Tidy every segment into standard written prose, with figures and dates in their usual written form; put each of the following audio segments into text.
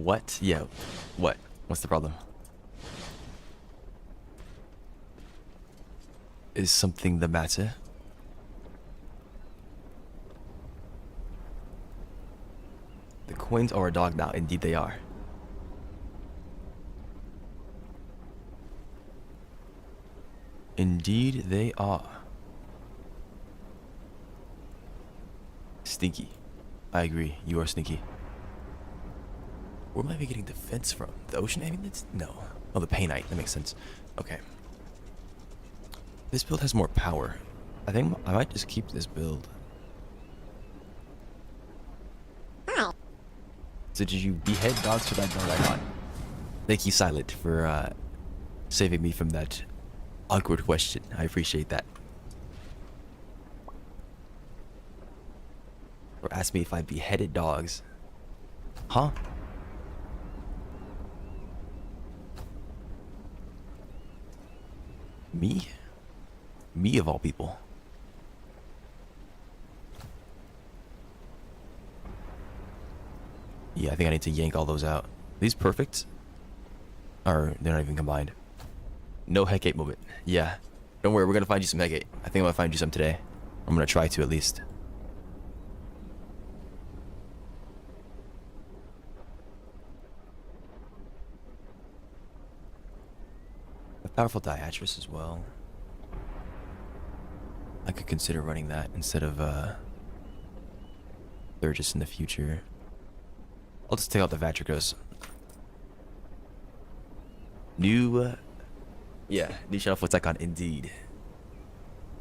What? Yeah. What? What's the problem? Is something the matter? The coins are a dog now. Indeed they are. Indeed they are. Sneaky. I agree. You are sneaky. Where am I getting defense from? The ocean ambulance? No. Oh, the painite. That makes sense. Okay. This build has more power. I think I might just keep this build. So did you behead dogs for that dog I got? Thank you, Silent, for saving me from that awkward question. I appreciate that. Or asked me if I beheaded dogs. Huh? Me? Me of all people. Yeah, I think I need to yank all those out. Are these perfect? Or they're not even combined. No Hecate moment. Yeah. Don't worry, we're gonna find you some Hecate. I think I'm gonna find you some today. I'm gonna try to at least. A powerful Diatrus as well. I could consider running that instead of Thurgis in the future. I'll just take out the Vatricos. New yeah, new Shadow Foot Icon indeed.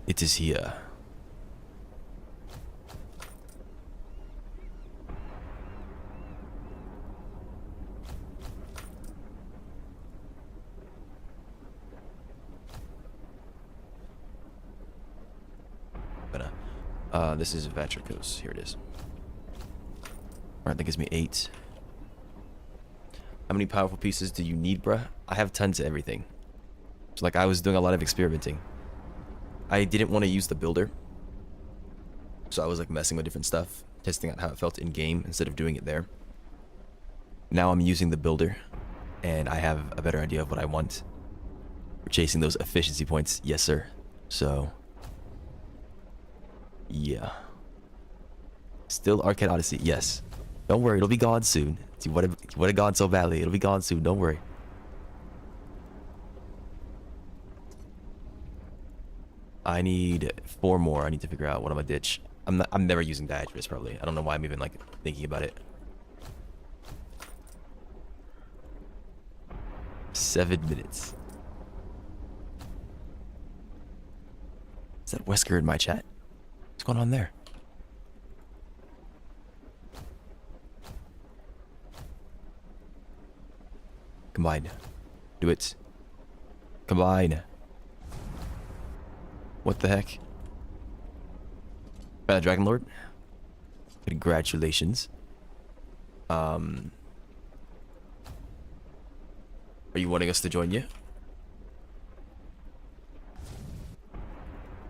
It is here. This is Vatricos. Here it is. Alright, that gives me 8. How many powerful pieces do you need, bruh? I have tons of everything. So, like, I was doing a lot of experimenting. I didn't want to use the builder. So I was, like, messing with different stuff. Testing out how it felt in-game instead of doing it there. Now I'm using the builder. And I have a better idea of what I want. We're chasing those efficiency points. Yes, sir. So... yeah. Still Arcane Odyssey, yes. Don't worry, it'll be gone soon. See, what it gone so badly. It'll be gone soon, don't worry. I need 4 more. I need to figure out what I'm gonna ditch. I'm never using Diatrus probably. I don't know why I'm even like thinking about it. 7 minutes. Is that Wesker in my chat? What's going on there? Combine. Do it. Combine. What the heck? Dragon Lord? Congratulations. Are you wanting us to join you?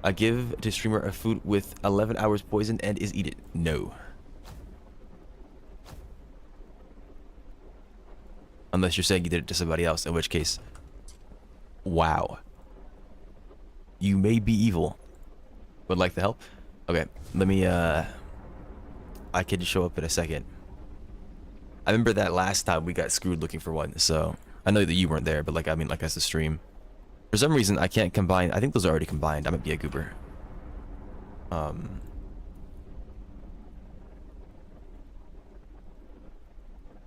I give to streamer a food with 11 hours poison and is eat it. No. Unless you're saying you did it to somebody else, in which case... wow. You may be evil. Would like the help? Okay, let me, I can show up in a second. I remember that last time we got screwed looking for one, so... I know that you weren't there, but like, I mean, like, as the stream. For some reason, I can't combine... I think those are already combined. I might be a goober.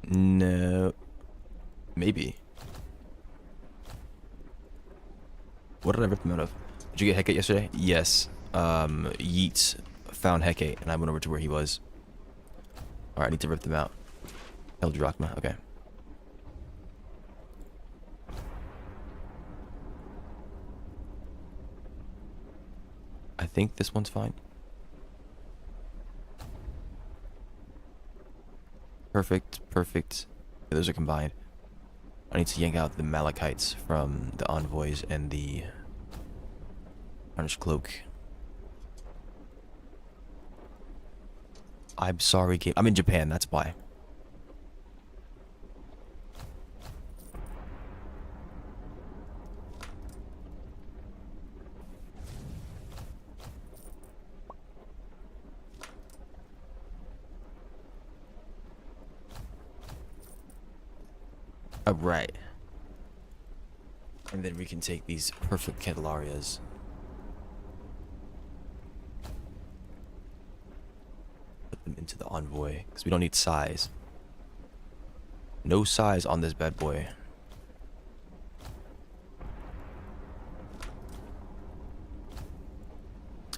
No... maybe. What did I rip them out of? Did you get Hecate yesterday? Yes. Yeats found Hecate, and I went over to where he was. Alright, I need to rip them out. Eldrachma, okay. I think this one's fine. Perfect, perfect. Yeah, those are combined. I need to yank out the Malachites from the Envoys and the Tarnished Cloak. I'm sorry, game. I'm in Japan, that's why. Alright. And then we can take these perfect Candelarias. Put them into the envoy. Because we don't need size. No size on this bad boy.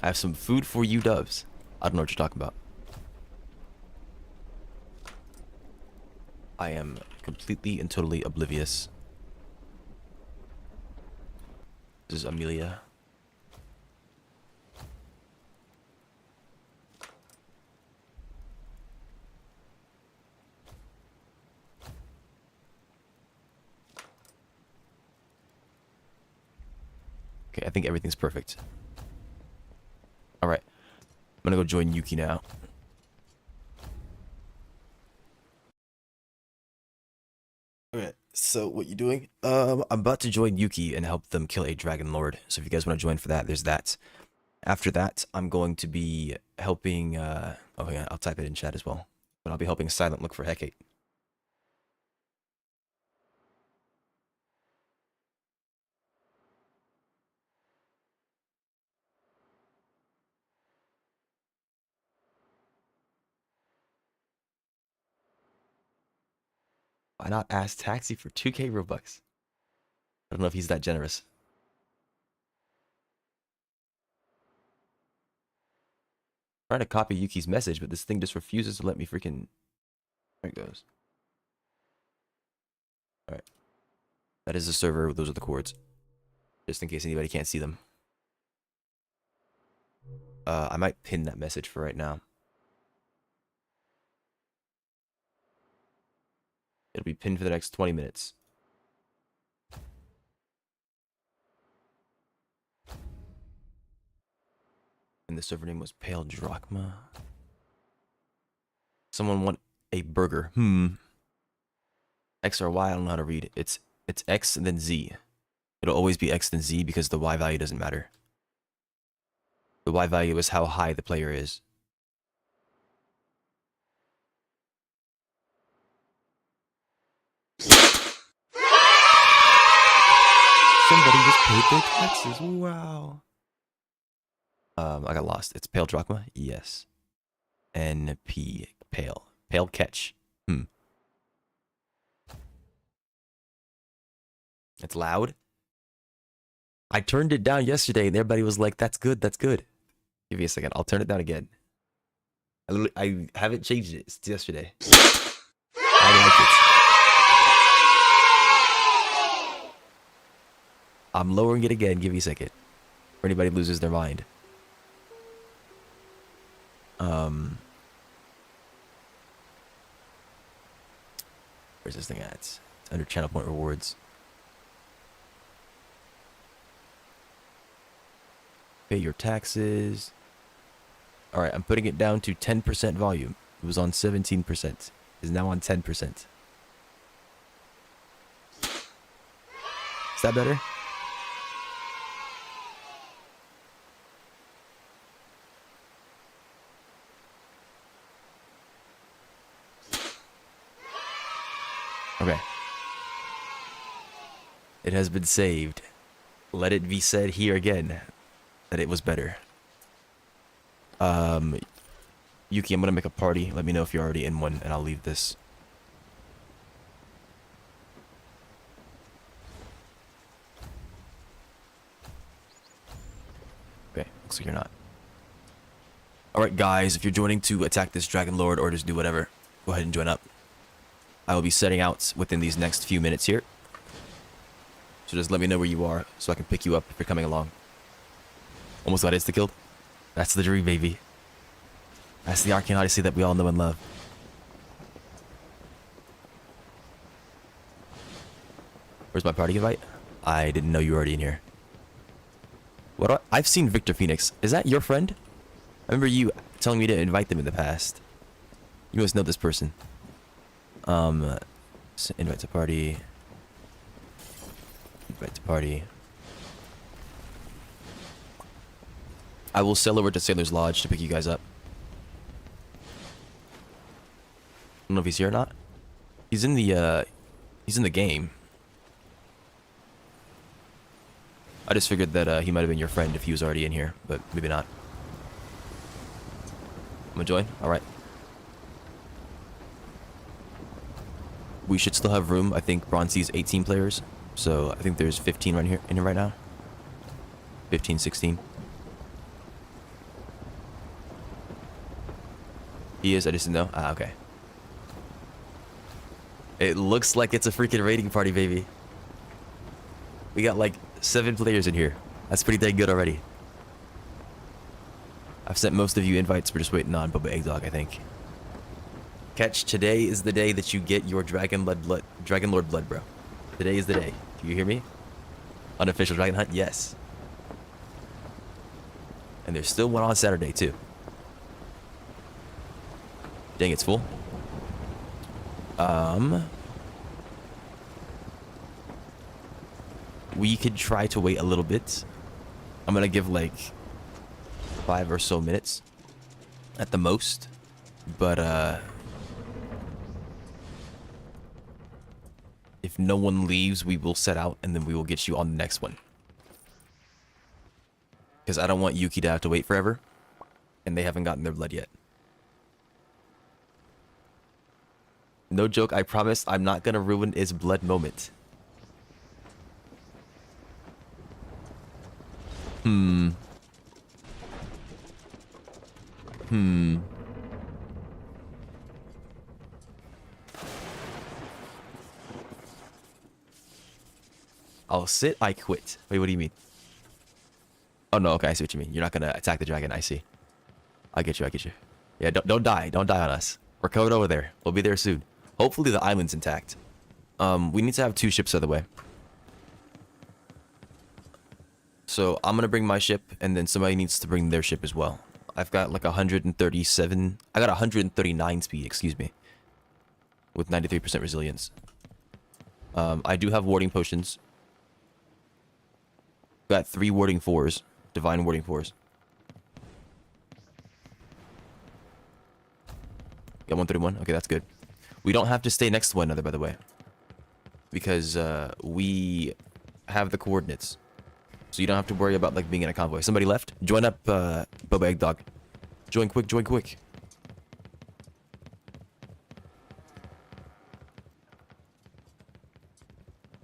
I have some food for you, Doves. I don't know what you're talking about. I am completely and totally oblivious. This is Amelia. Okay, I think everything's perfect. Alright. I'm gonna go join Yuki now. Okay, so what you doing? I'm about to join Yuki and help them kill a Dragon Lord. So if you guys want to join for that, there's that. After that, I'm going to be helping, oh yeah, I'll type it in chat as well. But I'll be helping Silent look for Hecate. Why not ask Taxi for 2k Robux? I don't know if he's that generous. I'm trying to copy Yuki's message, but this thing just refuses to let me freaking... There it goes. Alright. That is the server. Those are the chords. Just in case anybody can't see them. I might pin that message for right now. It'll be pinned for the next 20 minutes. And the server name was Pale Drachma. Someone want a burger. X or Y, I don't know how to read. It's X and then Z. It'll always be X then Z because the Y value doesn't matter. The Y value is how high the player is. Somebody just paid their taxes. Wow. I got lost. It's Pale Drachma? Yes. NP. Pale. Pale catch. It's loud. I turned it down yesterday and everybody was like, that's good, that's good. Give me a second. I'll turn it down again. I haven't changed it since yesterday. I like it. I'm lowering it again. Give me a second. Or anybody loses their mind. Where's this thing at? It's under channel point rewards. Pay your taxes. Alright, I'm putting it down to 10% volume. It was on 17%. Is now on 10%. Is that better? Okay. It has been saved. Let it be said here again that it was better. Yuki, I'm gonna make a party. Let me know if you're already in one, and I'll leave this. Okay, looks like you're not. Alright guys, if you're joining to attack this Dragon Lord or just do whatever, go ahead and join up. I will be setting out within these next few minutes here. So just let me know where you are so I can pick you up if you're coming along. Almost got insta-killed. That's the dream, baby. That's the Arcane Odyssey that we all know and love. Where's my party invite? I didn't know you were already in here. What do I've seen Victor Phoenix. Is that your friend? I remember you telling me to invite them in the past. You must know this person. Invite to party. Invite to party. I will sail over to Sailor's Lodge to pick you guys up. I don't know if he's here or not. He's in the He's in the game. I just figured that he might have been your friend if he was already in here, but maybe not. I'm gonna join? Alright. We should still have room. I think Bronze's 18 players. So I think there's 15 right here in here right now. 15, 16. He is, I just didn't know. Ah, okay. It looks like it's a freaking raiding party, baby. We got like 7 players in here. That's pretty dang good already. I've sent most of you invites. We're just waiting on Boba Egg Dog, I think. Catch, today is the day that you get your Dragon Lord blood, bro. Today is the day. Do you hear me? Unofficial dragon hunt? Yes. And there's still one on Saturday, too. Dang, it's full. We could try to wait a little bit. I'm gonna give like 5 or so minutes at the most. But if no one leaves, we will set out and then we will get you on the next one. Because I don't want Yuki to have to wait forever. And they haven't gotten their blood yet. No joke, I promise I'm not gonna ruin his blood moment. I'll sit, I quit. Wait, what do you mean? Oh no, okay, I see what you mean. You're not gonna attack the dragon, I see. I get you, I get you. Yeah, don't die. Don't die on us. We're coming over there. We'll be there soon. Hopefully the island's intact. We need to have 2 ships out of the way. So I'm gonna bring my ship, and then somebody needs to bring their ship as well. I've got like 137. I got 139 speed, excuse me, with 93% resilience. I do have warding potions. Got 3 warding 4s, divine warding 4s. Got 131. Okay, that's good. We don't have to stay next to one another, by the way, because we have the coordinates. So you don't have to worry about like being in a convoy. Somebody left? Join up, Boba Egg Dog. Join quick, join quick.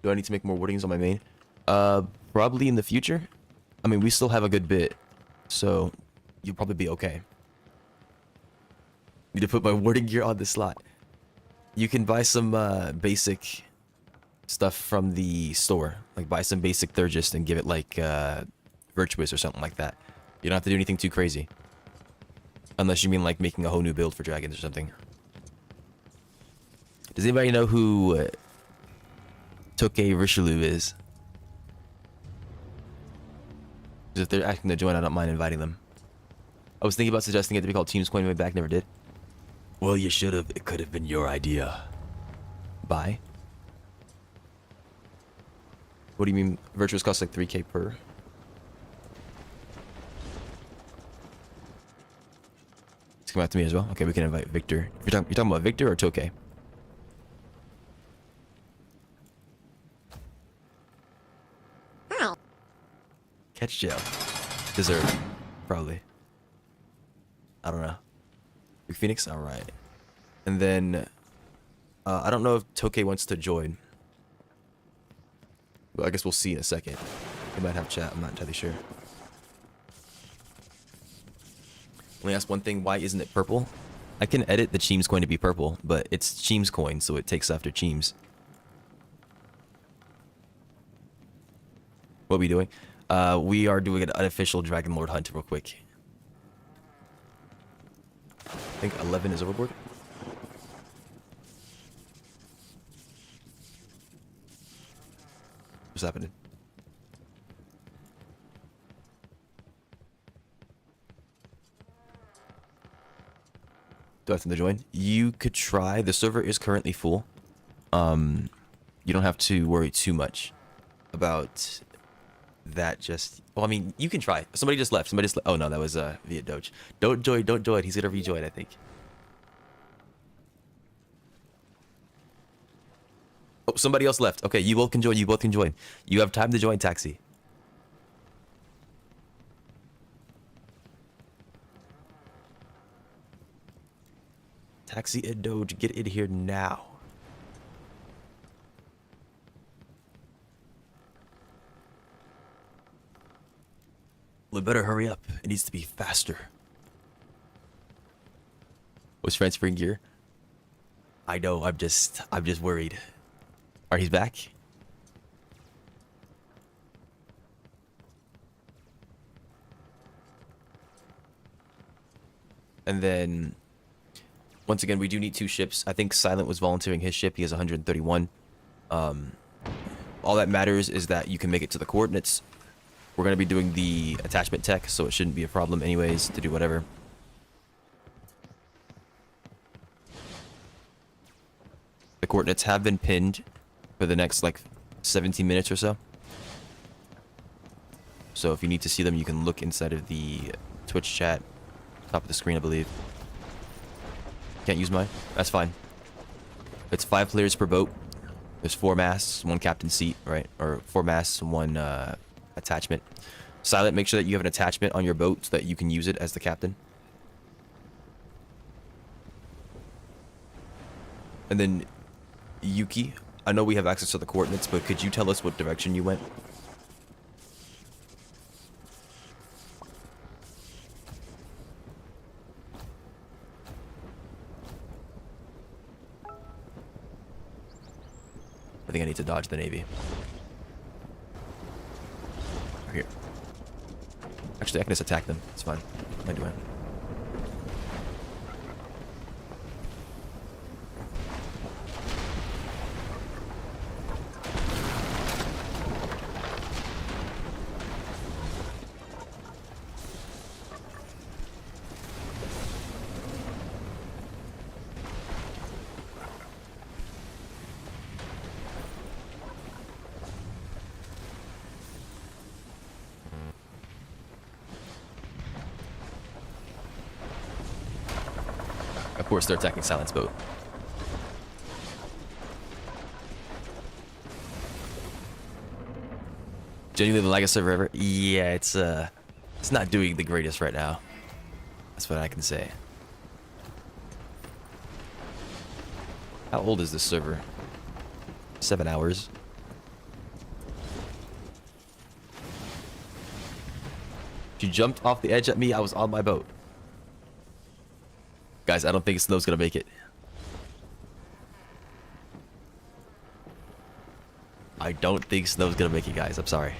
Do I need to make more wardings on my main? Probably in the future. I mean, we still have a good bit, so you'll probably be okay. Need to put my warding gear on the slot. You can buy some basic stuff from the store. Like buy some basic Thurgist and give it like Virtuous or something like that. You don't have to do anything too crazy. Unless you mean like making a whole new build for dragons or something. Does anybody know who Toke Richelieu is? Because if they're asking to join, I don't mind inviting them. I was thinking about suggesting it to be called Teams Coin way back, never did. Well, you should have. It could have been your idea. Bye. What do you mean? Virtuous costs like 3k per. It's come out to me as well. Okay, we can invite Victor. You're talking about Victor or Toke? Catch jail. Deserve. Probably. I don't know. Big Phoenix? Alright. And then I don't know if Toke wants to join. But I guess we'll see in a second. They might have chat, I'm not entirely sure. Let me ask one thing, why isn't it purple? I can edit the Cheems coin to be purple, but it's Cheems coin, so it takes after Cheems. What are we doing? We are doing an unofficial Dragon Lord hunt real quick. I think 11 is overboard. What's happening? Do I have to join? You could try. The server is currently full. You don't have to worry too much about that. Just, well, I mean, you can try. Somebody just left. Somebody just left. Oh no, that was via Doge. Don't join. Don't join. He's gonna rejoin, I think. Oh, somebody else left. Okay, you both can join. You both can join. You have time to join, Taxi. Taxi and Doge, get in here now. We better hurry up. It needs to be faster. Was transferring gear? I know. I'm just worried. Alright, he's back. And then, once again, we do need 2 ships. I think Silent was volunteering his ship. He has 131. All that matters is that you can make it to the coordinates. We're going to be doing the attachment tech, so it shouldn't be a problem anyways to do whatever. The coordinates have been pinned for the next, like, 17 minutes or so. So if you need to see them, you can look inside of the Twitch chat. Top of the screen, I believe. Can't use mine? That's fine. It's 5 players per boat. There's 4 masts, 1 captain seat, right? Or 4 masts, 1 attachment. Silent, make sure that you have an attachment on your boat so that you can use it as the captain. And then, Yuki, I know we have access to the coordinates, but could you tell us what direction you went? I think I need to dodge the Navy. Here. Actually, I can just attack them. It's fine. What am I doing? Of course, they're attacking Silent's boat. Genuinely the longest server ever? Yeah, it's not doing the greatest right now. That's what I can say. How old is this server? 7 hours. She jumped off the edge at me. I was on my boat. Guys, I don't think Snow's gonna make it. I don't think Snow's gonna make it, guys. I'm sorry.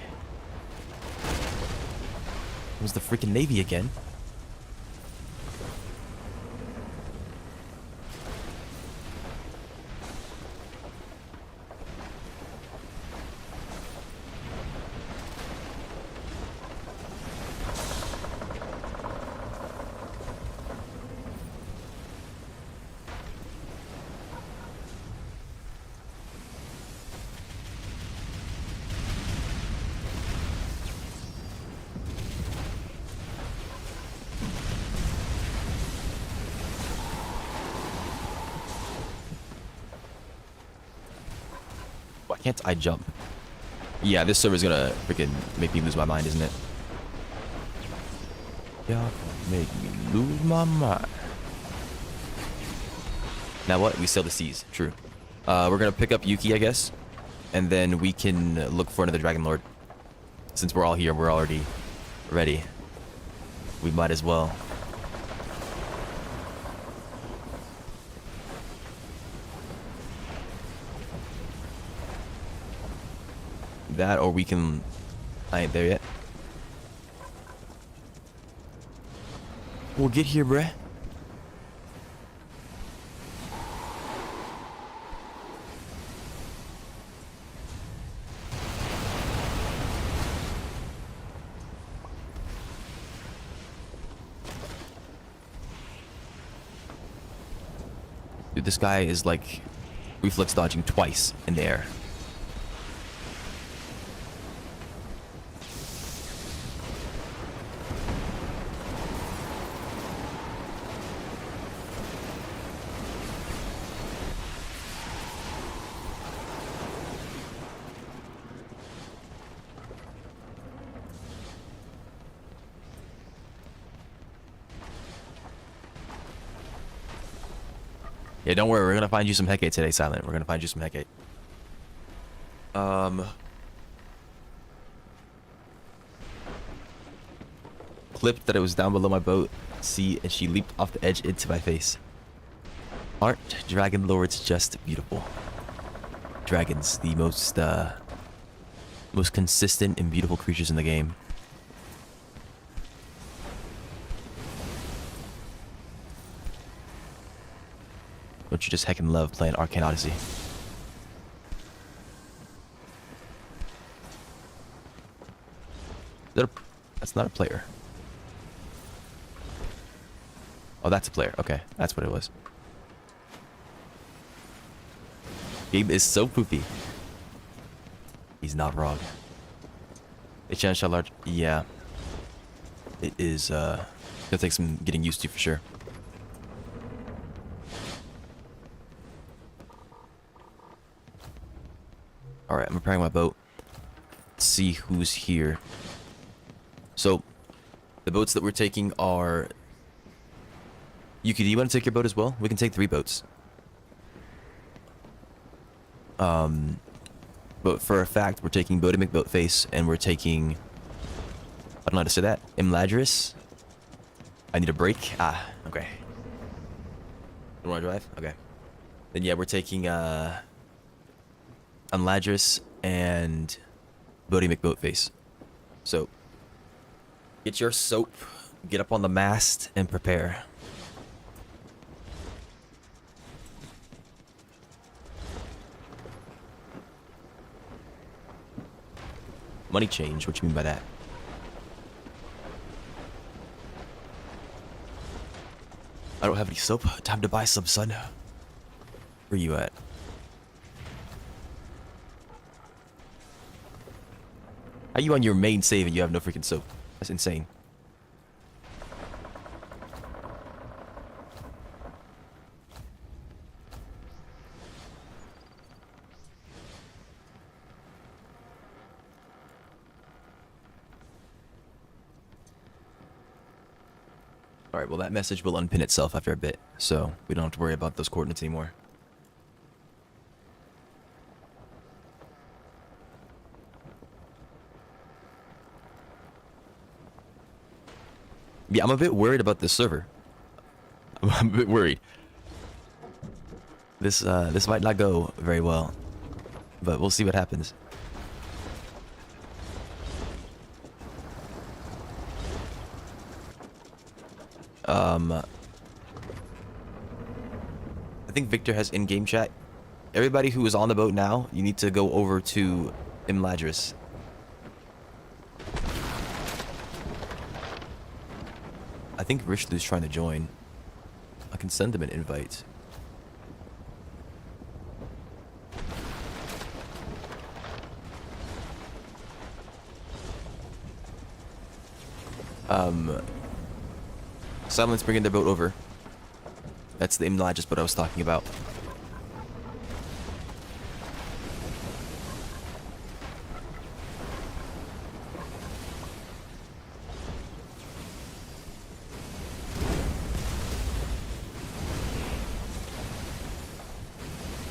It was the freaking Navy again. Why can't I jump? Yeah, this server's gonna freaking make me lose my mind, isn't it? Yeah, make me lose my mind. Now what? We sail the seas. True. We're gonna pick up Yuki, I guess. And then we can look for another Dragon Lord. Since we're all here, we're already ready. We might as well. That, or we can... I ain't there yet. We'll get here, bruh. Dude, this guy is like reflex dodging twice in the air. Yeah, don't worry. We're gonna find you some Hecate today, Silent. We're gonna find you some Hecate. Clipped that it was down below my boat. See, and she leaped off the edge into my face. Aren't dragon lords just beautiful? Dragons, the most consistent and beautiful creatures in the game. Don't you just heckin' love playing Arcane Odyssey? That's not a player. Oh, that's a player. Okay, that's what it was. Game is so poopy. He's not wrong. A chance shot large. Yeah. It is, gonna take some getting used to for sure. Alright, I'm preparing my boat. Let's see who's here. So, the boats that we're taking are... Yuki, do you want to take your boat as well? We can take 3 boats. But for a fact, we're taking Bodie McBoatface, and we're taking... I don't know how to say that. Imladris. I need a break. Ah, okay. You want to drive? Okay. Then yeah, we're taking Imladris and Bodie McBoatface. So, get your soap, get up on the mast, and prepare. Money change, what you mean by that? I don't have any soap. Time to buy some, son. Where you at? How you on your main save and you have no freaking soap? That's insane. Alright, well that message will unpin itself after a bit, so we don't have to worry about those coordinates anymore. Yeah, I'm a bit worried about this server. I'm a bit worried. This might not go very well, but we'll see what happens. I think Victor has in-game chat. Everybody who is on the boat now, you need to go over to Imladris. I think Richlu's trying to join. I can send him an invite. Silence bringing their boat over. That's the Imladris boat I was talking about.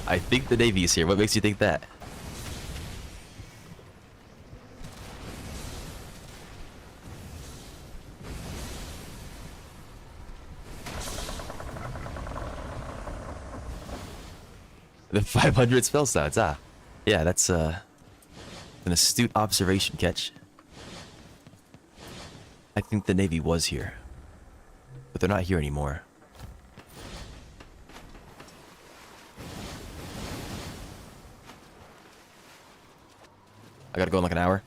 I think the Navy is here. What makes you think that? The 500 spell sounds, ah. Yeah, that's an astute observation, Catch. I think the Navy was here. But they're not here anymore. I gotta go in like an hour.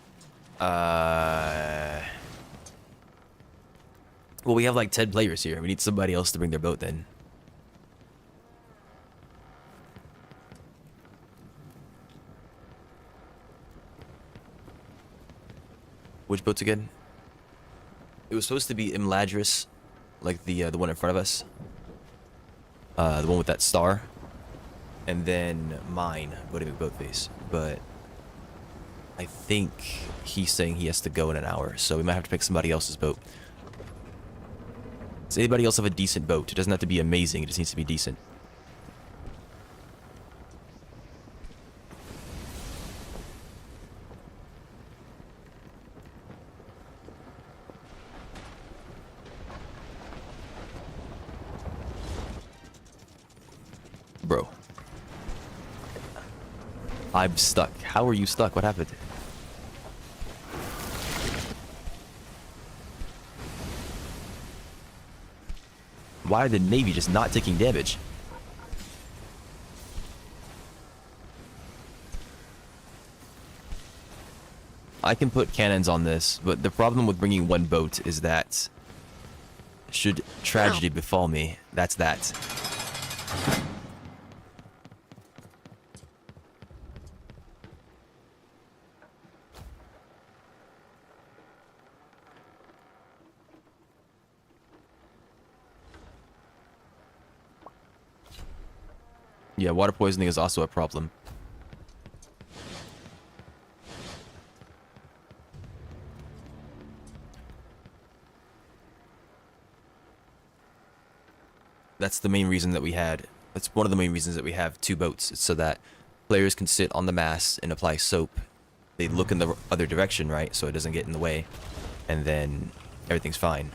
Well, we have like 10 players here. We need somebody else to bring their boat then. Which boats again? It was supposed to be Imladris, like the one in front of us. The one with that star. And then mine, Bodie McBoatface. But I think he's saying he has to go in an hour, so we might have to pick somebody else's boat. Does anybody else have a decent boat? It doesn't have to be amazing, it just needs to be decent. I'm stuck. How are you stuck? What happened? Why are the Navy just not taking damage? I can put cannons on this, but the problem with bringing one boat is that should tragedy befall me, that's that. Yeah, water poisoning is also a problem. That's the main reason that we had. That's one of the main reasons that we have two boats. It's so that players can sit on the mast and apply soap. They look in the other direction, right? So it doesn't get in the way. And then everything's fine.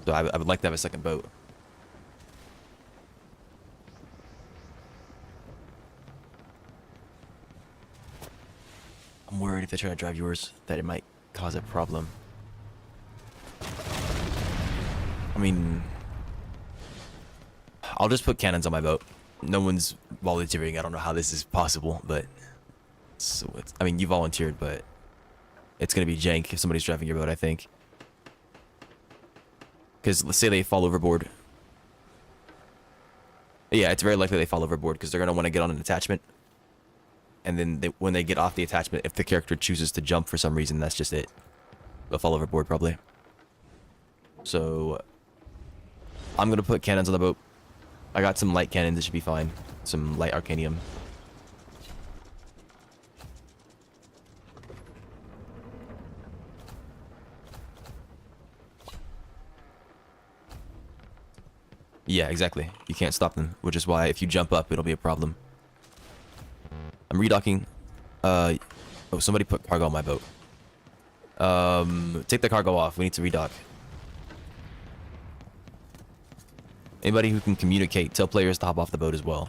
So I would like to have a second boat. I'm worried if they try to drive yours that it might cause a problem. I mean, I'll just put cannons on my boat. No one's volunteering. I don't know how this is possible, but I mean, you volunteered, but it's gonna be jank if somebody's driving your boat, I think. Because let's say they fall overboard. Yeah, it's very likely they fall overboard because they're gonna want to get on an attachment. And then when they get off the attachment, if the character chooses to jump for some reason, that's just it. They'll fall overboard probably. So I'm gonna put cannons on the boat. I got some light cannons, it should be fine. Some light arcanium. Yeah, exactly. You can't stop them, which is why if you jump up, it'll be a problem. I'm redocking. Oh, somebody put cargo on my boat. Take the cargo off. We need to redock. Anybody who can communicate, tell players to hop off the boat as well.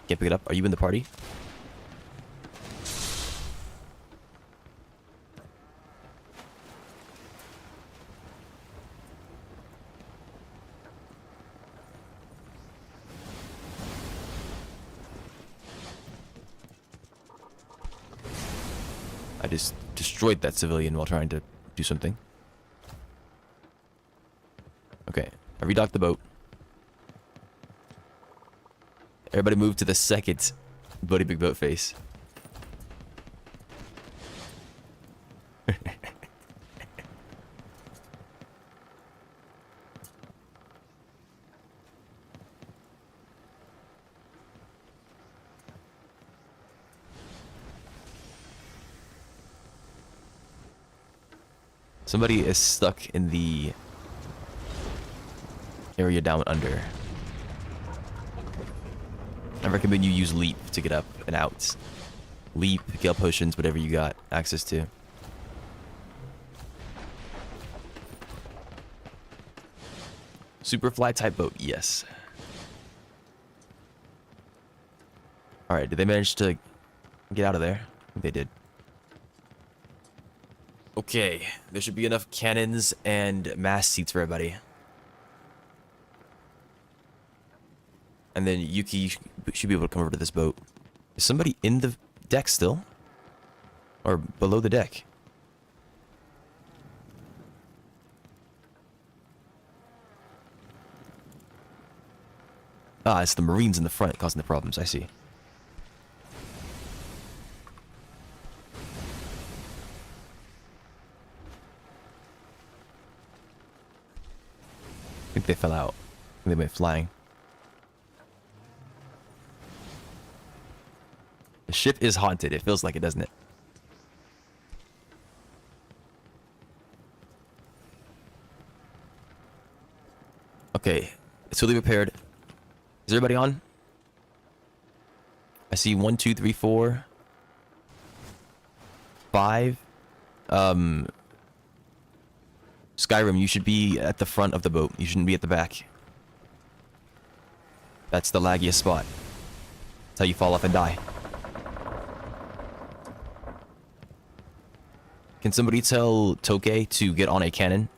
Can't pick it up. Are you in the party? I just destroyed that civilian while trying to do something. Okay, I redocked the boat. Everybody move to the second Buddy Big Boat face. Somebody is stuck in the area down under. I recommend you use leap to get up and out. Leap, gale potions, whatever you got access to. Superfly type boat, yes. Alright, did they manage to get out of there? I think they did. Okay, there should be enough cannons and mast seats for everybody. And then Yuki should be able to come over to this boat. Is somebody in the deck still? Or below the deck? Ah, it's the Marines in the front causing the problems, I see. I think they fell out. I think they went flying. The ship is haunted. It feels like it, doesn't it? Okay. It's fully repaired. Is everybody on? I see 1, 2, 3, 4, 5. Skyrim, you should be at the front of the boat. You shouldn't be at the back. That's the laggiest spot. That's how you fall off and die. Can somebody tell Toke to get on a cannon?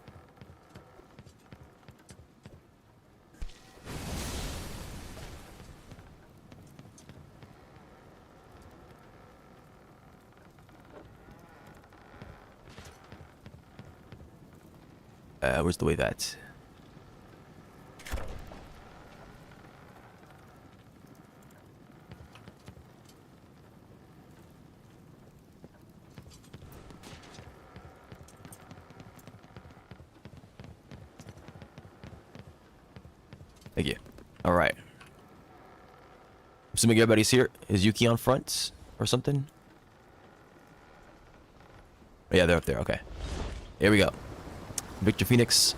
Where's the way that? Thank you. All right. Assuming everybody's here. Is Yuki on front or something? Oh, yeah, they're up there. Okay. Here we go. Victor Phoenix.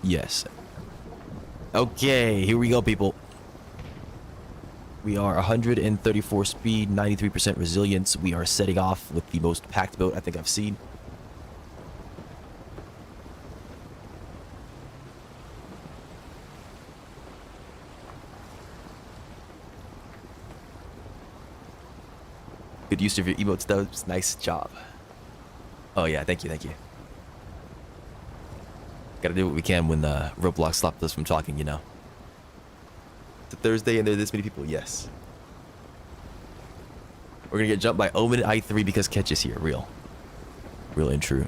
Yes. Okay, here we go, people. We are 134 speed, 93% resilience. We are setting off with the most packed boat I think I've seen. Good use of your emotes, though. Nice job. Oh, yeah. Thank you. Thank you. Gotta do what we can when Roblox stopped us from talking, you know. It's a Thursday and there are this many people. Yes. We're gonna get jumped by Omen and I3 because Ketch is here. Real. Real and true.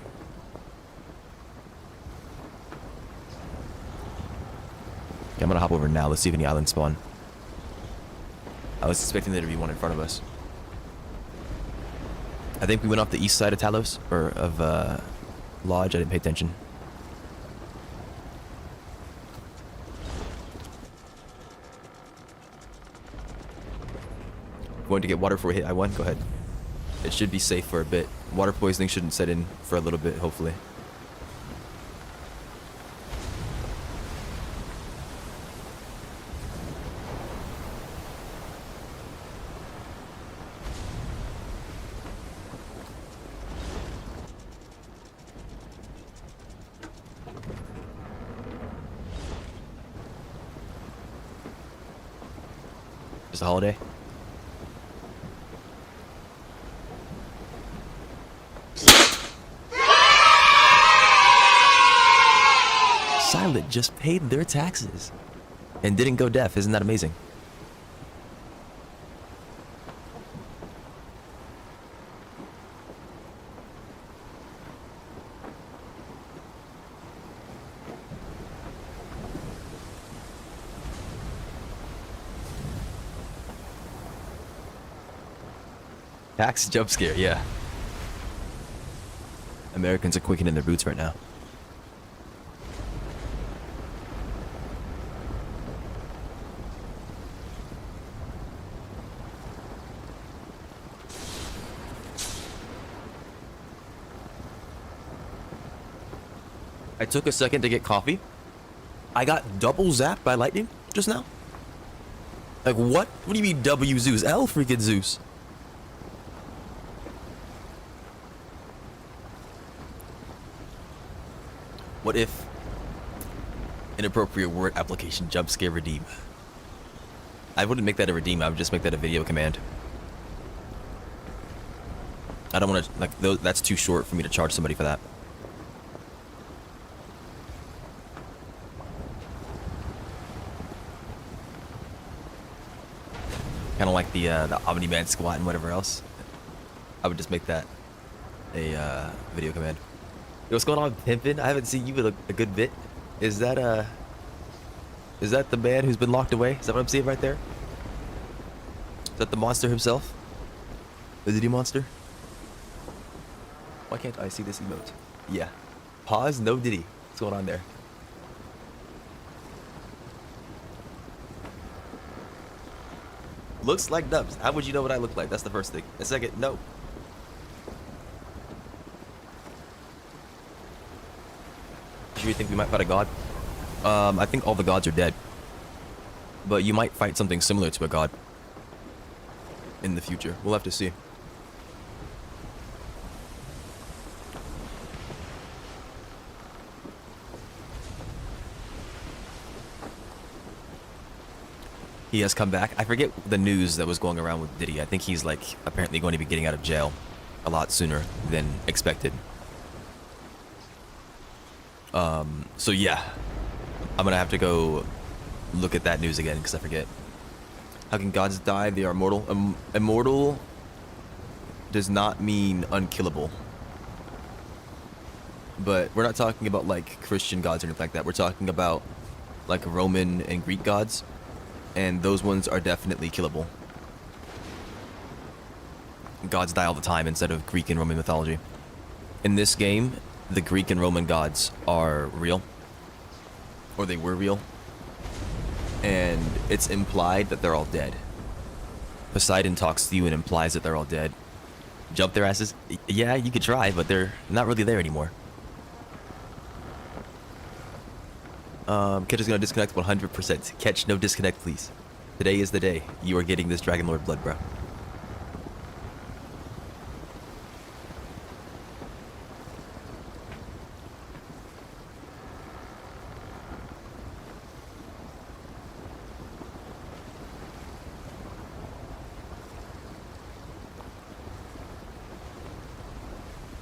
Okay, I'm gonna hop over now. Let's see if any islands spawn. I was expecting there to be one in front of us. I think we went off the east side of Talos, or of Lodge. I didn't pay attention. Going to get water before we hit I-1? Go ahead. It should be safe for a bit. Water poisoning shouldn't set in for a little bit, hopefully. Just a holiday? Silent just paid their taxes and didn't go deaf. Isn't that amazing? Tax jump scare, yeah. Americans are quickening their boots right now. I took a second to get coffee. I got double zapped by lightning just now. Like what? What do you mean W Zeus? L freaking Zeus. What if inappropriate word application jump scare redeem? I wouldn't make that a redeem. I would just make that a video command. I don't want to like that's too short for me to charge somebody for that. Kind of like the Omni-Man squat and whatever else. I would just make that a video command. Yo, what's going on, Pimpin'? I haven't seen you in a good bit. Is that the man who's been locked away? Is that what I'm seeing right there? Is that the monster himself? The Diddy monster? Why can't I see this emote? Yeah. Pause, no Diddy. What's going on there? Looks like Dubs. How would you know what I look like? That's the first thing. The second, no. Do you think we might fight a god? I think all the gods are dead. But you might fight something similar to a god in the future. We'll have to see. He has come back. I forget the news that was going around with Diddy. I think he's like apparently going to be getting out of jail a lot sooner than expected. So yeah, I'm gonna have to go look at that news again because I forget. How can gods die? They are immortal. Immortal does not mean unkillable. But we're not talking about like Christian gods or anything like that. We're talking about like Roman and Greek gods, and those ones are definitely killable. Gods die all the time instead of Greek and Roman mythology. In this game, the Greek and Roman gods are real, or they were real, and it's implied that they're all dead. Poseidon talks to you and implies that they're all dead. Jump their asses? Yeah, you could try, but they're not really there anymore. Ketch is gonna disconnect 100%. Ketch, no disconnect, please. Today is the day. You are getting this Dragon Lord blood, bro.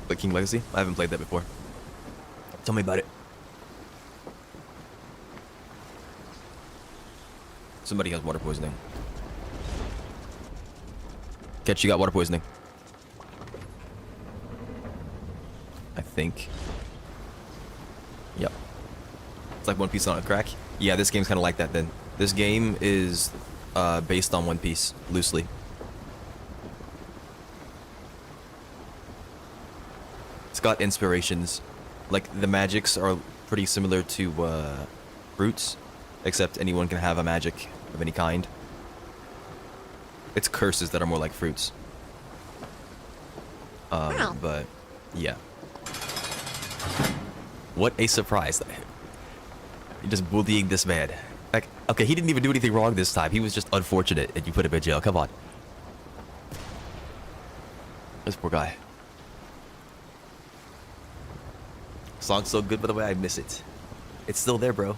Like King Legacy? I haven't played that before. Tell me about it. Somebody has water poisoning. Ketch, you got water poisoning. I think. Yep. It's like One Piece on a crack. Yeah, this game's kind of like that then. This game is based on One Piece, loosely. It's got inspirations. Like, the magics are pretty similar to fruits, except anyone can have a magic of any kind. It's curses that are more like fruits. Wow. But, yeah. What a surprise. You're just bullying this man. Like, okay, he didn't even do anything wrong this time. He was just unfortunate and you put him in jail. Come on. This poor guy. Song's so good, by the way, I miss it. It's still there, bro.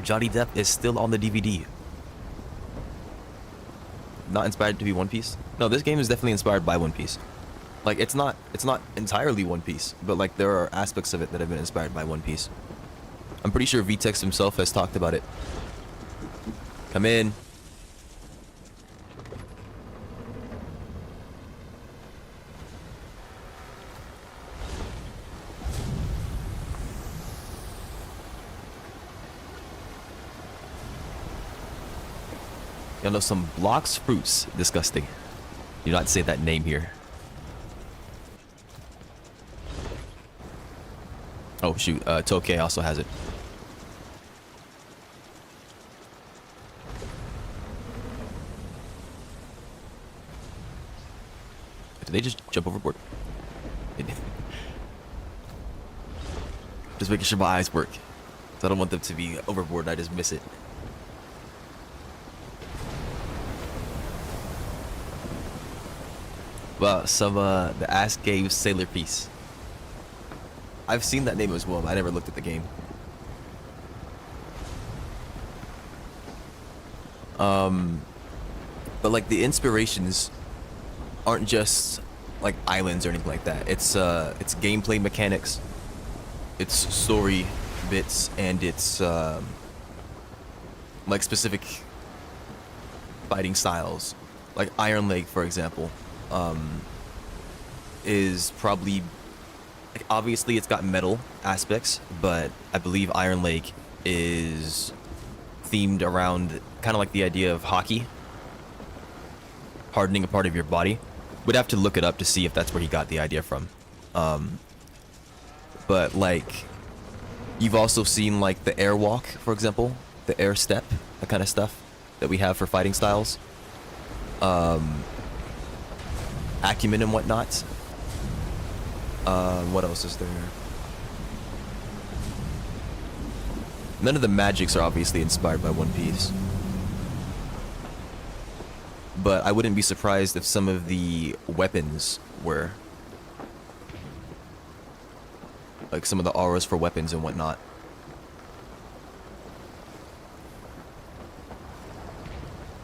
Johnny Depp is still on the DVD. Not inspired to be One Piece? No, this game is definitely inspired by One Piece. Like, it's not entirely One Piece, but like there are aspects of it that have been inspired by One Piece. I'm pretty sure Vtex himself has talked about it. Come in. Y'all know some blocks fruits. Disgusting. Do not say that name here. Oh shoot, Tokay also has it. Did they just jump overboard? Just making sure my eyes work. So I don't want them to be overboard and I just miss it. Well, some, the Ass Gave Sailor Piece. I've seen that name as well, but I never looked at the game. But like the inspirations aren't just like islands or anything like that. It's gameplay mechanics, it's story bits, and it's like specific fighting styles. Like Iron Lake, for example, is probably, like, obviously it's got metal aspects, but I believe Iron Lake is themed around kind of like the idea of hockey, hardening a part of your body. We'd have to look it up to see if that's where he got the idea from. But like, you've also seen like the air walk, for example, the air step, that kind of stuff that we have for fighting styles. Acumen and whatnot. What else is there? None of the magics are obviously inspired by One Piece. But I wouldn't be surprised if some of the weapons were. Like some of the auras for weapons and whatnot.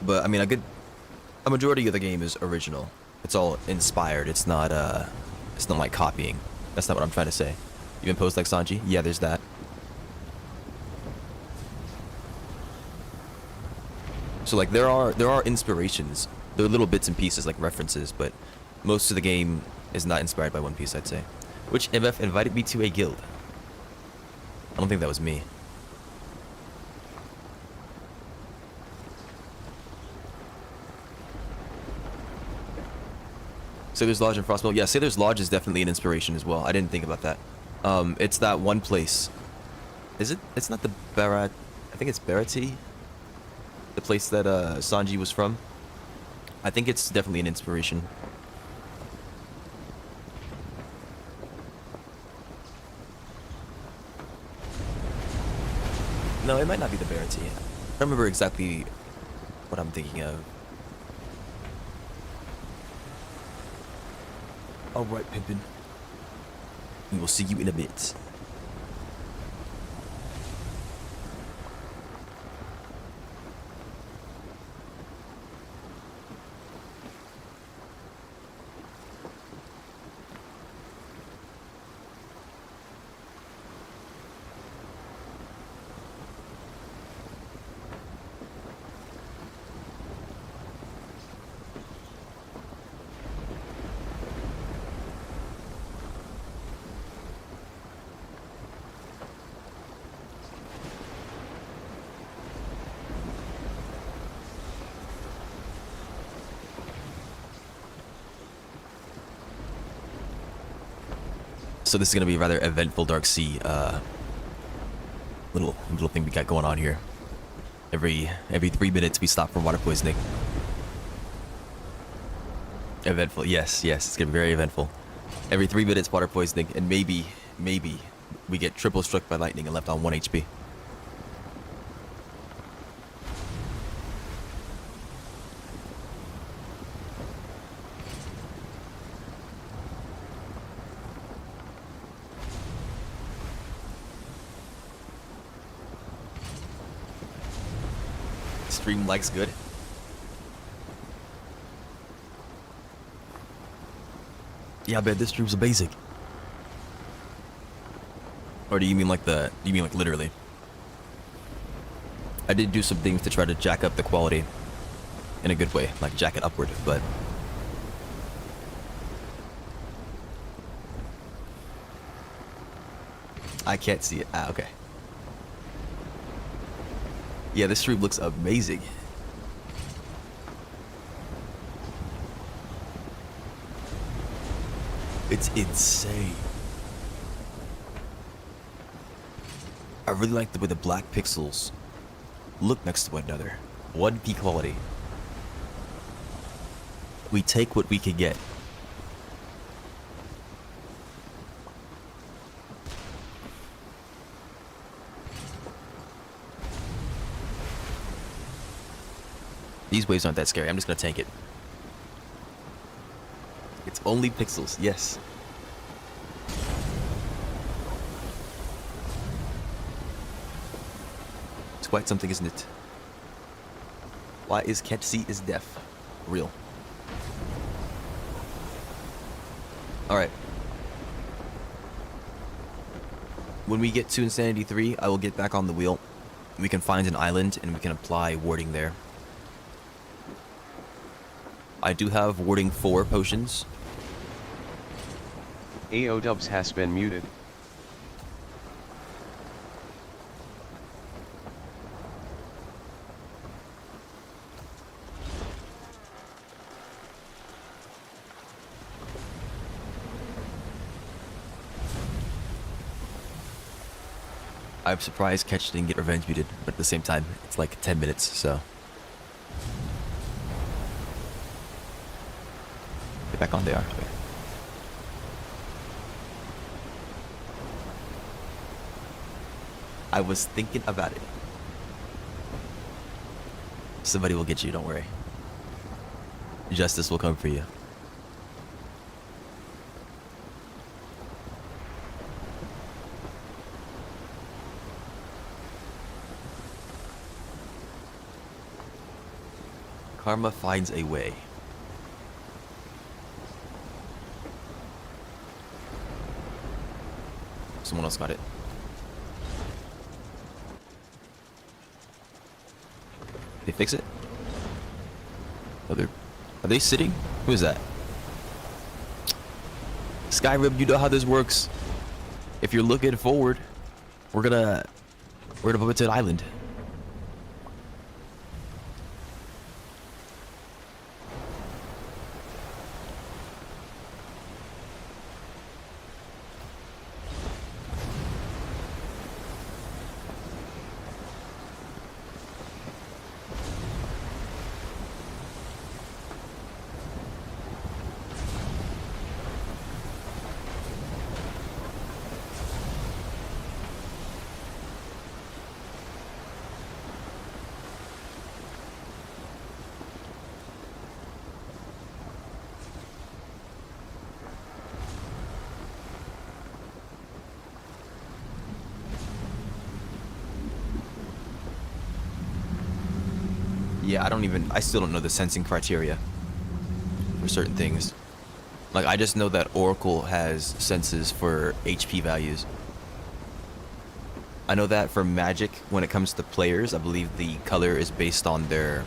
But I mean, a majority of the game is original. It's all inspired. It's not like copying. That's not what I'm trying to say. Even posts like Sanji? Yeah, there's that. So like there are inspirations. There are little bits and pieces like references, but most of the game is not inspired by One Piece, I'd say. Which MF invited me to a guild? I don't think that was me. Sailor's Lodge and Frostmill. Yeah, Sailor's Lodge is definitely an inspiration as well. I didn't think about that. It's that one place. Is it? It's not the Barat. I think it's Barati. The place that Sanji was from. I think it's definitely an inspiration. No, it might not be the Barati. I don't remember exactly what I'm thinking of. Alright, Pimpin'. We will see you in a bit. So this is gonna be a rather eventful Dark Sea little thing we got going on here. Every 3 minutes we stop for water poisoning. Eventful, yes, it's gonna be very eventful. Every 3 minutes water poisoning, and maybe we get triple struck by lightning and left on 1 HP. Stream likes good. Yeah, I bet this stream's basic. Or do you mean like literally? I did do some things to try to jack up the quality in a good way, like jack it upward, but I can't see it. Ah, okay. Yeah, this stream looks amazing. It's insane. I really like the way the black pixels look next to one another. 1P quality. We take what we can get. These waves aren't that scary. I'm just gonna tank it. It's only pixels, yes. It's quite something, isn't it? Why is can't see is deaf? Real. Alright. When we get to Insanity 3, I will get back on the wheel. We can find an island and we can apply warding there. I do have warding 4 potions. AO Dubs has been muted. I'm surprised Ketch didn't get revenge muted, but at the same time, it's like 10 minutes, so. Get back on, they are. Okay. I was thinking about it. Somebody will get you, don't worry. Justice will come for you. Karma finds a way. Someone else got it. They fix it? Oh, are they sitting? Who is that? Skyrim, you know how this works. If you're looking forward, we're gonna move it to an island. Yeah, I still don't know the sensing criteria for certain things. Like, I just know that Oracle has senses for HP values. I know that for Magic, when it comes to players, I believe the color is based on their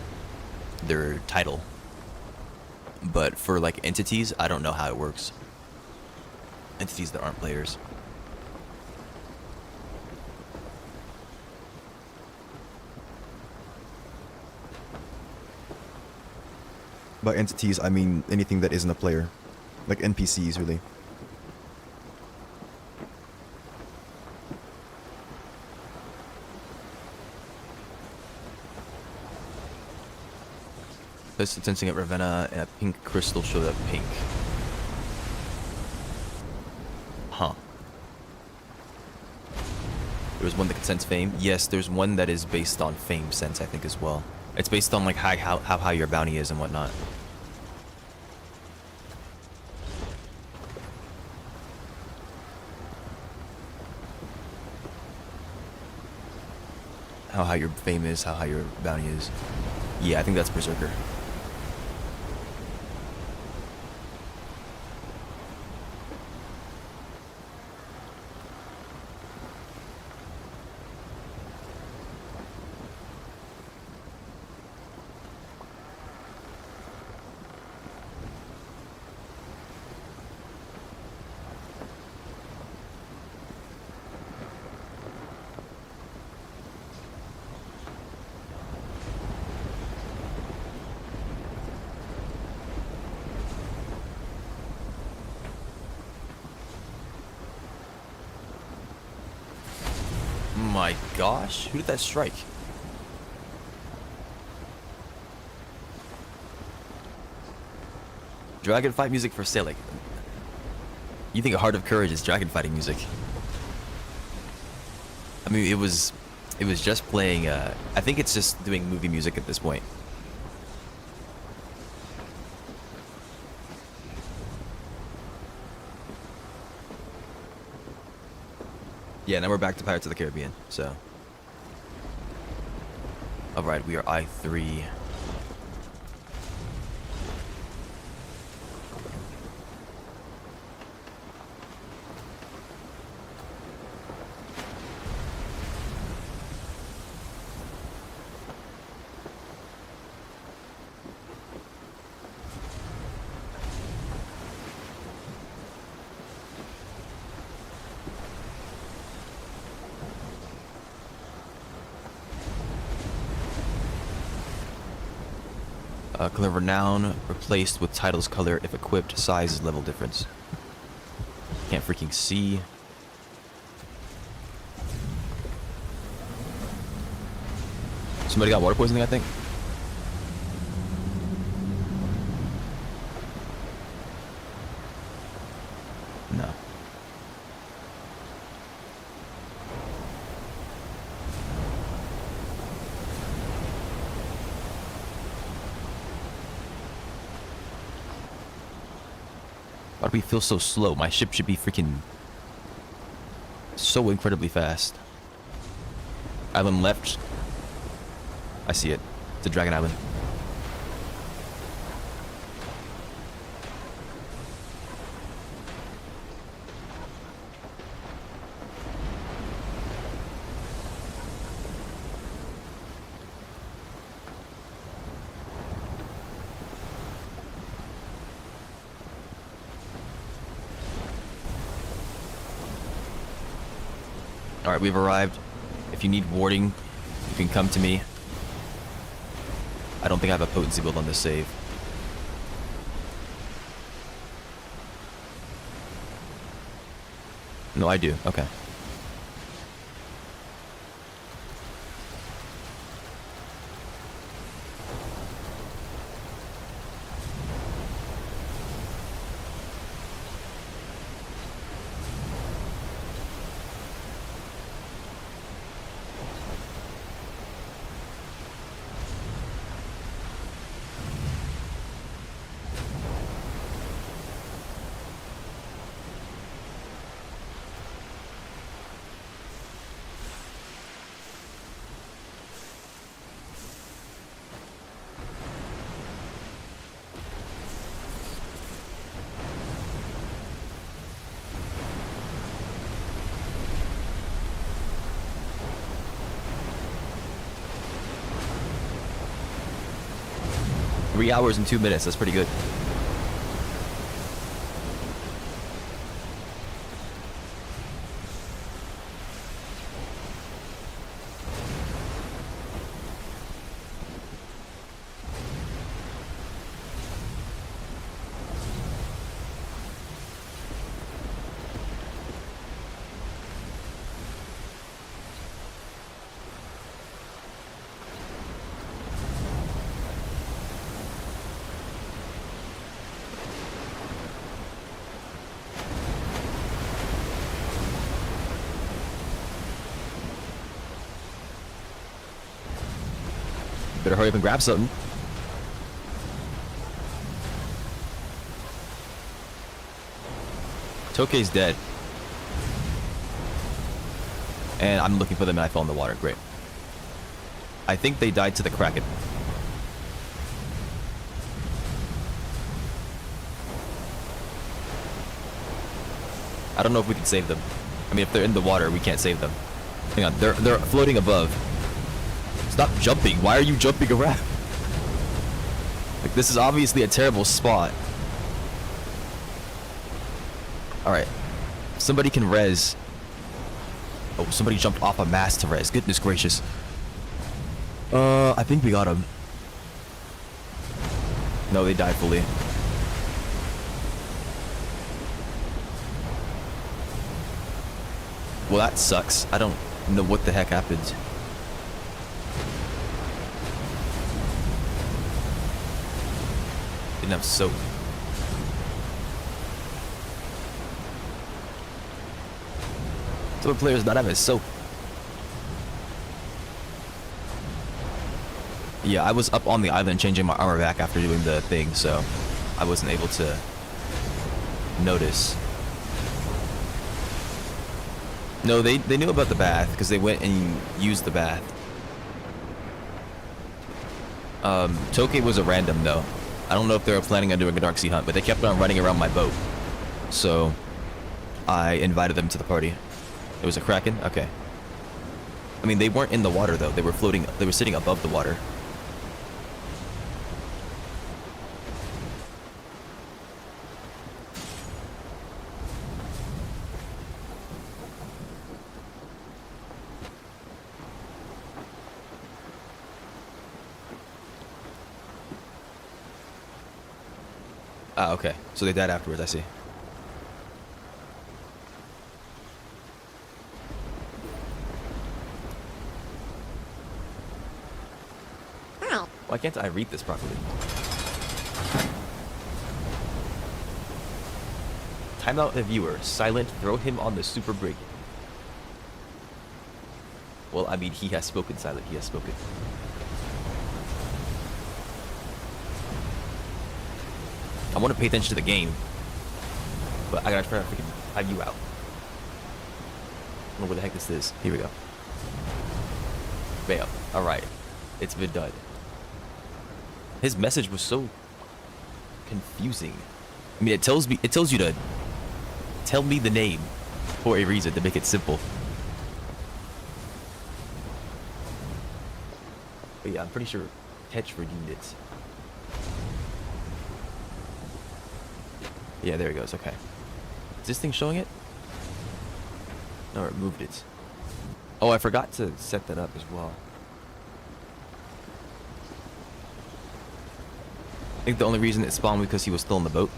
title. But for, like, entities, I don't know how it works. Entities that aren't players. By entities, I mean anything that isn't a player. Like NPCs, really. This sensing at Ravenna and a pink crystal showed up pink. Huh. There was one that could sense fame. Yes, there's one that is based on fame sense, I think, as well. It's based on like how high your bounty is and whatnot. How high your fame is, how high your bounty is. Yeah, I think that's Berserker. My gosh, who did that strike? Dragon fight music for Selig. You think a Heart of Courage is dragon fighting music? I mean, it was just playing. I think it's just doing movie music at this point. Yeah, now we're back to Pirates of the Caribbean, so. Alright, we are I3. Color of Renown replaced with title's color if equipped. Size is level difference. Can't freaking see. Somebody got water poisoning, I think. No. Why do we feel so slow? My ship should be freaking so incredibly fast. Island left. I see it. It's a dragon island. Alright, we've arrived. If you need warding, you can come to me. I don't think I have a potency build on this save. No, I do. Okay. Three hours and 2 minutes. That's pretty good. Better hurry up and grab something. Tokei's dead. And I'm looking for them and I fell in the water. Great. I think they died to the Kraken. I don't know if we can save them. I mean, if they're in the water, we can't save them. Hang on, they're floating above. Stop jumping. Why are you jumping around? Like, this is obviously a terrible spot. Alright. Somebody can res. Oh, somebody jumped off a mast to res. Goodness gracious. I think we got him. No, they died fully. Well, that sucks. I don't know what the heck happened. Didn't have soap. Some players not having soap. Yeah, I was up on the island changing my armor back after doing the thing, so I wasn't able to notice. No, they knew about the bath because they went and used the bath. Tokei was a random though. I don't know if they were planning on doing a dark sea hunt, but they kept on running around my boat. So I invited them to the party. It was a Kraken? Okay. I mean, they weren't in the water though. They were floating, they were sitting above the water. Ah, okay. So they died afterwards, I see. Why can't I read this properly? Time out the viewer. Silent. Throw him on the super brig. Well, I mean, he has spoken, Silent. He has spoken. I want to pay attention to the game, but I gotta try to freaking hide you out. I don't know where the heck this is. Here we go. Bam. Alright. It's been done. His message was so confusing. I mean, it tells you to tell me the name for a reason, to make it simple. But yeah, I'm pretty sure Tetch redeemed it. Yeah, there he goes. Okay. Is this thing showing it? No, it moved it. Oh, I forgot to set that up as well. I think the only reason it spawned was because he was still in the boat.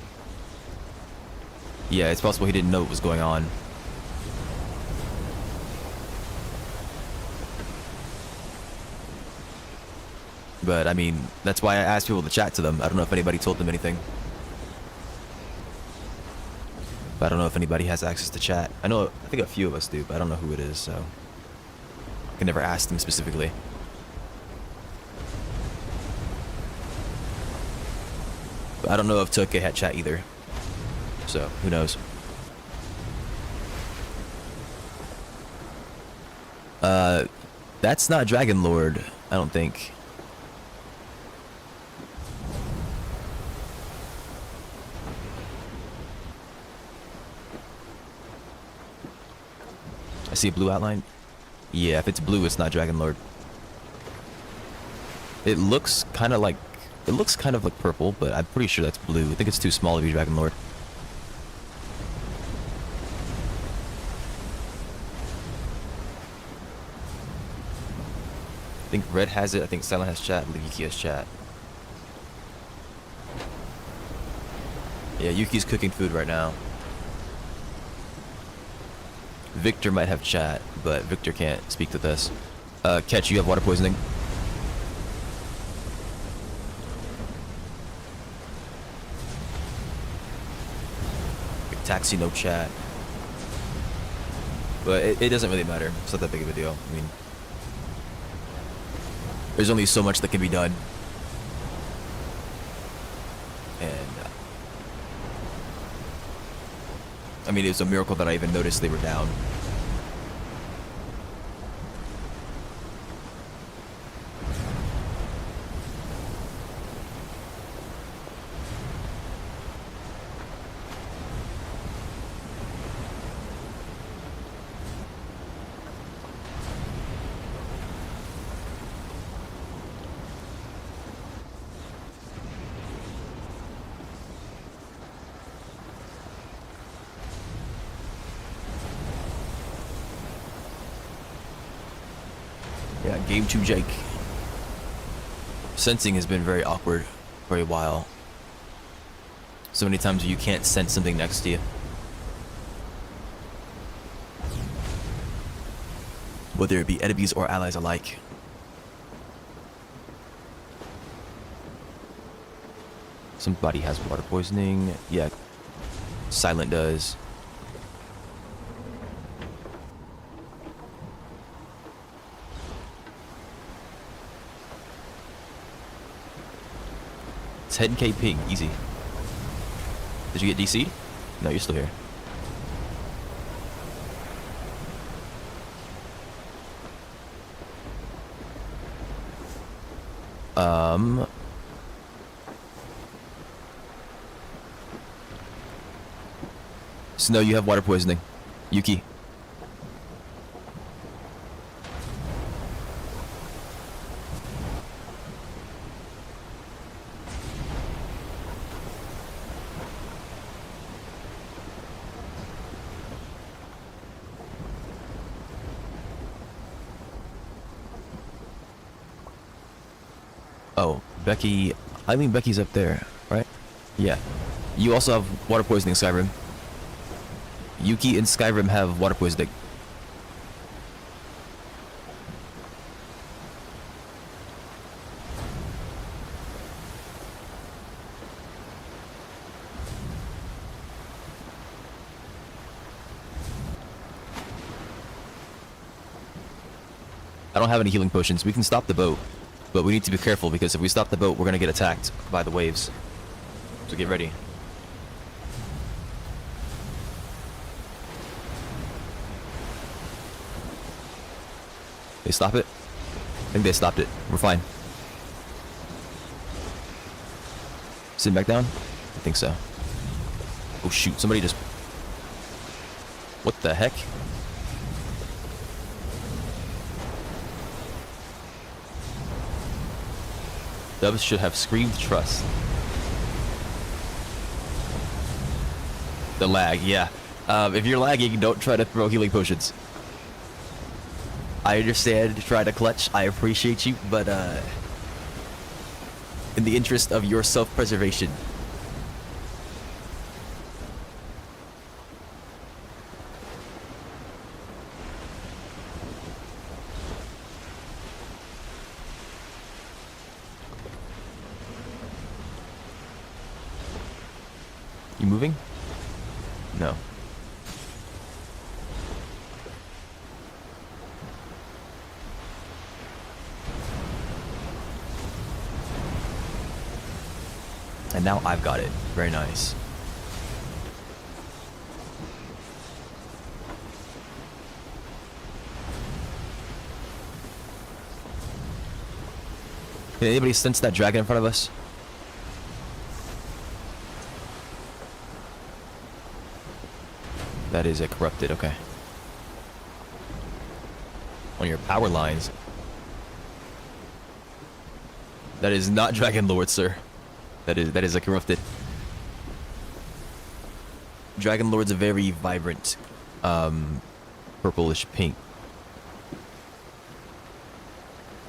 Yeah, it's possible he didn't know what was going on. But, I mean, that's why I asked people to chat to them. I don't know if anybody told them anything. But I don't know if anybody has access to chat. I think a few of us do, but I don't know who it is, so... I can never ask them specifically. But I don't know if Toke had chat either. So, who knows? That's not Dragon Lord, I don't think. I see a blue outline. Yeah, if it's blue, it's not Dragon Lord. It looks kind of like purple, but I'm pretty sure that's blue. I think it's too small to be Dragon Lord. I think Red has it. I think Silent has chat. I believe Yuki has chat. Yeah, Yuki's cooking food right now. Victor might have chat, but Victor can't speak with us. Catch, you have water poisoning. Taxi, no chat. But it doesn't really matter. It's not that big of a deal. I mean, there's only so much that can be done. And, I mean, it's a miracle that I even noticed they were down. Yeah, game 2 Jake. Sensing has been very awkward for a while. So many times you can't sense something next to you. Whether it be enemies or allies alike. Somebody has water poisoning. Yeah, Silent does. It's 10k ping, easy. Did you get DC? No, you're still here. So no, you have water poisoning. Yuki. Oh, Becky. I think Becky's up there, right? Yeah. You also have water poisoning, Skyrim. Yuki and Skyrim have water poisoning. I don't have any healing potions. We can stop the boat. But we need to be careful because if we stop the boat, we're going to get attacked by the waves. So get ready. They stop it? I think they stopped it. We're fine. Sitting back down? I think so. Oh shoot, somebody just... What the heck? Dubs should have screamed trust. The lag, yeah. If you're lagging, don't try to throw healing potions. I understand trying to clutch. I appreciate you, but in the interest of your self-preservation. You moving? No. And now I've got it. Very nice. Did anybody sense that dragon in front of us? That is a corrupted, okay. On your power lines. That is not Dragon Lord, sir. That is a corrupted. Dragon Lord's a very vibrant, purplish pink.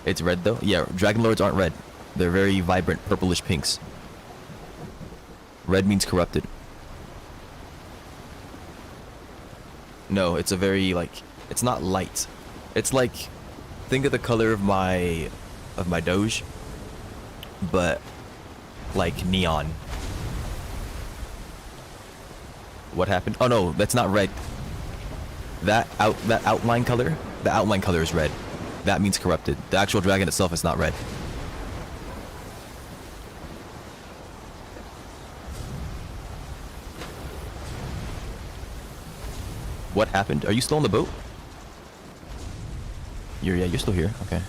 It's red though? Yeah, Dragon Lords aren't red. They're very vibrant, purplish pinks. Red means corrupted. No, it's a very, like, it's not light. It's like, think of the color of my Doge, but like neon. What happened? Oh no, that's not red. That outline color, the outline color is red. That means corrupted. The actual dragon itself is not red. What happened? Are you still on the boat? You're still here. Okay.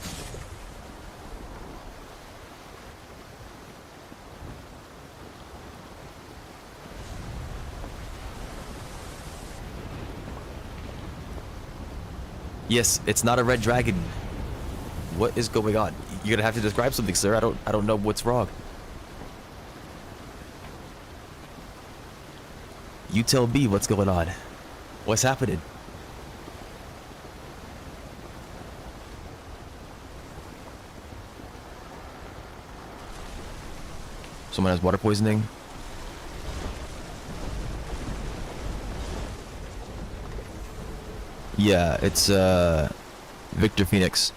Yes, it's not a red dragon. What is going on? You're gonna have to describe something, sir. I don't know what's wrong. You tell me what's going on. What's happening? Someone has water poisoning. Yeah, it's Victor Phoenix.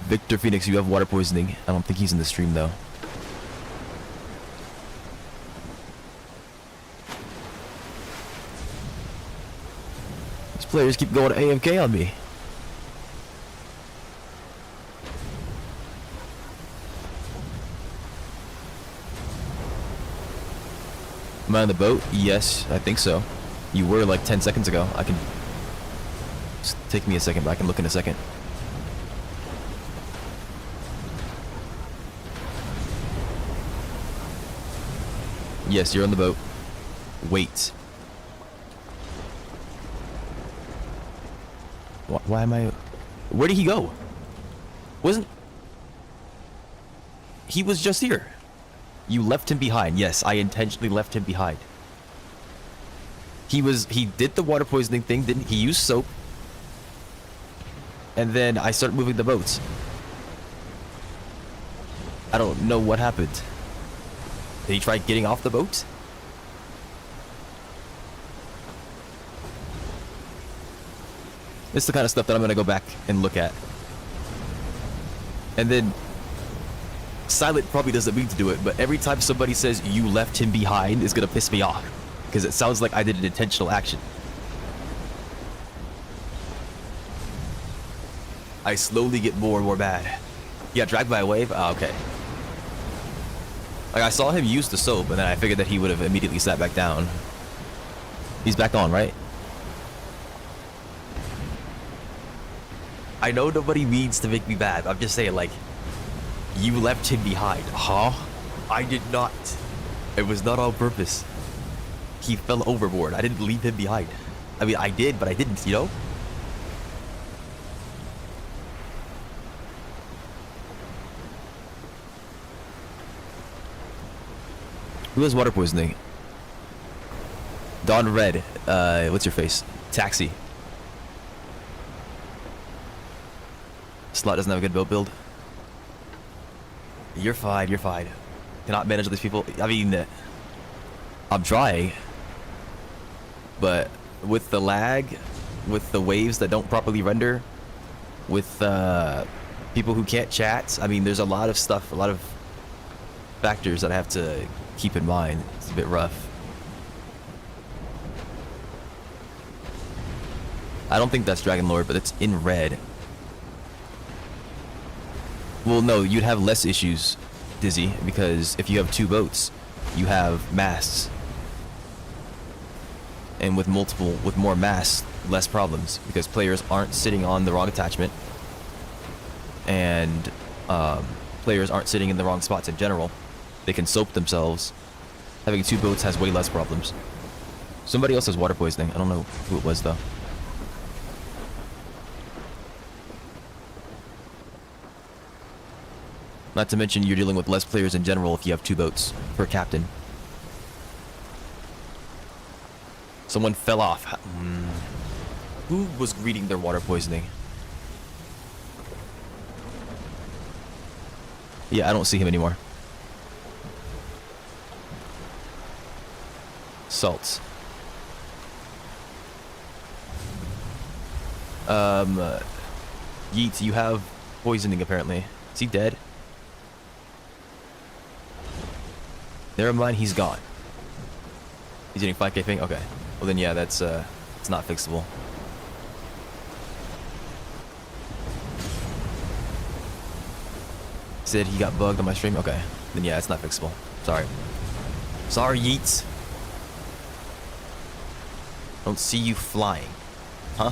Victor Phoenix, you have water poisoning. I don't think he's in the stream though. These players keep going AFK on me. Am I on the boat? Yes, I think so. You were like 10 seconds ago. I can... Just take me a second, but I can look in a second. Yes, you're on the boat. Wait. Why am I... Where did he go? Wasn't... He was just here. You left him behind. Yes, I intentionally left him behind. He did the water poisoning thing, didn't he? Used soap. And then I started moving the boats. I don't know what happened. Did he try getting off the boat? This is the kind of stuff that I'm gonna go back and look at. And then Silent probably doesn't mean to do it, but every time somebody says you left him behind is gonna piss me off, because it sounds like I did an intentional action. I slowly get more and more mad. He got dragged by a wave? Oh, okay. Like, I saw him use the soap, and then I figured that he would have immediately sat back down. He's back on, right? I know nobody means to make me mad. I'm just saying, like, you left him behind. Huh? I did not. It was not on purpose. He fell overboard. I didn't leave him behind. I mean, I did, but I didn't, you know? Who has water poisoning? Dawn Red, what's your face? Taxi. Slot doesn't have a good boat build. You're fine, you're fine. Cannot manage these people. I mean, I'm trying. But with the lag, with the waves that don't properly render, with people who can't chat, I mean, there's a lot of stuff, a lot of factors that I have to keep in mind. It's a bit rough. I don't think that's Dragon Lord, but it's in red. Well, no, you'd have less issues, Dizzy, because if you have 2 boats, you have masts. And with more masts, less problems, because players aren't sitting on the wrong attachment, and players aren't sitting in the wrong spots in general. They can soap themselves. Having 2 boats has way less problems. Somebody else has water poisoning. I don't know who it was, though. Not to mention you're dealing with less players in general if you have 2 boats per captain. Someone fell off. Who was reading their water poisoning? Yeah, I don't see him anymore. Salts. Yeet, you have poisoning apparently. Is he dead? Never mind, he's gone. He's getting 5k ping? Okay. Well then, yeah, that's, it's not fixable. Said he got bugged on my stream? Okay. Then yeah, it's not fixable. Sorry. Sorry, Yeets. Don't see you flying. Huh?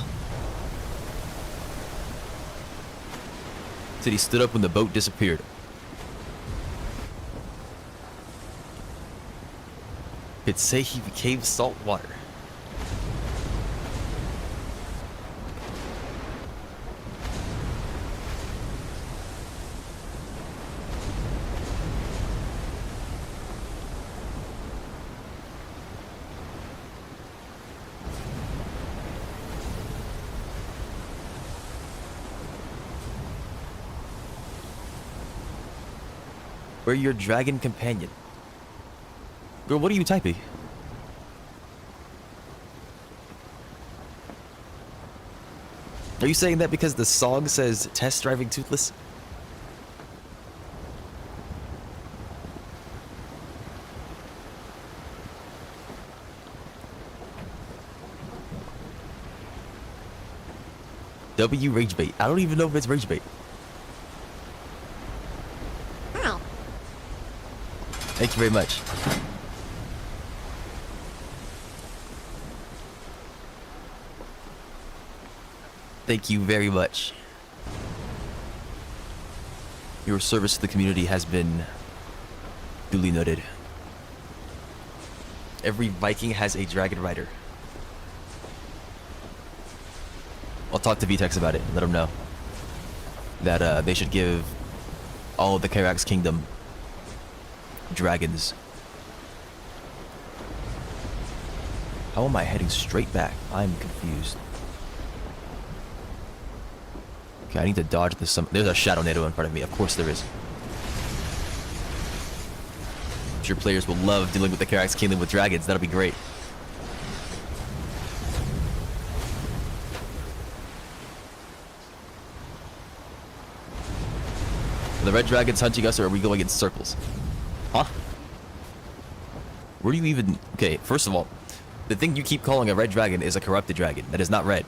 Said he stood up when the boat disappeared. Could say he became salt water. We're your dragon companion. Girl, what are you typing? Are you saying that because the song says test driving toothless? W rage bait. I don't even know if it's rage bait. Wow. Thank you very much. Thank you very much. Your service to the community has been duly noted. Every Viking has a dragon rider. I'll talk to VTEX about it and let them know that they should give all of the Karax Kingdom dragons. How am I heading straight back? I'm confused. Okay, I need to dodge this. There's a Shadow NATO in front of me. Of course there is. I'm sure players will love dealing with the Karax Kingdom with dragons. That'll be great. Are the red dragons hunting us, or are we going in circles? Huh? Where do you even... Okay, first of all, the thing you keep calling a red dragon is a corrupted dragon. That is not red.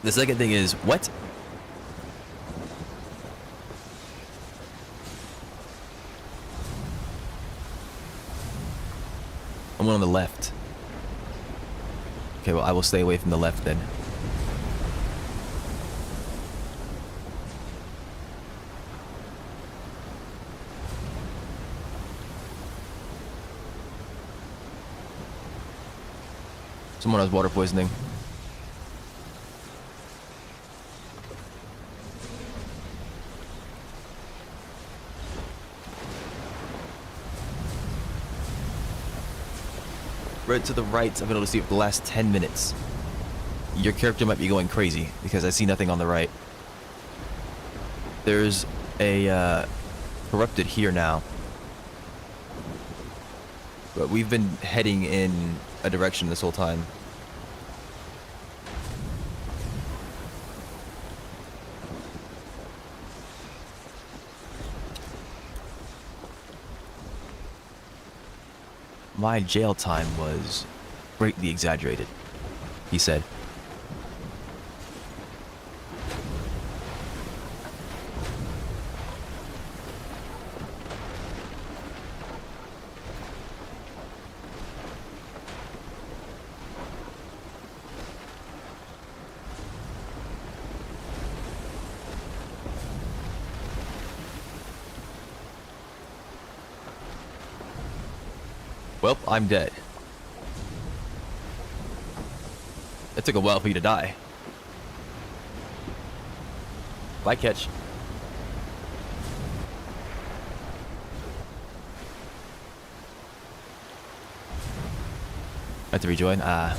The second thing is, what? I'm on the left. Okay, well, I will stay away from the left then. Someone has water poisoning. right to the right, I've been able to see it for the last 10 minutes. Your character might be going crazy because I see nothing on the right. There's a corrupted here now. But we've been heading in a direction this whole time. My jail time was greatly exaggerated, he said. Well, I'm dead. It took a while for you to die. Bye, Catch. I have to rejoin? Yeah,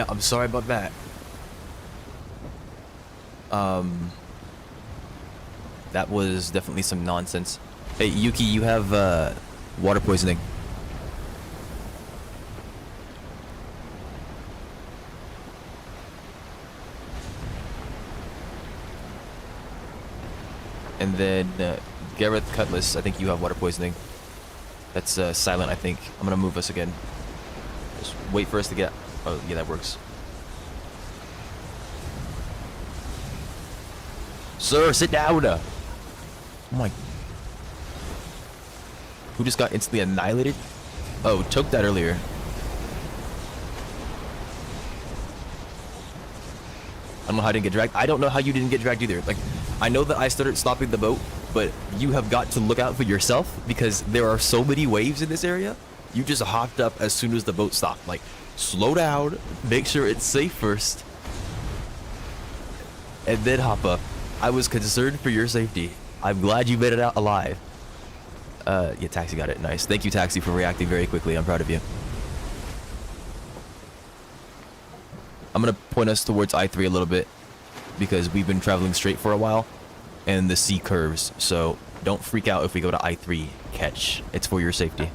I'm sorry about that. That was definitely some nonsense. Hey, Yuki, you have, water poisoning. And then Gareth Cutlass, I think you have water poisoning. That's silent, I think. I'm gonna move us again. Just wait for us to get... Oh, yeah, that works. Sir, sit down! Oh my... Who just got instantly annihilated? Oh, took that earlier. I don't know how I didn't get dragged. I don't know how you didn't get dragged either. Like, I know that I started stopping the boat, but you have got to look out for yourself because there are so many waves in this area. You just hopped up as soon as the boat stopped. Like, slow down, make sure it's safe first, and then hop up. I was concerned for your safety. I'm glad you made it out alive. Yeah, Taxi got it. Nice. Thank you, Taxi, for reacting very quickly. I'm proud of you. I'm gonna point us towards I-3 a little bit because we've been traveling straight for a while and the sea curves, so don't freak out if we go to I-3. Catch. It's for your safety.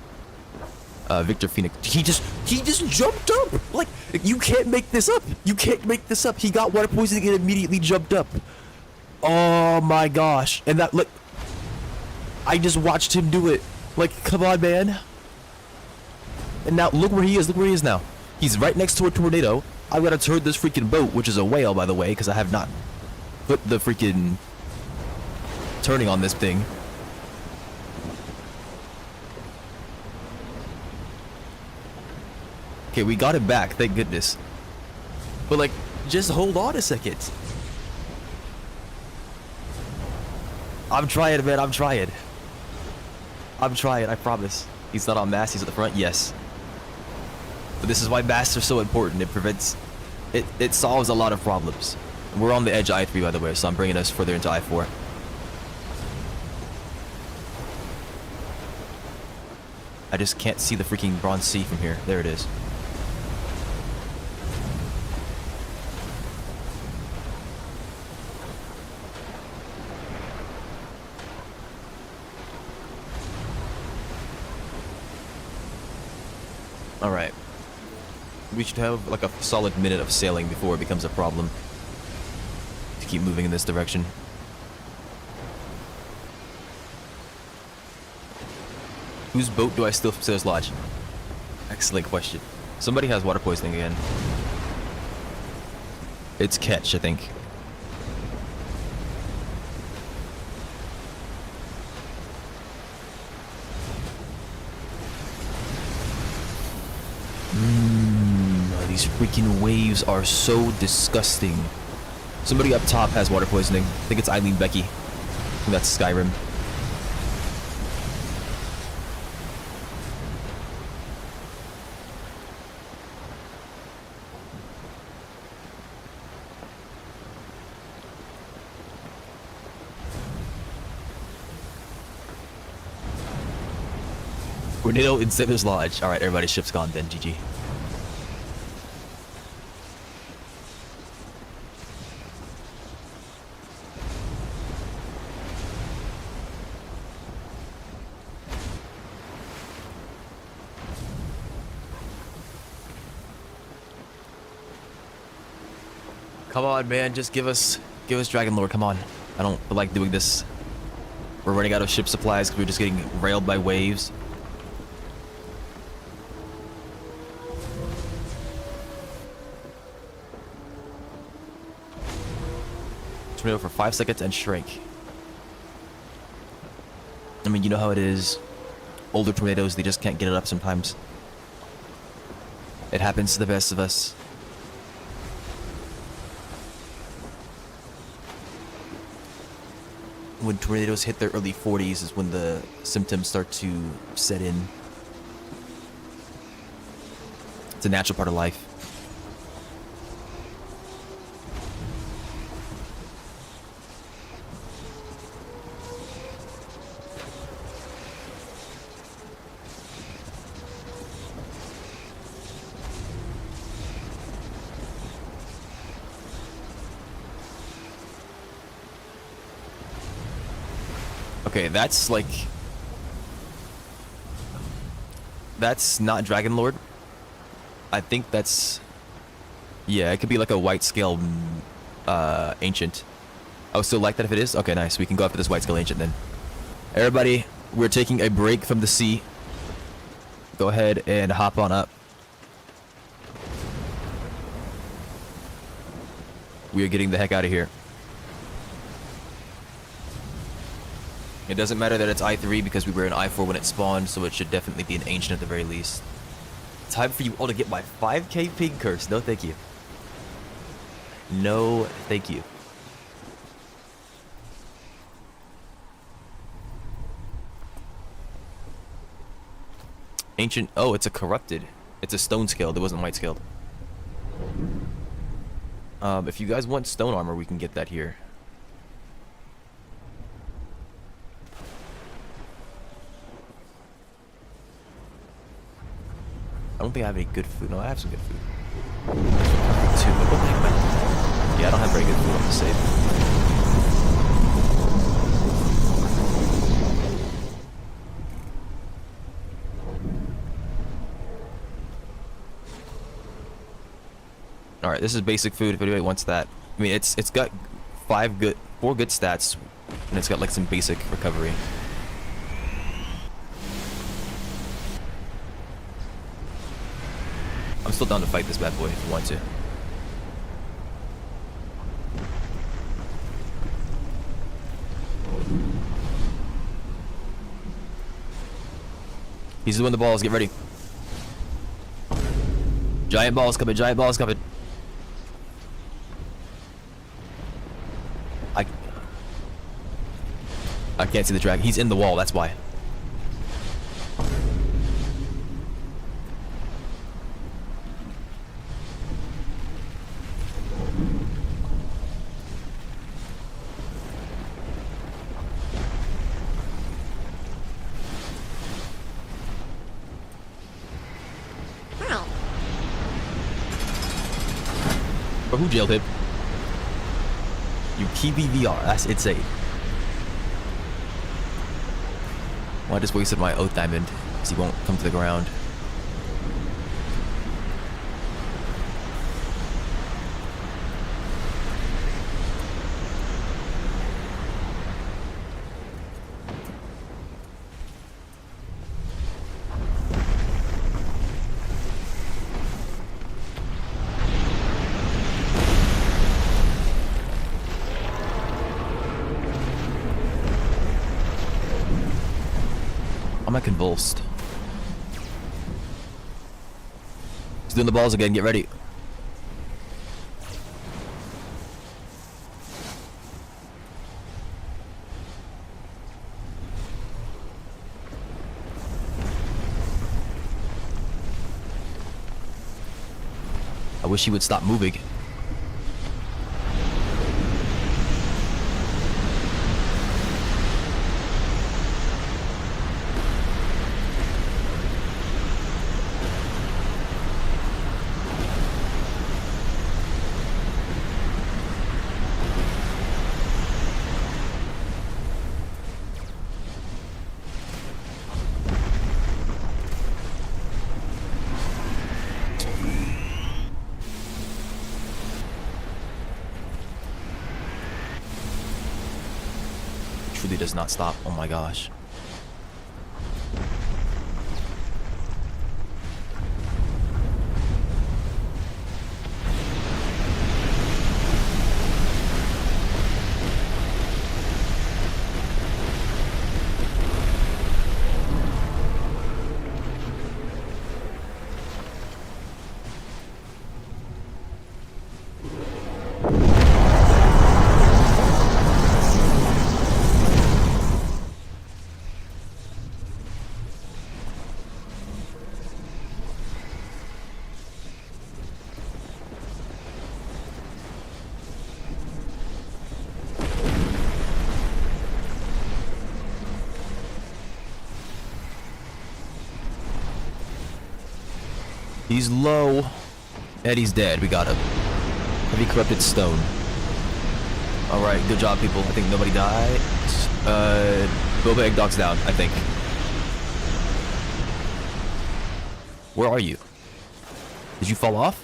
Victor Phoenix. He just jumped up! Like, you can't make this up! You can't make this up! He got water poisoning and immediately jumped up. Oh my gosh. And that, look... I just watched him do it. Like, come on, man. And now, look where he is. Look where he is now. He's right next to a tornado. I've got to turn this freaking boat, which is a whale, by the way, because I have not put the freaking turning on this thing. Okay, we got him back. Thank goodness. But, like, just hold on a second. I'm trying, man. I'm trying. I promise. He's not on mast, he's at the front, yes. But this is why masts are so important. It prevents... It solves a lot of problems. We're on the edge of I-3, by the way, so I'm bringing us further into I-4. I just can't see the freaking Bronze Sea from here. There it is. Alright. We should have like a solid minute of sailing before it becomes a problem to keep moving in this direction. Whose boat do I still sailor's lodge? Excellent question. Somebody has water poisoning again. It's Ketch, I think. These freaking waves are so disgusting. Somebody up top has water poisoning. I think it's Eileen Becky. I think that's Skyrim. Tornado in Sailor's Lodge. Alright, everybody's ship's gone then. GG. Come on, man. Just give us Dragon Lord. Come on. I don't feel like doing this. We're running out of ship supplies because we're just getting railed by waves. Tornado for 5 seconds and shrink. I mean, you know how it is. Older tornadoes, they just can't get it up sometimes. It happens to the best of us. When tornadoes hit their early 40s is when the symptoms start to set in. It's a natural part of life. Okay, that's like... That's not Dragon Lord. I think that's... Yeah, it could be like a white scale ancient. Oh, still like that if it is? Okay, nice. We can go after this white scale ancient then. Everybody, we're taking a break from the sea. Go ahead and hop on up. We are getting the heck out of here. It doesn't matter that it's I3 because we were in I4 when it spawned, so it should definitely be an ancient at the very least. Time for you all to get my 5k pig curse. No thank you. No thank you. Ancient, oh, it's a corrupted. It's a stone scaled, it wasn't white scaled. If you guys want stone armor, we can get that here. I don't think I have any good food. No, I have some good food. Yeah, I don't have very good food. I'm just saying. All right, this is basic food. If anybody wants that, I mean, it's got 4 good stats, and it's got like some basic recovery. I'm still down to fight this bad boy if you want to. He's doing the balls. Get ready. Giant balls coming. Giant balls coming. I can't see the dragon. He's in the wall. That's why. But who jailed him? You Kiwi VR. That's insane. Well, I just wasted my oath diamond because he won't come to the ground. I'm convulsed. He's doing the balls again. Get ready. I wish he would stop moving. truly does not stop. Oh my gosh. He's low. Eddie's dead. We got him. Heavy corrupted stone. Alright, good job, people. I think nobody died. Boba Egg Dog's down, I think. Where are you? Did you fall off?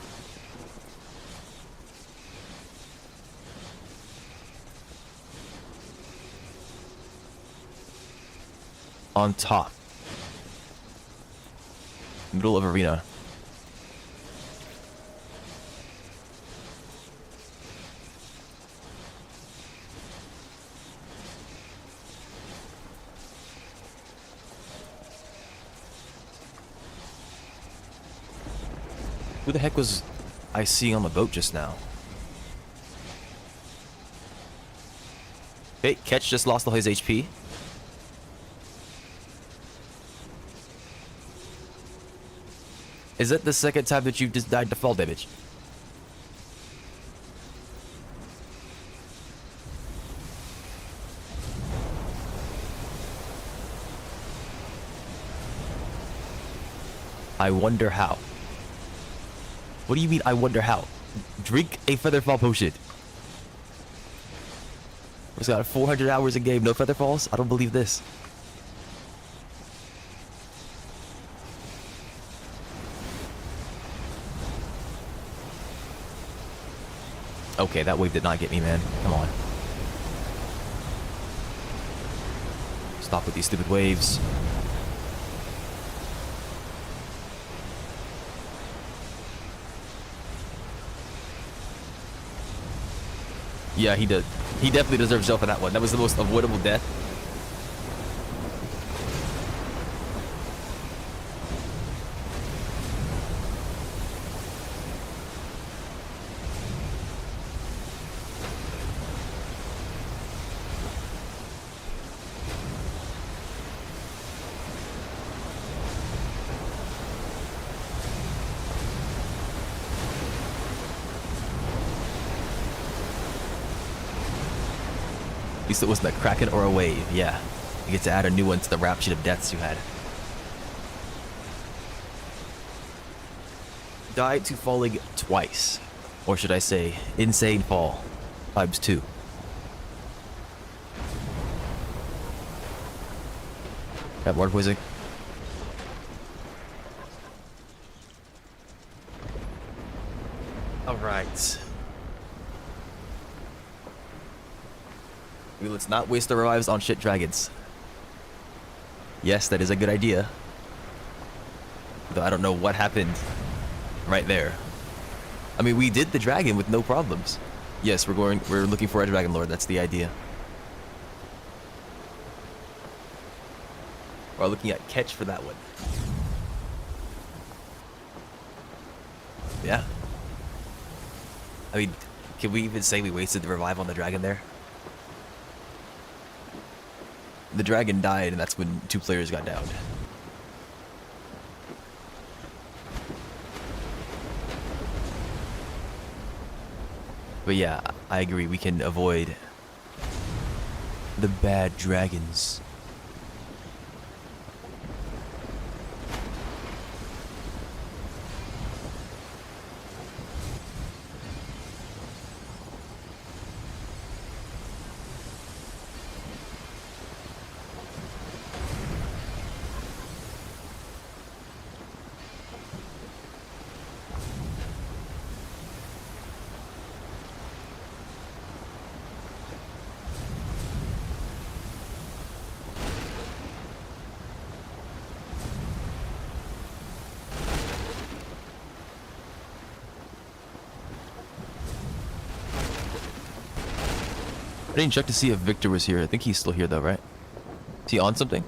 On top. Middle of arena. Who the heck was I seeing on the boat just now? Hey, Ketch just lost all his HP. Is that the second time that you've just died to fall damage? I wonder how. What do you mean, I wonder how? Drink a Featherfall potion. It's got 400 hours in game, no Featherfalls? I don't believe this. Okay, that wave did not get me, man. Come on. Stop with these stupid waves. Yeah, he did. He definitely deserves jail for that one. That was the most avoidable death. At least it wasn't a Kraken or a wave. Yeah. You get to add a new one to the rap sheet of deaths you had. Died to falling twice. Or should I say, insane fall. Times 2. Got water poisoning. Alright. Let's not waste the revives on shit dragons. Yes, that is a good idea. Though I don't know what happened right there. I mean, we did the dragon with no problems. Yes, we're looking for a dragon lord. That's the idea. We're looking at catch for that one. Yeah. I mean, can we even say we wasted the revive on the dragon there? The dragon died, and that's when 2 players got downed. But yeah, I agree. We can avoid the bad dragons. didn't check to see if Victor was here. I think he's still here though, right? Is he on something?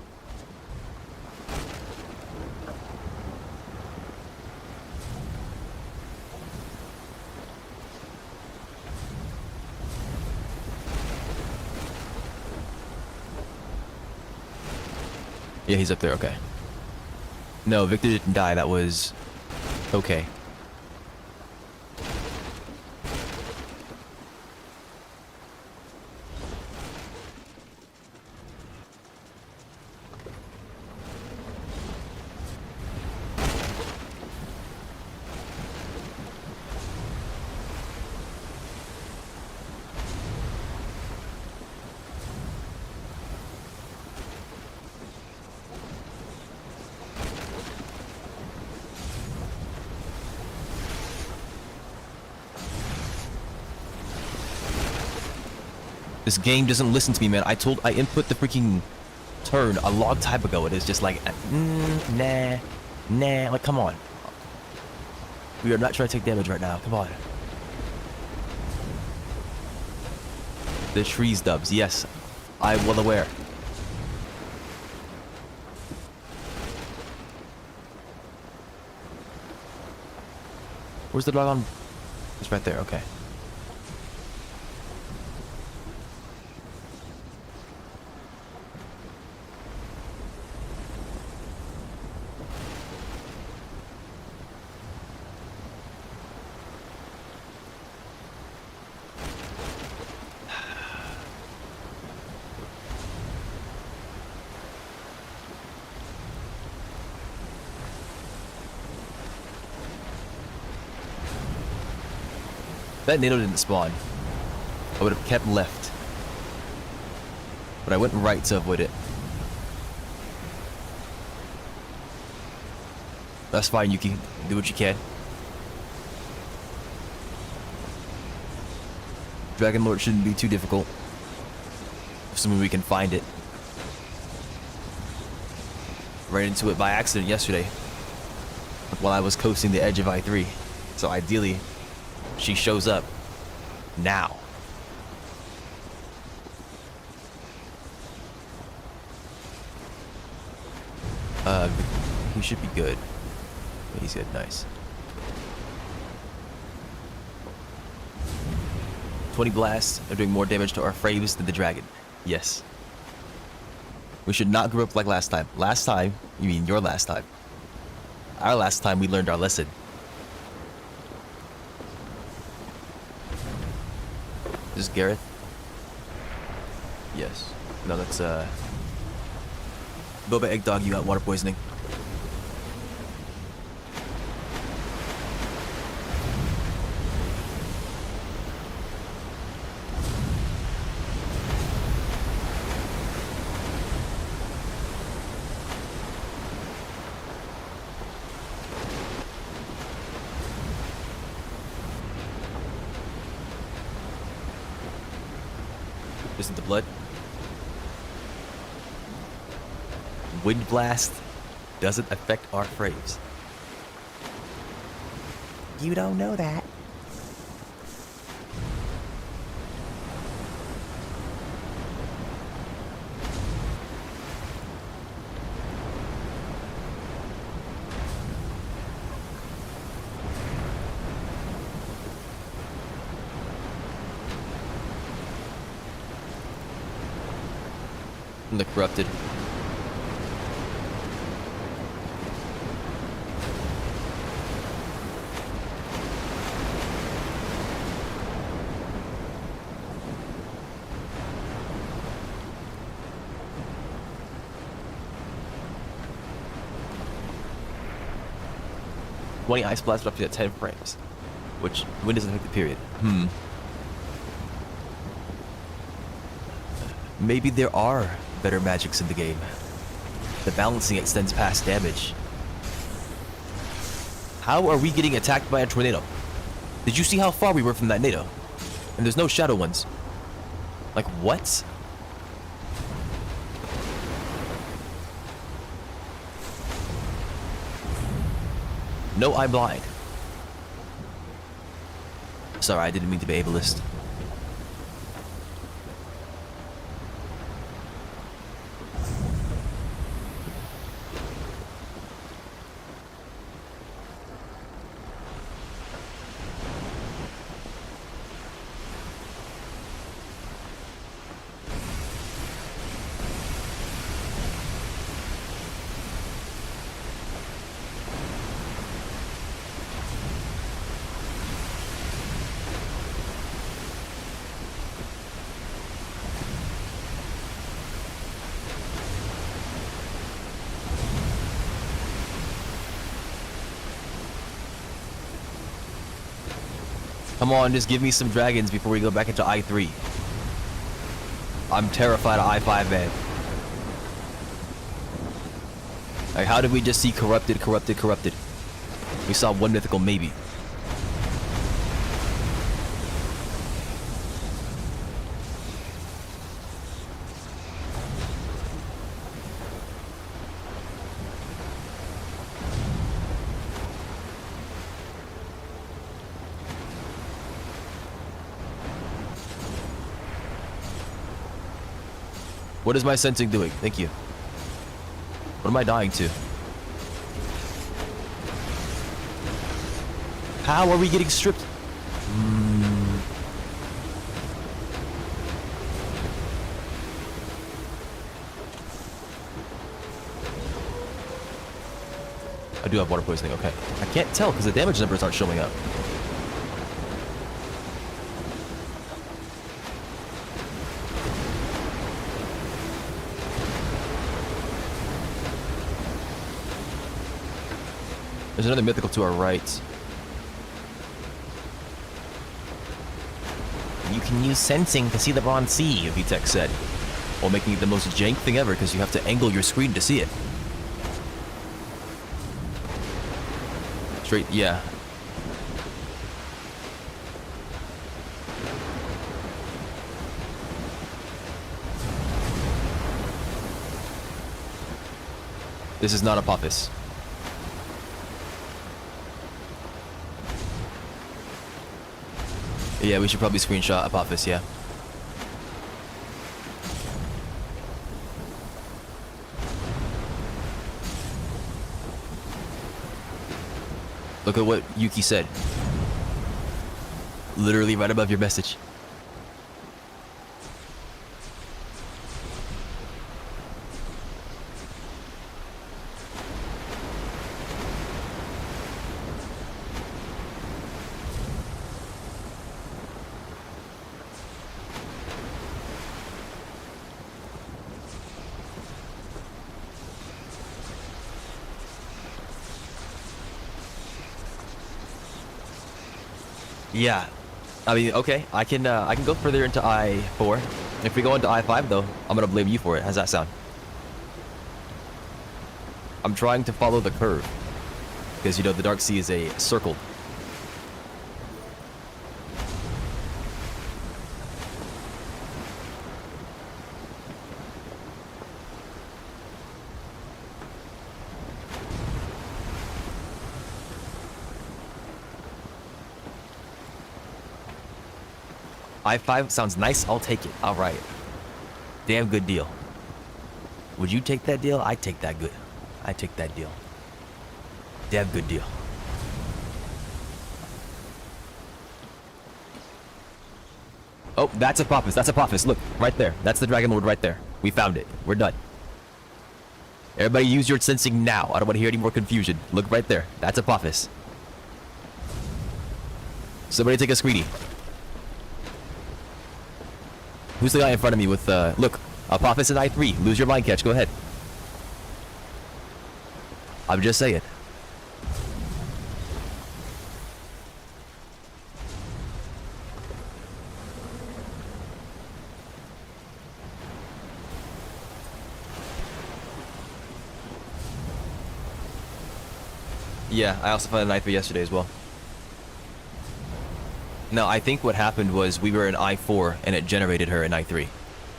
Yeah, he's up there, okay. No, Victor didn't die, that was... okay. This game doesn't listen to me, man. I input the freaking turn a long time ago. It is just like, nah. Like, come on. We are not trying to take damage right now. Come on. The trees dubs. Yes, I'm well aware. Where's the dog on? It's right there. Okay. That NATO didn't spawn. I would have kept left. But I went right to avoid it. That's fine, Yuki. Do what you can. Dragon Lord shouldn't be too difficult. Assuming we can find it. Ran into it by accident yesterday. While I was coasting the edge of I-3. So ideally, she shows up now. He should be good. He's good, nice. 20 blasts are doing more damage to our frames than the dragon. Yes. We should not grow up like last time. Last time? You mean your last time? Our last time we learned our lesson. Is this Gareth? Yes. No, that's Boba Egg Dog, you got water poisoning. Isn't the blood? Wind blast doesn't affect our frames. You don't know that. The corrupted. Twenty ice blasts up to 10 frames, which wind doesn't affect the period. Maybe there are better magics in the game. The balancing extends past damage. How are we getting attacked by a tornado? Did you see how far we were from that NATO? And there's no shadow ones. Like, what? No, I'm blind. Sorry, I didn't mean to be ableist. Come on, just give me some dragons before we go back into I3. I'm terrified of I5, man. Like, how did we just see corrupted? We saw one mythical, maybe. What is my sensing doing? Thank you. What am I dying to? How are we getting stripped? I do have water poisoning, okay. I can't tell because the damage numbers aren't showing up. There's another mythical to our right. You can use sensing to see the Bronze Sea, VTech said, while making it the most jank thing ever because you have to angle your screen to see it. Straight, yeah. This is not Apophis. Yeah, we should probably screenshot Apophis, yeah. Look at what Yuki said. Literally right above your message. Yeah, I mean, okay, I can go further into I4. If we go into I5 though, I'm gonna blame you for it. How's that sound? I'm trying to follow the curve because you know the Dark Sea is a circle. I5 sounds nice, I'll take it. Alright. Damn good deal. Would you take that deal? I'd take that good. I'd take that deal. Damn good deal. Oh, that's Apophis. That's Apophis. Look, right there. That's the Dragon Lord right there. We found it. We're done. Everybody use your sensing now. I don't want to hear any more confusion. Look right there. That's Apophis. Somebody take a screenie. Who's the guy in front of me with, look, Apophis and I3. Lose your mind catch. Go ahead. I'm just saying. Yeah, I also found an I3 yesterday as well. No, I think what happened was we were in I4 and it generated her in I3.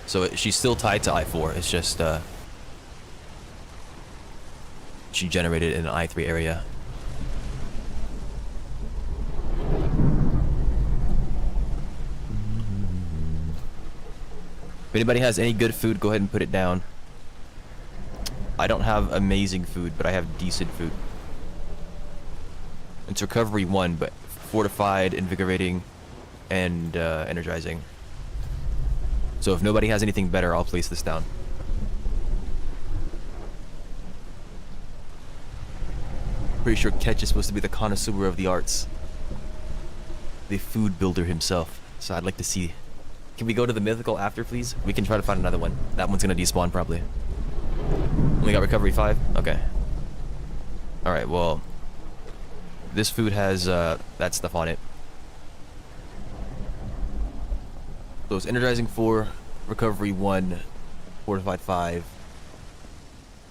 So she's still tied to I4. It's just, she generated in an I3 area. If anybody has any good food, go ahead and put it down. I don't have amazing food, but I have decent food. It's recovery 1, but fortified, invigorating, and energizing. So if nobody has anything better, I'll place this down. Pretty sure Ketch is supposed to be the connoisseur of the arts. The food builder himself. So I'd like to see... Can we go to the mythical after, please? We can try to find another one. That one's gonna despawn, probably. Only got recovery 5? Okay. Alright, well... This food has, that stuff on it. So it's energizing 4, recovery 1, fortified 5,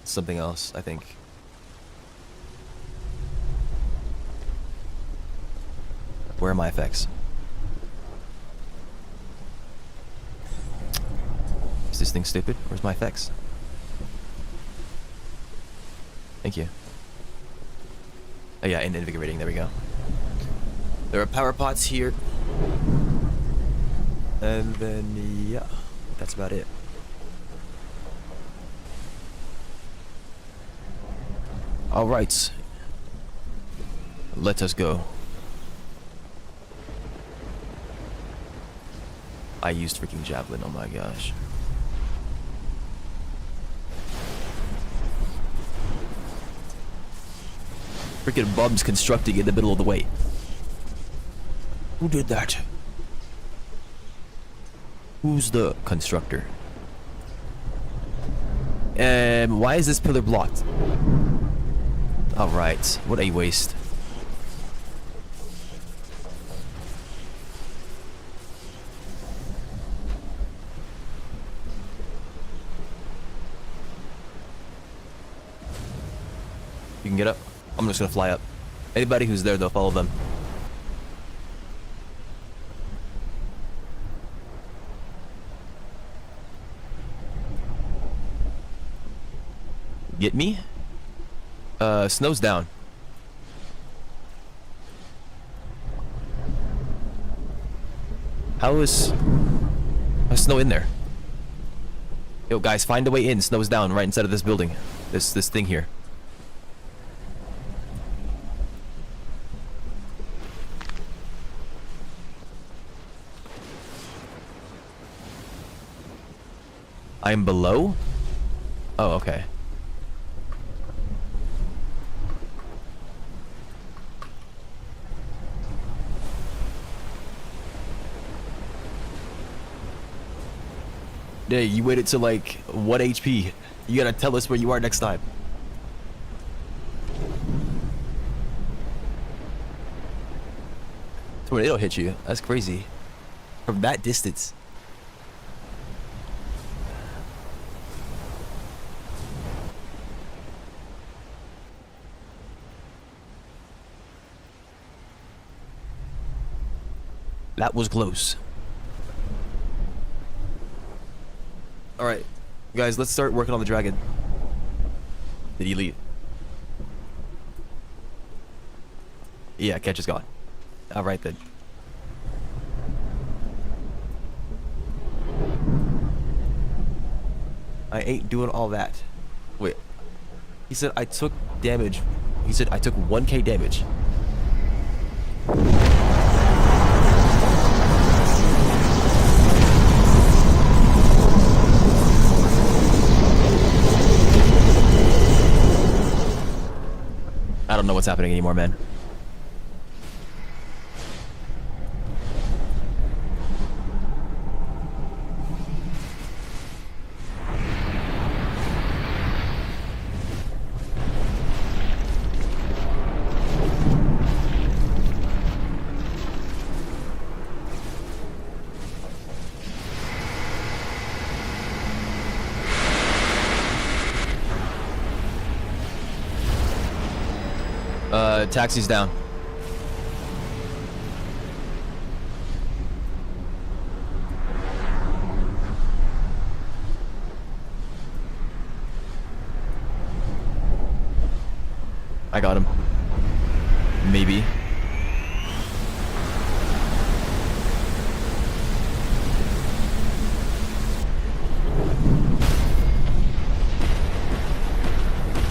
something else, I think. Where are my effects? Is this thing stupid? Where's my effects? Thank you. Oh yeah, and invigorating, there we go. There are power pots here. And then, yeah, that's about it. Alright. Let us go. I used freaking javelin, oh my gosh. Freaking bums constructing in the middle of the way. Who did that? Who's the constructor? Why is this pillar blocked? Alright, what a waste. You can get up. I'm just gonna fly up. Anybody who's there, though, follow them. Get me? Snow's down. How's snow in there? Yo, guys, find a way in. Snow's down right inside of this building. This thing here. I'm below? Oh, okay. Hey, you waited to like 1 HP. You gotta tell us where you are next time. Tornado hit you. That's crazy. From that distance. That was close. Alright, guys, let's start working on the dragon. Did he leave? Yeah, catch is gone. Alright then. I ain't doing all that. Wait. He said I took damage. He said I took 1k damage. I don't know what's happening anymore, man. Taxi's down. I got him. Maybe.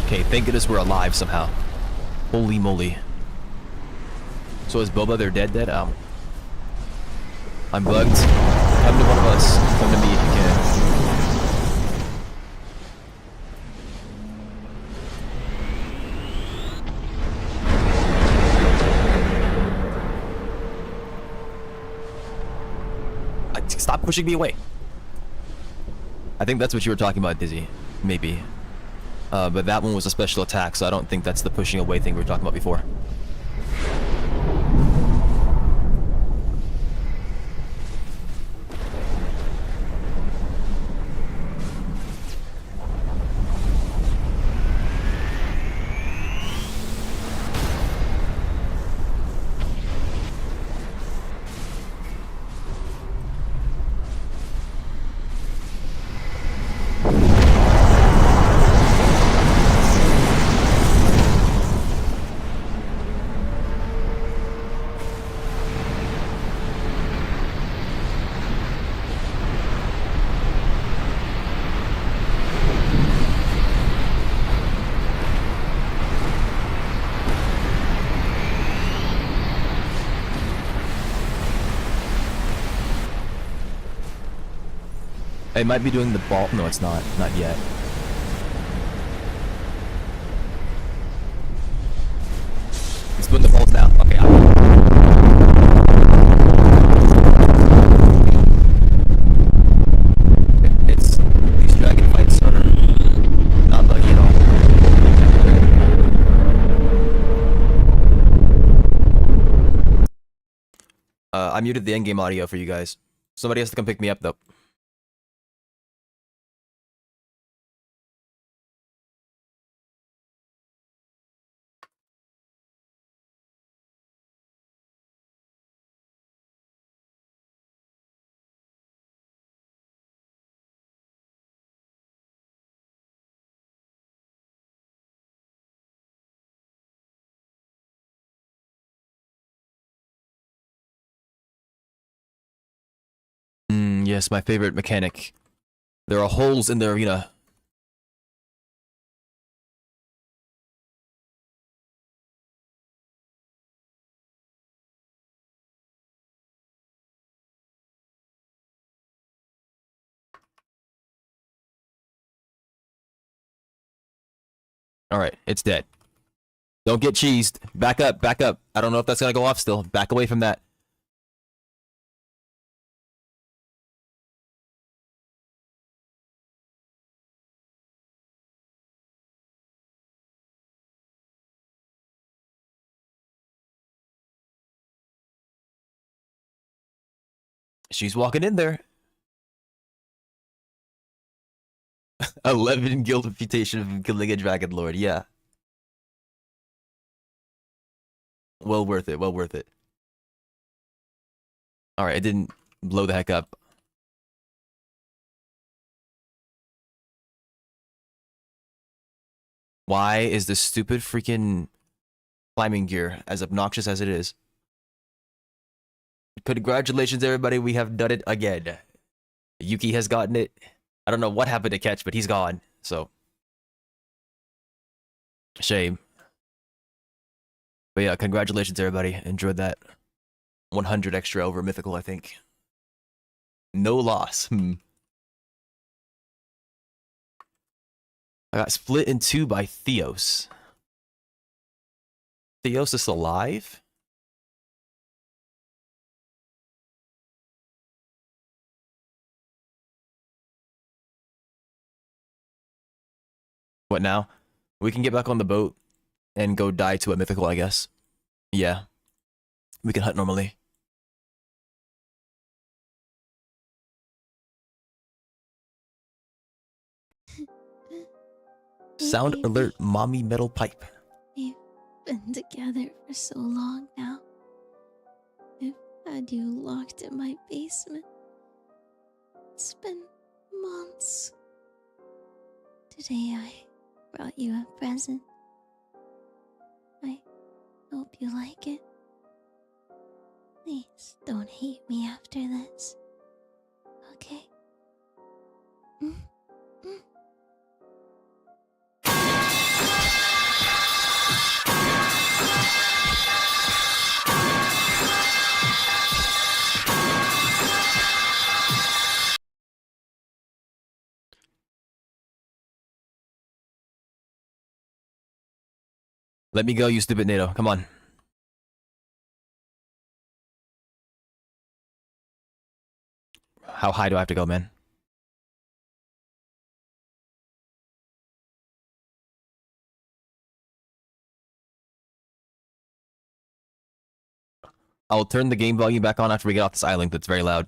Okay, thank goodness we're alive somehow. Holy moly. So is Boba their dead? I'm bugged. Come to one of us. Come to me if you can. Stop pushing me away. I think that's what you were talking about, Dizzy. Maybe. But that one was a special attack, so I don't think that's the pushing away thing we were talking about before. It might be doing the ball. No, it's not. Not yet. It's doing the balls now. Okay. It's these dragon fights are not buggy at all. I muted the endgame audio for you guys. Somebody has to come pick me up though. Yes, my favorite mechanic. There are holes in the arena. Alright, it's dead. Don't get cheesed. Back up, back up. I don't know if that's gonna go off still. Back away from that. She's walking in there. 11 guild reputation from killing a dragon lord, yeah. Well worth it, well worth it. Alright, it didn't blow the heck up. Why is this stupid freaking climbing gear as obnoxious as it is? Congratulations, everybody. We have done it again. Yuki has gotten it. I don't know what happened to Catch, but he's gone. So, shame. But yeah, congratulations, everybody. Enjoyed that. 100 extra over Mythical, I think. No loss. I got split in two by Theos. Theos is alive? What now? We can get back on the boat and go die to a Mythical, I guess. Yeah. We can hunt normally. Sound alert, mommy metal pipe. We've been together for so long now. I've had you locked in my basement. It's been months. Today I brought you a present. I hope you like it. Please don't hate me after this. Okay? Let me go, you stupid NATO. Come on. How high do I have to go, man? I'll turn the game volume back on after we get off this island that's very loud.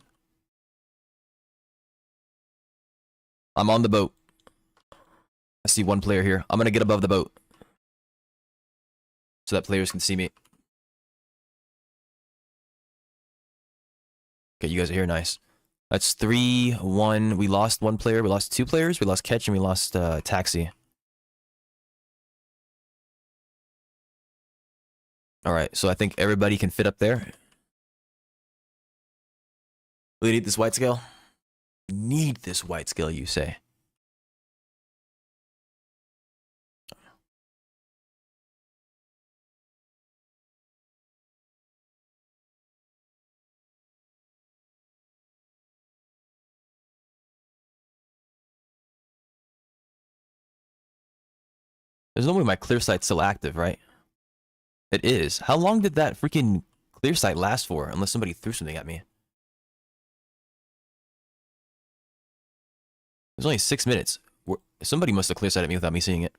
I'm on the boat. I see one player here. I'm gonna get above the boat so that players can see me. Okay, you guys are here. Nice. That's 3-1. We lost one player. We lost two players. We lost Catch and we lost Taxi. Alright, so I think everybody can fit up there. We need this white scale? Need this white scale, you say? There's no way my clear sight's still active, right? It is. How long did that freaking clear sight last for? Unless somebody threw something at me. It was only 6 minutes. Somebody must have clear sighted me without me seeing it.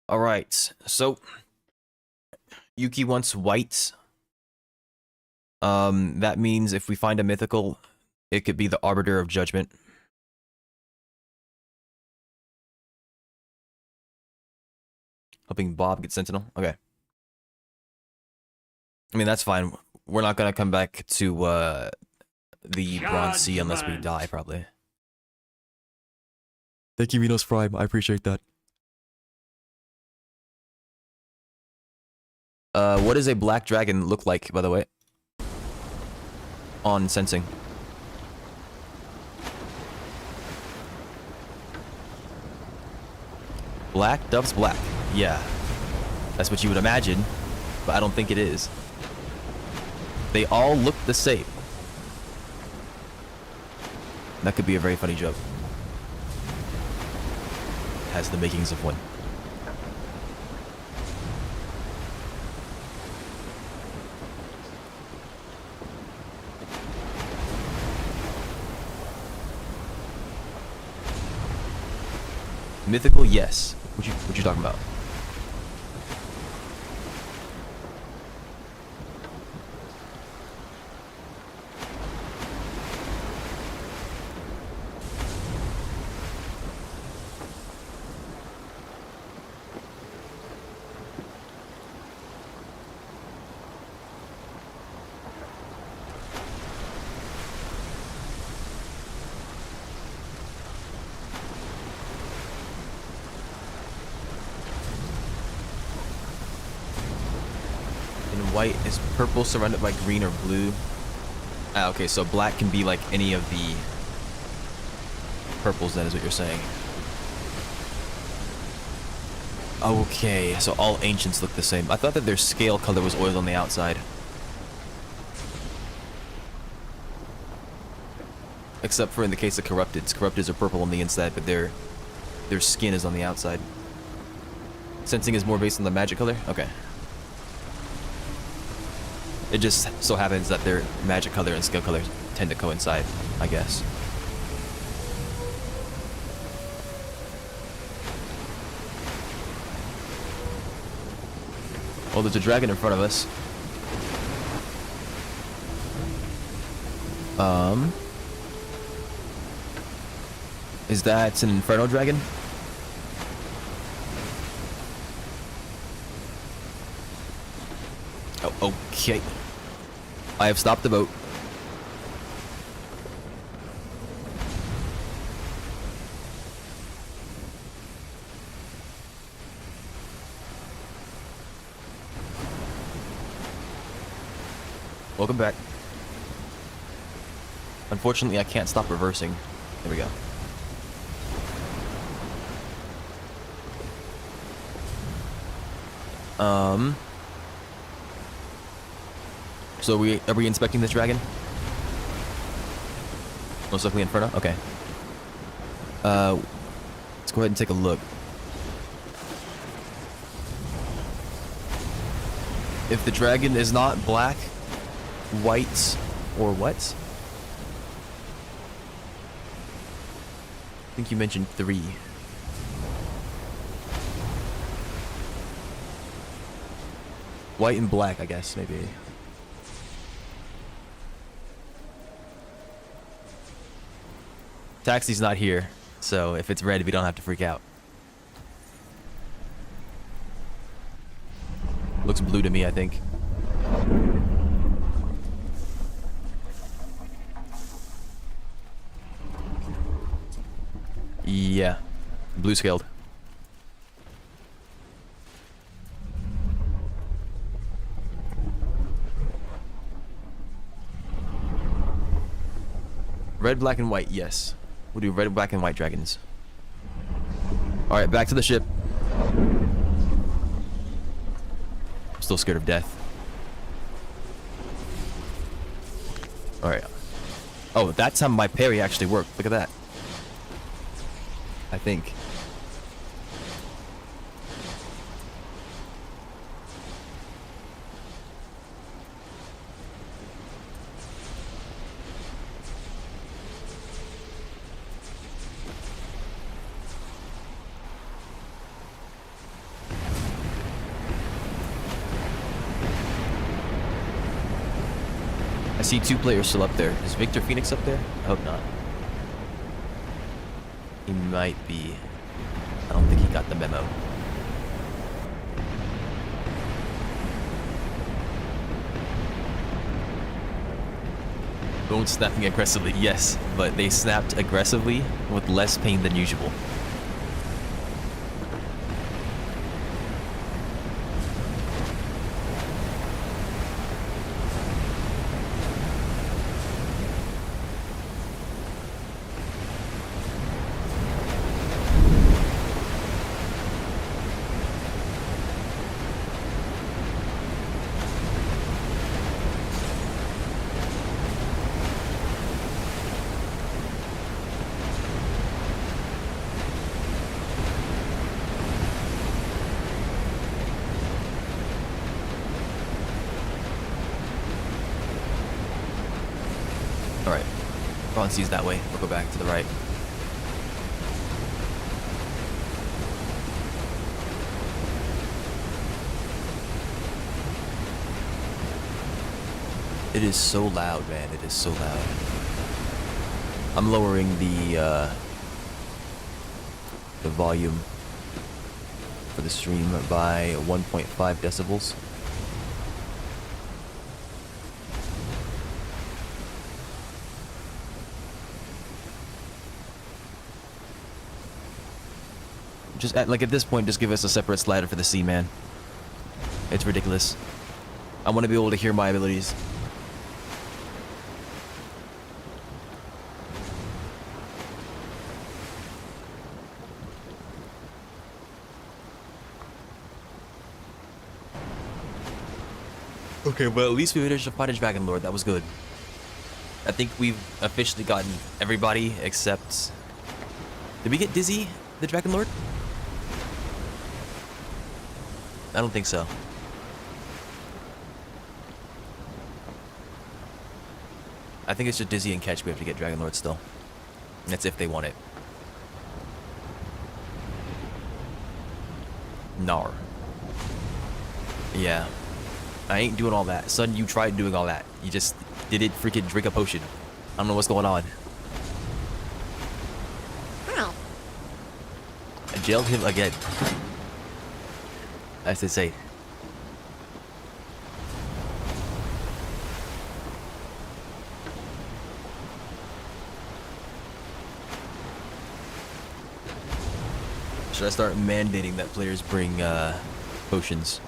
Alright, so Yuki wants white. That means if we find a mythical, it could be the Arbiter of Judgment. Hoping Bob gets Sentinel. Okay. I mean, that's fine. We're not gonna come back to the Bronze Sea unless we die, probably. Thank you, Minos Prime. I appreciate that. What does a black dragon look like, by the way? On sensing. Black? Dove's black. Yeah. That's what you would imagine, but I don't think it is. They all look the same. That could be a very funny joke. Has the makings of one. Mythical, yes. What you talking about? White is purple surrounded by green or blue. Ah, okay, so black can be like any of the purples, then is what you're saying. Okay, so all ancients look the same. I thought that their scale color was oiled on the outside. Except for in the case of corrupteds. Corrupteds are purple on the inside, but their skin is on the outside. Sensing is more based on the magic color? Okay. It just so happens that their magic color and skill color tend to coincide, I guess. Oh, there's a dragon in front of us. Is that an Inferno dragon? Oh, okay. I have stopped the boat. Welcome back. Unfortunately, I can't stop reversing. There we go. So are we inspecting this dragon? Most likely Inferno? Okay. Let's go ahead and take a look. If the dragon is not black, white, or what? I think you mentioned 3. White and black, I guess, maybe. Taxi's not here, so if it's red, we don't have to freak out. Looks blue to me, I think. Yeah, blue scaled. Red, black, and white, yes. We'll do red, black, and white dragons. Alright, back to the ship. I'm still scared of death. Alright. Oh, that's how my parry actually worked. Look at that. I think. I see 2 players still up there. Is Victor Phoenix up there? I hope not. He might be. I don't think he got the memo. Bone snapping aggressively, yes, but they snapped aggressively with less pain than usual. Alright. Bronze's that way. We'll go back to the right. It is so loud, man. It is so loud. I'm lowering the volume for the stream by 1.5 decibels. Just at this point, just give us a separate slider for the scene, man. It's ridiculous. I want to be able to hear my abilities. Okay, well, at least we managed to fight a Dragon Lord. That was good. I think we've officially gotten everybody except... Did we get Dizzy, the Dragon Lord? I don't think so. I think it's just Dizzy and Catch we have to get Dragon Lord still. That's if they want it. Nar. Yeah. I ain't doing all that. Son, you tried doing all that. You just didn't freaking drink a potion. I don't know what's going on. Ow. I jailed him again. As they say. Should I start mandating that players bring potions?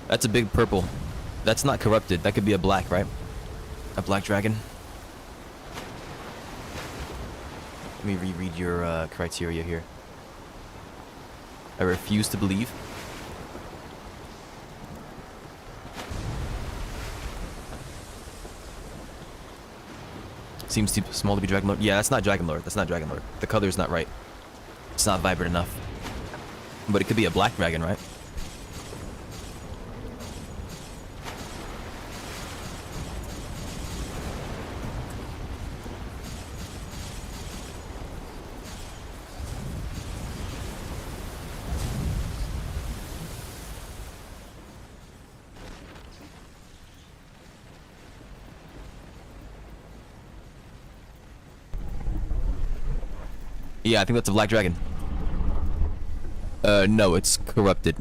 That's a big purple. That's not corrupted. That could be a black, right? A black dragon. Let me reread your criteria here. I refuse to believe. Seems too small to be Dragon Lord. Yeah, that's not Dragon Lord. That's not Dragon Lord. The color's not right. It's not vibrant enough. But it could be a black dragon, right? Yeah, I think that's a black dragon. No, it's corrupted.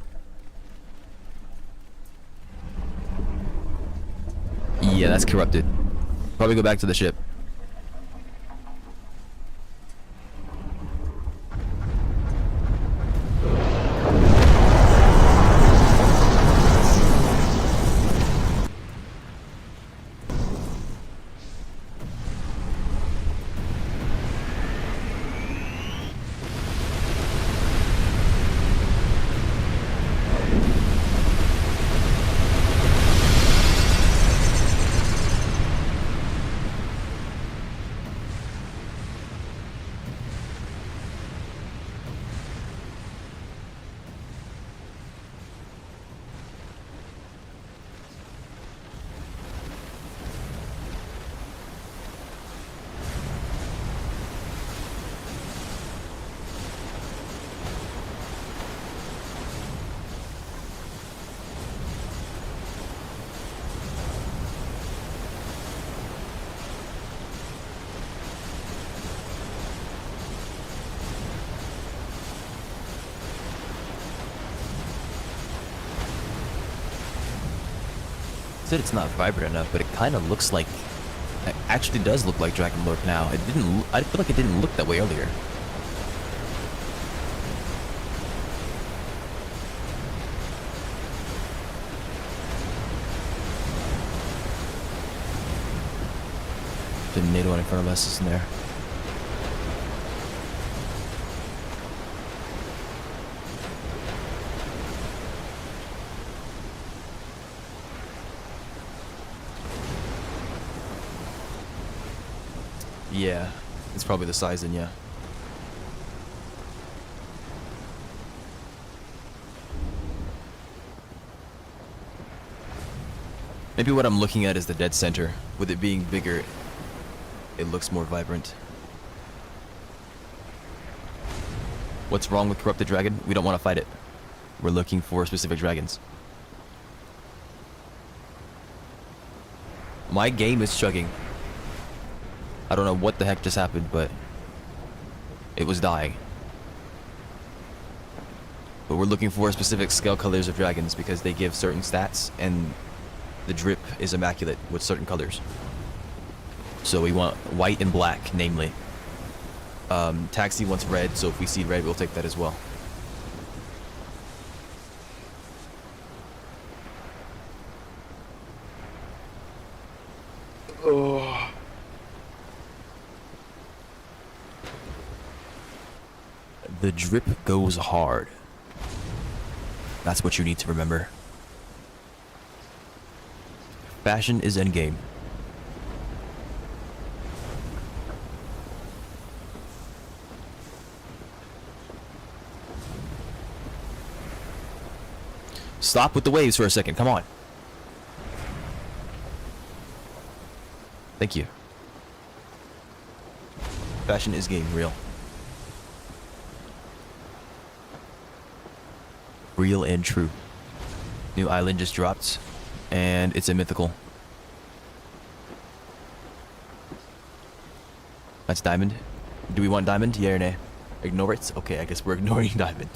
Yeah, that's corrupted. Probably go back to the ship. said it's not vibrant enough, but it kind of looks like, it actually does look like Dragon Lord now. It didn't, I feel like it didn't look that way earlier. The NATO in front of us isn't there. Yeah, it's probably the size then, yeah. Maybe what I'm looking at is the dead center. With it being bigger, it looks more vibrant. What's wrong with Corrupted Dragon? We don't want to fight it. We're looking for specific dragons. My game is chugging. I don't know what the heck just happened, but it was dying. But we're looking for specific scale colors of dragons because they give certain stats, and the drip is immaculate with certain colors. So we want white and black, namely. Taxi wants red, so if we see red, we'll take that as well. Oh. The drip goes hard. That's what you need to remember. Fashion is endgame. Stop with the waves for a second, come on. Thank you. Fashion is game, real. Real and true. New island just dropped, and it's a mythical. That's diamond. Do we want diamond? Yeah or nay? Ignore it? Okay, I guess we're ignoring diamond.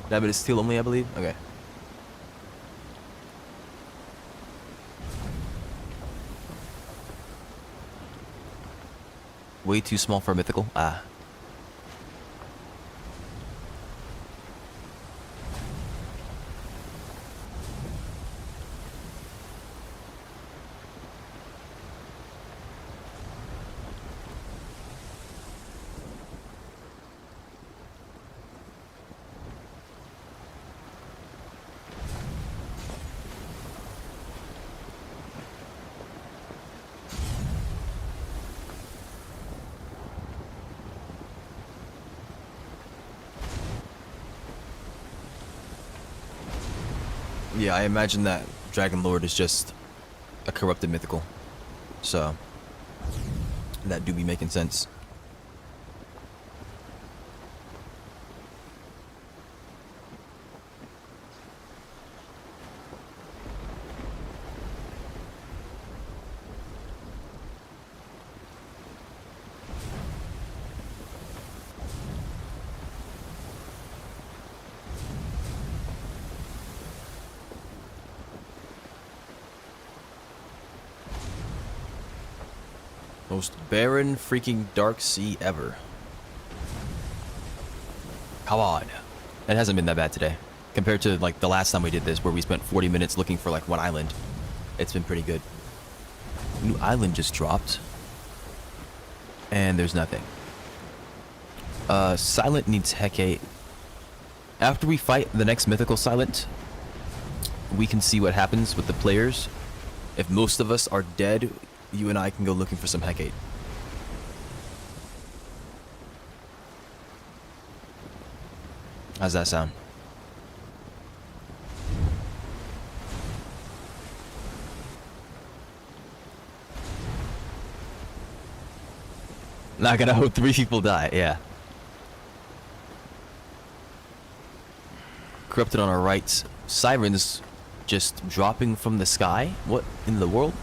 Diamond is steel only, I believe? Okay. Way too small for a mythical? Ah. Yeah, I imagine that Dragon Lord is just a corrupted mythical. So, that do be making sense. Most barren freaking dark sea ever. Come on. It hasn't been that bad today. Compared to like the last time we did this where we spent 40 minutes looking for like one island. It's been pretty good. New island just dropped. And there's nothing. Silent needs Hecate. After we fight the next mythical Silent, we can see what happens with the players. If most of us are dead, you and I can go looking for some Hecate. How's that sound? Not gonna hope 3 people die, yeah. Corrupted on our right. Sirens just dropping from the sky? What in the world?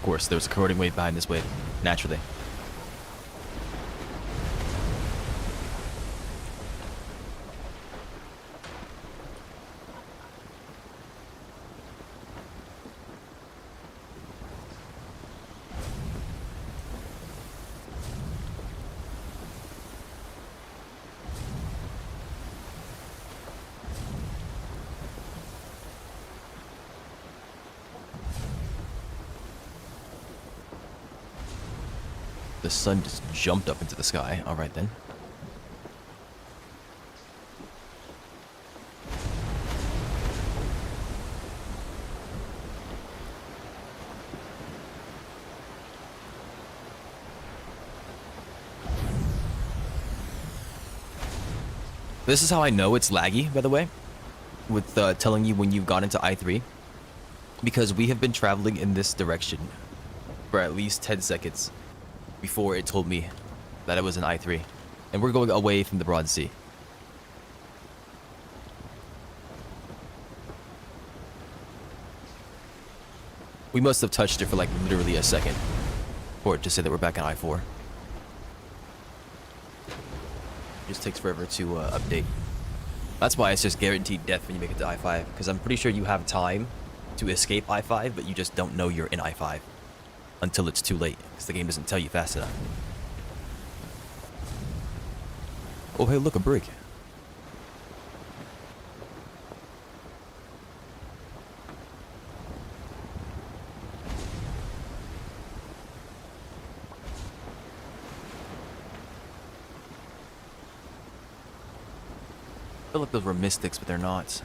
course, there was a corroding wave behind this wave, naturally. The sun just jumped up into the sky. All right, then. This is how I know it's laggy, by the way, with telling you when you've gone into I3. Because we have been traveling in this direction for at least 10 seconds before it told me that it was an I3. And we're going away from the Broad Sea. We must have touched it for like literally a second for it to say that we're back in I4. It just takes forever to update. That's why it's just guaranteed death when you make it to I5, because I'm pretty sure you have time to escape I5, but you just don't know you're in I5 until it's too late, because the game doesn't tell you fast enough. Oh, hey, look, a brig. I feel like those were mystics, but they're not.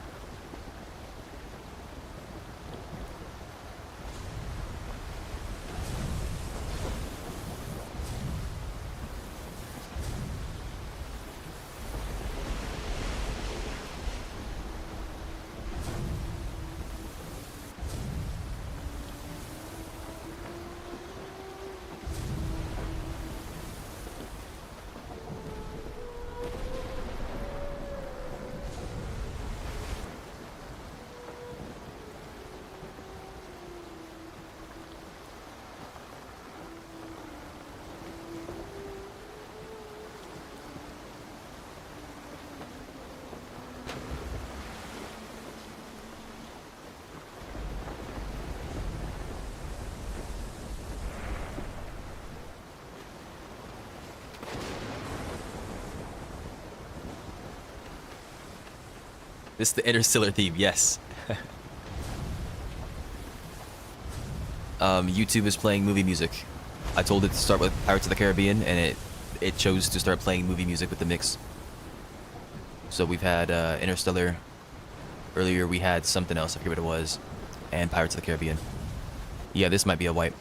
This is the interstellar theme, yes. YouTube is playing movie music. I told it to start with Pirates of the Caribbean, and it chose to start playing movie music with the mix. So we've had Interstellar. Earlier we had something else, I forget what it was. And Pirates of the Caribbean. Yeah, this might be a wipe.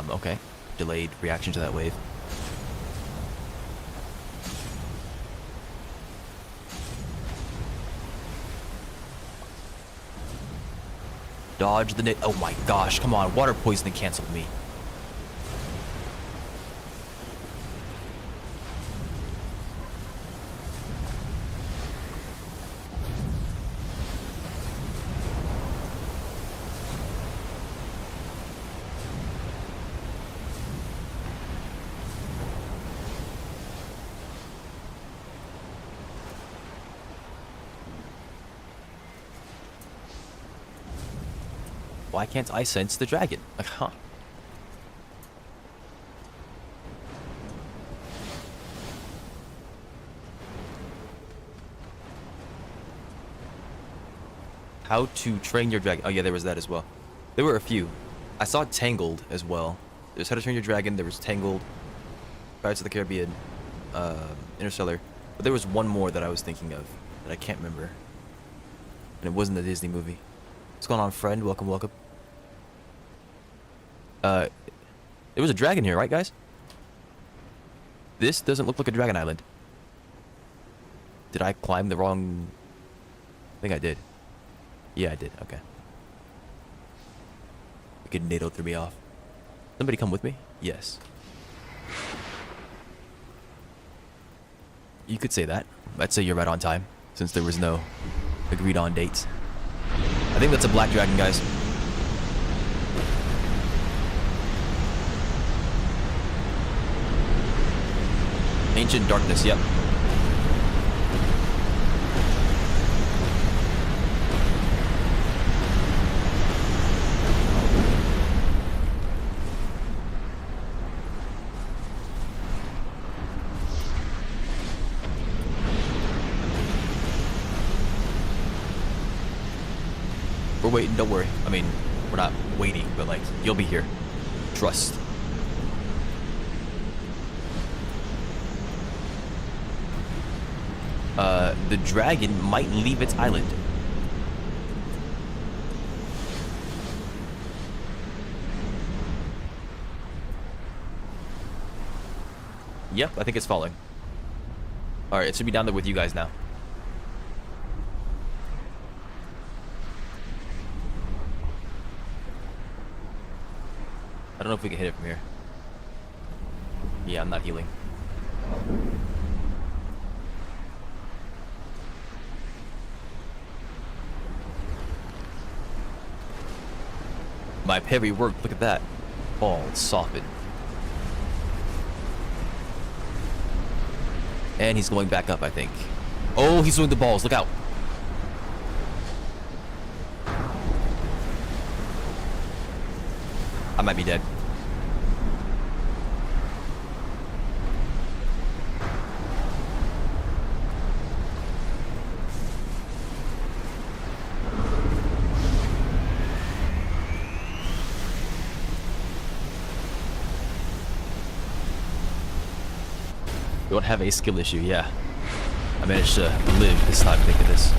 Okay. Delayed reaction to that wave. Dodge the net. Oh my gosh, come on. Water poisoning canceled me. Why can't I sense the dragon? Like, huh? How to train your dragon. Oh yeah, there was that as well. There were a few. I saw Tangled as well. There's How to Train Your Dragon. There was Tangled, Pirates of the Caribbean, Interstellar. But there was one more that I was thinking of that I can't remember. And it wasn't a Disney movie. What's going on, friend? Welcome, welcome. There was a dragon here, right, guys? This doesn't look like a dragon island. Did I climb the wrong... I think I did. Yeah, I did. Okay. A good NATO threw me off. Somebody come with me? Yes. You could say that. I'd say you're right on time, since there was no agreed on dates. I think that's a black dragon, guys. Ancient darkness, yep. We're waiting, don't worry. I mean, we're not waiting, but like, you'll be here. Trust. The dragon might leave its island. Yep, I think it's falling. Alright, it should be down there with you guys now. I don't know if we can hit it from here. Yeah, I'm not healing. My parry worked, look at that. Ball softened. And he's going back up, I think. Oh, he's throwing the balls, look out. I might be dead. Don't have a skill issue, yeah. I managed to live this time, think of this.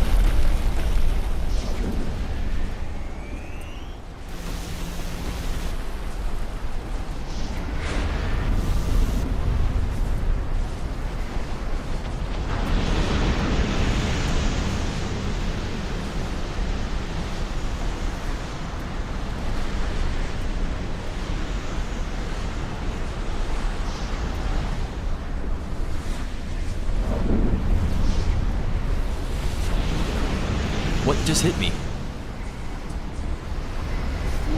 What just hit me?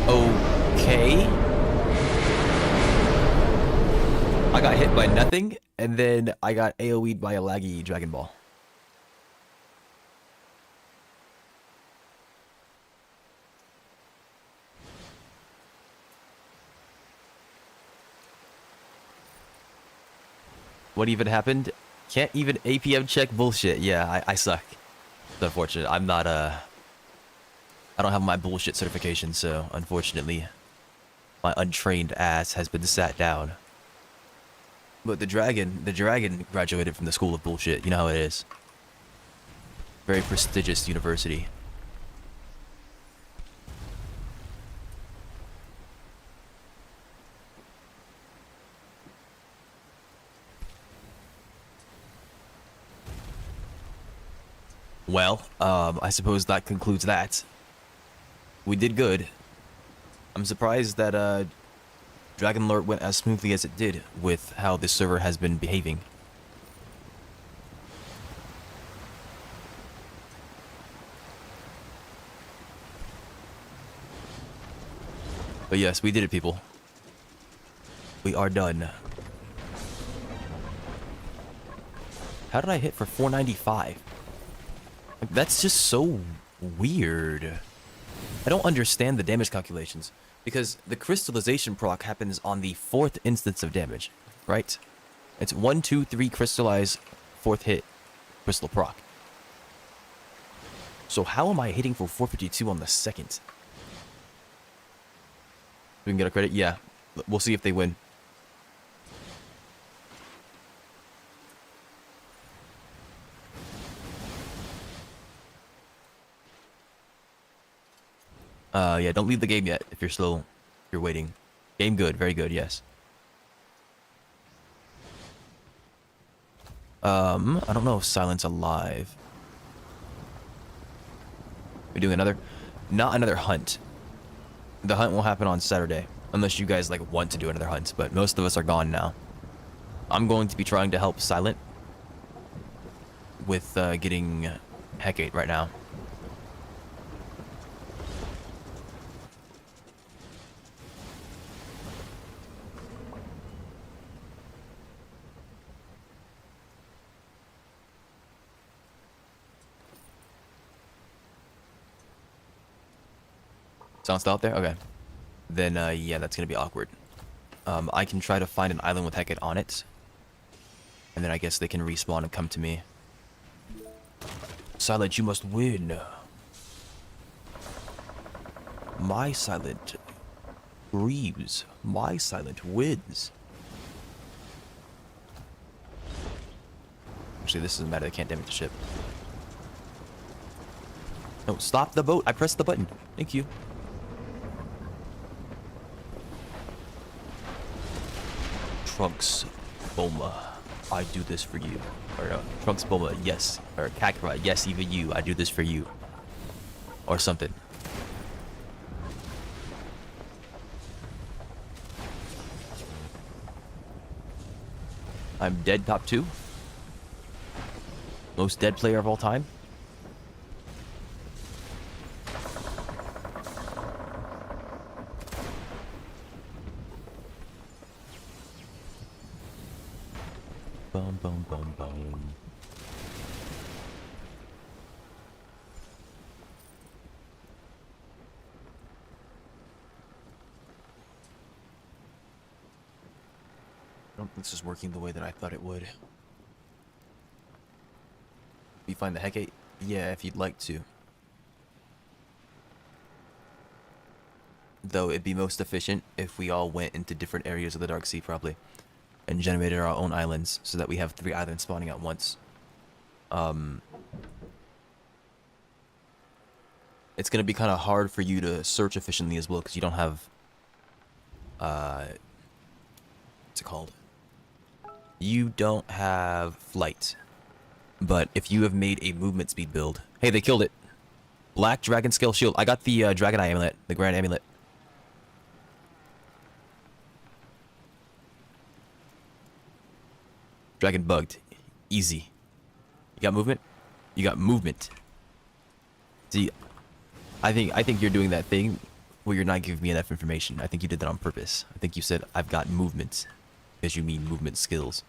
Okay. I got hit by nothing, and then I got AoE'd by a laggy Dragon Ball. What even happened? Can't even APM check bullshit. Yeah, I suck. It's unfortunate. I'm not I don't have my bullshit certification, so unfortunately my untrained ass has been sat down. But the dragon graduated from the school of bullshit. You know how it is. Very prestigious university. Well, I suppose that concludes that. We did good. I'm surprised that Dragon Lord went as smoothly as it did with how this server has been behaving. But yes, we did it, people. We are done. How did I hit for 495? Like, that's just so weird. I don't understand the damage calculations, because the crystallization proc happens on the 4th instance of damage, right? It's 1, 2, 3 crystallize, 4th hit, crystal proc. So how am I hitting for 452 on the 2nd? We can get a credit? Yeah. We'll see if they win. Yeah, don't leave the game yet if you're waiting. Game good, very good, yes. I don't know if Silent's alive. We're doing another? Not another hunt. The hunt will happen on Saturday, unless you guys like want to do another hunt, but most of us are gone now. I'm going to be trying to help Silent with getting Hecate right now. Sound still out there? Okay. Then, yeah, that's gonna be awkward. I can try to find an island with Hecate on it. And then I guess they can respawn and come to me. Silent, you must win. My Silent grieves. My Silent wins. Actually, this doesn't matter. They can't damage the ship. No, stop the boat. I pressed the button. Thank you. Trunks, Bulma, I do this for you. Or no, Trunks, Bulma, yes. Or Kakarot, yes, even you, I do this for you. Or something. I'm dead top 2. Most dead player of all time. Boom, boom, boom, boom. I don't think this is working the way that I thought it would. You find the Hecate? Yeah, if you'd like to. Though it'd be most efficient if we all went into different areas of the Dark Sea, probably. And generated our own islands, so that we have 3 islands spawning at once. It's gonna be kind of hard for you to search efficiently as well, because you don't have... what's it called? You don't have flight. But if you have made a movement speed build... Hey, they killed it! Black Dragon Scale Shield. I got the Dragon Eye Amulet, the Grand Amulet. Dragon bugged. Easy. You got movement? You got movement. See, I think you're doing that thing where you're not giving me enough information. I think you did that on purpose. I think you said, I've got movement. Because you mean movement skills.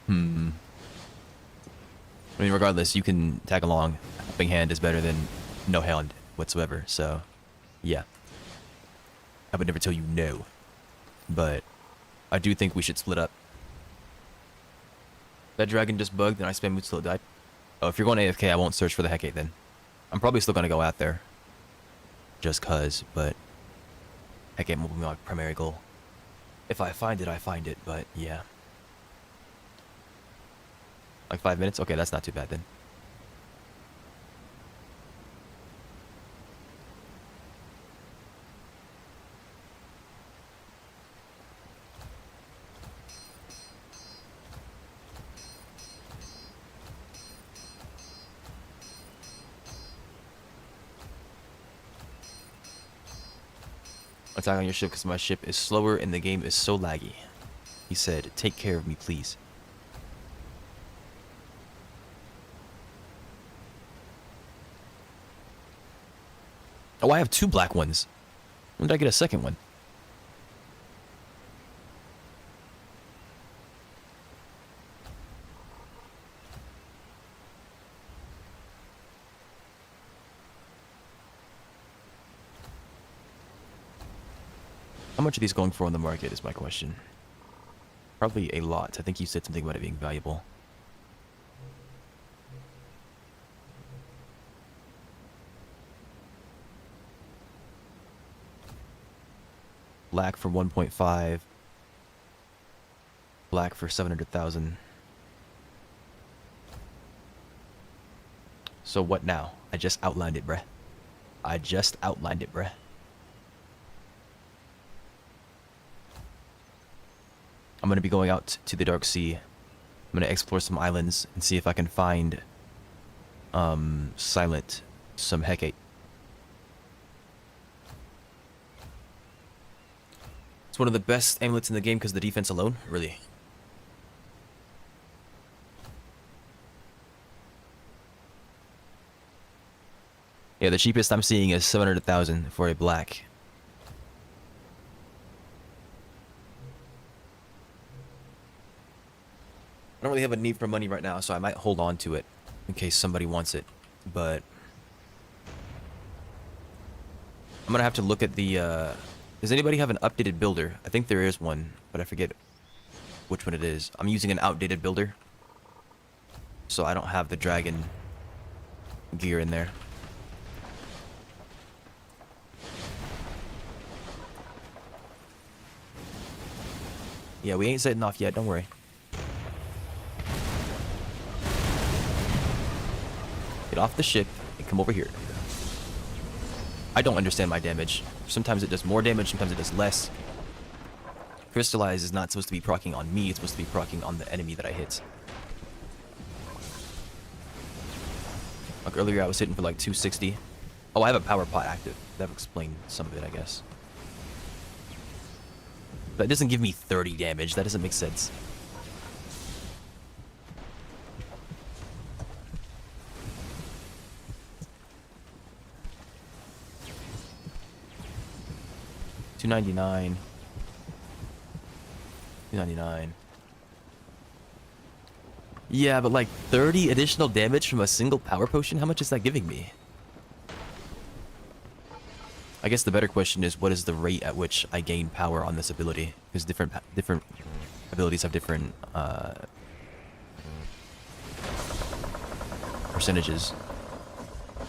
I mean, regardless, you can tag along. Helping hand is better than no hand whatsoever, so... yeah. I would never tell you no. But I do think we should split up. That dragon just bugged and I spam mood till it died. Oh, if you're going AFK, I won't search for the Hecate then. I'm probably still gonna go out there. Just cause, but Hecate will be my primary goal. If I find it, I find it, but yeah. Like 5 minutes? Okay, that's not too bad then. Attack on your ship because my ship is slower and the game is so laggy. He said, take care of me, please. Oh, I have 2 black ones. When did I get a second one? How much are these going for on the market is my question. Probably a lot. I think you said something about it being valuable. Black for 1.5. Black for 700,000. So what now? I just outlined it, bruh. I just outlined it, bruh. I'm gonna be going out to the Dark Sea. I'm gonna explore some islands and see if I can find Silent, some Hecate. It's one of the best amulets in the game because of the defense alone. Really. Yeah, the cheapest I'm seeing is 700,000 for a black. I don't really have a need for money right now, so I might hold on to it in case somebody wants it. But I'm gonna have to look at the. Does anybody have an updated builder? I think there is one, but I forget which one it is. I'm using an outdated builder, so I don't have the dragon gear in there. Yeah, we ain't setting off yet, don't worry. Get off the ship and come over here. I don't understand my damage. Sometimes it does more damage, sometimes it does less. Crystallize is not supposed to be proccing on me, it's supposed to be proccing on the enemy that I hit. Like earlier I was hitting for like 260. Oh, I have a power pot active. That would explain some of it, I guess. But it doesn't give me 30 damage. That doesn't make sense. $299. $299. Yeah, but like 30 additional damage from a single power potion? How much is that giving me? I guess the better question is, what is the rate at which I gain power on this ability? Because different abilities have different percentages. I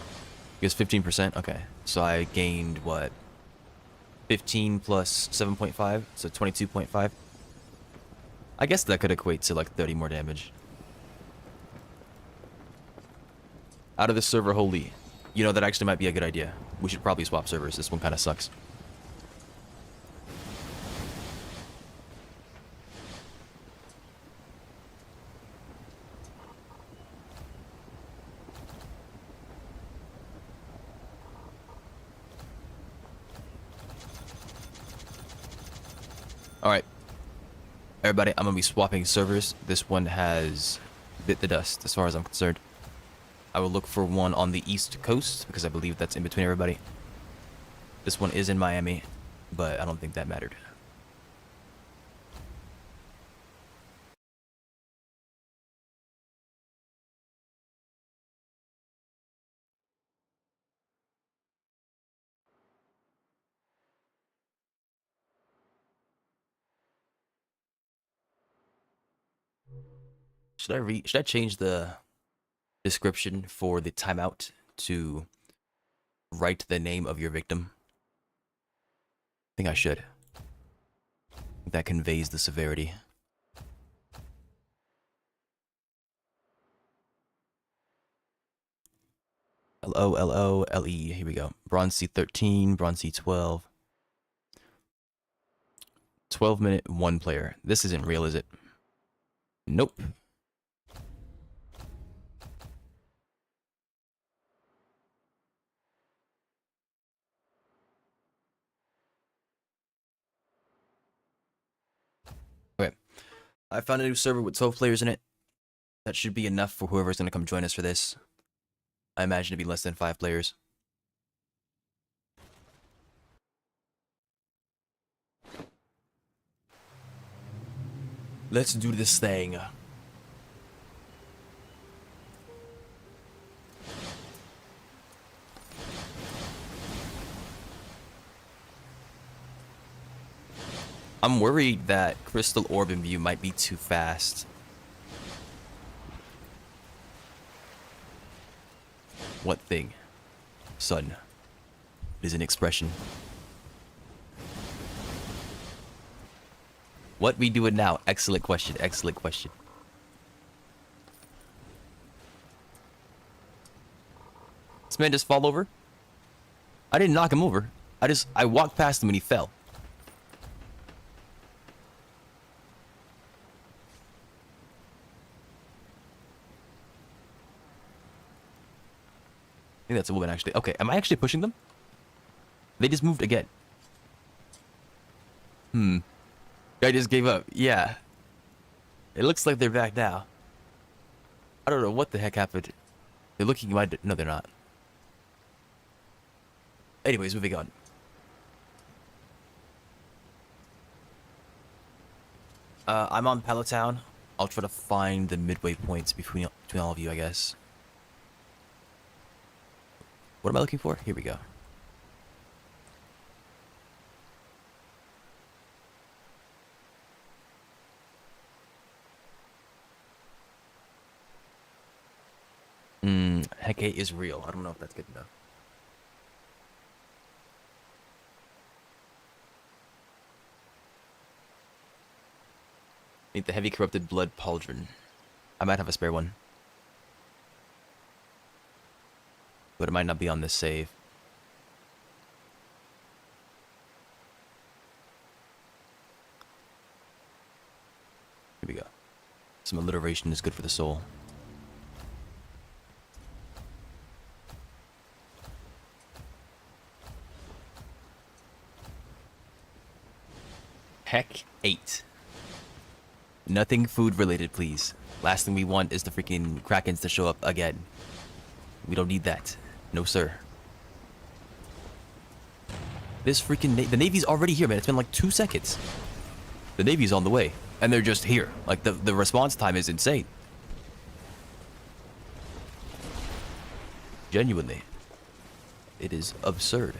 guess 15%? Okay. So I gained, what? 15 plus 7.5? So 22.5? I guess that could equate to like 30 more damage. Out of the server wholly. You know, that actually might be a good idea. We should probably swap servers. This one kind of sucks. Alright. Everybody, I'm going to be swapping servers. This one has bit the dust as far as I'm concerned. I will look for one on the East Coast, because I believe that's in between everybody. This one is in Miami, but I don't think that mattered. Should I change the description for the timeout to write the name of your victim? I think I should. That conveys the severity. L-O-L-O-L-E. Here we go. Bronze C13, Bronze C12. 12-minute, one player. This isn't real, is it? Nope. Okay. I found a new server with 12 players in it. That should be enough for whoever's going to come join us for this. I imagine it'd be less than 5 players. Let's do this thing. I'm worried that Crystal Orb in View might be too fast. What thing? Son. It is an expression. What we doing now? Excellent question. Excellent question. This man just fall over? I didn't knock him over. I walked past him and he fell. I think that's a woman, actually. Okay, am I actually pushing them? They just moved again. I just gave up. Yeah. It looks like they're back now. I don't know what the heck happened. They're looking at my... No, they're not. Anyways, moving on. I'm on Palatown. I'll try to find the midway points between all of you, I guess. What am I looking for? Here we go. Hecate is real. I don't know if that's good enough. Need the heavy corrupted blood pauldron. I might have a spare one. But it might not be on this save. Here we go. Some alliteration is good for the soul. Heck 8. Nothing food related, please. Last thing we want is the freaking Krakens to show up again. We don't need that. No, sir. This freaking... the Navy's already here, man. It's been like 2 seconds. The Navy's on the way. And they're just here. Like, the response time is insane. Genuinely. It is absurd.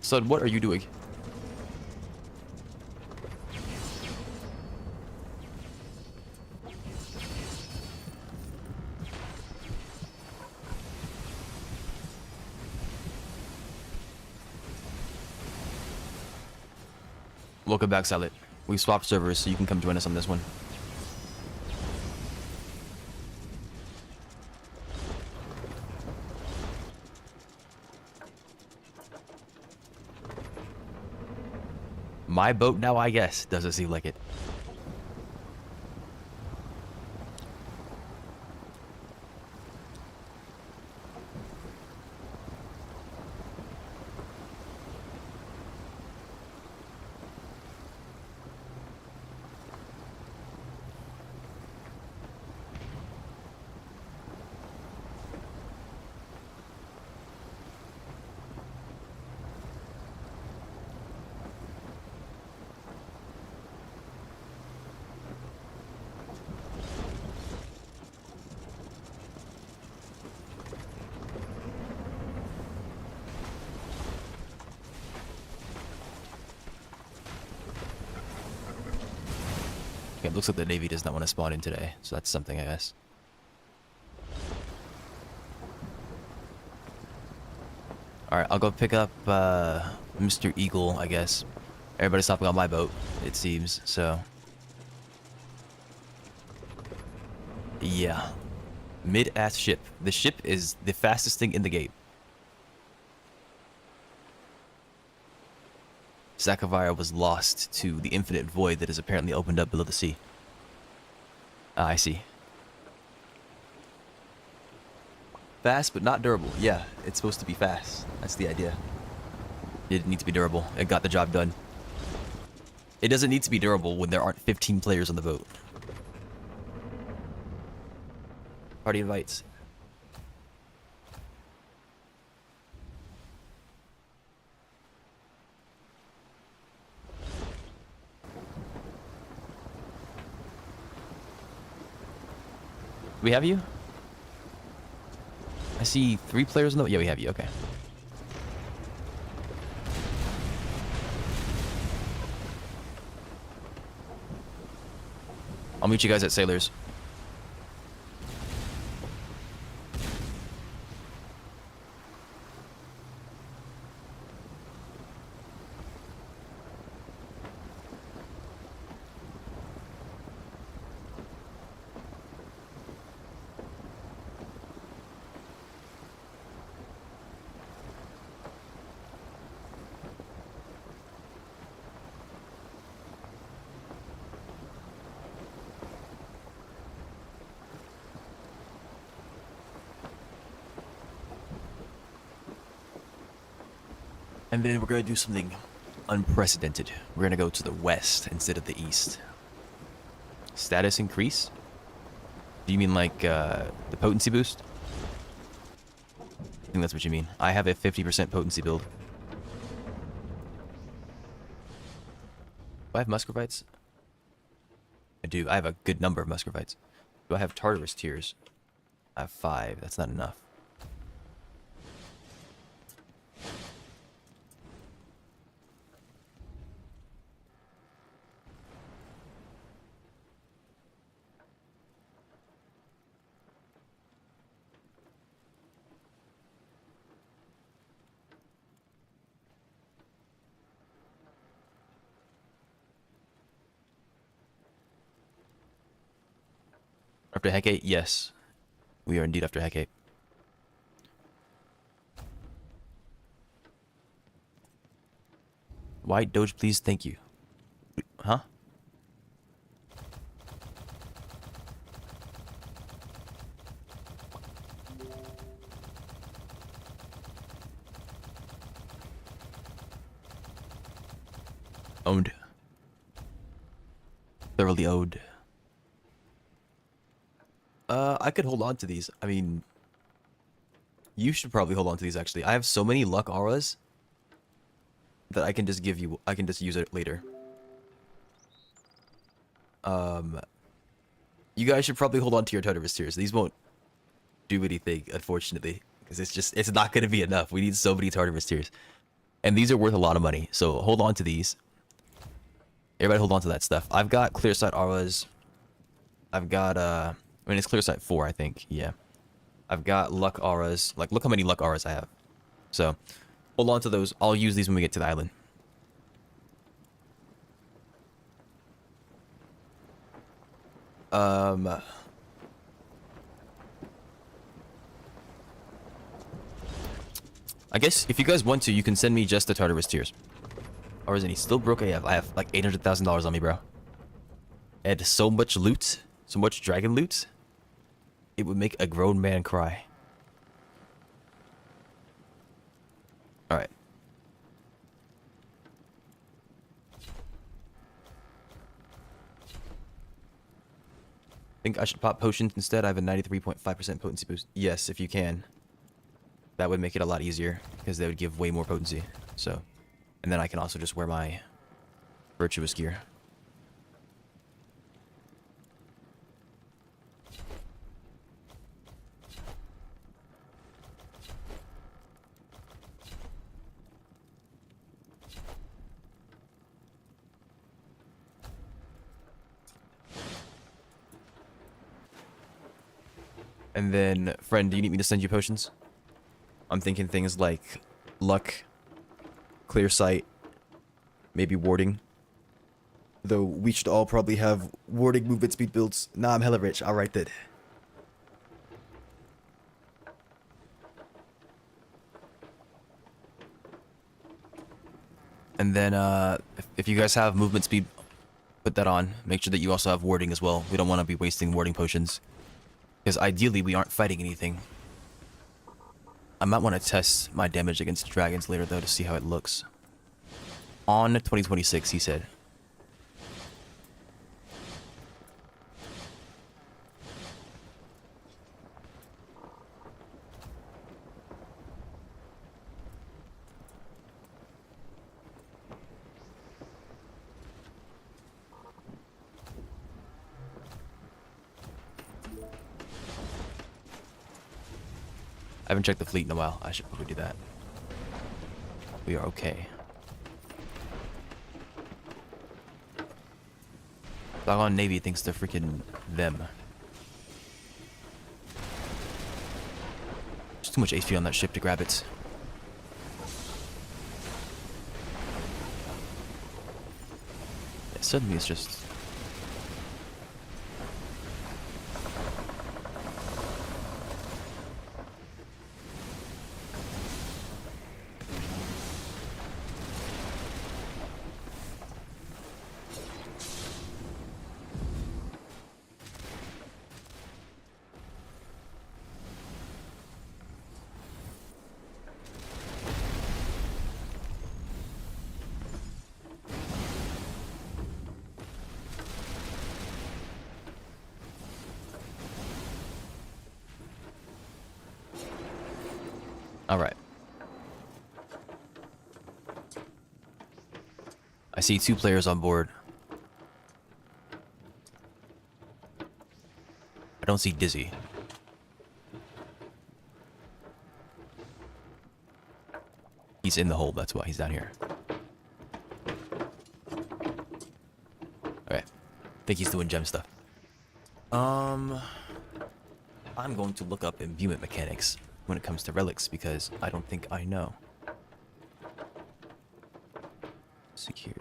Son, what are you doing? Welcome back, Salad. We swapped servers, so you can come join us on this one. My boat now, I guess. Doesn't seem like it. Okay, it looks like the Navy does not want to spawn in today, so that's something, I guess. Alright, I'll go pick up Mr. Eagle, I guess. Everybody's stopping on my boat, it seems, so... Yeah. Mid-ass ship. The ship is the fastest thing in the game. Zakavira was lost to the infinite void that is apparently opened up below the sea. Ah, I see. Fast, but not durable. Yeah, it's supposed to be fast. That's the idea. It didn't need to be durable. It got the job done. It doesn't need to be durable when there aren't 15 players on the boat. Party invites. We have you? I see 3 players on the... Yeah, we have you. Okay. I'll meet you guys at Sailors. And then we're gonna do something unprecedented. We're gonna go to the west instead of the east. Status increase? Do you mean like the potency boost? I think that's what you mean. I have a 50% potency build. Do I have muscovites? I do. I have a good number of muscovites. Do I have Tartarus tears? I have 5. That's not enough. After Hecate? Yes. We are indeed after Hecate. White Doge, please. Thank you. Huh? Owned. Thoroughly owed. I could hold on to these. I mean, you should probably hold on to these, actually. I have so many luck auras that I can just give you. I can just use it later. You guys should probably hold on to your Tartarus tears. These won't do anything, unfortunately, because it's not going to be enough. We need so many Tartarus tears. And these are worth a lot of money, so hold on to these. Everybody hold on to that stuff. I've got clear sight auras. I've got, I mean, it's clear sight 4, I think. Yeah. I've got luck auras. Like, look how many luck auras I have. So, hold on to those. I'll use these when we get to the island. I guess if you guys want to, you can send me just the Tartarus tears. Or isn't he still broke AF? I have like $800,000 on me, bro. I had so much loot, so much dragon loot, it would make a grown man cry. Alright. Think I should pop potions instead. I have a 93.5% potency boost. Yes, if you can. That would make it a lot easier, because they would give way more potency. So, and then I can also just wear my virtuous gear. And then, friend, do you need me to send you potions? I'm thinking things like luck, clear sight, maybe warding. Though we should all probably have warding movement speed builds. Nah, I'm hella rich. I'll write that. And then, if you guys have movement speed, put that on. Make sure that you also have warding as well. We don't want to be wasting warding potions. Because ideally, we aren't fighting anything. I might want to test my damage against dragons later, though, to see how it looks. On 2026, he said. I haven't checked the fleet in a while. I should probably do that. We are okay. Doggone Navy thinks they're freaking them. There's too much HP on that ship to grab it. Yeah, suddenly it's just... Alright. I see 2 players on board. I don't see Dizzy. He's in the hole, that's why he's down here. Okay. Think he's doing gem stuff. I'm going to look up imbuement mechanics when it comes to relics because I don't think I know. Secure.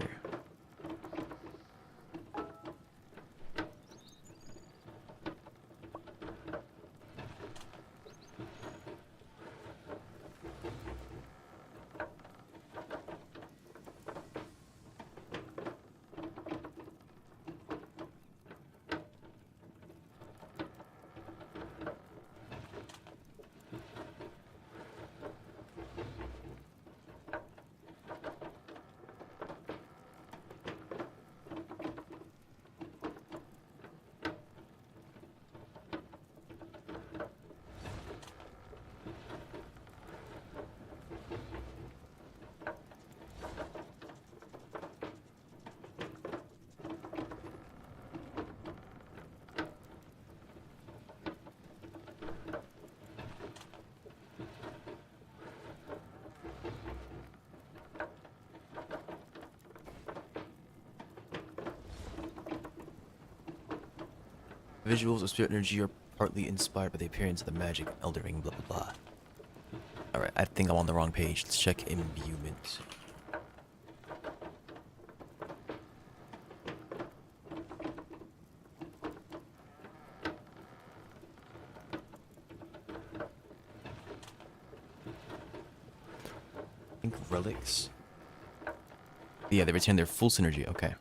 Visuals of spirit energy are partly inspired by the appearance of the magic elder ring, blah blah blah. Alright, I think I'm on the wrong page. Let's check imbuement. I think relics. Yeah, they retain their full synergy, okay.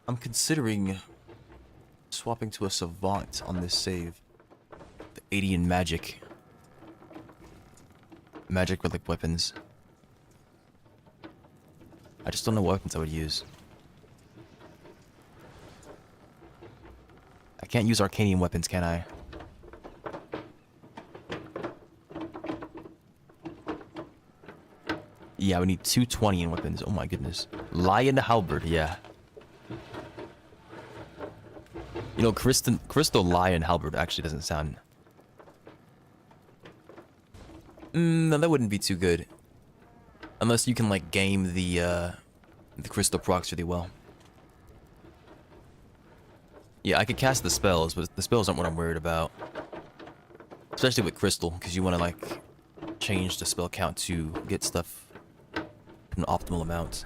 I'm considering swapping to a savant on this save. The 80 in magic. Magic relic weapons. I just don't know what weapons I would use. I can't use arcanium weapons, can I? Yeah, we need 220 in weapons. Oh my goodness. Lion halberd, yeah. You know, Crystal Lion Halberd actually doesn't sound... no, that wouldn't be too good. Unless you can, like, game the Crystal procs really well. Yeah, I could cast the spells, but the spells aren't what I'm worried about. Especially with Crystal, because you want to, like, change the spell count to get stuff an optimal amount.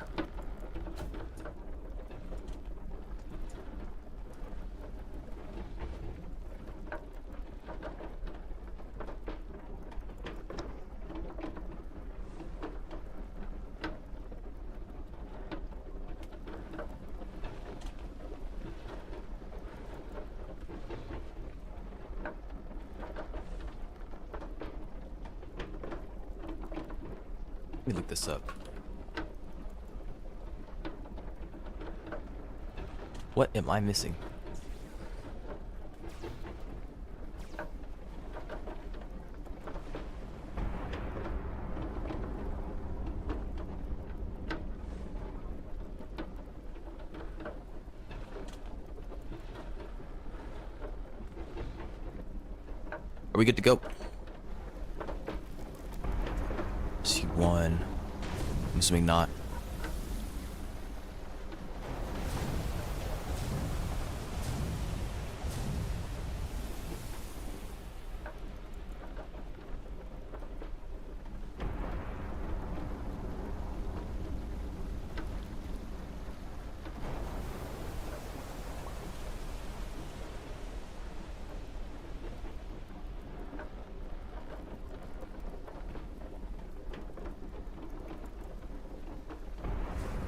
Let me look this up. What am I missing? Are we good to go? C1. I'm assuming not.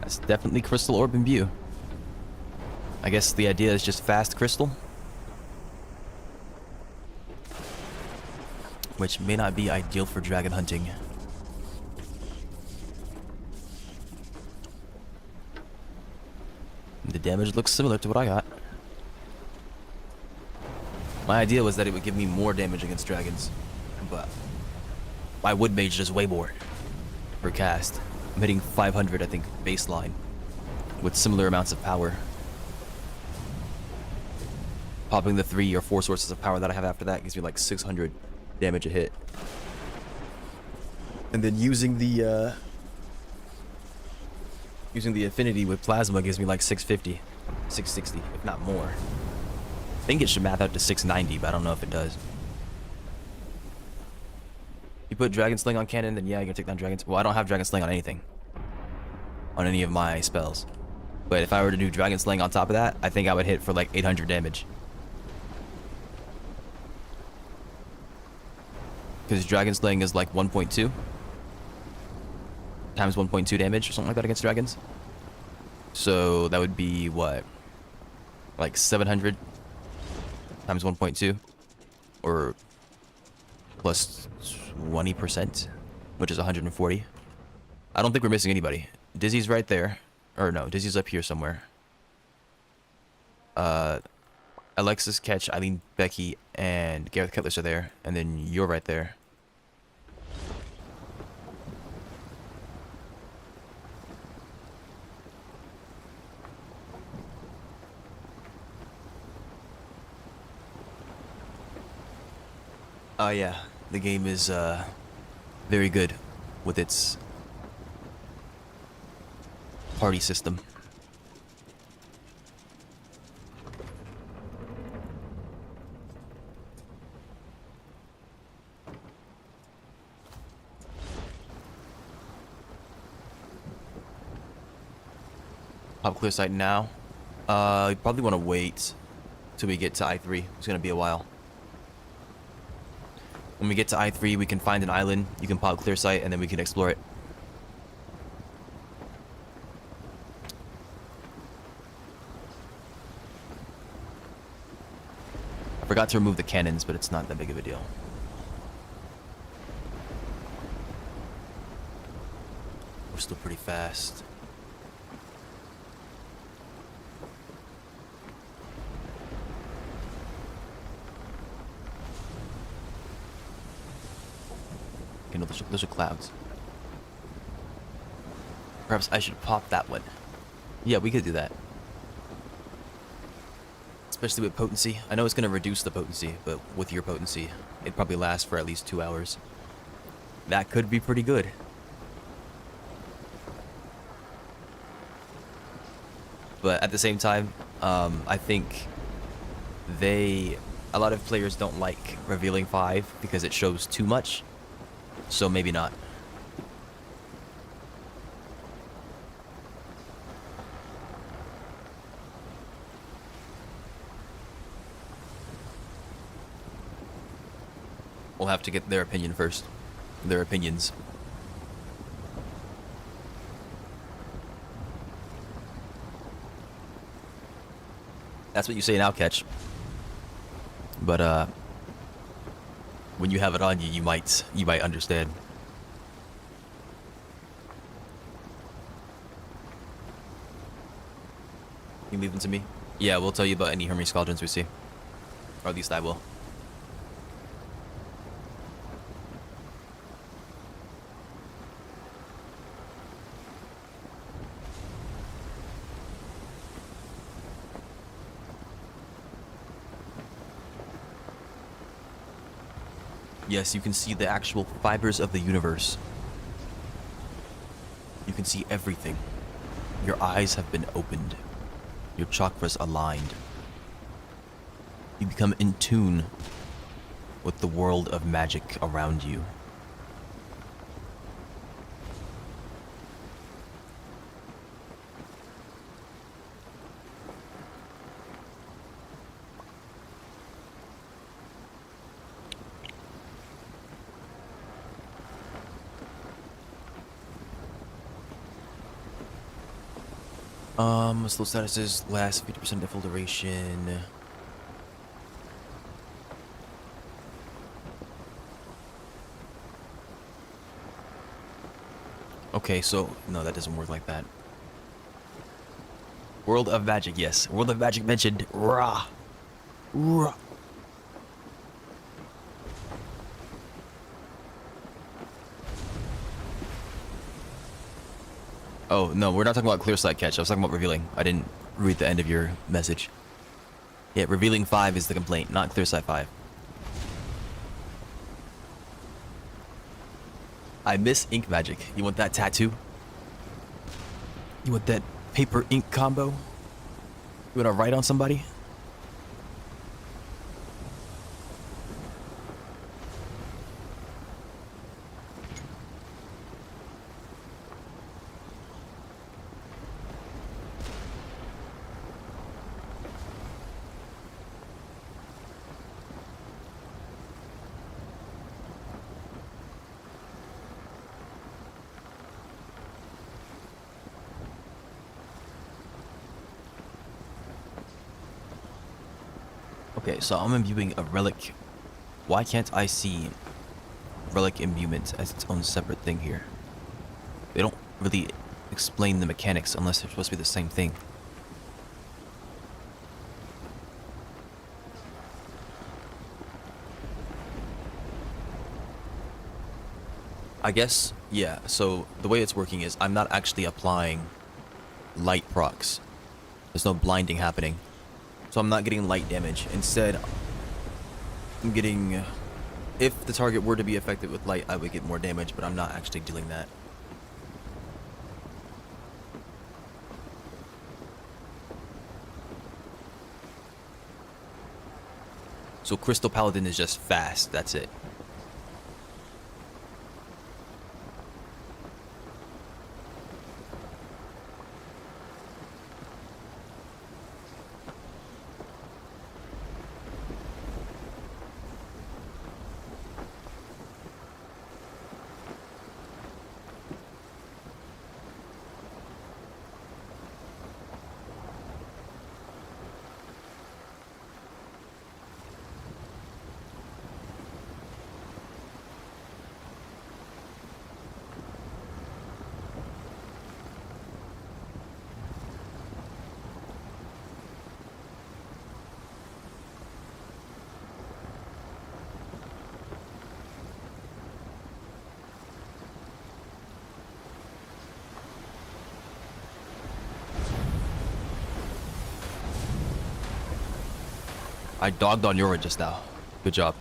It's definitely crystal orb imbue. I guess the idea is just fast crystal. Which may not be ideal for dragon hunting. The damage looks similar to what I got. My idea was that it would give me more damage against dragons, but my wood mage does way more per cast. I'm hitting 500, I think, baseline, with similar amounts of power. Popping the 3 or 4 sources of power that I have after that gives me like 600 damage a hit. And then using the affinity with plasma gives me like 650, 660, if not more. I think it should math out to 690, but I don't know if it does. You put Dragon Sling on cannon, then yeah, you're gonna take down dragons. Well, I don't have Dragon Sling on anything. On any of my spells. But if I were to do Dragon Sling on top of that, I think I would hit for like 800 damage. Because Dragon Sling is like 1.2 times 1.2 damage or something like that against dragons. So that would be what? Like 700 times 1.2 or plus 20%, which is 140. I don't think we're missing anybody. Dizzy's right there. Or no, Dizzy's up here somewhere. Alexis, Ketch, Eileen, Becky, and Gareth Kettlis are there. And then you're right there. Oh yeah, the game is very good with its party system. Pop clear site now. You probably want to wait till we get to I3. It's gonna be a while. When we get to I3, we can find an island. You can pop clear site, and then we can explore it. I forgot to remove the cannons, but it's not that big of a deal. We're still pretty fast. Okay, no, those are clouds. Perhaps I should pop that one. Yeah, we could do that. Especially with potency. I know it's going to reduce the potency, but with your potency, it'd probably last for at least 2 hours. That could be pretty good. But at the same time, I think a lot of players don't like revealing 5 because it shows too much. So maybe not. We'll have to get their opinion first. Their opinions. That's what you say now, Catch. But when you have it on you, you might understand. You leave them to me? Yeah, we'll tell you about any Hermes Cauldrons we see. Or at least I will. Yes, you can see the actual fibers of the universe. You can see everything. Your eyes have been opened. Your chakras aligned. You become in tune with the world of magic around you. Slow statuses last 50% of full duration. Okay, so no, that doesn't work like that. World of Magic, yes. World of Magic mentioned. Rah. Rah. Oh, no, we're not talking about clear sight catch. I was talking about revealing. I didn't read the end of your message. Yeah, revealing 5 is the complaint, not clear sight 5. I miss ink magic. You want that tattoo? You want that paper ink combo? You want to write on somebody? Okay, so I'm imbuing a relic. Why can't I see relic imbuement as its own separate thing here? They don't really explain the mechanics unless they're supposed to be the same thing. I guess, yeah, so the way it's working is I'm not actually applying light procs. There's no blinding happening. So I'm not getting light damage. Instead, I'm getting... If the target were to be affected with light, I would get more damage, but I'm not actually dealing that. So Crystal Paladin is just fast, that's it. I dogged on Yora just now. Good job.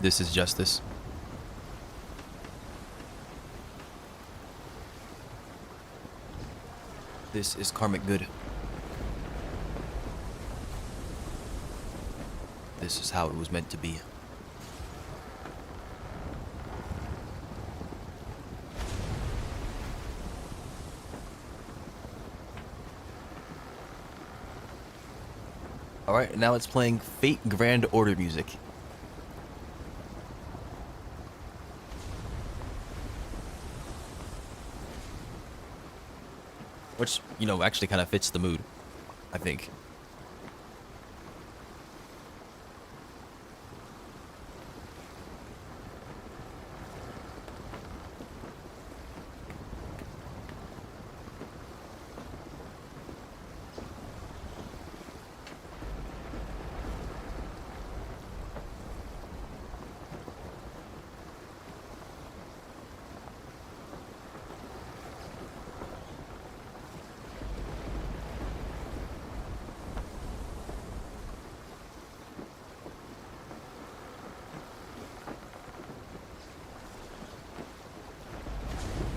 This is justice. This is karmic good. This is how it was meant to be. Alright, now it's playing Fate Grand Order music. Which, you know, actually kind of fits the mood, I think.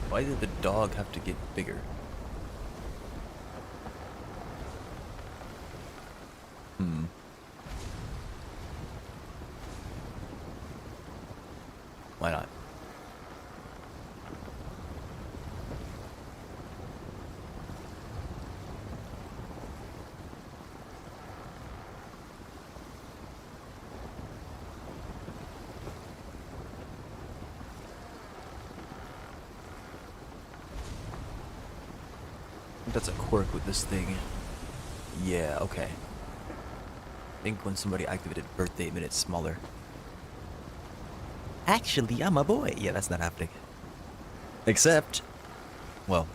Why did the dog have to get bigger? Why not? That's a quirk with this thing. Yeah, okay. I think when somebody activated birthday, it made it smaller. Actually, I'm a boy. Yeah, that's not happening. Except, well,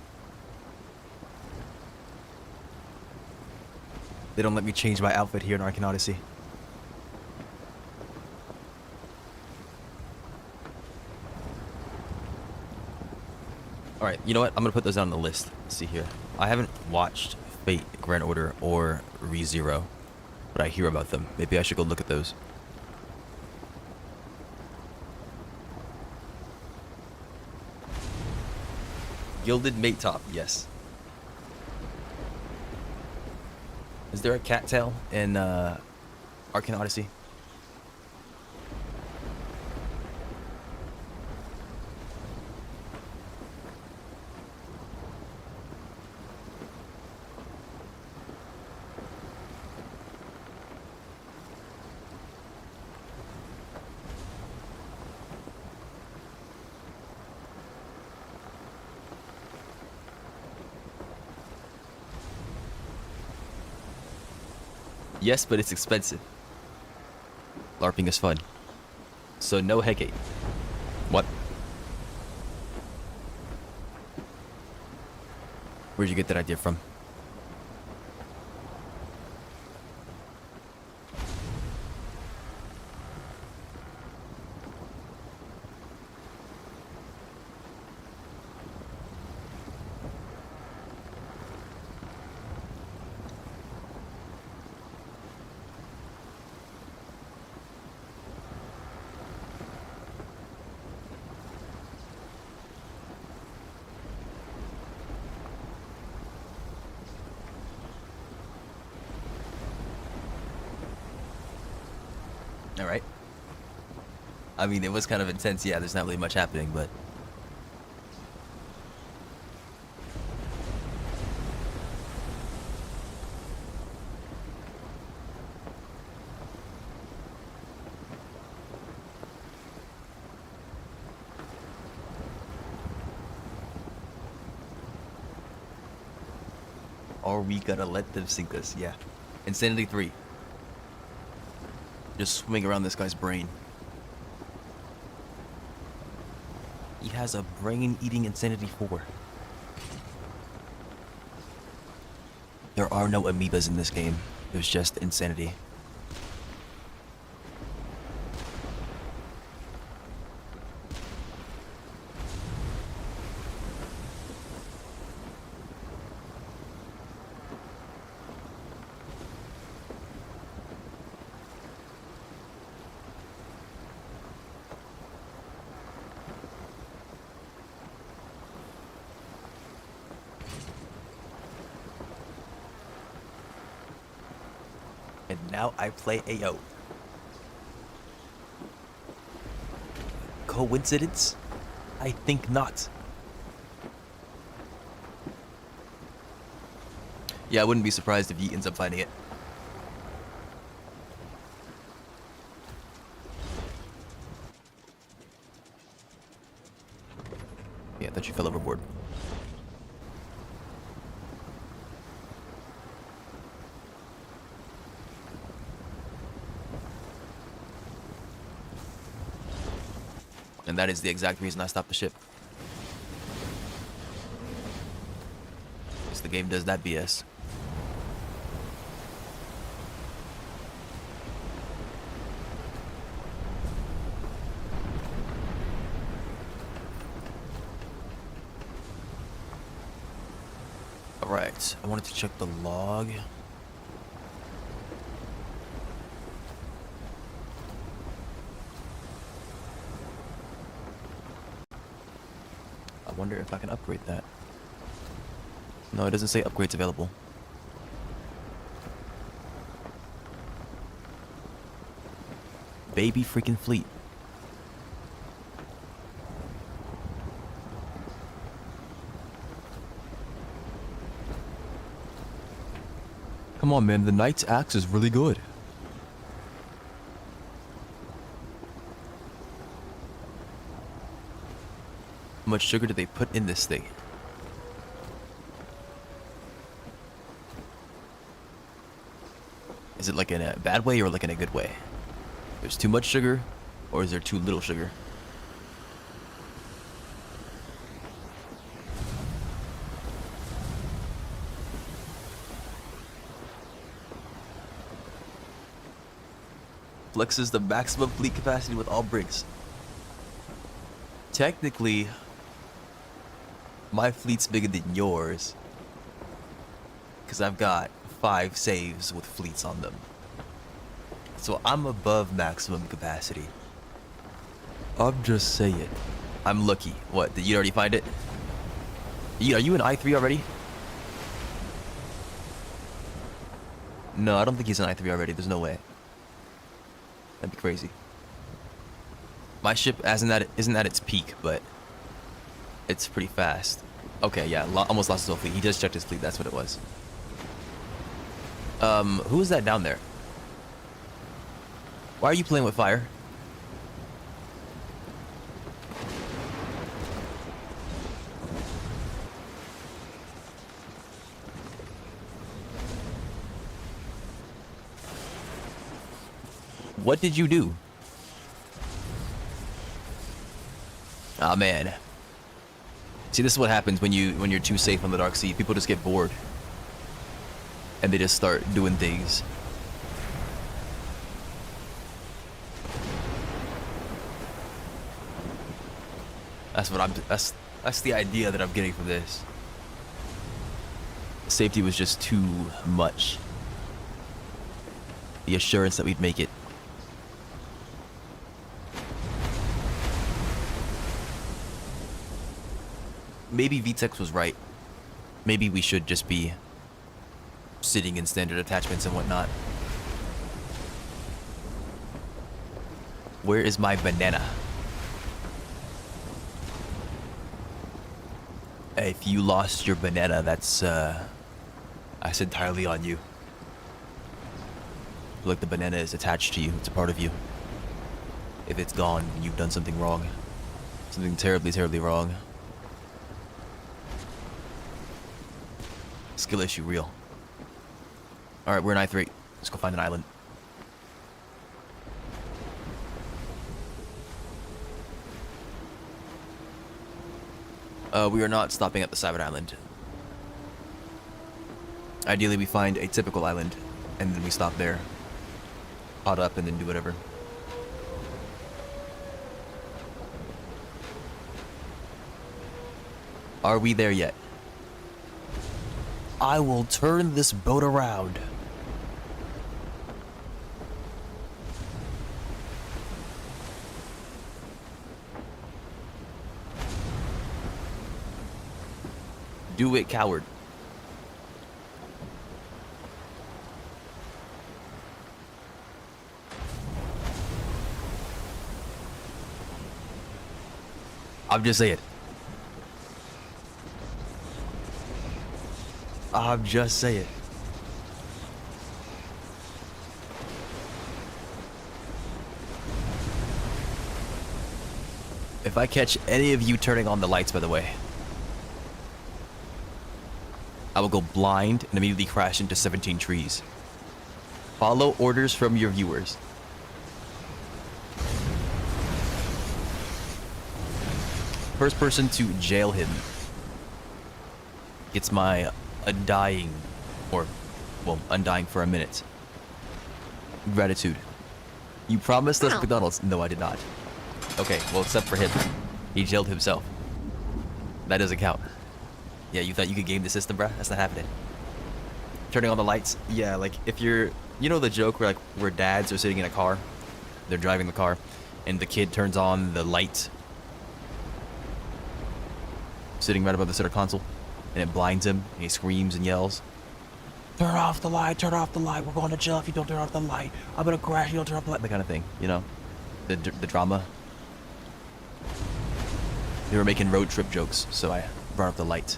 they don't let me change my outfit here in Arcane Odyssey. Alright, you know what? I'm gonna put those down on the list. Let's see here. I haven't watched Fate, Grand Order, or ReZero, but I hear about them. Maybe I should go look at those. Gilded Mate Top, yes. Is there a cattail in Arcane Odyssey? Yes, but it's expensive. LARPing is fun. So no Hecate. What? Where'd you get that idea from? Alright. I mean, it was kind of intense. Yeah, there's not really much happening, but... Are we gonna let them sink us? Yeah. Insanity 3. Just swimming around this guy's brain. He has a brain-eating Insanity 4. There are no amoebas in this game. There's just insanity. And now I play AO. Coincidence? I think not. Yeah, I wouldn't be surprised if he ends up finding it. Yeah, I thought you fell overboard. And that is the exact reason I stopped the ship. Because the game does that BS. Alright, I wanted to check the log. I wonder if I can upgrade that. No, it doesn't say upgrades available. Baby freaking fleet. Come on, man, the Knight's axe is really good. How much sugar do they put in this thing? Is it like in a bad way or like in a good way? There's too much sugar, or is there too little sugar? Flexes the maximum fleet capacity with all brigs. Technically, my fleet's bigger than yours, because I've got 5 saves with fleets on them. So I'm above maximum capacity. I'm just saying. I'm lucky. What, did you already find it? Are you in I3 already? No, I don't think he's in I3 already. There's no way. That'd be crazy. My ship isn't at its peak, but it's pretty fast. Okay, yeah, almost lost his whole fleet. He just checked his fleet. That's what it was. Who is that down there? Why are you playing with fire? What did you do? Ah, man. See, this is what happens when you're too safe on the dark sea. People just get bored. And they just start doing things. That's the idea that I'm getting from this. Safety was just too much. The assurance that we'd make it. Maybe VTEX was right. Maybe we should just be sitting in standard attachments and whatnot. Where is my banana? If you lost your banana, that's entirely on you. Like the banana is attached to you. It's a part of you. If it's gone, you've done something wrong. Something terribly, terribly wrong. Skill issue, real. Alright, we're in I3. Let's go find an island. We are not stopping at the Cyber Island. Ideally, we find a typical island, and then we stop there. Pot up, and then do whatever. Are we there yet? I will turn this boat around. Do it, coward. I'm just saying. I'm just saying. If I catch any of you turning on the lights, by the way, I will go blind and immediately crash into 17 trees. Follow orders from your viewers. First person to jail him gets my undying, or, well, undying for a minute. Gratitude. You promised us McDonald's. No, I did not. Okay, well, except for him. He jailed himself. That doesn't count. Yeah, you thought you could game the system, bruh? That's not happening. Turning on the lights. Yeah, like, if you're... You know the joke where dads are sitting in a car? They're driving the car, and the kid turns on the light. Sitting right above the center console. And it blinds him, and he screams and yells. Turn off the light, we're going to jail if you don't turn off the light. I'm gonna crash if you don't turn off the light. That kind of thing, you know? The drama. They were making road trip jokes, so I brought up the light.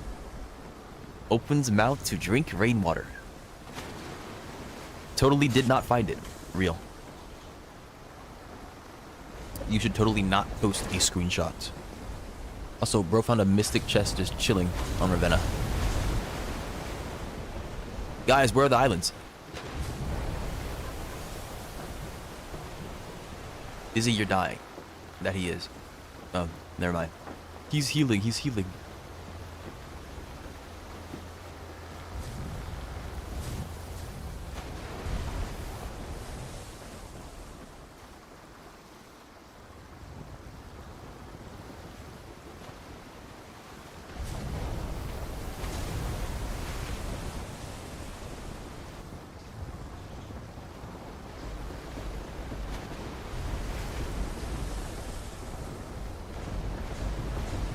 Opens mouth to drink rainwater. Totally did not find it. Real. You should totally not post a screenshot. Also, bro found a mystic chest just chilling on Ravenna. Guys, where are the islands? Izzy, you're dying. That he is. Oh, never mind. He's healing, he's healing.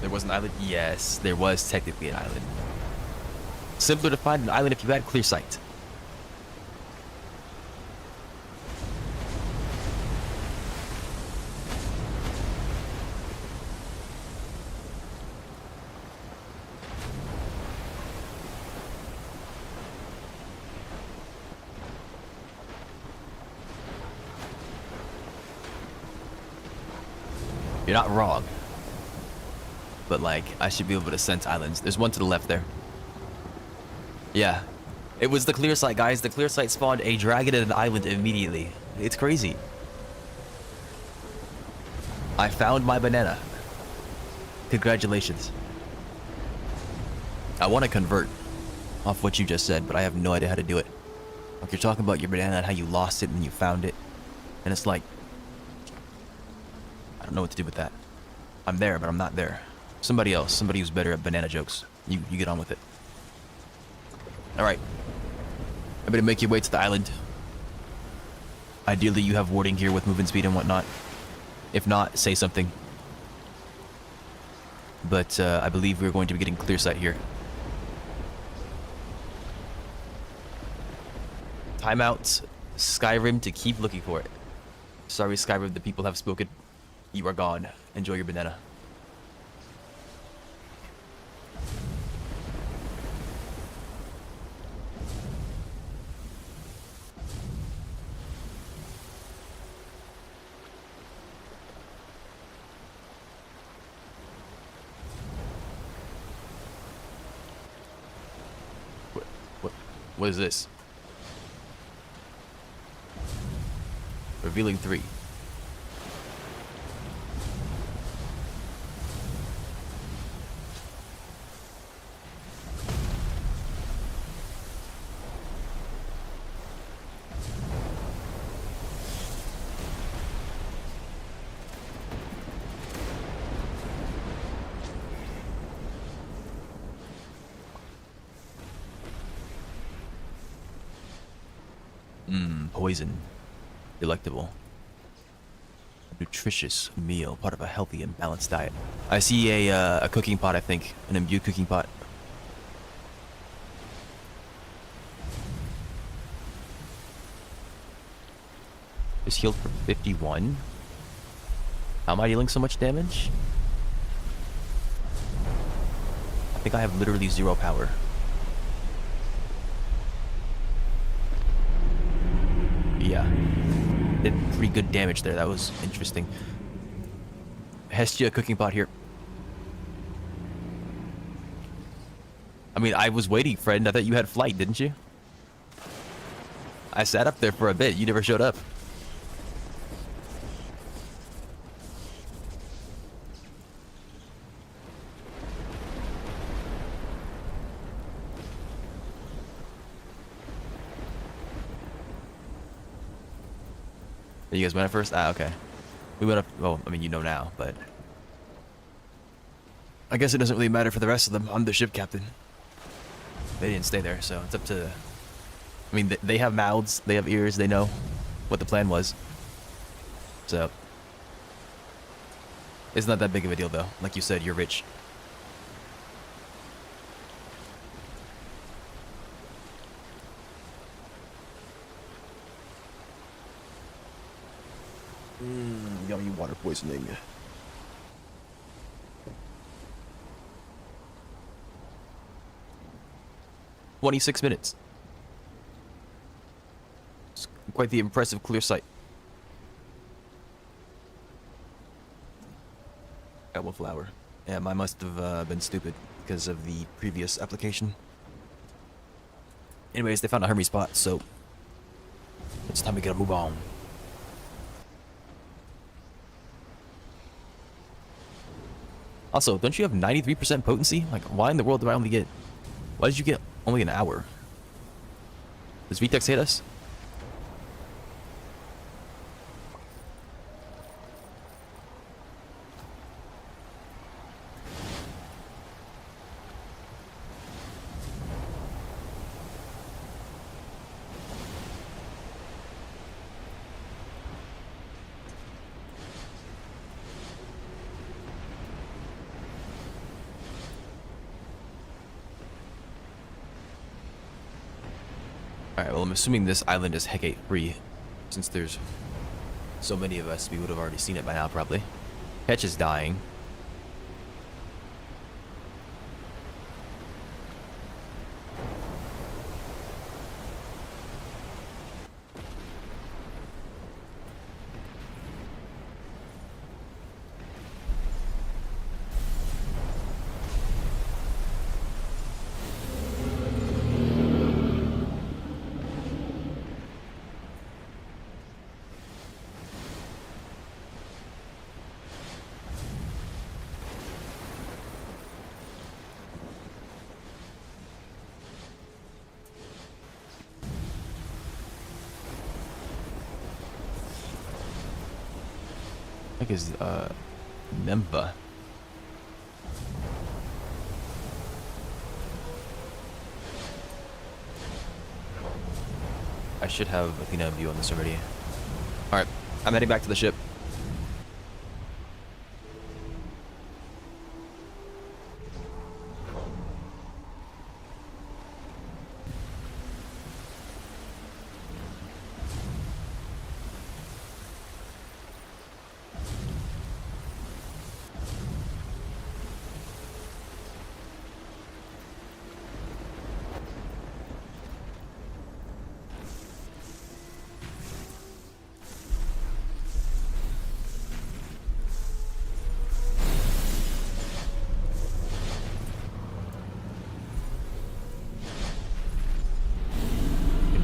There was an island? Yes, there was technically an island. Simpler to find an island if you had clear sight. You're not wrong. But like, I should be able to sense islands. There's one to the left there. Yeah. It was the clear sight, guys. The clear sight spawned a dragon and an island immediately. It's crazy. I found my banana. Congratulations. I want to convert off what you just said, but I have no idea how to do it. Like, you're talking about your banana and how you lost it and you found it. And it's like, I don't know what to do with that. I'm there, but I'm not there. Somebody else, somebody who's better at banana jokes. You get on with it. Alright. Everybody make your way to the island. Ideally, you have warding gear with movement speed and whatnot. If not, say something. But I believe we're going to be getting clear sight here. Timeout Skyrim to keep looking for it. Sorry, Skyrim, the people have spoken. You are gone. Enjoy your banana. What is this? Revealing 3. Poison. Delectable. Nutritious meal, part of a healthy and balanced diet. I see a cooking pot, I think. An imbued cooking pot. Just healed for 51. How am I dealing so much damage? I think I have literally 0 power. Yeah. Did pretty good damage there. That was interesting. Hestia cooking pot here. I mean, I was waiting, friend. I thought you had flight, didn't you? I sat up there for a bit. You never showed up. You guys went up first? Ah, okay. We went up, well, I mean, you know now, but I guess it doesn't really matter for the rest of them. I'm the ship captain. They didn't stay there, so it's up to, I mean, they have mouths, they have ears, they know what the plan was. So, it's not that big of a deal, though. Like you said, you're rich. Yummy water poisoning. "26 minutes. It's quite the impressive clear sight. Got one flower. Yeah, mine must have been stupid because of the previous application. Anyways, they found a Hermes spot, so it's time to get a move on. Also, don't you have 93% potency? Like, why in the world did I only get... Why did you get only an hour? Does VTEX hate us? Alright, well, I'm assuming this island is Hecate free. Since there's so many of us, we would have already seen it by now, probably. Ketch is dying. I think it's, Nemba. I should have Athena view on this already. Alright, I'm heading back to the ship.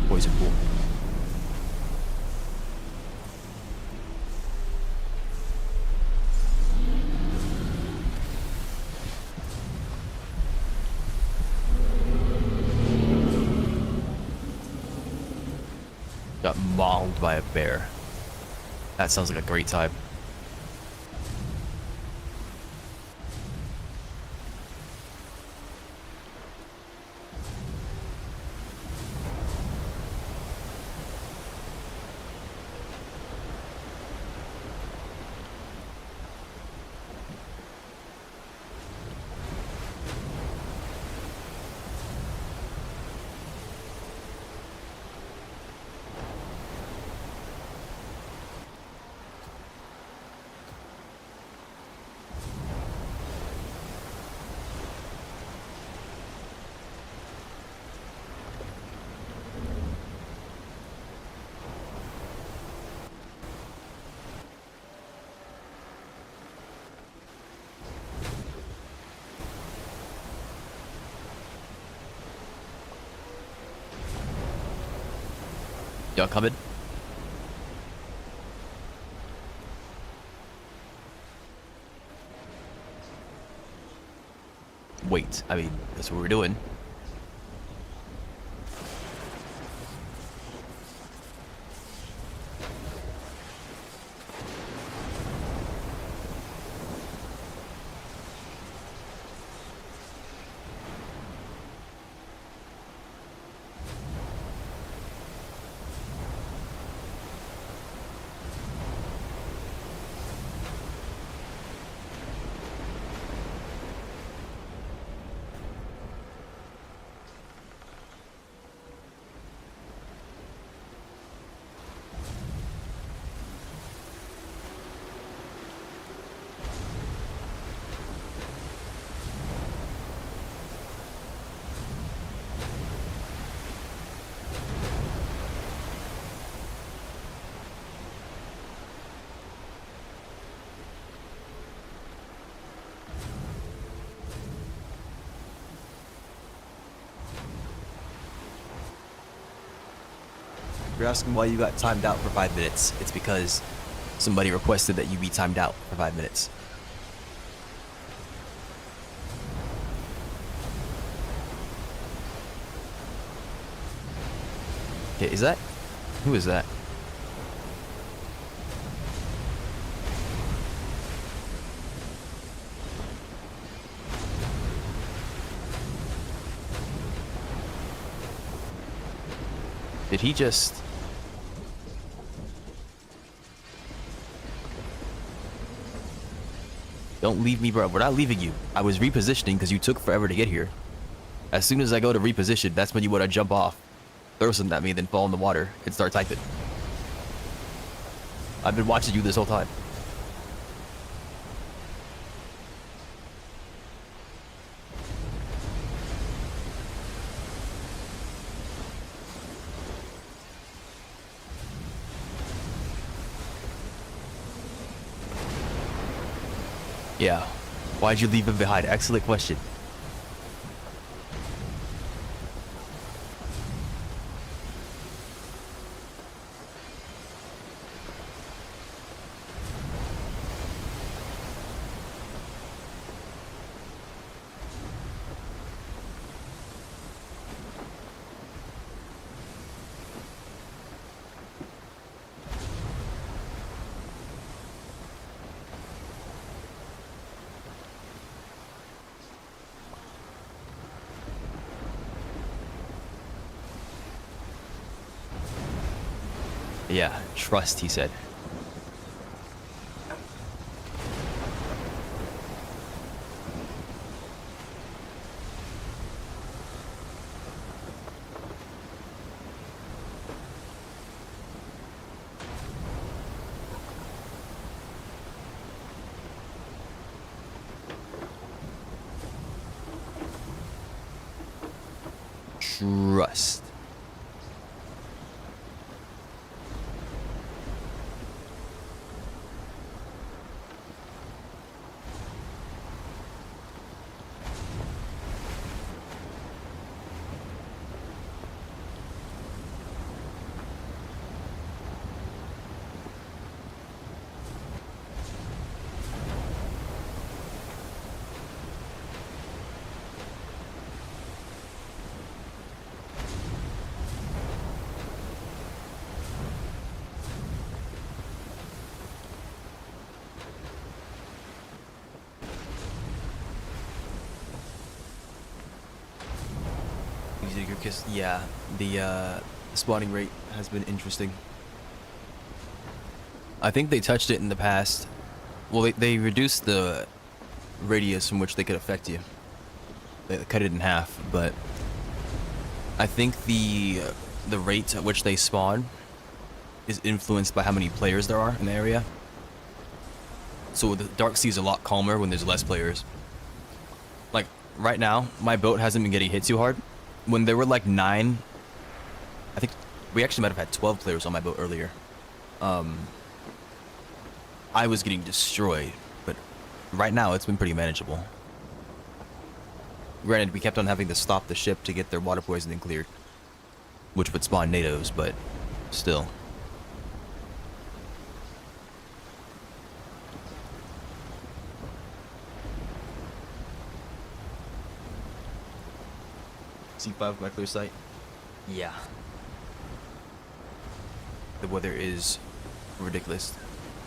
Poison pool. Got mauled by a bear. That sounds like a great time. Y'all coming? Wait, I mean, that's what we're doing. If you're asking why you got timed out for 5 minutes, it's because somebody requested that you be timed out for 5 minutes. Okay, is that? Who is that? Did he just... Don't leave me, bro. We're not leaving you. I was repositioning because you took forever to get here. As soon as I go to reposition, that's when you want to jump off, throw something at me, then fall in the water and start typing. I've been watching you this whole time. Yeah. Why'd you leave him behind? Excellent question. Yeah, trust, he said. Trust. Yeah, the spawning rate has been interesting. I think they touched it in the past. Well, they reduced the radius from which they could affect you. They cut it in half, but I think the rate at which they spawn is influenced by how many players there are in the area. So the Dark Sea is a lot calmer when there's less players. Like, right now, my boat hasn't been getting hit too hard. When there were like 9, I think we actually might have had 12 players on my boat earlier. I was getting destroyed, but right now it's been pretty manageable. Granted, we kept on having to stop the ship to get their water poisoning cleared, which would spawn natives, but still. C5 my clear sight. Yeah. The weather is ridiculous.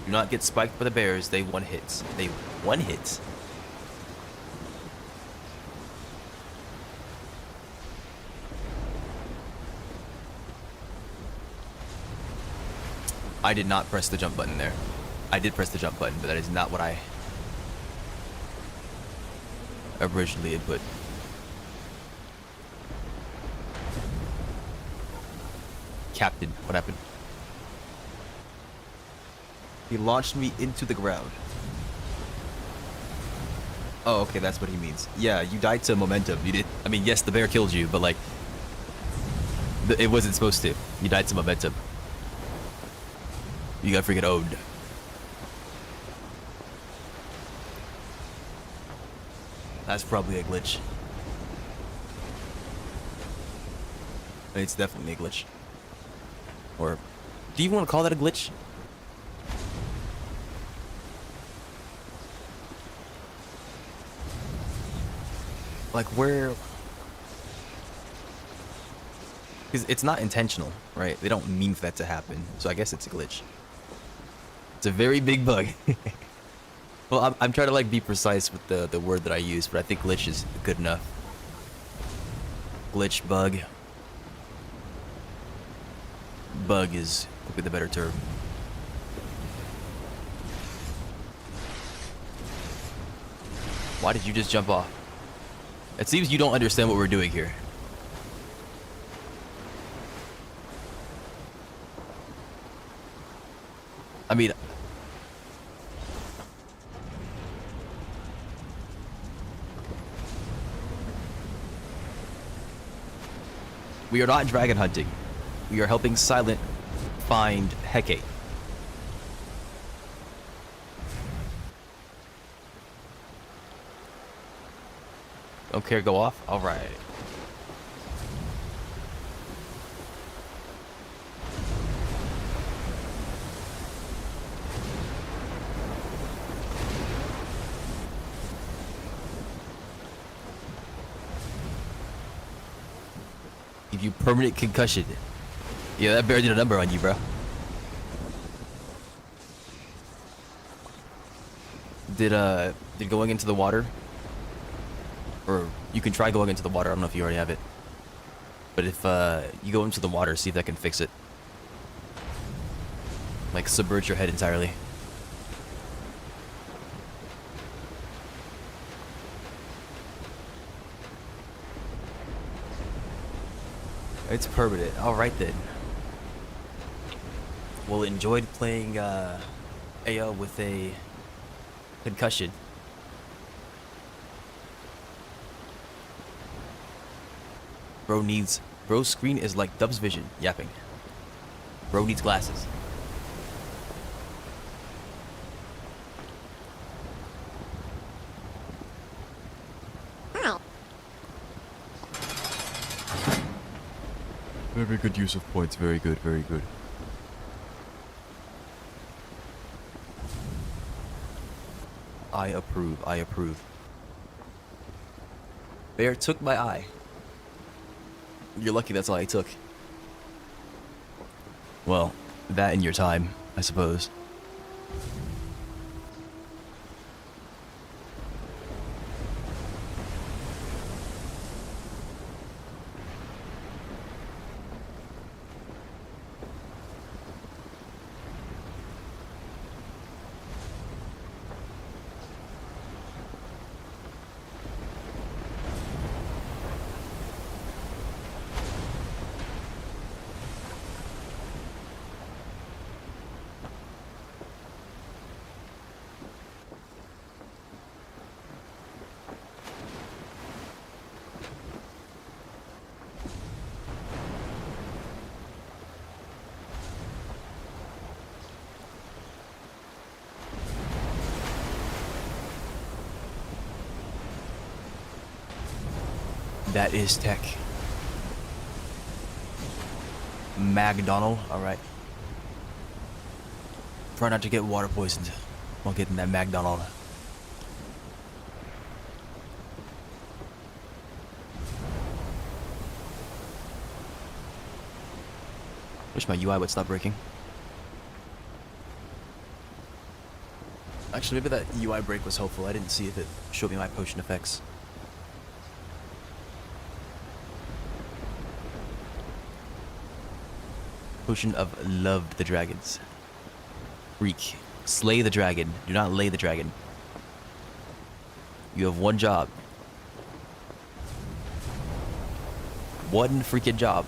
Do not get spiked by the bears. They one hits. They one hits. I did not press the jump button there. I did press the jump button, but that is not what I originally had put. Captain, what happened? He launched me into the ground. Oh, okay, that's what he means. Yeah, you died to momentum. You did. I mean, yes, the bear killed you, but like, it wasn't supposed to. You died to momentum. You got freaking owned. That's probably a glitch. It's definitely a glitch. Or, do you want to call that a glitch? Like, where... Because it's not intentional, right? They don't mean for that to happen. So I guess it's a glitch. It's a very big bug. Well, I'm trying to like be precise with the word that I use, but I think glitch is good enough. Glitch, bug. Bug is probably the better term. Why did you just jump off? It seems you don't understand what we're doing here. I mean, we are not dragon hunting. We are helping Silent find Hecate. Don't care, go off? Alright. Give you permanent concussion. Yeah, that bear did a number on you, bro. Did going into the water? Or you can try going into the water. I don't know if you already have it. But if you go into the water, see if that can fix it. Like subvert your head entirely. It's permanent. Alright then. Well, enjoyed playing AO with a concussion. Bro's screen is like Dub's vision, yapping. Bro needs glasses. Very good use of points, very good, very good. I approve, I approve. Bear took my eye. You're lucky that's all I took. Well, that in your time, I suppose. That is tech. McDonald, alright. Try not to get water poisoned while getting that McDonald. Wish my UI would stop breaking. Actually, maybe that UI break was helpful. I didn't see if it showed me my potion effects. Potion of Love the Dragons. Freak. Slay the dragon. Do not lay the dragon. You have one job. One freaking job.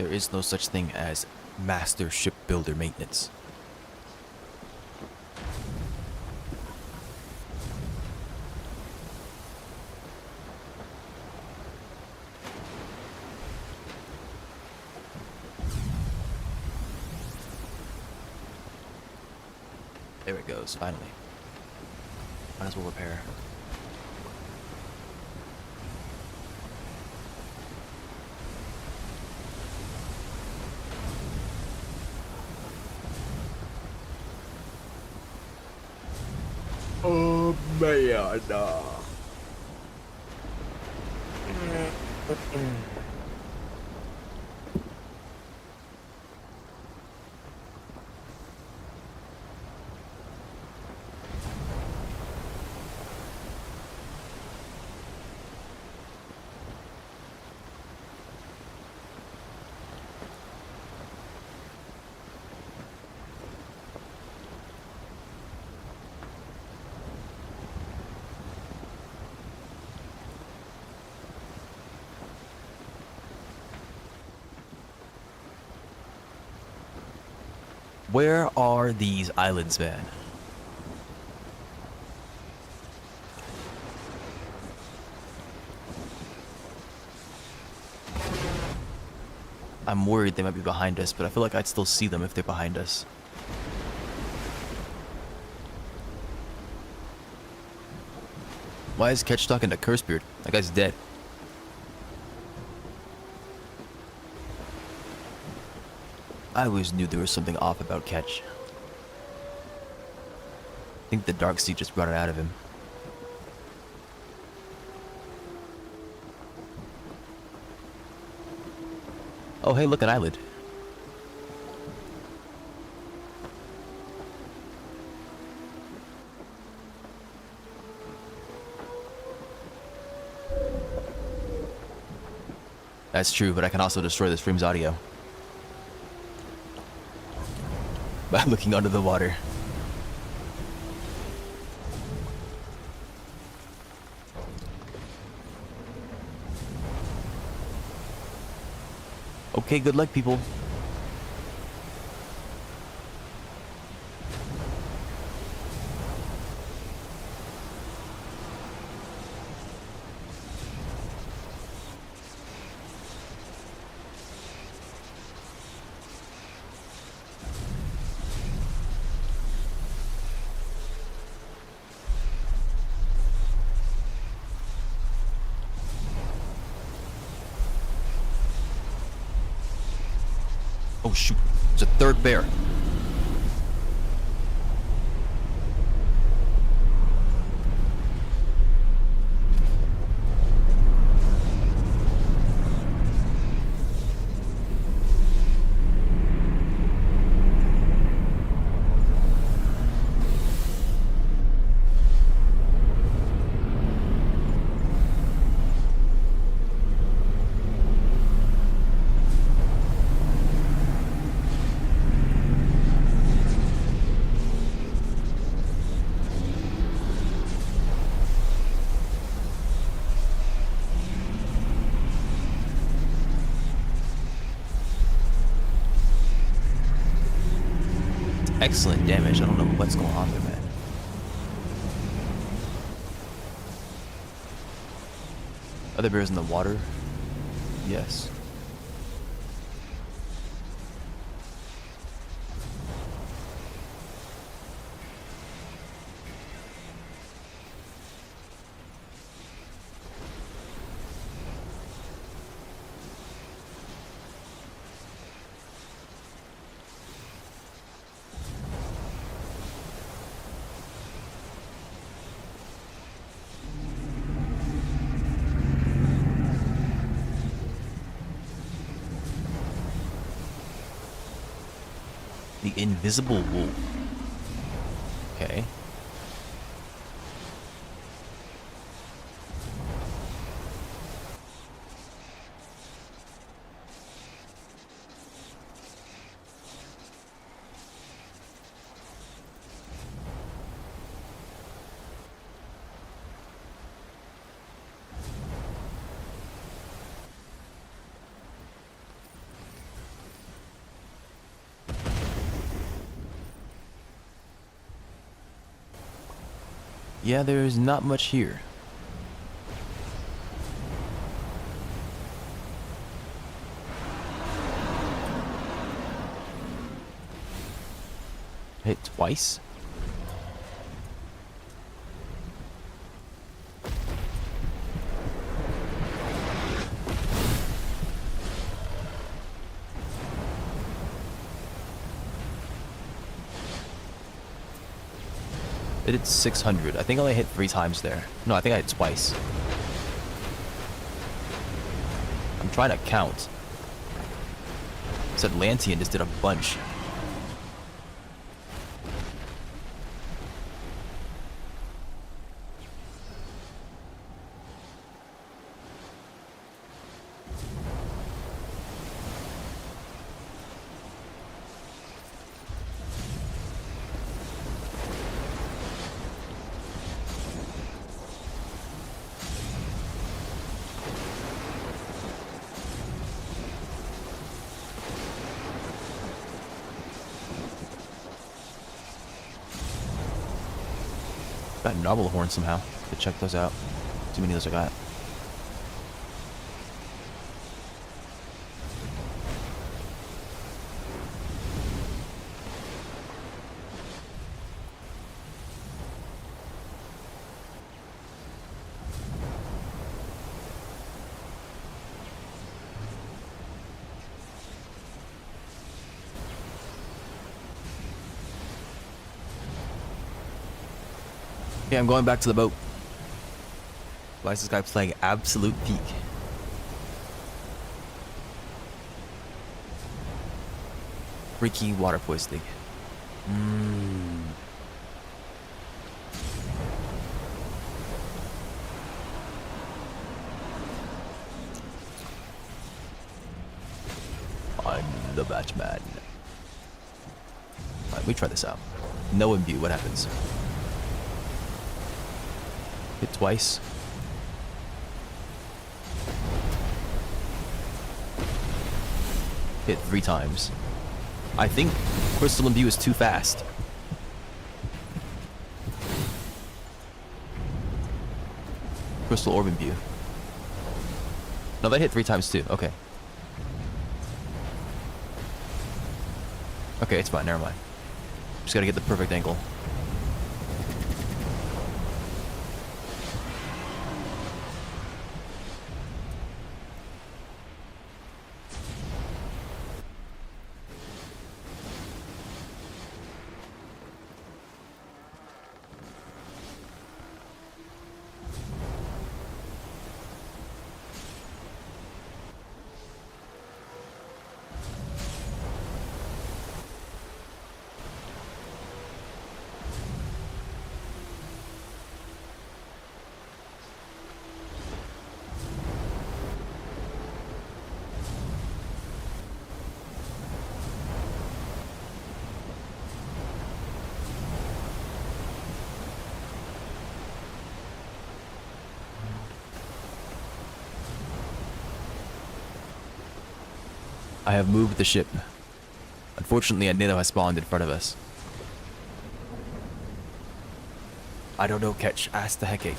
There is no such thing as master shipbuilder maintenance. There it goes, finally. Might as well repair. Oh man. Where are these islands, man? I'm worried they might be behind us, but I feel like I'd still see them if they're behind us. Why is Ketch talking to Cursebeard? That guy's dead. I always knew there was something off about Ketch. I think the Dark Sea just brought it out of him. Oh, hey, look, an island. That's true, but I can also destroy the stream's audio by looking under the water. Okay, good luck, people. Oh shoot, there's a third bear. Excellent damage. I don't know what's going on there, man. Other bears in the water? Yes. The invisible wolf. Okay. Yeah, there's not much here. Hit twice? It hit 600. I think I only hit 3 times there. No, I think I hit twice. I'm trying to count. This Atlantean just did a bunch. Got Noble Horn somehow. To check those out. Too many of those I got. Yeah, I'm going back to the boat. Why is this guy playing Absolute Peak? Freaky water poisoning. I'm the Batman. Alright, let me try this out. No imbue, what happens? Hit twice. Hit 3 times. I think Crystal Imbue is too fast. Crystal Orb Imbue. No, that hit 3 times too. Okay. Okay, it's fine. Never mind. Just gotta get the perfect angle. I have moved the ship. Unfortunately, a Nano has spawned in front of us. I don't know, Catch. Ask the Hecate.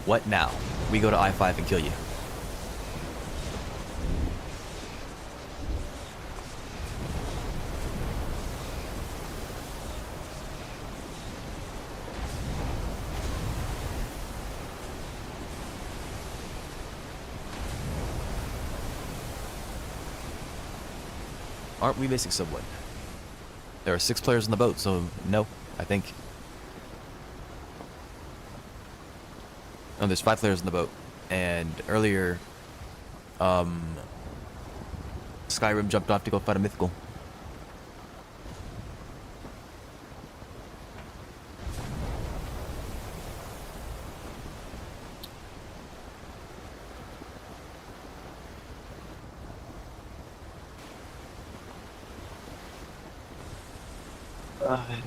What now? We go to I-5 and kill you. Aren't we missing someone? There are 6 players on the boat, so no, I think. Oh, there's 5 players on the boat. And earlier, Skyrim jumped off to go fight a mythical.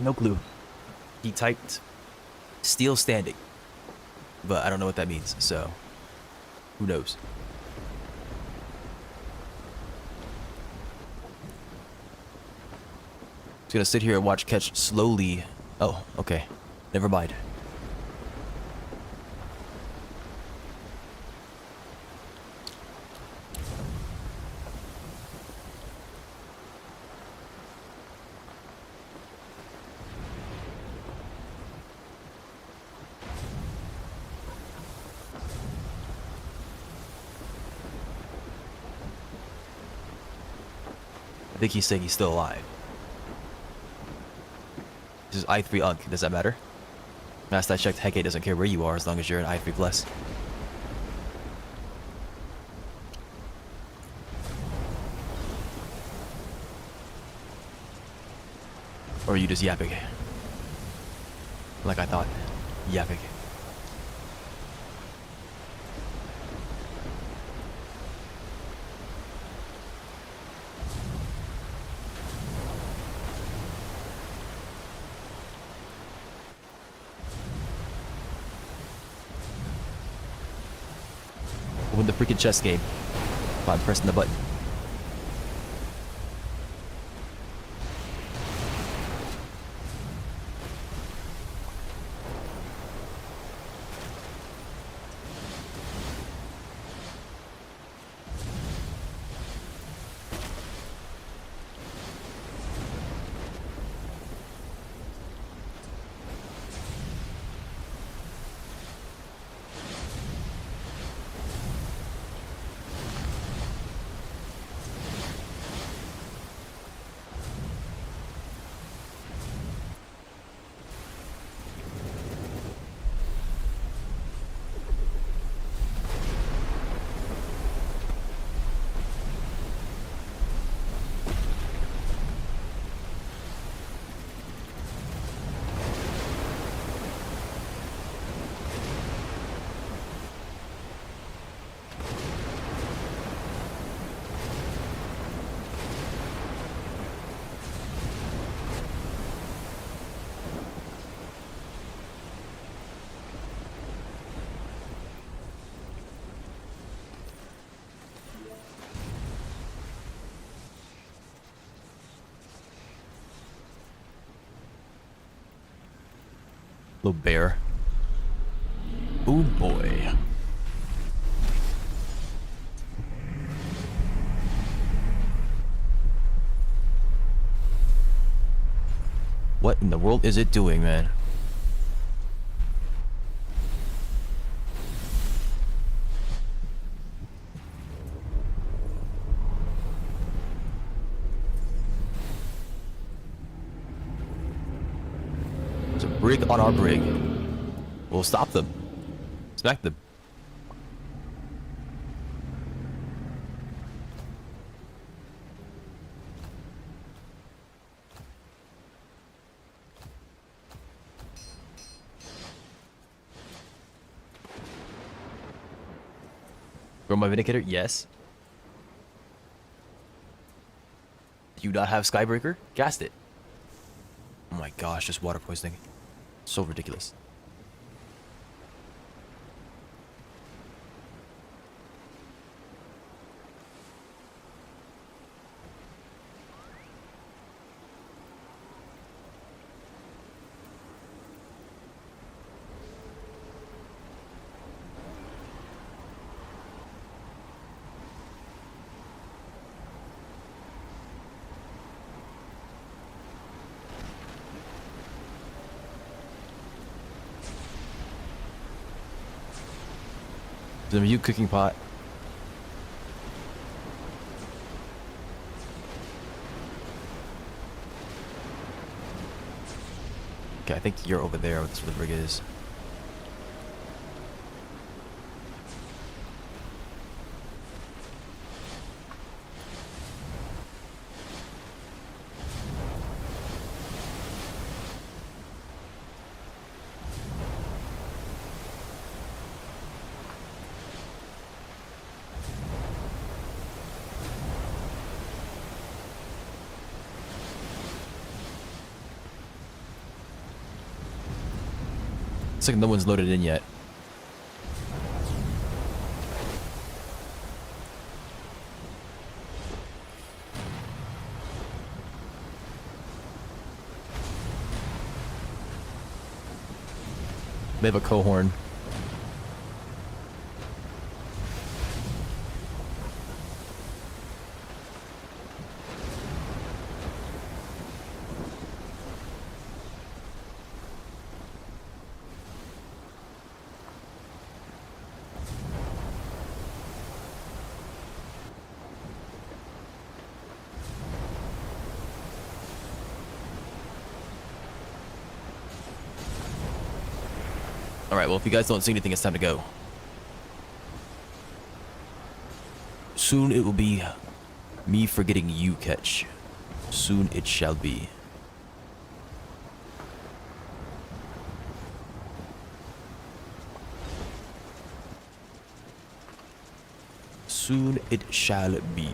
No clue. He typed "still standing," but I don't know what that means, so who knows? Just gonna sit here and watch Catch slowly. Oh, okay. Never mind. I think he's saying he's still alive. This is I3 Unk. Does that matter? Last I checked, Hecate doesn't care where you are as long as you're an I3 plus. Or are you just yapping? Like I thought. Yapping. Win the freaking chess game by pressing the button. Little bear. Oh boy. What in the world is it doing, man? There's a brig on our brig. We'll stop them. Smack them. Throw my Vindicator? Yes. Do you not have Skybreaker? Cast it. Oh my gosh, just water poisoning. So ridiculous. The mute cooking pot. Okay, I think you're over there. That's where the brig is. like no one's loaded in yet. They have a cohorn. Alright, well, if you guys don't see anything, it's time to go. Soon it will be me forgetting you, Ketch. Soon it shall be. Soon it shall be.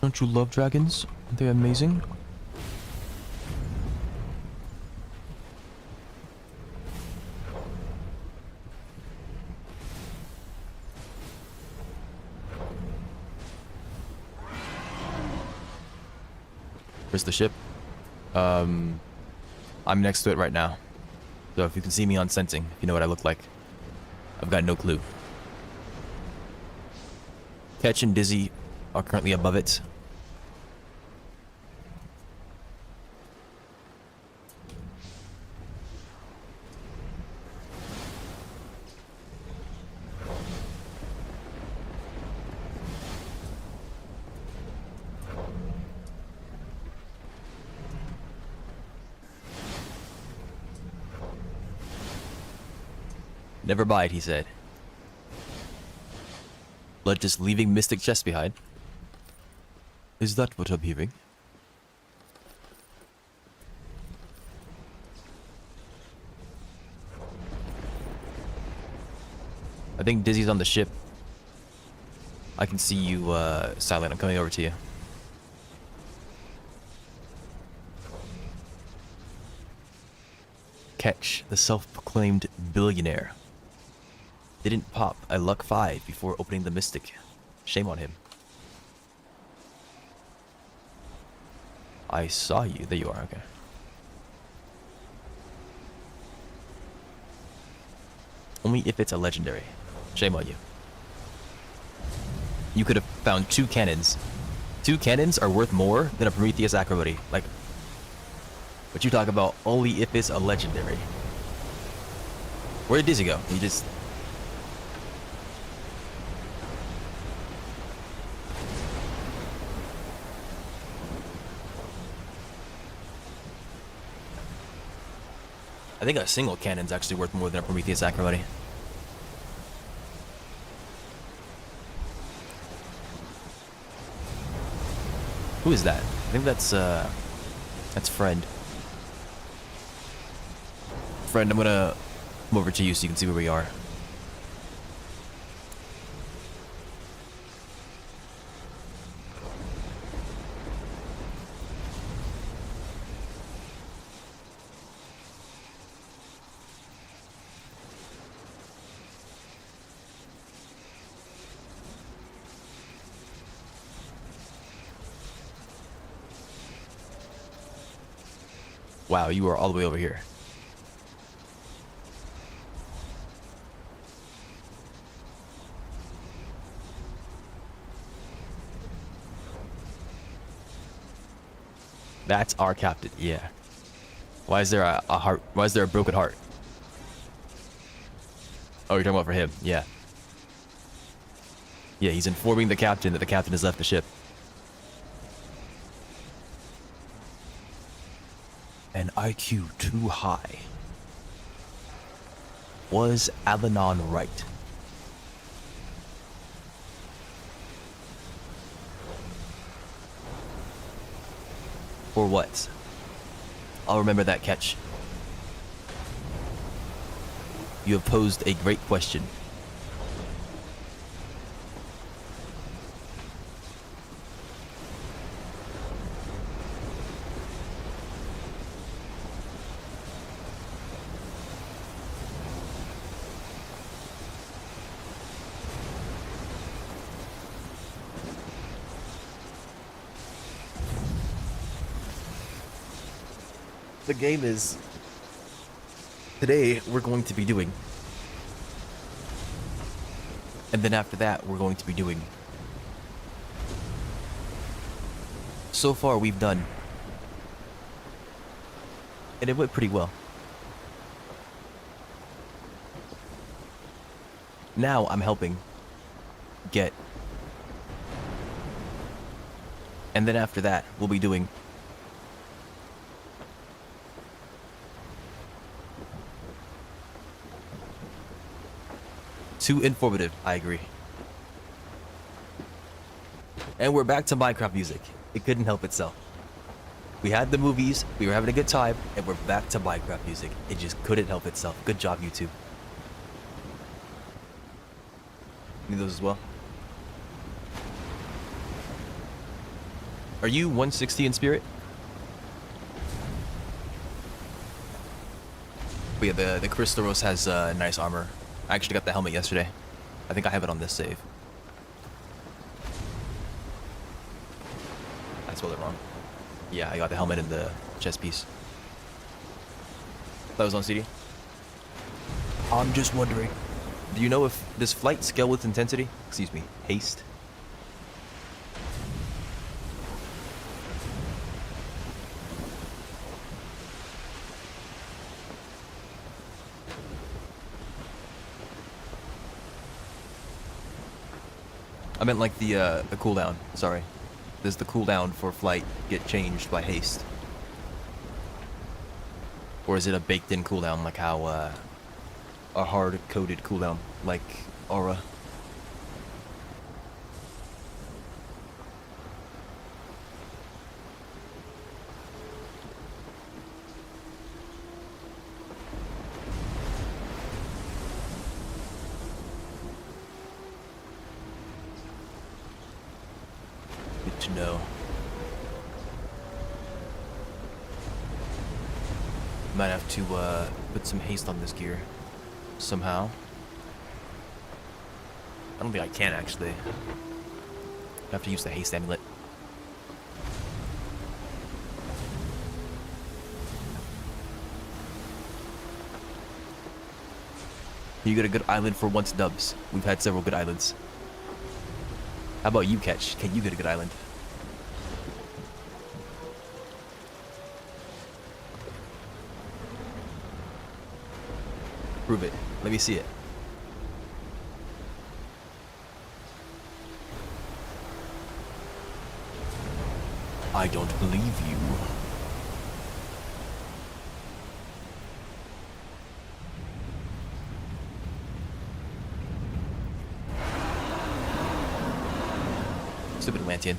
Don't you love dragons? Aren't they amazing? Where's the ship? I'm next to it right now. So if you can see me on sensing, if you know what I look like. I've got no clue. Ketch and Dizzy are currently above it. Never bite, he said. Blood just leaving Mystic Chest behind. Is that what I'm hearing? I think Dizzy's on the ship. I can see you, Silent. I'm coming over to you. Ketch, the self-proclaimed billionaire, didn't pop a luck 5 before opening the Mystic. Shame on him. I saw you. There you are. Okay. Only if it's a legendary. Shame on you. You could have found 2 cannons. 2 cannons are worth more than a Prometheus Acrobody. Like, what you talk about only if it's a legendary. Where did Dizzy go? He just... I think a single cannon's actually worth more than a Prometheus Acrobody. Who is that? I think that's Friend. Friend, I'm gonna come over to you so you can see where we are. Wow, you are all the way over here. That's our captain, yeah. Why is there a heart? Why is there a broken heart? Oh, you're talking about for him, yeah. Yeah, he's informing the captain that the captain has left the ship. An IQ too high. Was Alanon right? Or what? I'll remember that catch. You have posed a great question. The game is... Today, we're going to be doing... And then after that, we're going to be doing... So far, we've done... And it went pretty well. Now, I'm helping... Get... And then after that, we'll be doing... Too informative, I agree. And we're back to Minecraft music. It couldn't help itself. We had the movies, we were having a good time, and we're back to Minecraft music. It just couldn't help itself. Good job, YouTube. Need those as well? Are you 160 in spirit? But yeah, the Crystalros has nice armor. I actually got the helmet yesterday. I think I have it on this save. I spelled it wrong. Yeah, I got the helmet and the chest piece. That was on CD? I'm just wondering. Do you know if this flight scale with intensity? Excuse me, haste? I meant like the cooldown, sorry. Does the cooldown for flight get changed by haste? Or is it a baked-in cooldown like how a hard-coded cooldown like Aura? To know. Might have to put some haste on this gear somehow. I don't think I can actually. I have to use the haste amulet. You get a good island for once, Dubs. We've had several good islands. How about you, Catch? Can you get a good island? Prove it. Let me see it. I don't believe you. Stupid Atlantean.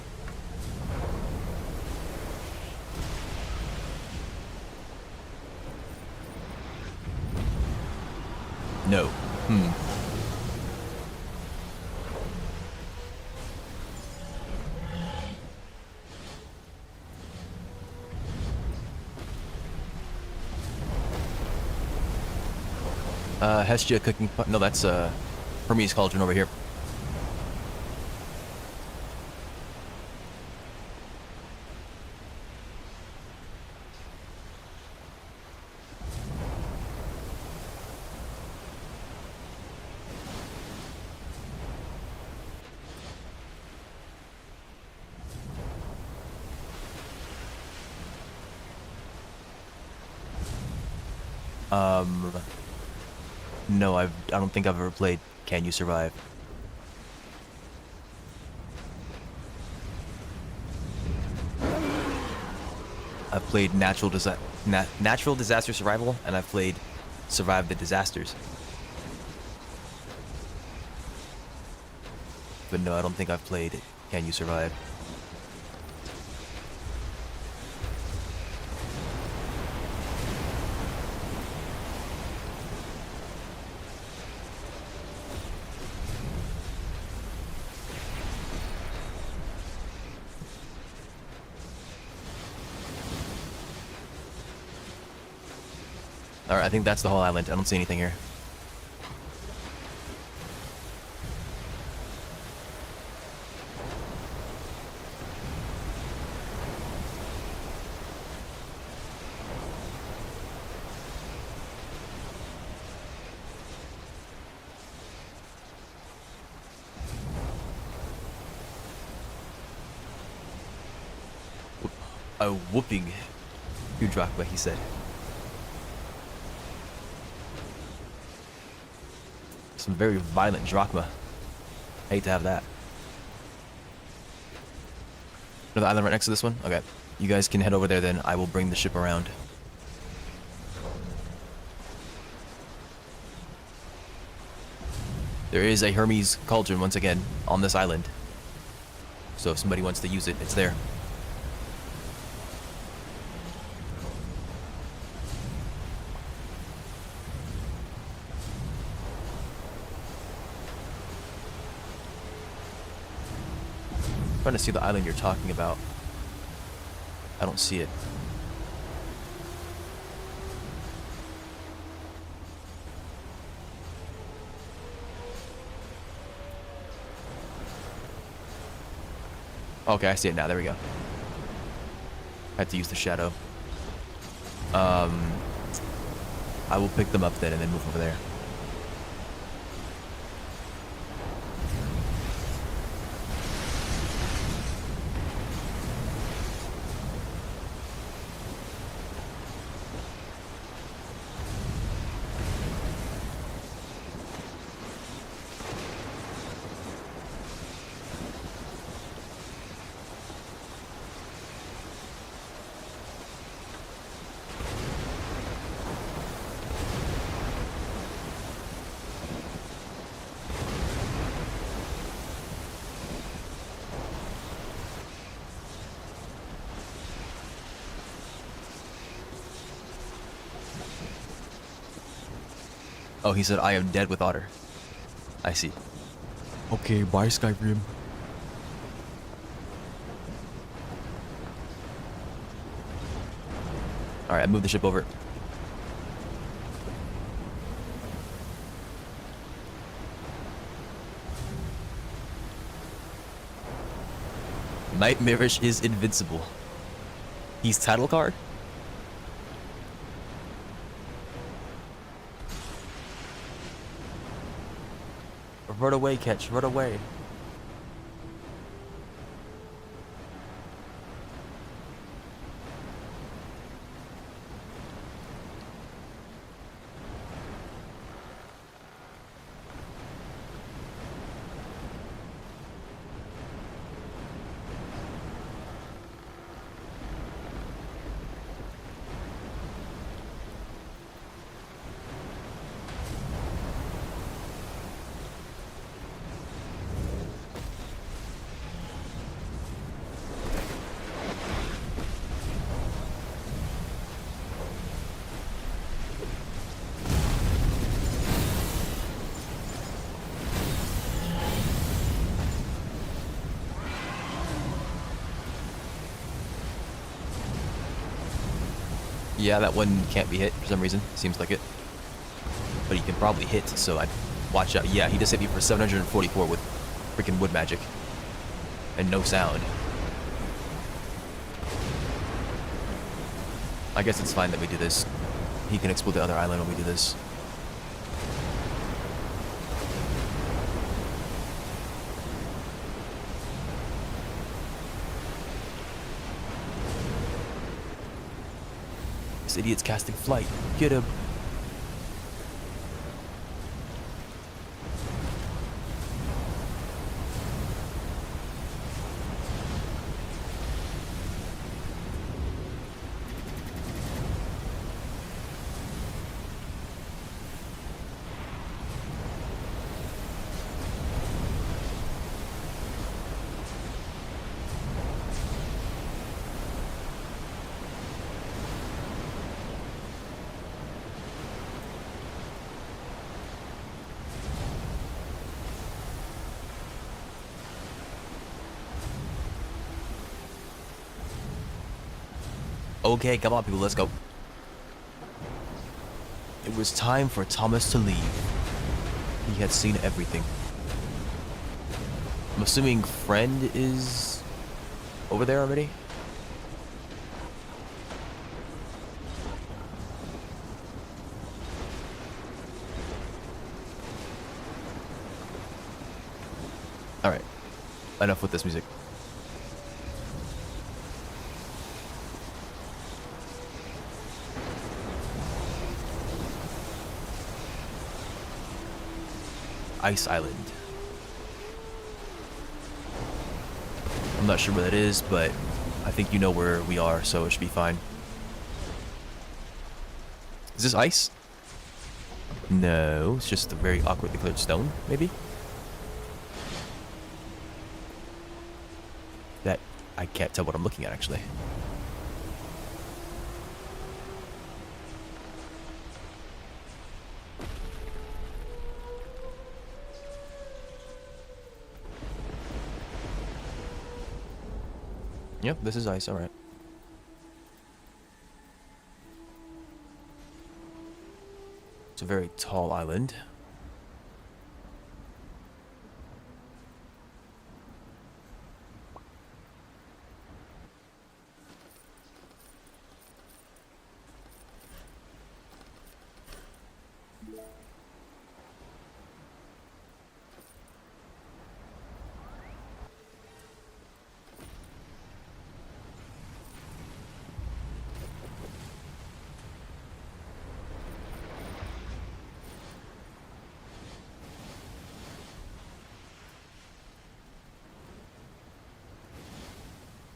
No. Hestia cooking pot. No, that's Hermes Cauldron over here. No, I don't think I've ever played Can You Survive? I've played natural disaster survival, and I've played Survive the Disasters. But no, I don't think I've played Can You Survive? Alright, I think that's the whole island. I don't see anything here. A whooping Drachma, he said. Some very violent Drachma. Hate to have that. Another island right next to this one? Okay. You guys can head over there then. I will bring the ship around. There is a Hermes cauldron once again on this island. So if somebody wants to use it, it's there. Trying to see the island you're talking about. I don't see it. Okay, I see it now. There we go. I had to use the shadow. I will pick them up then and then move over there. Oh, he said, I am dead with Otter. I see. Okay, bye, Skyrim. Alright, I moved the ship over. Nightmarish is invincible. He's title card? Run away, Catch. Run away. Yeah, that one can't be hit for some reason. Seems like it. But he can probably hit, so I'd watch out. Yeah, he just hit me for 744 with freaking wood magic. And no sound. I guess it's fine that we do this. He can explode the other island when we do this. This idiot's casting flight. Get him. Okay, come on, people, let's go. It was time for Thomas to leave. He had seen everything. I'm assuming friend is over there already? Alright. Enough with this music. Ice Island. I'm not sure where that is, but I think you know where we are, so it should be fine. Is this ice? No, it's just a very awkwardly colored stone, maybe? That, I can't tell what I'm looking at, actually. Yep, this is ice, alright. It's a very tall island.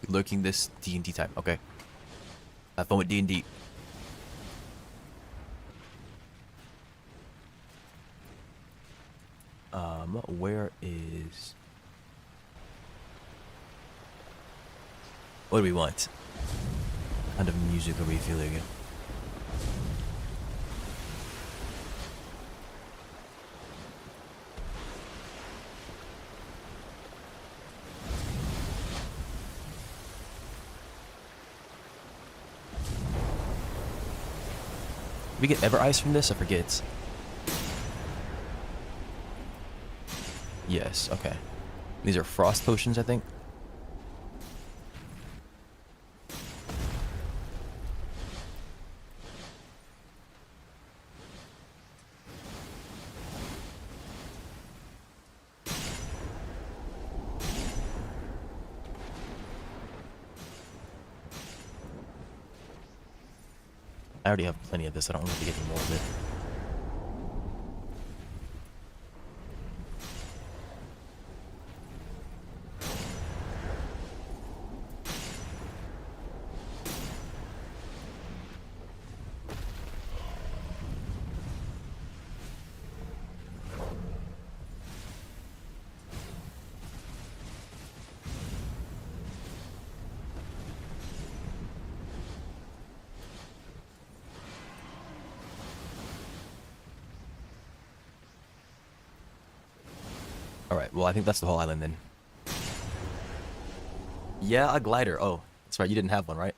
Lurking this D&D time. Okay. Have fun with D&D. Where is... What do we want? What kind of music are we feeling? We get ever ice from this? I forget. Yes, okay. These are frost potions, I think. I already have plenty of this. I don't want to get any more of it. Alright, well, I think that's the whole island then. Yeah, a glider. Oh, that's right, you didn't have one, right?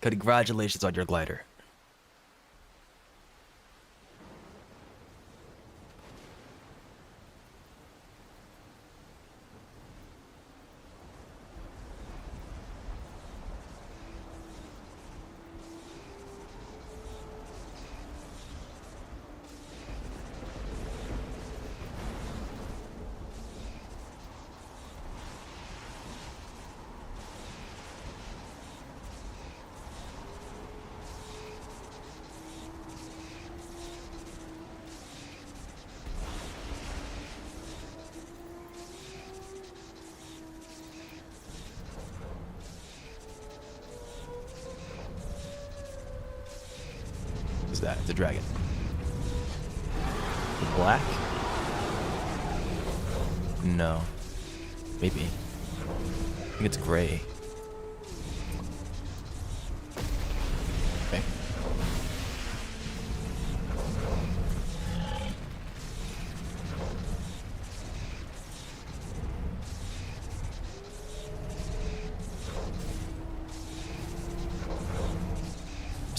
Congratulations on your glider. What's that? It's a dragon. Black? No. Maybe. I think it's gray. Okay.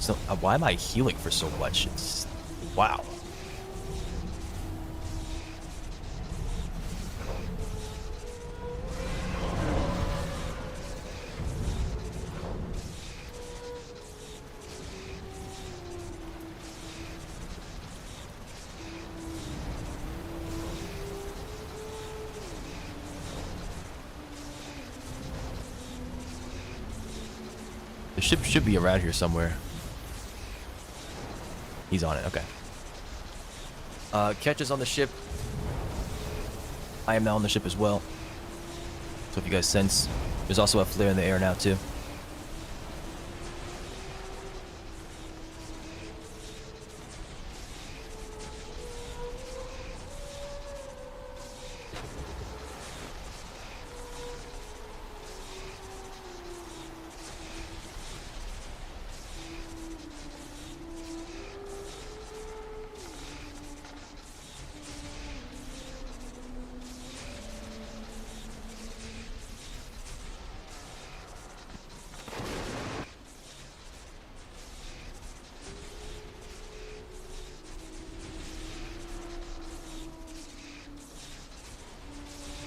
So, why am I healing for so much? It's... Wow. The ship should be around here somewhere. He's on it, okay. Ketch is on the ship. I am now on the ship as well. So if you guys sense, there's also a flare in the air now too.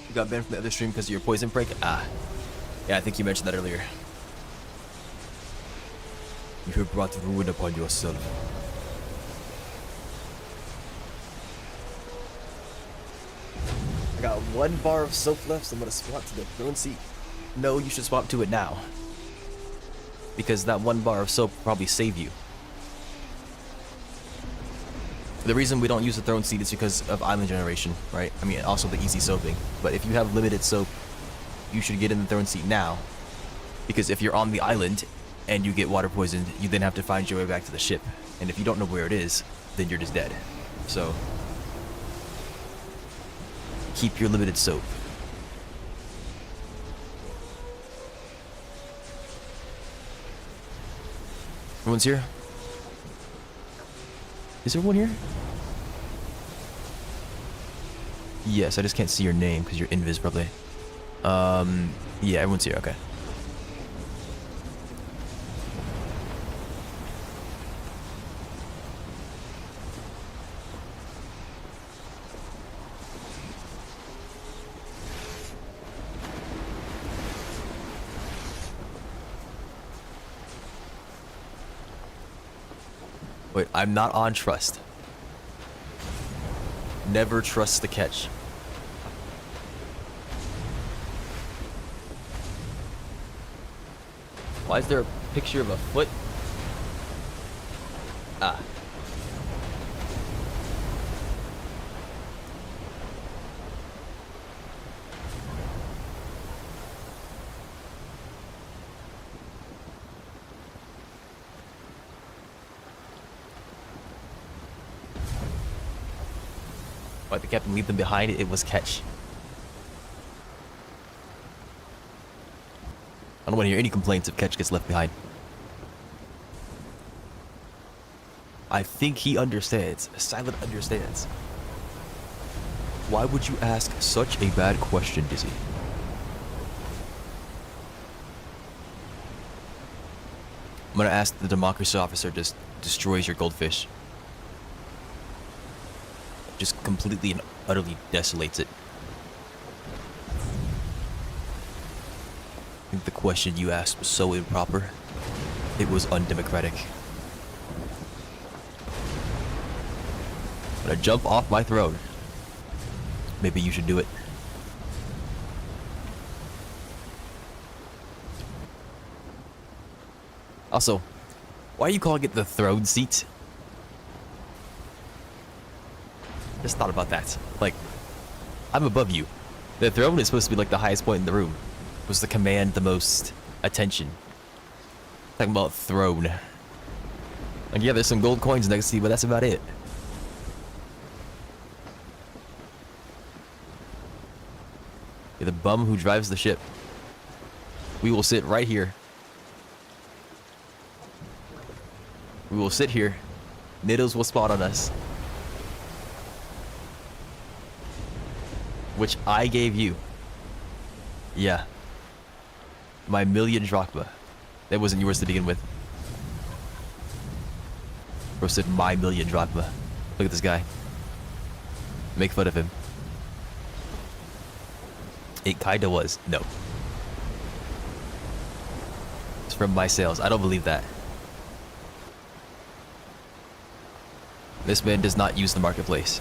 You got banned from the other stream because of your poison break? Ah. Yeah, I think you mentioned that earlier. You have brought ruin upon yourself. I got 1 bar of soap left, so I'm gonna swap to the throne seat. No, you should swap to it now. Because that 1 bar of soap will probably save you. The reason we don't use the throne seat is because of island generation, right? I mean, also the easy soaping. But if you have limited soap, you should get in the throne seat now. Because if you're on the island and you get water poisoned, you then have to find your way back to the ship. And if you don't know where it is, then you're just dead. So, keep your limited soap. Everyone's here? Is there one here? Yes, I just can't see your name because you're invis probably. Yeah, everyone's here, okay. Wait, I'm not on trust. Never trust the catch. Why is there a picture of a foot? Ah. Why'd the captain leave them behind? It was catch. I don't want to hear any complaints if Ketch gets left behind. I think he understands. Silent understands. Why would you ask such a bad question, Dizzy? I'm gonna ask the democracy officer just destroys your goldfish. Just completely and utterly desolates it. I think the question you asked was so improper. It was undemocratic. I'm gonna jump off my throne. Maybe you should do it. Also, why are you calling it the throne seat? Just thought about that. Like, I'm above you. The throne is supposed to be like the highest point in the room. It was to command the most attention. Talking about throne. Like, yeah, there's some gold coins next to you, but that's about it. You're the bum who drives the ship. We will sit right here. We will sit here. Niddles will spawn on us. Which I gave you. Yeah. My 1,000,000 drachma. That wasn't yours to begin with. Bro said my million drachma. Look at this guy. Make fun of him. It kinda was. No. It's from my sales. I don't believe that. This man does not use the marketplace.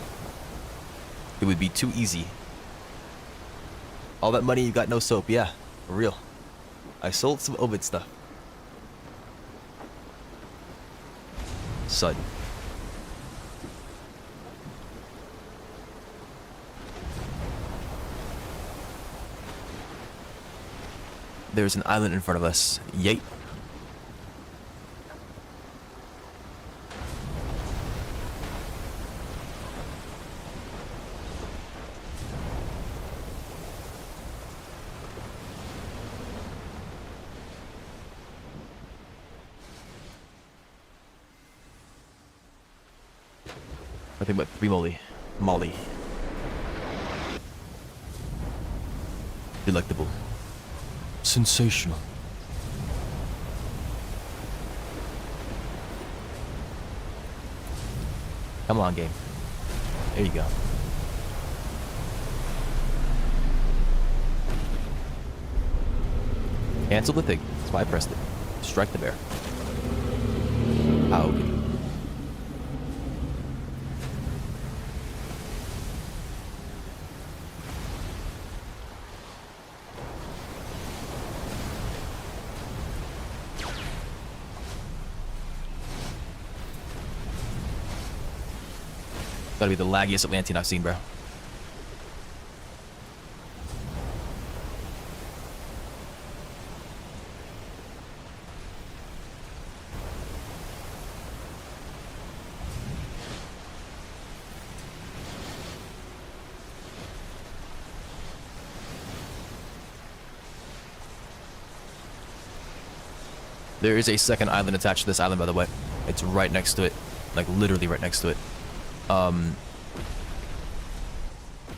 It would be too easy. All that money, you got no soap. Yeah, for real. I sold some Ovid stuff. Son. There's an island in front of us. Yeet. I think about 3 Molly. Delectable. Sensational. Come on, game. There you go. Cancel the thing. That's why I pressed it. Strike the bear. Ow. Gotta be the laggiest Atlantean I've seen, bro. There is a second island attached to this island, by the way. It's right next to it. Like, literally right next to it.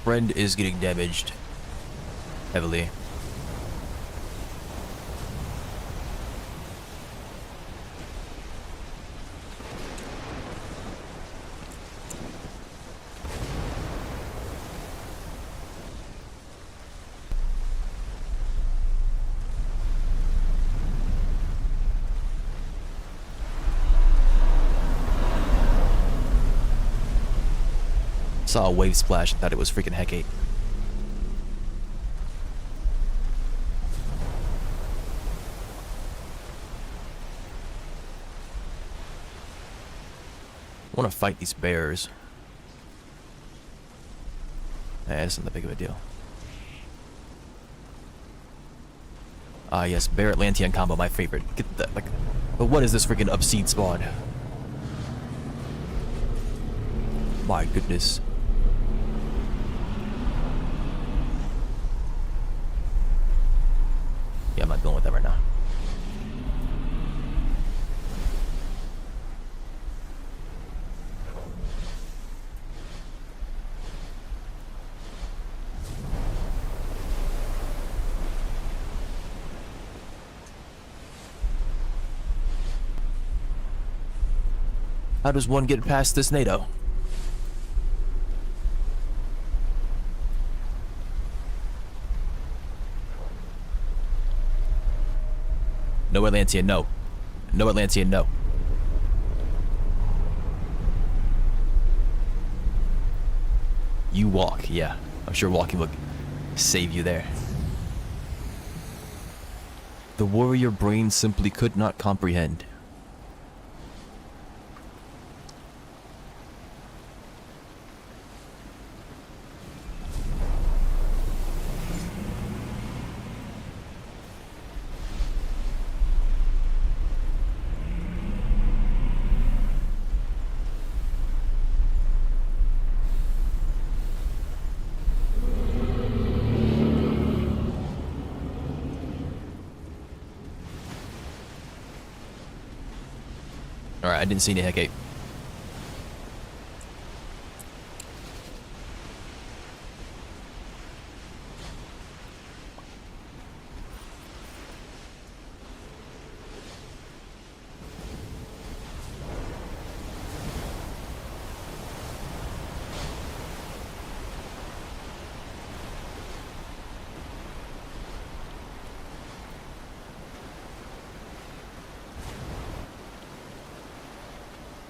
Friend is getting damaged heavily. Saw a wave splash and thought it was freaking Hecate. I want to fight these bears. It's not that big of a deal. Ah, yes, bear Atlantean combo, my favorite. Get that, like, but what is this freaking obscene spawn? My goodness. Yeah, I'm not going with that right now. How does one get past this NATO? No Atlantean, no. No Atlantean, no. You walk, yeah. I'm sure walking would save you there. The warrior brain simply could not comprehend. Alright, I didn't see any Hecate.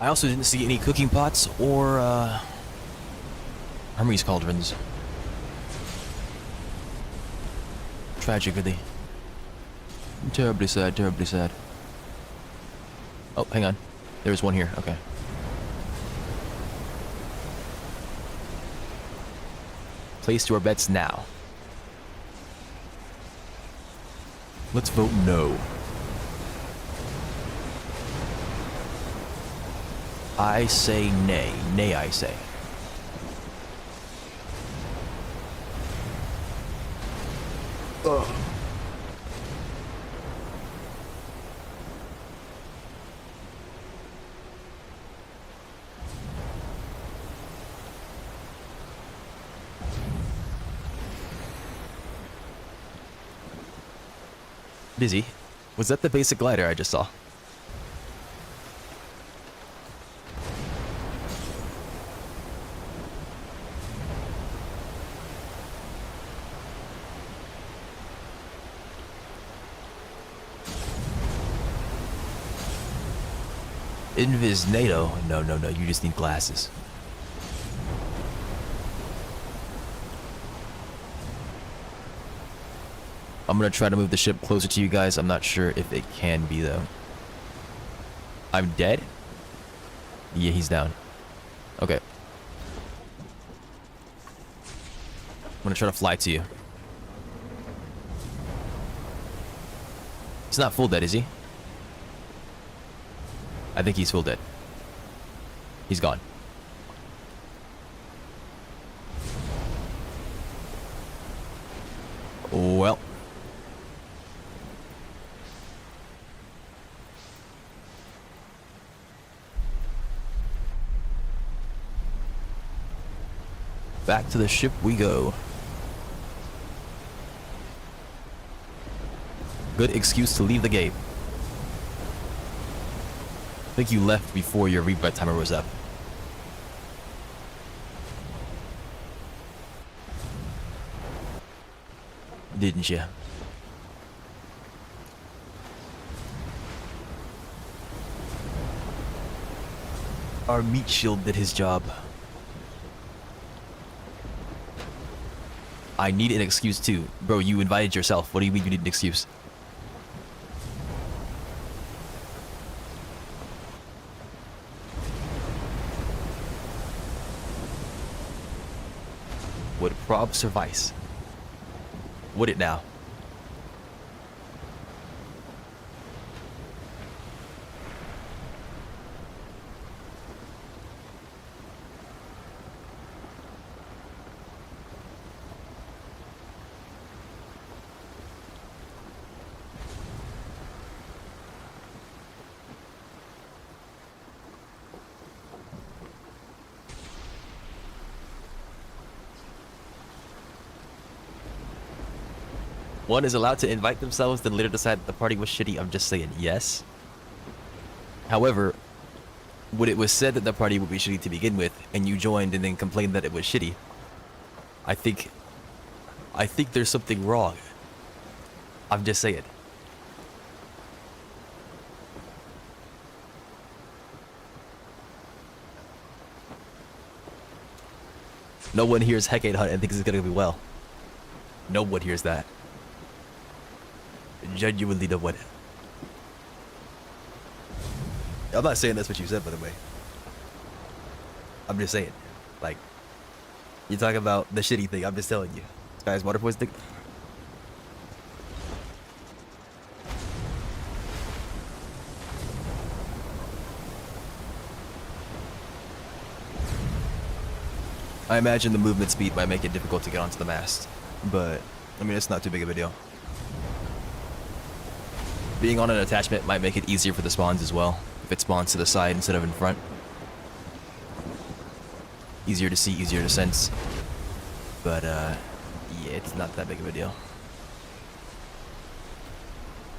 I also didn't see any cooking pots or Hermes cauldrons. Tragically. Terribly sad, terribly sad. Oh, hang on. There's one here, okay. Place your bets now. Let's vote no. I say nay. Nay, I say. Ugh. Busy. Was that the basic glider I just saw? Invis NATO? No, no, no, you just need glasses. I'm gonna try to move the ship closer to you guys. I'm not sure if it can be, though. I'm dead? Yeah, he's down. Okay. I'm gonna try to fly to you. He's not full dead, is he? I think he's full dead. He's gone. Well. Back to the ship we go. Good excuse to leave the gate. I think you left before your rebuy timer was up. Didn't you? Our meat shield did his job. I need an excuse too. Bro, you invited yourself. What do you mean you need an excuse? Would prob suffice? Would it now? One is allowed to invite themselves, then later decide that the party was shitty. I'm just saying yes. However, when it was said that the party would be shitty to begin with, and you joined and then complained that it was shitty, I think there's something wrong. I'm just saying. No one hears Hecate Hunt and thinks it's gonna be well. No one hears that. Genuinely no one. I'm not saying that's what you said, by the way. I'm just saying. Like, you talk about the shitty thing, I'm just telling you. This guy's water poisoning. I imagine the movement speed might make it difficult to get onto the mast, but I mean, it's not too big of a deal. Being on an attachment might make it easier for the spawns as well, if it spawns to the side instead of in front. Easier to see, easier to sense. But, yeah, it's not that big of a deal.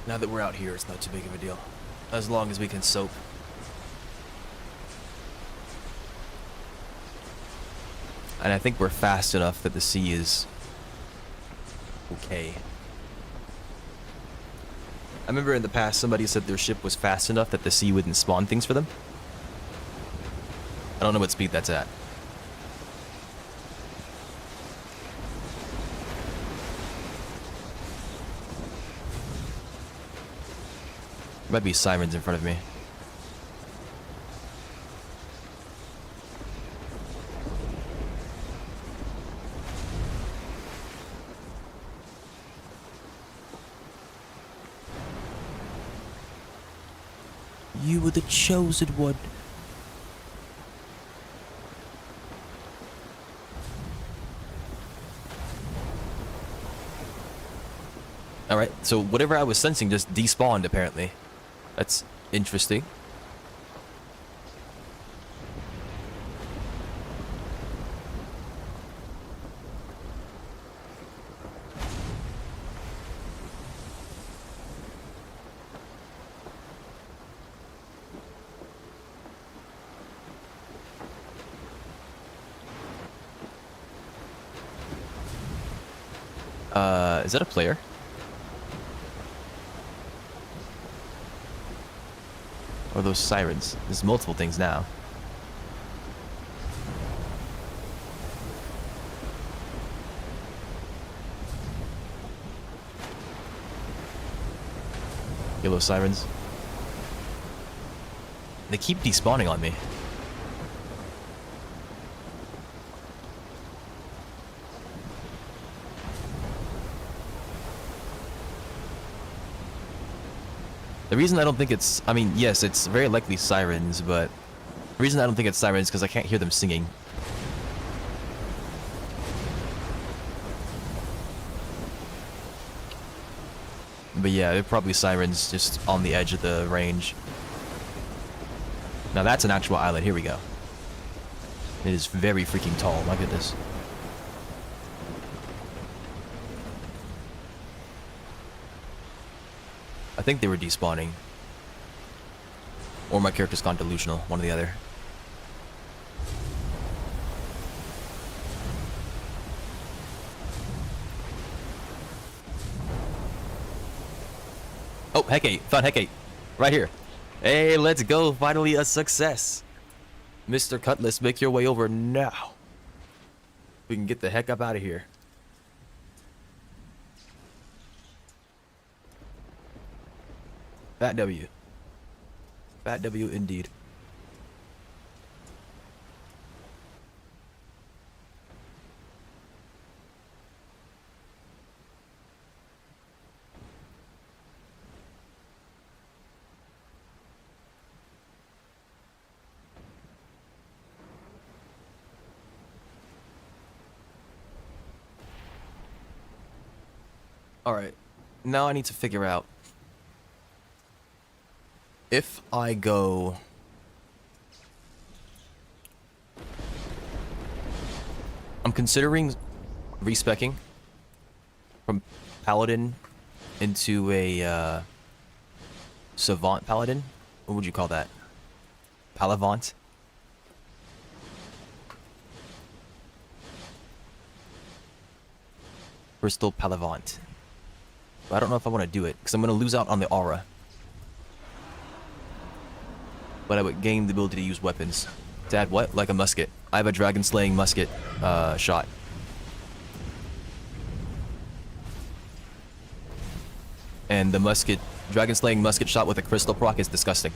Now that we're out here, it's not too big of a deal. As long as we can soap. And I think we're fast enough that the sea is okay. I remember in the past somebody said their ship was fast enough that the sea wouldn't spawn things for them. I don't know what speed that's at. There might be sirens in front of me. You were the chosen one. Alright, so whatever I was sensing just despawned apparently. That's interesting. Is that a player? Or those sirens? There's multiple things now. Yellow sirens. They keep despawning on me. The reason I don't think it's... I mean, yes, it's very likely sirens, but... The reason I don't think it's sirens is because I can't hear them singing. But yeah, they're probably sirens just on the edge of the range. Now that's an actual island. Here we go. It is very freaking tall. My goodness. I think they were despawning. Or my character's gone delusional. One or the other. Oh, Hecate. Found Hecate. Right here. Hey, let's go. Finally a success. Mr. Cutlass, make your way over now. We can get the heck up out of here. Fat W. Fat W indeed. Alright, now I need to figure out if I go... I'm considering respecking from Paladin into a Savant Paladin. What would you call that? Palavant? Crystal Palavant. But I don't know if I want to do it, because I'm going to lose out on the aura. But I would gain the ability to use weapons. To add what? Like a musket. I have a dragon slaying musket shot. And the musket, dragon slaying musket shot with a crystal proc is disgusting.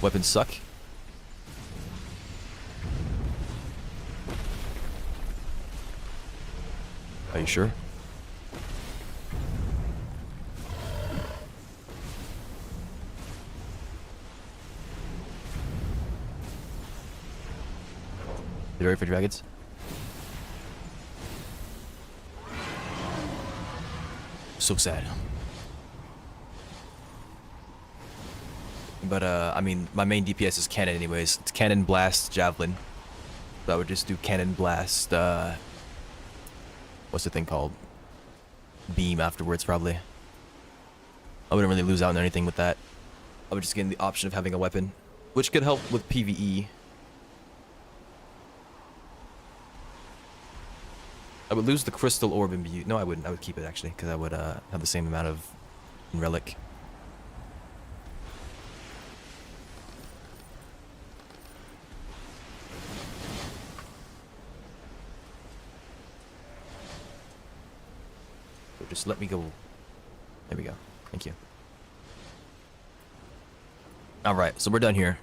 Weapons suck. Are you sure? You ready for dragons? So sad. But I mean, my main DPS is cannon anyways. It's cannon, blast, javelin. So I would just do cannon, blast, what's the thing called? Beam afterwards, probably. I wouldn't really lose out on anything with that. I would just gain the option of having a weapon, which could help with PvE. I would lose the crystal orb in Butte. No, I wouldn't. I would keep it, actually, because I would have the same amount of relic. Just let me go. There we go. Thank you. Alright, so we're done here.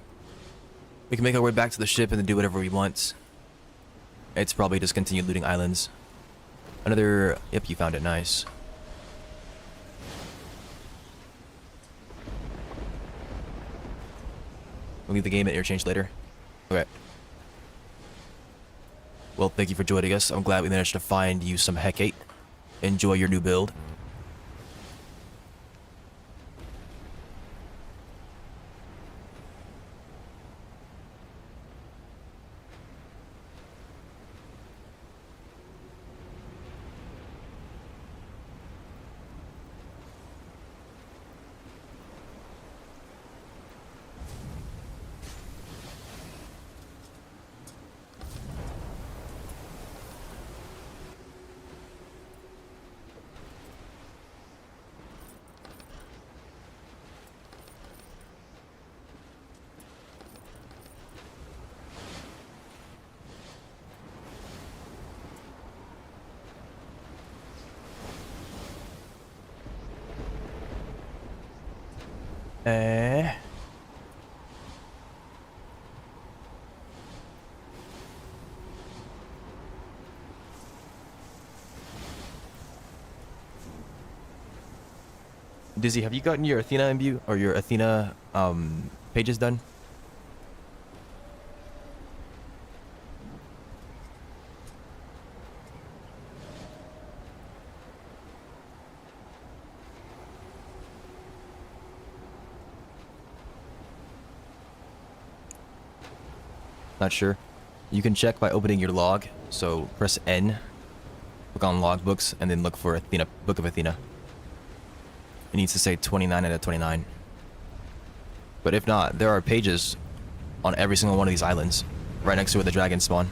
We can make our way back to the ship and then do whatever we want. It's probably just continue looting islands. Another... Yep, you found it. Nice. We'll leave the game at interchange later. Okay. Well, thank you for joining us. I'm glad we managed to find you some Hecate. Enjoy your new build. Dizzy, have you gotten your Athena imbue or your Athena pages done? Not sure. You can check by opening your log. So press N, click on logbooks, and then look for Athena, Book of Athena. It needs to say 29 out of 29. But if not, there are pages on every single one of these islands, right next to where the dragons spawn.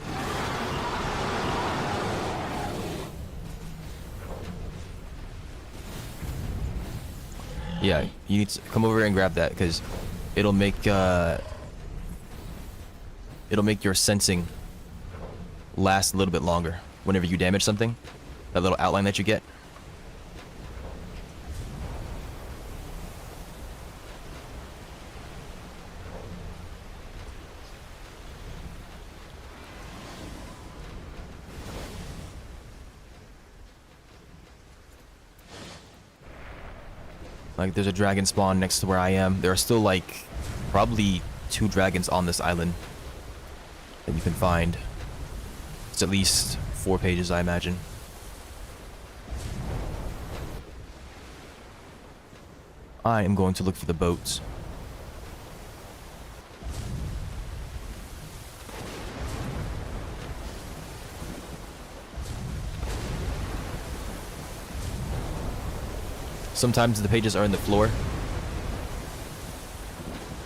Yeah, you need to come over and grab that because it'll make your sensing last a little bit longer whenever you damage something. That little outline that you get. Like, there's a dragon spawn next to where I am. There are still, like, probably 2 dragons on this island that you can find. It's at least 4 pages, I imagine. I am going to look for the boats. Sometimes the pages are in the floor.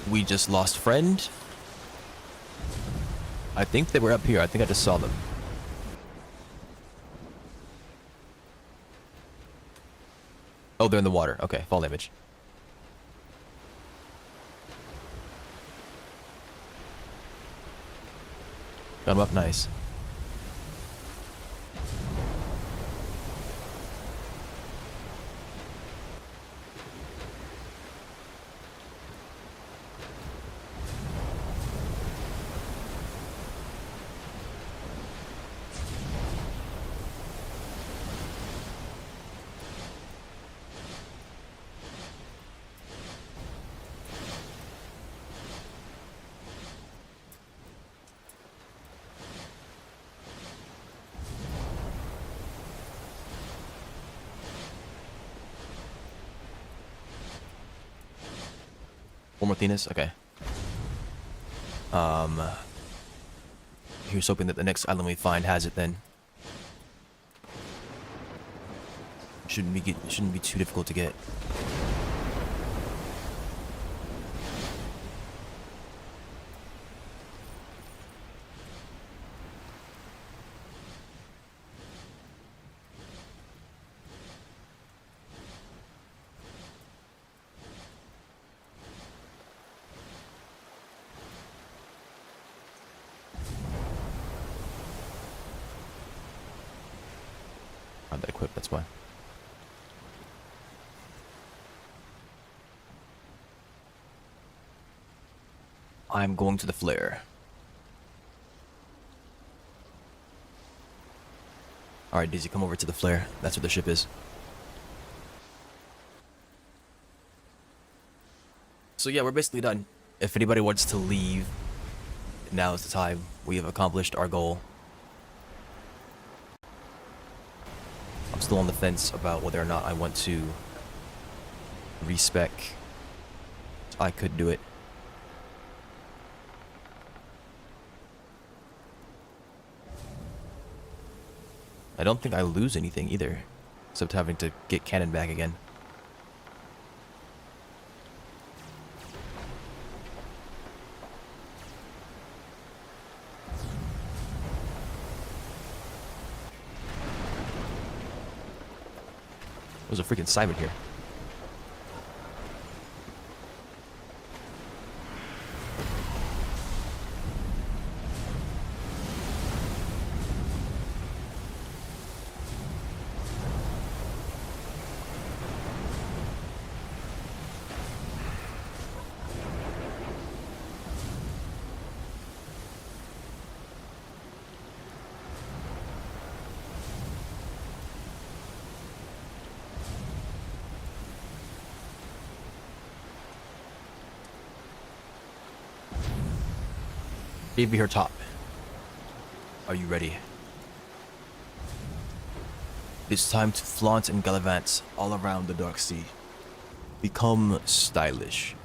We just lost friend. I think they were up here. I think I just saw them. Oh, they're in the water. Okay, fall damage. Got them up nice. One more Thenis? Okay. Here's hoping that the next island we find has it then. Shouldn't be too difficult to get. That equipped, that's why. I'm going to the flare. Alright, Dizzy, come over to the flare. That's where the ship is. So yeah, we're basically done. If anybody wants to leave, now is the time. We have accomplished our goal. I'm still on the fence about whether or not I want to respec. I could do it. I don't think I lose anything either, except having to get cannon back again. There's a freaking Simon here. Be her top. Are you ready? It's time to flaunt and gallivant all around the Dark Sea. Become stylish.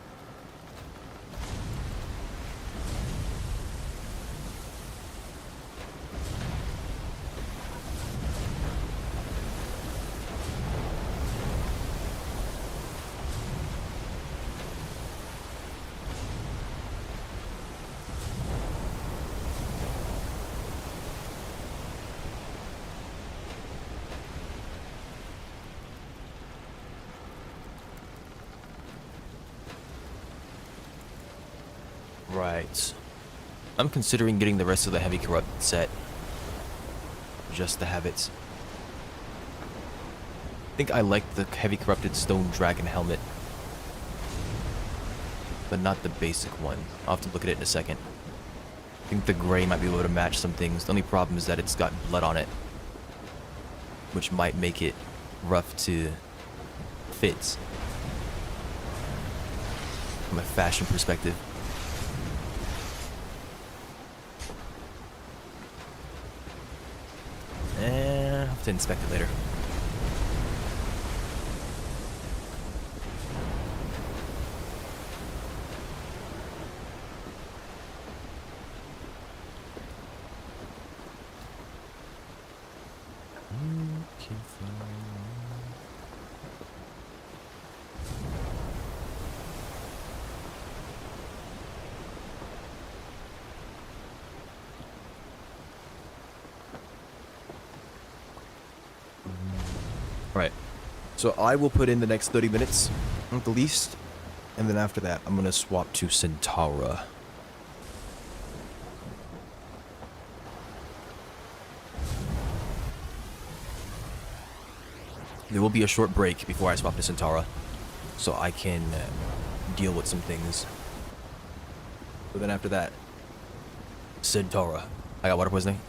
Right. I'm considering getting the rest of the Heavy Corrupted set. Just to have it. I think I like the Heavy Corrupted Stone Dragon helmet. But not the basic one. I'll have to look at it in a second. I think the gray might be able to match some things. The only problem is that it's got blood on it. Which might make it rough to fit. From a fashion perspective. I'll have to inspect it later. Right. So I will put in the next 30 minutes at the least. And then after that, I'm going to swap to Centaura. There will be a short break before I swap to Centaura. So I can deal with some things. But then after that, Centaura. I got water poisoning.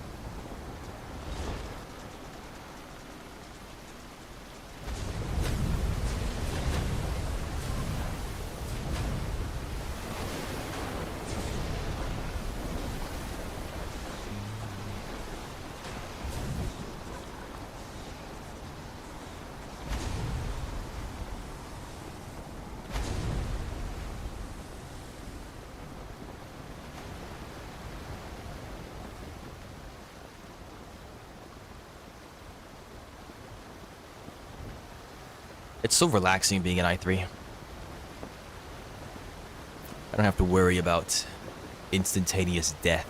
It's so relaxing being an I3. I don't have to worry about instantaneous death.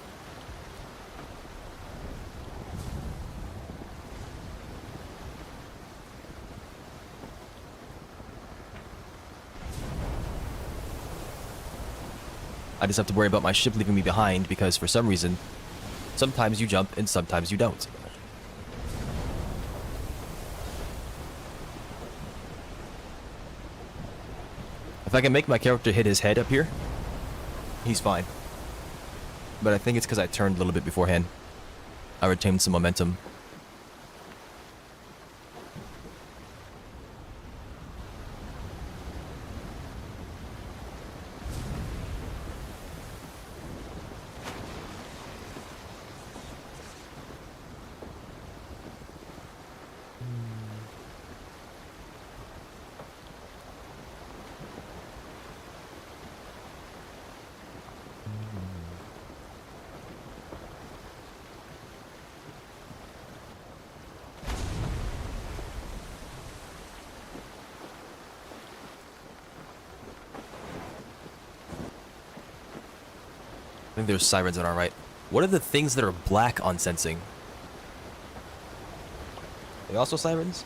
I just have to worry about my ship leaving me behind because for some reason, sometimes you jump and sometimes you don't. If I can make my character hit his head up here, he's fine. But I think it's because I turned a little bit beforehand. I retained some momentum. I think there's sirens on our right. What are the things that are black on sensing? Are they also sirens?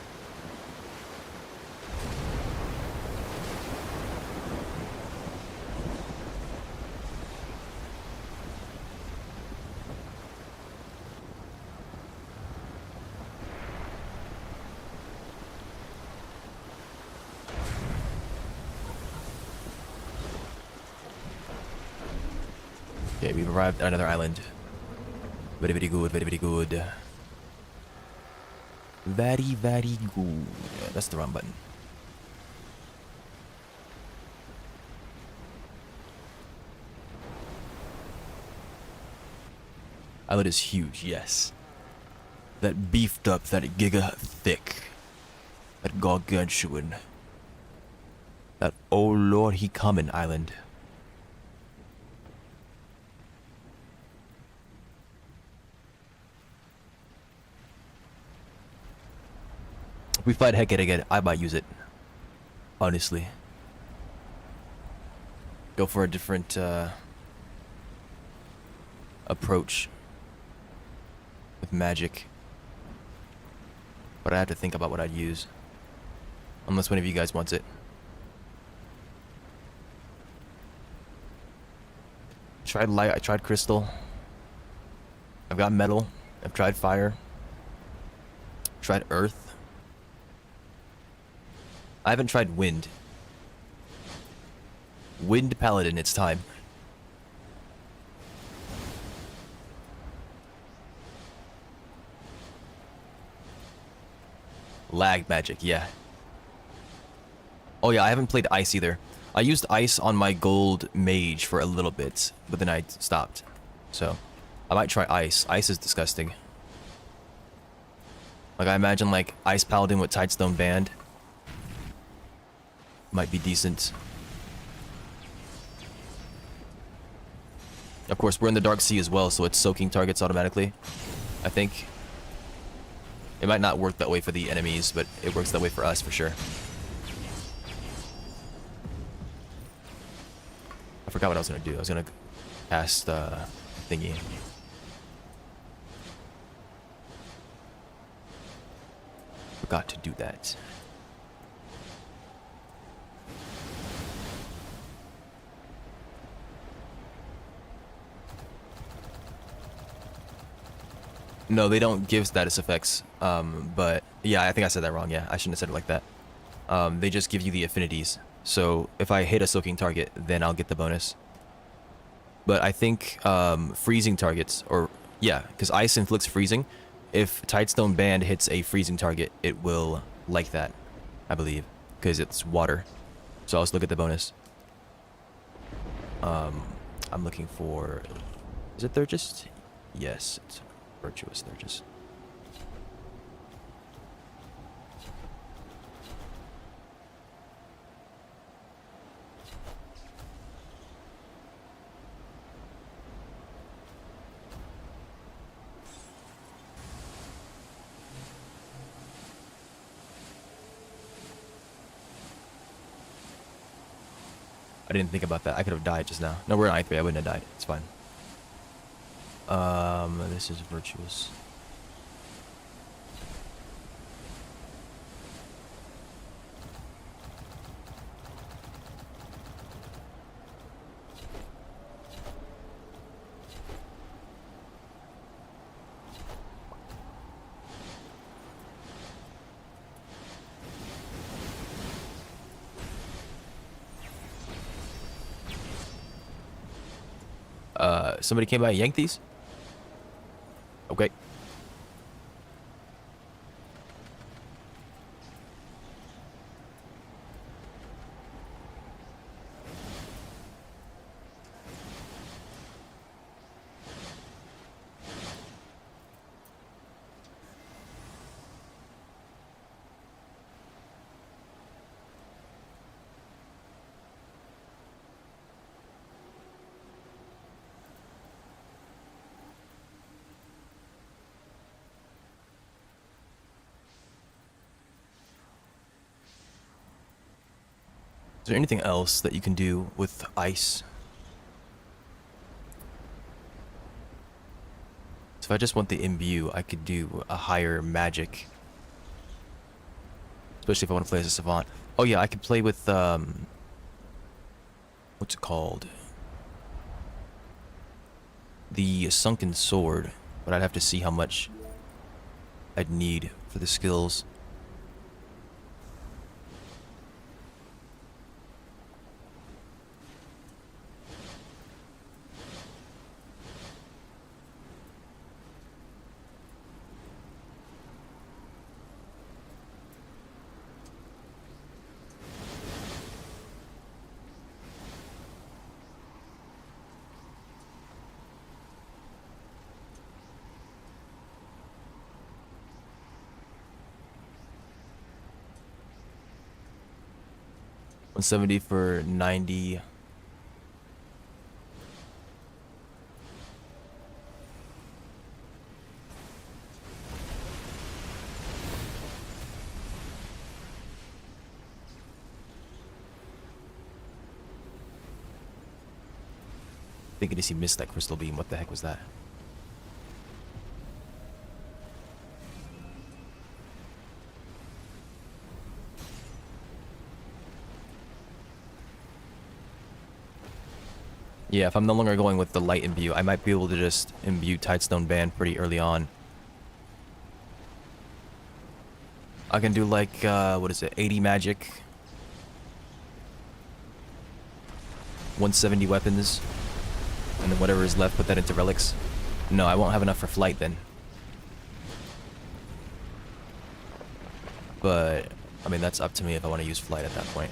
Okay, we've arrived at another island. Very, very good, very, very good. Very, very good. That's the wrong button. Island is huge, yes. That beefed up, that giga thick. That gargantuan. That oh lord he comin' island. If we fight Hecate again, I might use it. Honestly. Go for a different approach with magic. But I have to think about what I'd use. Unless one of you guys wants it. Tried light, I tried crystal. I've got metal. I've tried fire. Tried earth. I haven't tried wind. Wind paladin, it's time. Lag magic, yeah. Oh yeah, I haven't played ice either. I used ice on my gold mage for a little bit, but then I stopped. So, I might try ice. Ice is disgusting. Like, I imagine, like, ice paladin with Tidestone Band. Might be decent. Of course, we're in the Dark Sea as well, so it's soaking targets automatically. I think. It might not work that way for the enemies, but it works that way for us for sure. I forgot what I was gonna do. I was gonna cast thingy. Forgot to do that. No, they don't give status effects. But yeah, I think I said that wrong. Yeah, I shouldn't have said it like that. They just give you the affinities. So if I hit a soaking target, then I'll get the bonus. But I think freezing targets, or yeah, because ice inflicts freezing. If Tidestone Band hits a freezing target, it will like that, I believe, because it's water. So let's look at the bonus. I'm looking for. Is it Thurgist? Yes, it's Virtuous Thurgist. I didn't think about that. I could have died just now. No, we're in I3. I wouldn't have died. It's fine. This is Virtuous. Somebody came by and yanked these? Okay. Is there anything else that you can do with ice? So if I just want the imbue, I could do a higher magic. Especially if I want to play as a savant. Oh yeah, I could play with, what's it called? The sunken sword. But I'd have to see how much I'd need for the skills. $170 for 90. Thinking as he missed that crystal beam. What the heck was that? Yeah, if I'm no longer going with the light imbue, I might be able to just imbue Tidestone Band pretty early on. I can do like, what is it, 80 magic. 170 weapons. And then whatever is left, put that into relics. No, I won't have enough for flight then. But, I mean, that's up to me if I want to use flight at that point.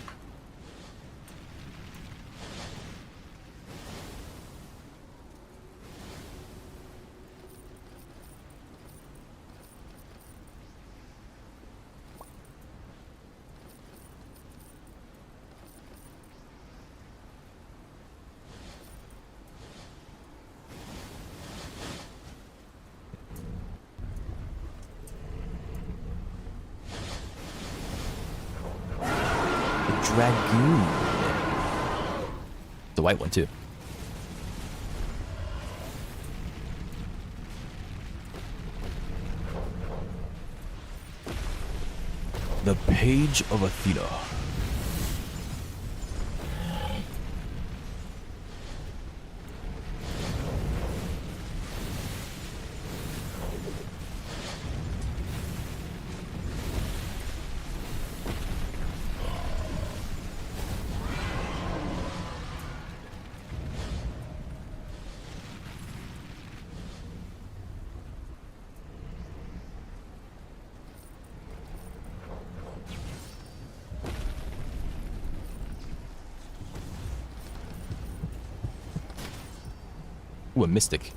Dragoon. The white one too. The Page of Athena. Ooh, a mystic.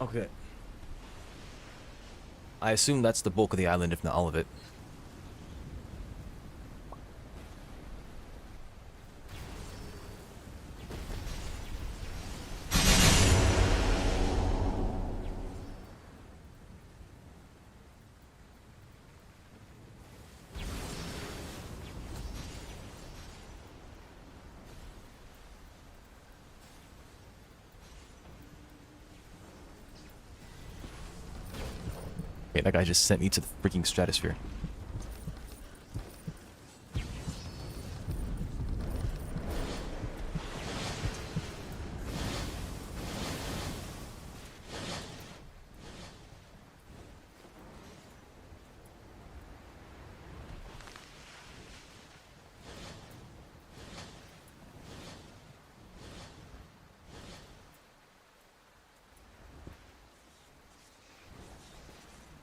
Okay. I assume that's the bulk of the island, if not all of it. Okay, that guy just sent me to the freaking stratosphere.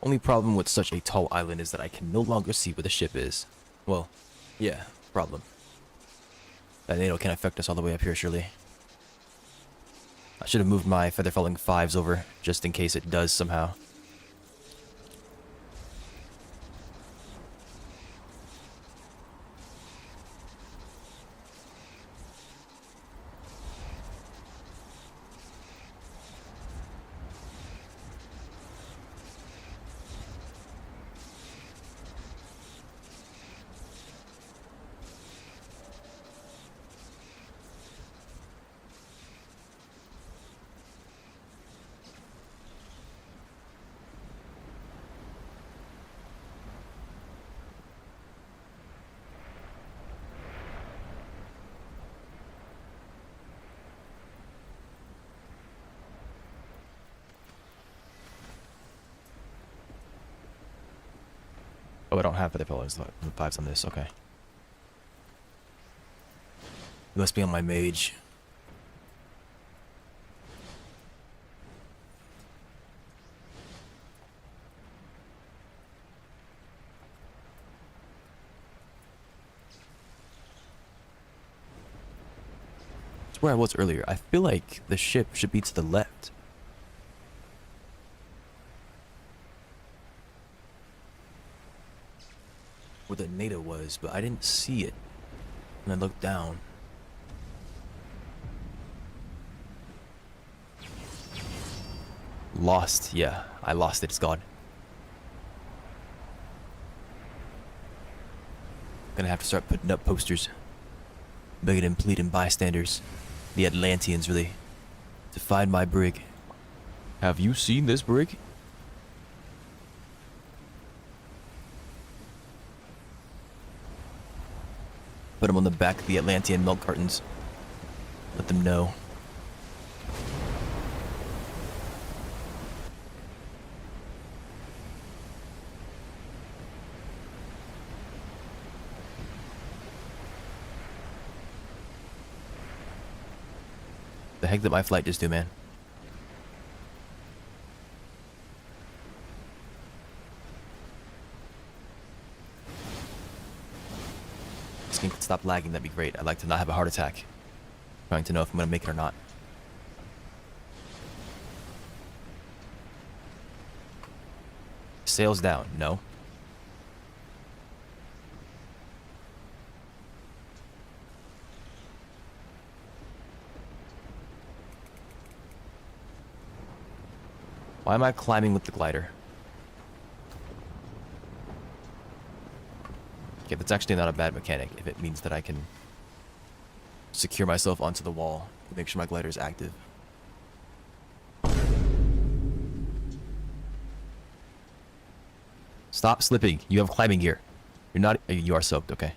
Only problem with such a tall island is that I can no longer see where the ship is. Well, yeah, problem. That NATO can affect us all the way up here, surely. I should have moved my feather falling 5s over, just in case it does somehow. Oh, I don't have feather falling 5s on this, okay. You must be on my mage. It's where I was earlier. I feel like the ship should be to the left. Where the NATO was, but I didn't see it. And I looked down. Lost, yeah. I lost it, it's gone. Gonna have to start putting up posters. Begging and pleading bystanders. The Atlanteans, really. To find my brig. Have you seen this brig? Put them on the back of the Atlantean milk cartons. Let them know. The heck did my flight just do, man? This game could stop lagging, that'd be great. I'd like to not have a heart attack. Trying to know if I'm gonna make it or not. Sails down, no. Why am I climbing with the glider? Okay, that's actually not a bad mechanic if it means that I can secure myself onto the wall and make sure my glider is active. Stop slipping. You have climbing gear. You're not. You are soaked, okay.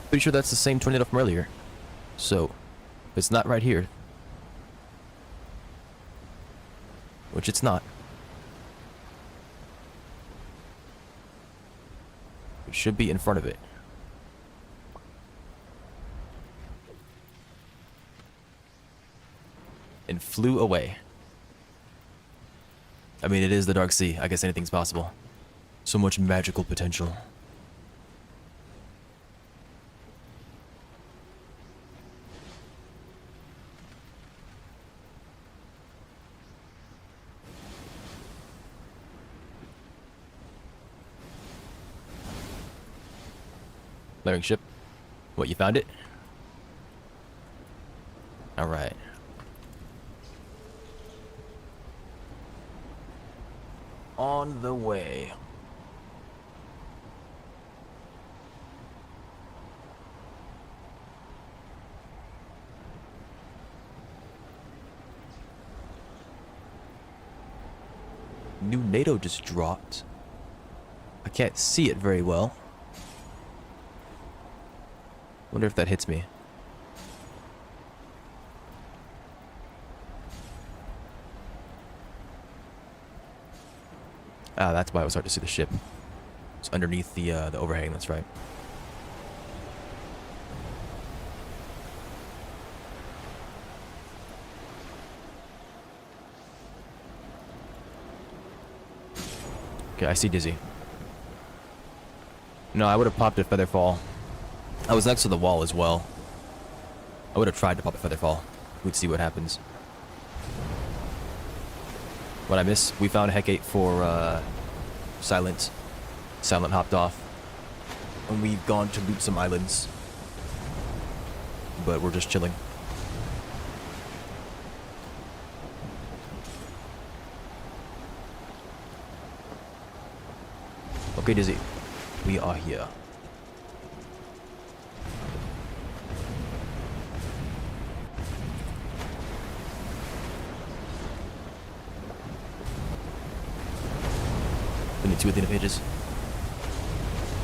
Pretty sure that's the same tornado from earlier. So, if it's not right here, which it's not, it should be in front of it. And flew away. I mean, it is the Dark Sea. I guess anything's possible. So much magical potential. Layering ship. What, you found it? Alright. on the way. New NATO just dropped. I can't see it very well. Wonder if that hits me. Ah, that's why it was hard to see the ship. It's underneath the overhang, that's right. Okay, I see Dizzy. No, I would have popped a Featherfall. I was next to the wall as well. I would have tried to pop a Featherfall. We'd see what happens. What I miss? We found Heck 8 for Silent. Silent hopped off. And we've gone to loot some islands. But we're just chilling. Okay, Dizzy. We are here. We need 2 Athena pages.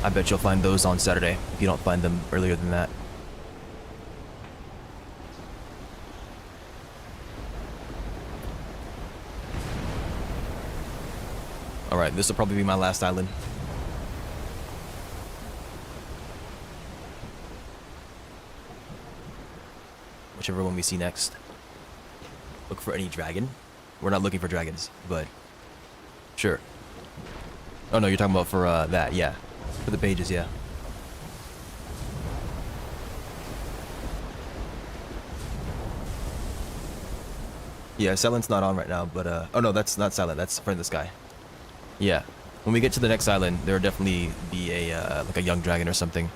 I bet you'll find those on Saturday if you don't find them earlier than that. Alright, this will probably be my last island. Whichever one we see next. Look for any dragon. We're not looking for dragons, but sure. Oh no, you're talking about for that, yeah. For the pages, yeah. Yeah, Silent's not on right now, but oh no, that's not Silent, that's Friend of the Sky. Yeah. When we get to the next island, there will definitely be a like a young dragon or something.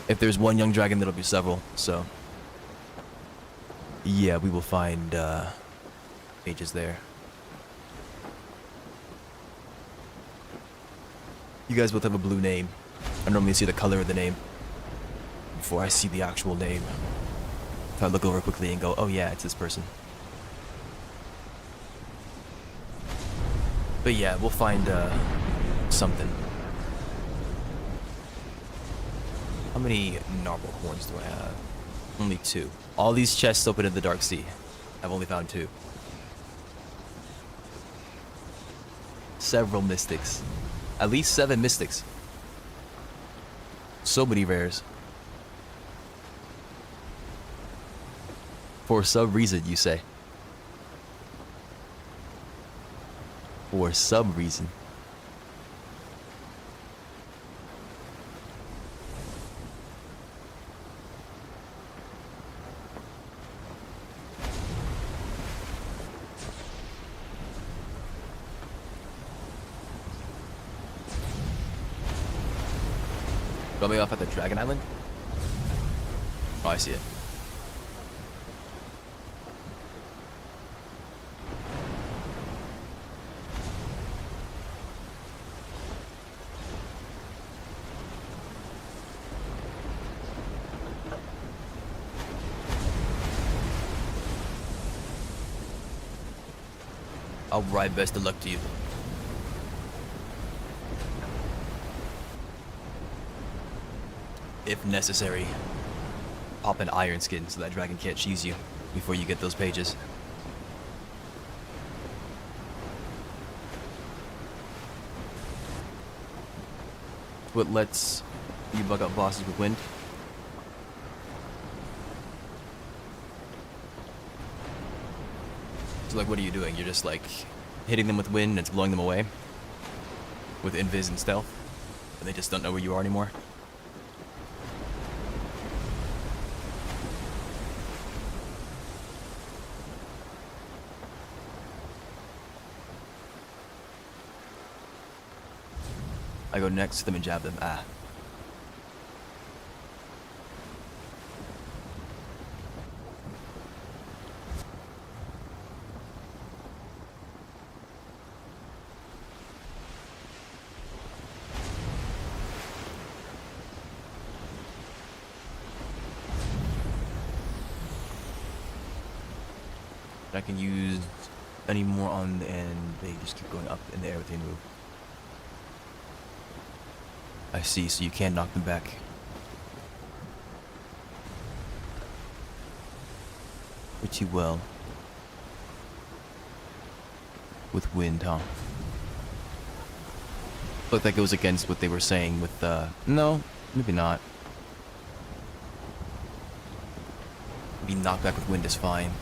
If there's one young dragon, there'll be several, so yeah, we will find pages there. You guys both have a blue name. I normally see the color of the name before I see the actual name. If I look over quickly and go, oh yeah, it's this person. But yeah, we'll find something. How many narwhal horns do I have? Only 2. All these chests open in the Dark Sea. I've only found 2. Several mystics. At least 7 mystics. So many rares. For some reason, you say. For some reason. Got me off at the Dragon Island? Oh, I see it. Alright, best of luck to you. If necessary, pop an iron skin so that dragon can't cheese you before you get those pages. What lets you bug up bosses with wind? So like, what are you doing? You're just like hitting them with wind and it's blowing them away? With invis and stealth? And they just don't know where you are anymore? I go next to them and jab them. Ah. I can use any more on the end. They just keep going up in the air when they move. I see, so you can knock them back. Pretty well. With wind, huh? Looked like it was against what they were saying with, no, maybe not. Being knocked back with wind is fine.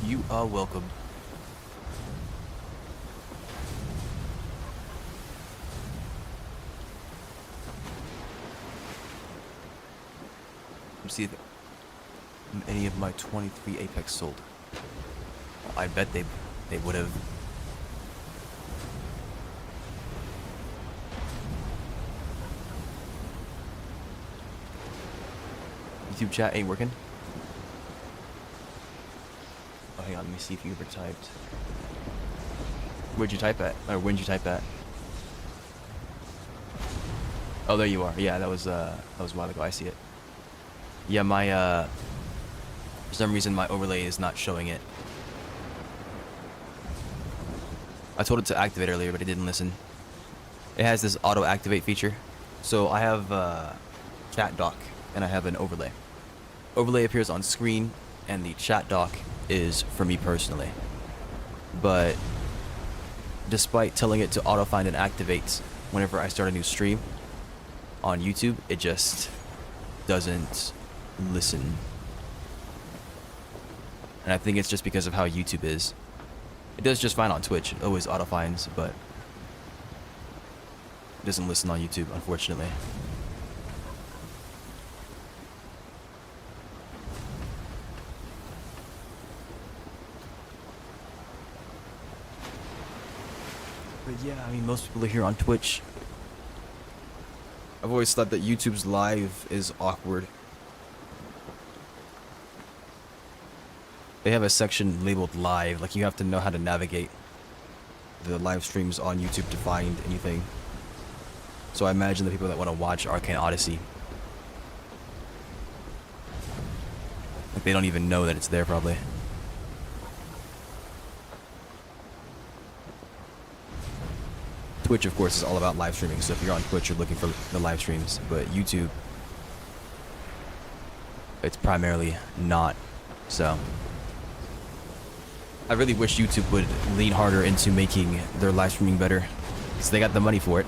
You are welcome. Let's see if any of my 23 Apex sold. I bet they would have. YouTube chat ain't working. Oh, hang on, let me see if you ever typed. Where'd you type at? Or when'd you type at? Oh, there you are. Yeah, that was a while ago. I see it. Yeah, my for some reason my overlay is not showing it. I told it to activate earlier, but it didn't listen. It has this auto activate feature. So I have chat dock and I have an overlay. Overlay appears on screen and the chat dock is for me personally. But despite telling it to auto find and activate whenever I start a new stream on YouTube, it just doesn't listen. And I think it's just because of how YouTube is. It does just fine on Twitch. It always auto finds, but it doesn't listen on YouTube, unfortunately. But yeah, I mean, most people are here on Twitch. I've always thought that YouTube's live is awkward. They have a section labeled live, like you have to know how to navigate the live streams on YouTube to find anything. So I imagine the people that want to watch Arcane Odyssey, like they don't even know that it's there probably. Twitch, of course, is all about live streaming, so if you're on Twitch, you're looking for the live streams, but YouTube, it's primarily not, so. I really wish YouTube would lean harder into making their live streaming better, because they got the money for it.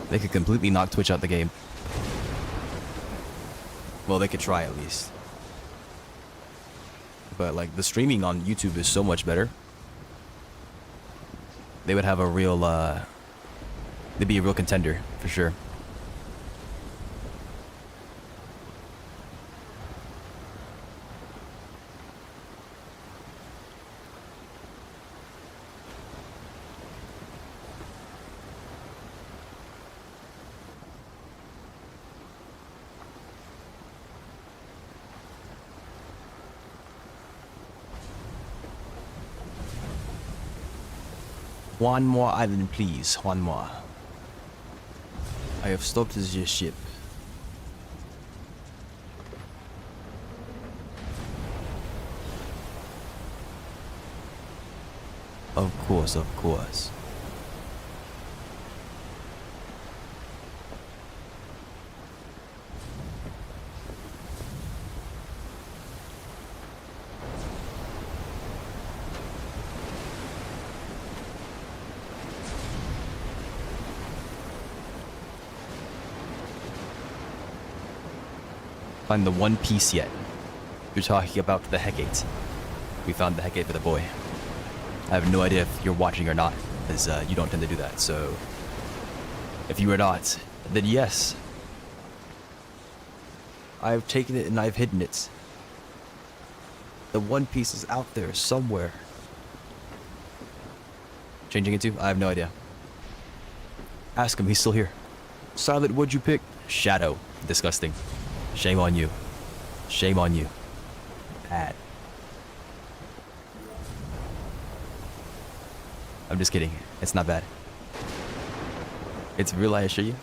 They could completely knock Twitch out the game. Well, they could try at least. But like the streaming on YouTube is so much better. They would have a real, they'd be a real contender for sure. One more island, please. One more. I have stopped your ship. Of course, of course. Find the one piece yet. You're talking about the Hecate. We found the Hecate for the boy. I have no idea if you're watching or not, as you don't tend to do that, so... If you are not, then yes. I've taken it and I've hidden it. The One Piece is out there somewhere. Changing it to? I have no idea. Ask him, he's still here. Silent, what'd you pick? Shadow. Disgusting. Shame on you. Shame on you. Bad. I'm just kidding. It's not bad. It's real, I assure you.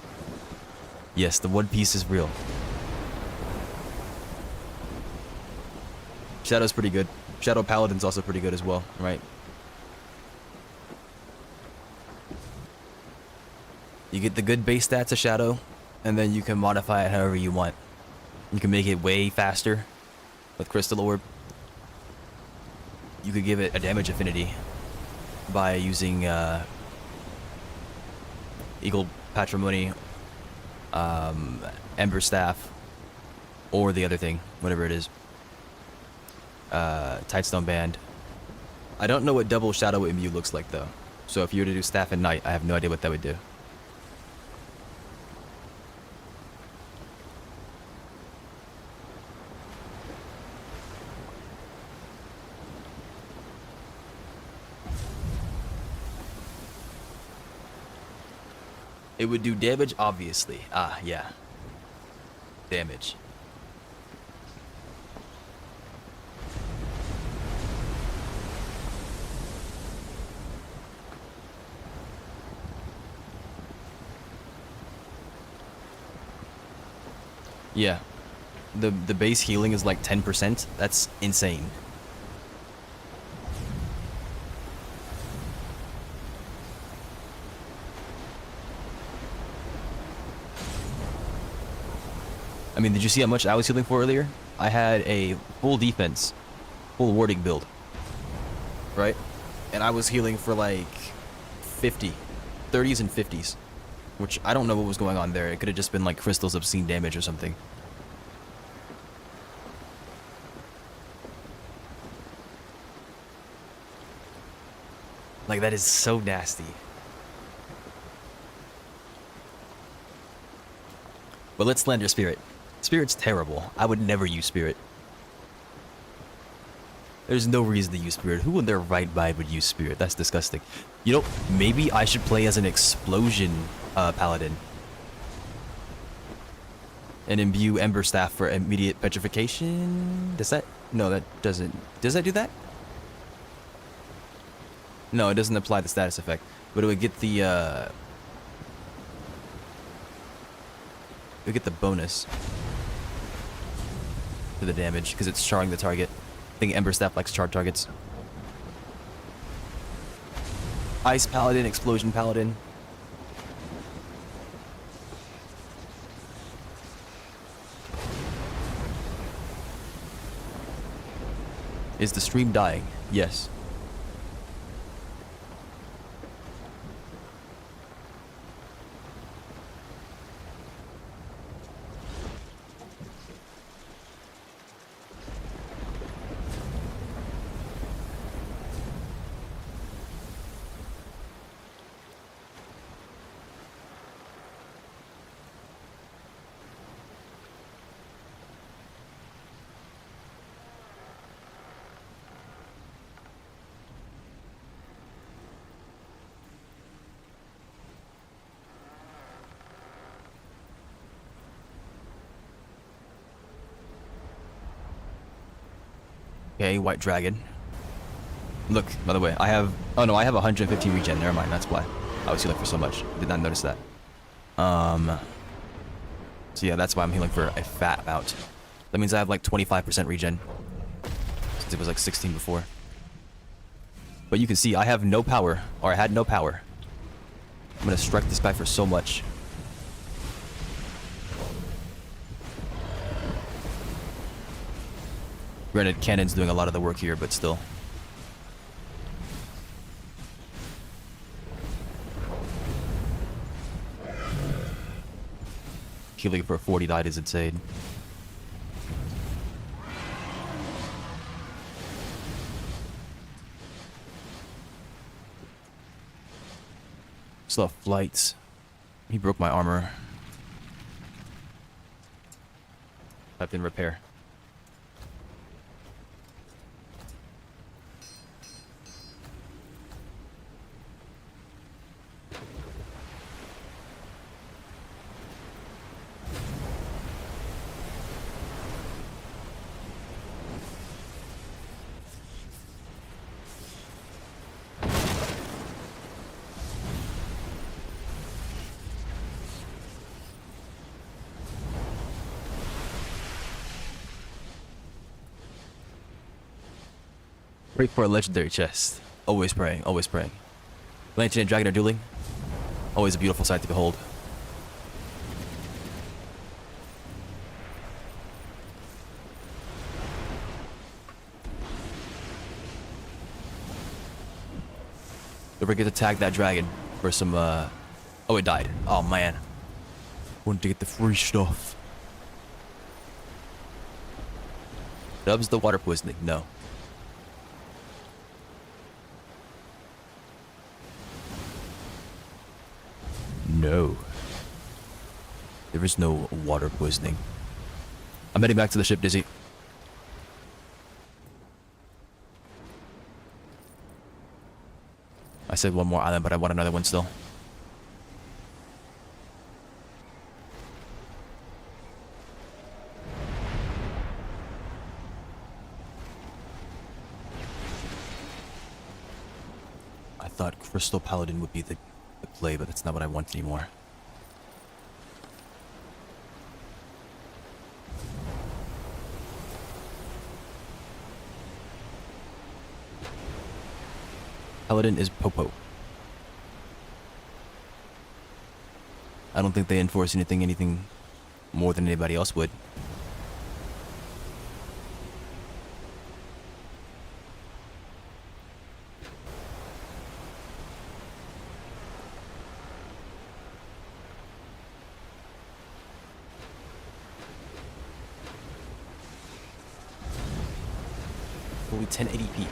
Yes, the One Piece is real. Shadow's pretty good. Shadow Paladin's also pretty good as well, right? You get the good base stats of Shadow, and then you can modify it however you want. You can make it way faster with Crystal Orb. You could give it a damage affinity by using Eagle Patrimony, Ember Staff, or the other thing, whatever it is. Tightstone Band. I don't know what double Shadow Imbue looks like though. So if you were to do Staff and Knight, I have no idea what that would do. It would do damage, obviously. Ah, yeah. Damage. Yeah. The base healing is like 10%. That's insane. I mean, did you see how much I was healing for earlier? I had a full defense, full warding build, right? And I was healing for like 50, 30s and 50s, which I don't know what was going on there. It could have just been like Crystal's obscene damage or something. Like, that is so nasty. But let's slander Spirit. Spirit's terrible. I would never use Spirit. There's no reason to use Spirit. Who in their right mind would use Spirit? That's disgusting. You know, maybe I should play as an Explosion Paladin. And imbue Ember Staff for immediate petrification? Does that? No, that doesn't. Does that do that? No, it doesn't apply the status effect. But it would get the, it would get the bonus to the damage, because it's charring the target. I think Ember Staff likes charred targets. Ice Paladin, Explosion Paladin. Is the stream dying? Yes. Okay, White Dragon. Look, by the way, I have... Oh no, I have 115 regen. Never mind, that's why I was healing for so much. Did not notice that. So yeah, that's why I'm healing for a fat amount. That means I have like 25% regen. Since it was like 16 before. But you can see, I have no power. Or I had no power. I'm gonna strike this guy for so much. Granted, Cannon's doing a lot of the work here, but still. Healing for 40 died is insane. Still have flights. He broke my armor. Typed in repair. Pray for a legendary chest. Always praying, always praying. Lantern and dragon are dueling. Always a beautiful sight to behold. Don't forget to tag that dragon for some, Oh, it died. Oh, man. Wanted to get the free stuff. Dubs the water poisoning. No. No. There is no water poisoning. I'm heading back to the ship, Dizzy. I said one more island, but I want another one still. I thought Crystal Paladin would be the play, but that's not what I want anymore. Paladin is Popo. I don't think they enforce anything more than anybody else would. Only 1080p.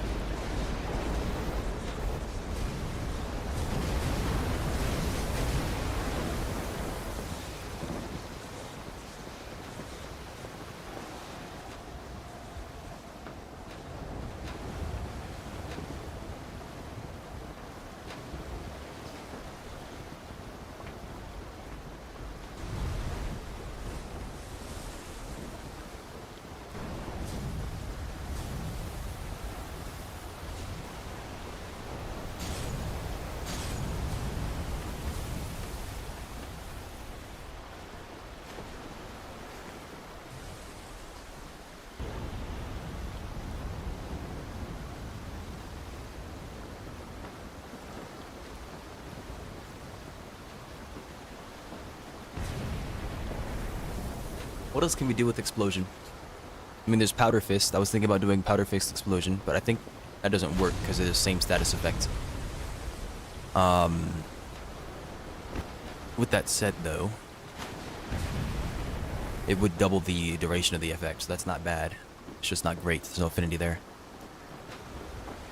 What else can we do with explosion? I mean, there's powder fist. I was thinking about doing powder fist explosion, but I think that doesn't work because it is the same status effect. With that said, though, it would double the duration of the effect, so that's not bad. It's just not great. There's no affinity there.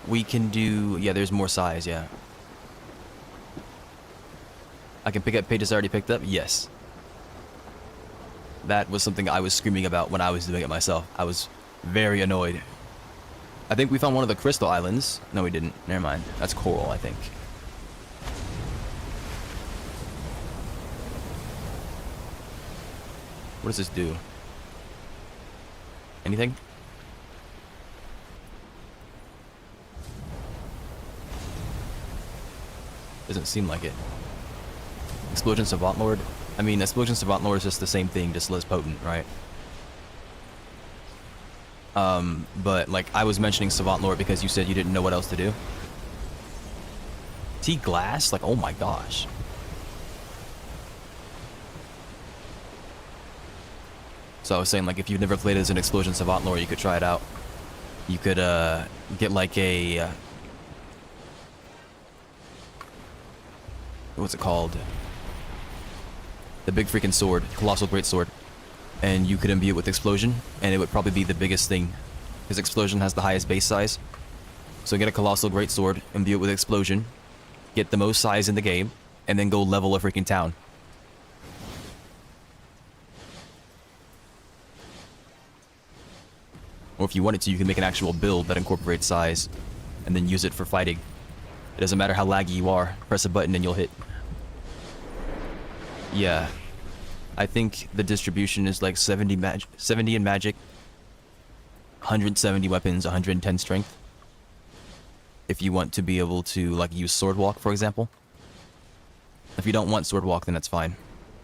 We can do... Yeah, there's more size, yeah. I can pick up pages I already picked up? Yes. That was something I was screaming about when I was doing it myself. I was very annoyed. I think we found one of the crystal islands. No, we didn't. Never mind. That's coral, I think. What does this do? Anything? Doesn't seem like it. Explosion Savant Lord? I mean, Explosion Savant Lord is just the same thing, just less potent, right? But, like, I was mentioning Savant Lord because you said you didn't know what else to do. T-Glass? Like, oh my gosh. So I was saying, like, if you've never played as an Explosion Savant Lord, you could try it out. You could, get, like, a... what's it called? The big freaking sword, Colossal Great Sword. And you could imbue it with Explosion, and it would probably be the biggest thing. Because Explosion has the highest base size. So get a Colossal Great Sword, imbue it with Explosion, get the most size in the game, and then go level a freaking town. Or if you wanted to, you can make an actual build that incorporates size and then use it for fighting. It doesn't matter how laggy you are. Press a button and you'll hit. Yeah. I think the distribution is like 70 in magic, 170 weapons, 110 strength. If you want to be able to like use sword walk, for example. If you don't want sword walk, then that's fine.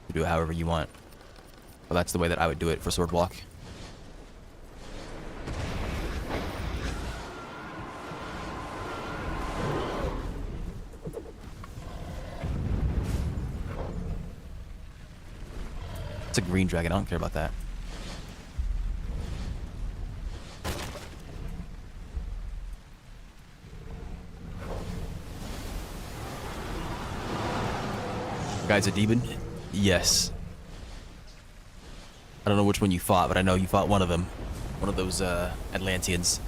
You do it however you want. But that's the way that I would do it for sword walk. It's a green dragon. I don't care about that. Guy's a demon? Yes. I don't know which one you fought, but I know you fought one of them. One of those, Atlanteans.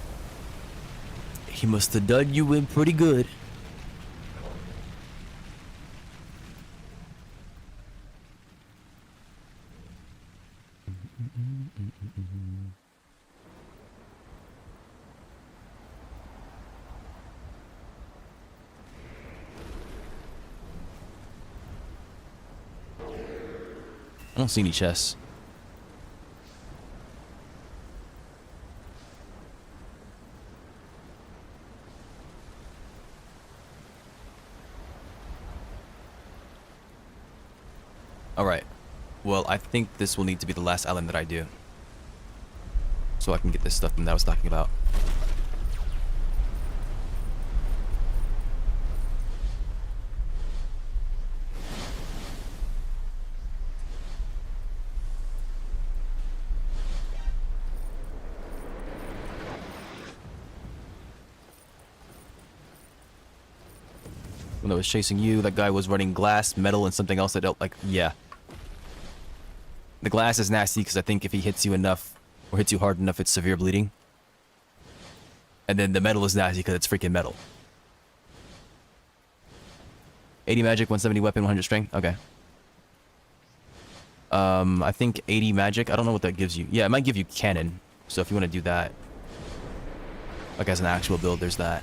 He must have done you in pretty good. I don't see any chests. Alright. Well, I think this will need to be the last island that I do. So I can get this stuff that I was talking about. When I was chasing you, that guy was running glass, metal, and something else that dealt like, yeah. The glass is nasty because I think if he hits you enough, or hits you hard enough, it's severe bleeding. And then the metal is nasty because it's freaking metal. 80 magic, 170 weapon, 100 strength? Okay. I think 80 magic, I don't know what that gives you. Yeah, it might give you cannon. So if you want to do that, like as an actual build, there's that.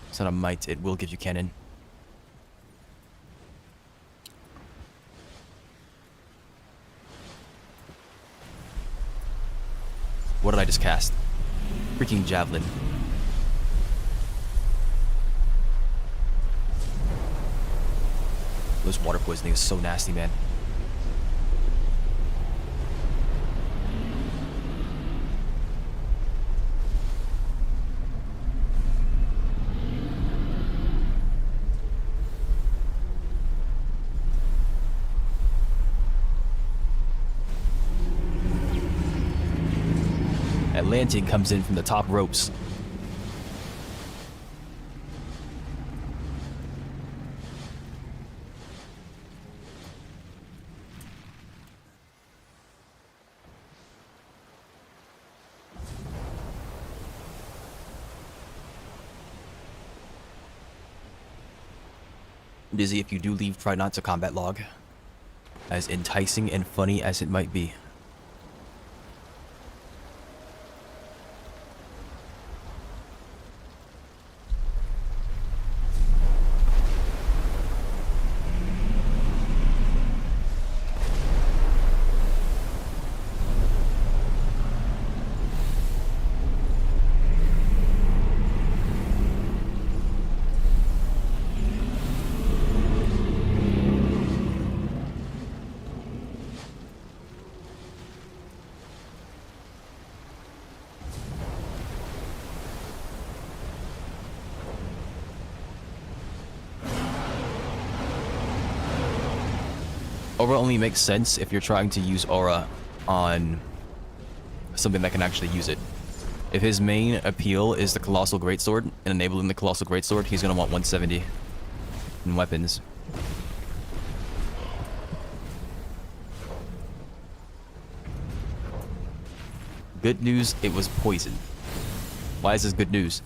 It's not a might, it will give you cannon. What did I just cast? Freaking javelin. This water poisoning is so nasty, man. Atlantean comes in from the top ropes. Dizzy, if you do leave, try not to combat log. As enticing and funny as it might be. Aura only makes sense if you're trying to use Aura on something that can actually use it. If his main appeal is the Colossal Greatsword and enabling the Colossal Greatsword, he's going to want 170 in weapons. Good news, it was poison. Why is this good news?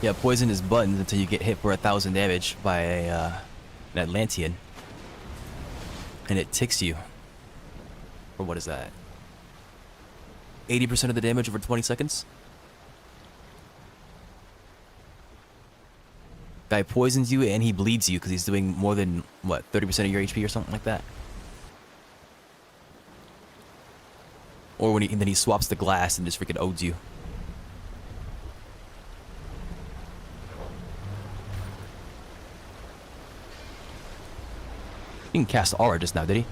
Yeah, poison is buttons until you get hit for 1,000 damage by an Atlantean. And it ticks you. Or what is that? 80% of the damage over 20 seconds? Guy poisons you and he bleeds you because he's doing more than, what, 30% of your HP or something like that? Or when then he swaps the glass and just freaking odes you. He can cast aura just now, did he?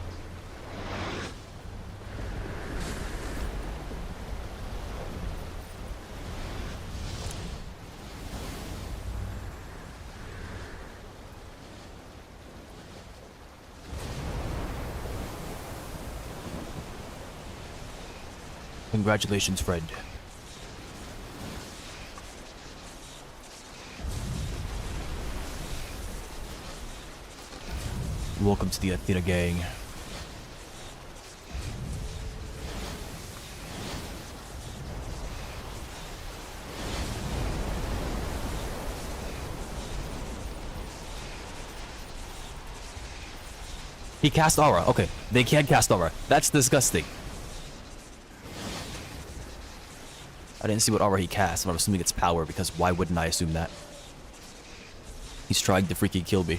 Congratulations, friend. Welcome to the Athena gang. He cast aura. Okay, they can't cast aura. That's disgusting. I didn't see what aura he cast, but I'm assuming it's power because why wouldn't I assume that? He's trying to freaking kill me.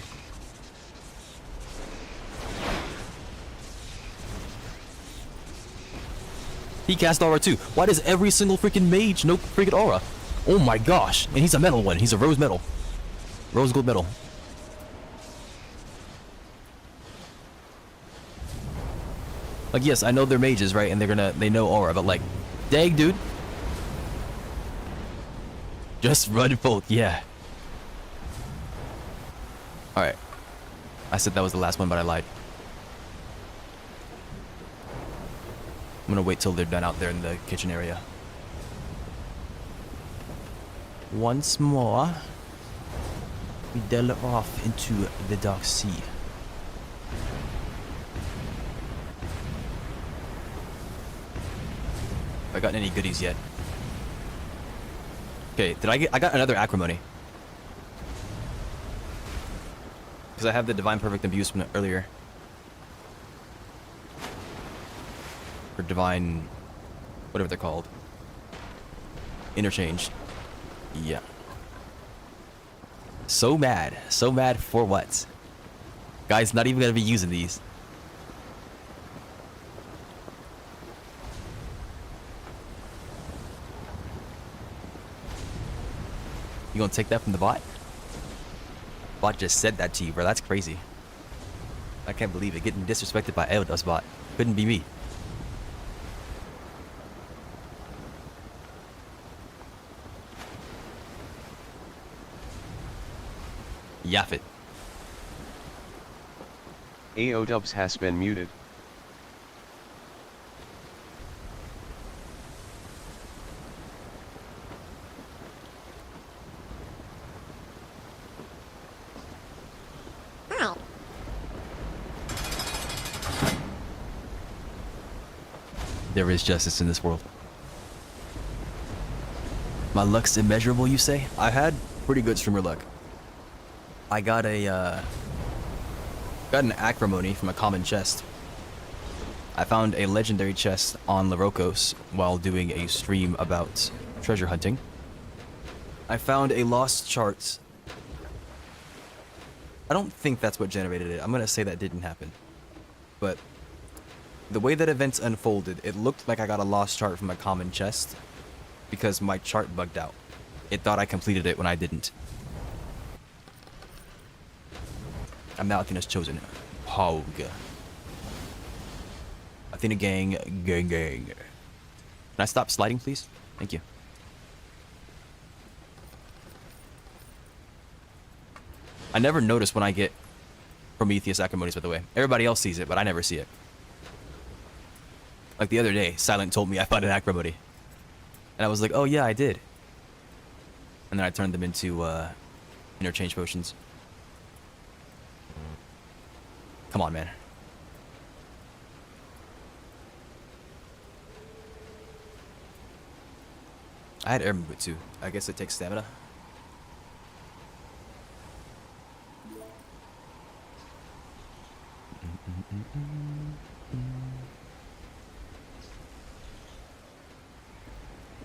He cast aura too. Why does every single freaking mage know freaking aura? Oh my gosh. And he's a metal one. He's a rose metal. Rose gold metal. Like, yes, I know they're mages, right? And they know aura, but like, dang, dude. Just run both, yeah. Alright. I said that was the last one, but I lied. I'm gonna wait till they're done out there in the kitchen area. Once more, we delve off into the dark sea. Have I gotten any goodies yet? Okay, I got another acrimony. Because I have the divine perfect abuse from earlier. Or divine, whatever they're called. Interchange. Yeah. So mad. So mad for what? Guys, not even gonna be using these. You gonna take that from the bot? Bot just said that to you, bro. That's crazy. I can't believe it. Getting disrespected by Eldos bot. Couldn't be me. Yaff it. AO Dubs has been muted. There is justice in this world. My luck's immeasurable, you say? I had pretty good streamer luck. I got an acrimony from a common chest. I found a legendary chest on Larocos while doing a stream about treasure hunting. I found a lost chart. I don't think that's what generated it. I'm gonna say that didn't happen. But the way that events unfolded, it looked like I got a lost chart from a common chest because my chart bugged out. It thought I completed it when I didn't. I'm now Athena's chosen. Hog. Athena gang, gang, gang. Can I stop sliding, please? Thank you. I never notice when I get Prometheus acrimonies, by the way. Everybody else sees it, but I never see it. Like the other day, Silent told me I found an acrimony. And I was like, oh yeah, I did. And then I turned them into interchange potions. Come on, man. I had airman boot too. I guess it takes stamina.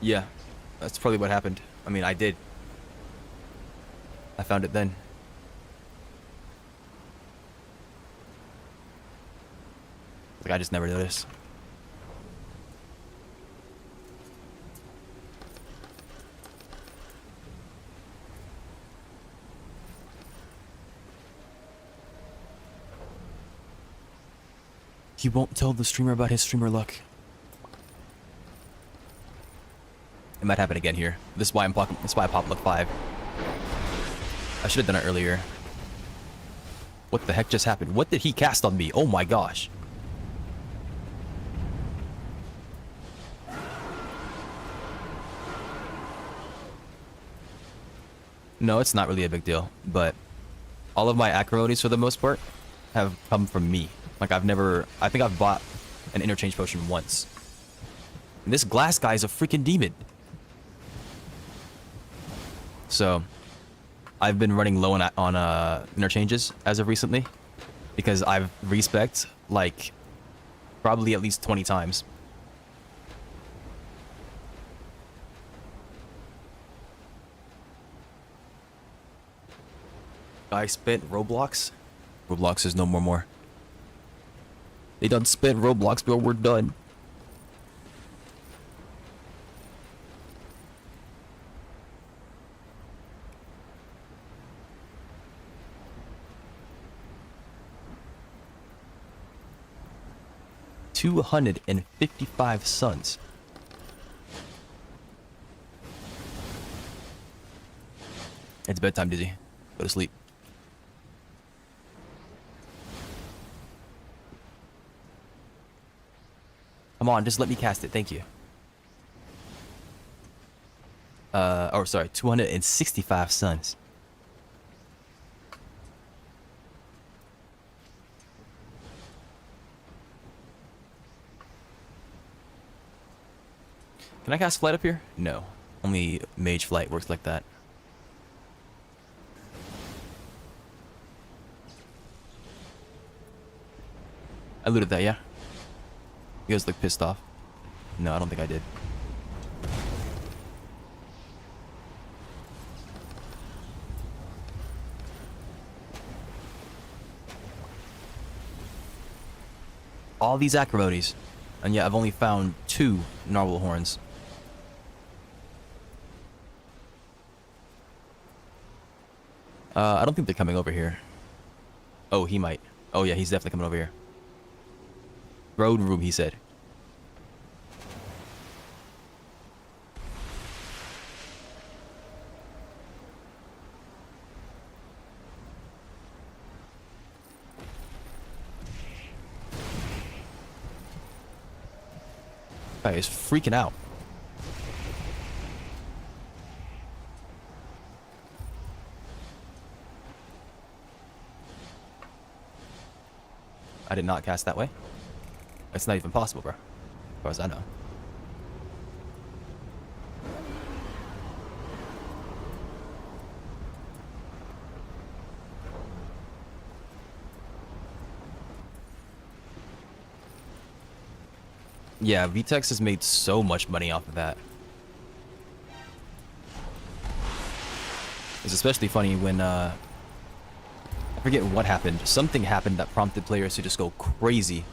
Yeah, that's probably what happened. I mean, I did. I found it then. Like, I just never noticed. He won't tell the streamer about his streamer luck. It might happen again here. This is why that's why I popped luck 5. I should have done it earlier. What the heck just happened? What did he cast on me? Oh my gosh. No, it's not really a big deal, but all of my acrimonies for the most part have come from me. Like I think I've bought an interchange potion once. And this glass guy is a freaking demon. So, I've been running low on interchanges as of recently, because I've respec'd like probably at least 20 times. I spent Roblox. Roblox is no more. They done spent Roblox, bro. We're done. $255 suns. It's bedtime, Dizzy. Go to sleep. Come on, just let me cast it. Thank you. Oh, sorry. 265 suns. Can I cast flight up here? No. Only mage flight works like that. I looted that, yeah? You guys look pissed off. No, I don't think I did. All these acrimonies. And yet I've only found 2 narwhal horns. I don't think they're coming over here. Oh, he might. Oh yeah, he's definitely coming over here. Road room, he said. Guy is freaking out. I did not cast that way. It's not even possible, bro. As far as I know. Yeah, VTEX has made so much money off of that. It's especially funny when, I forget what happened. Something happened that prompted players to just go crazy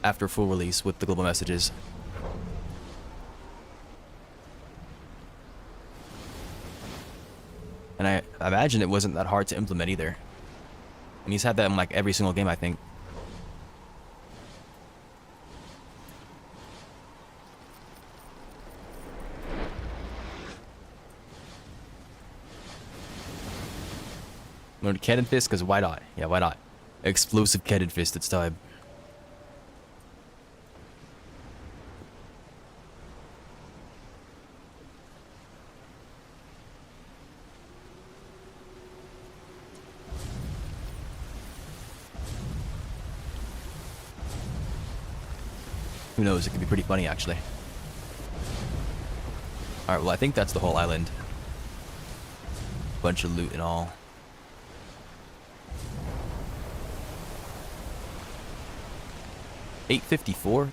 after full release with the global messages. And I imagine it wasn't that hard to implement either. And he's had that in like every single game, I think. Learned Cannon Fist, because why not? Yeah, why not? Explosive Cannon Fist, it's time. Who knows, it could be pretty funny actually. Alright, well I think that's the whole island. Bunch of loot and all. 8:54.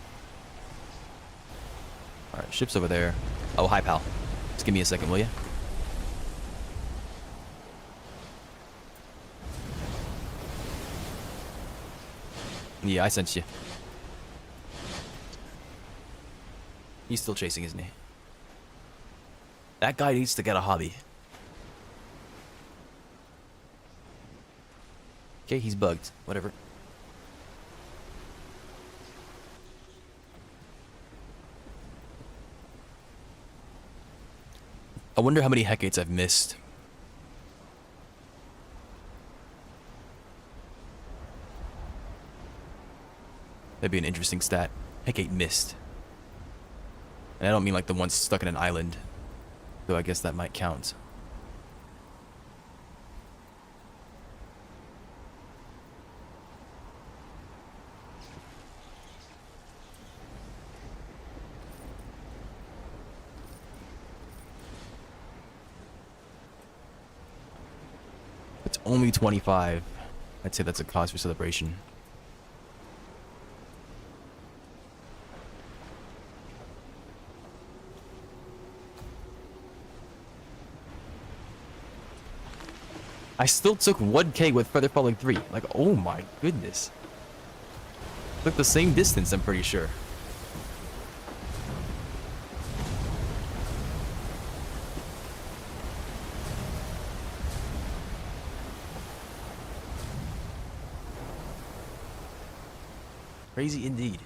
All right, ship's over there. Oh, hi, pal. Just give me a second, will you? Yeah, I sent you. He's still chasing, isn't he? That guy needs to get a hobby. Okay, he's bugged. Whatever. I wonder how many Hecates I've missed. That'd be an interesting stat. Hecate missed. And I don't mean like the ones stuck in an island. Though I guess that might count. It's only 25. I'd say that's a cause for celebration. I still took 1K with Feather Falling 3. Like, oh my goodness. Took the same distance, I'm pretty sure. Crazy indeed.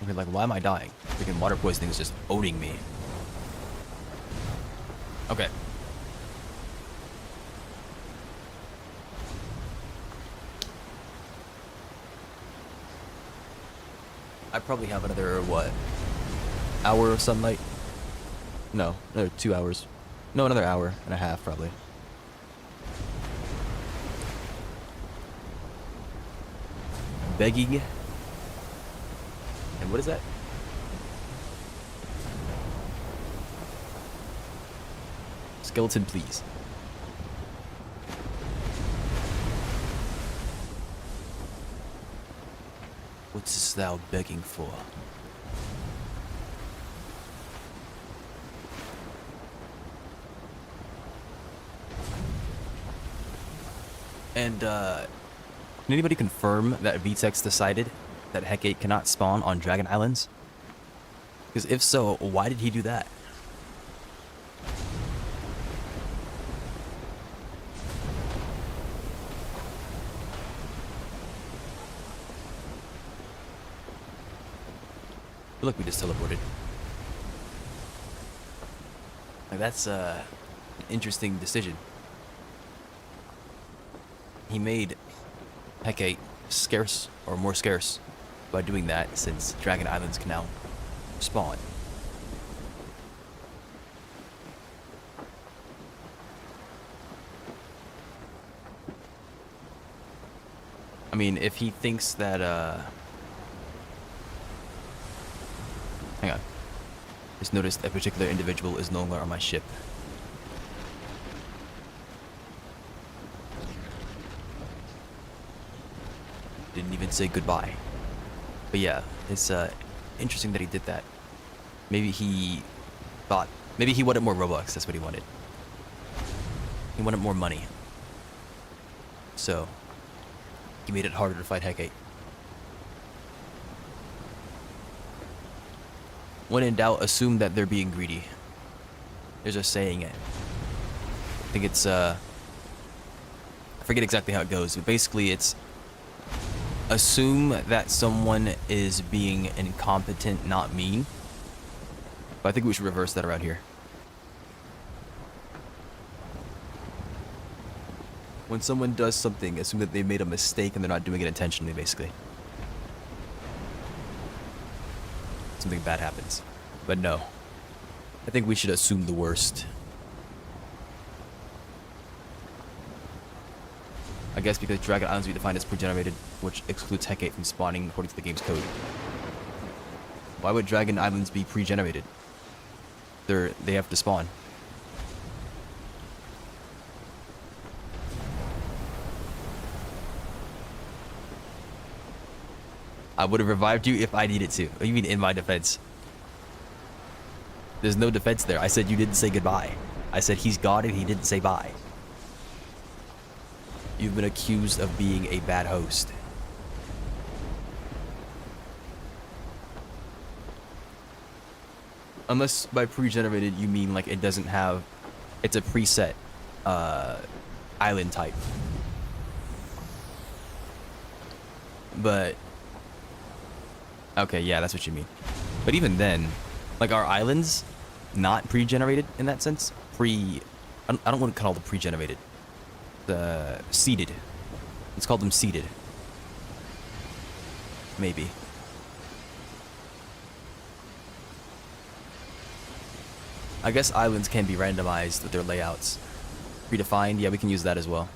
Okay, like, why am I dying? Freaking water poisoning is just owning me. Okay. I probably have another, what? Hour of sunlight? No, another 2 hours. No, another hour and a half, probably. Begging. And what is that? Skeleton, please. What's thou begging for? And, can anybody confirm that Vtex decided that Hecate cannot spawn on Dragon Islands? Because if so, why did he do that? I feel like we just teleported. Like, that's an interesting decision. He made Hecate scarce, or more scarce, by doing that, since Dragon Islands can now spawn. I mean, if he thinks that, hang on. Just noticed a particular individual is no longer on my ship. Didn't even say goodbye. But yeah, it's interesting that he did that. Maybe he thought, maybe he wanted more Robux, that's what he wanted. He wanted more money. So, he made it harder to fight Hecate. When in doubt, assume that they're being greedy. There's a saying it. I think it's, I forget exactly how it goes, but basically it's assume that someone is being incompetent, not mean. But I think we should reverse that around here. When someone does something, assume that they made a mistake and they're not doing it intentionally, basically. Something bad happens. But no. I think we should assume the worst. I guess because Dragon Islands we defined as pre-generated, which excludes Hecate from spawning according to the game's code. Why would Dragon Islands be pre-generated? They have to spawn. I would have revived you if I needed to. What do you mean in my defense? There's no defense there. I said you didn't say goodbye. I said he's gone and he didn't say bye. You've been accused of being a bad host. Unless by pre-generated you mean like it doesn't have, it's a preset island type. But okay, yeah, that's what you mean. But even then, like our islands, not pre-generated in that sense. I don't want to call them pre-generated. The seeded. Let's call them seeded. Maybe. I guess islands can be randomized with their layouts. Predefined, yeah, we can use that as well.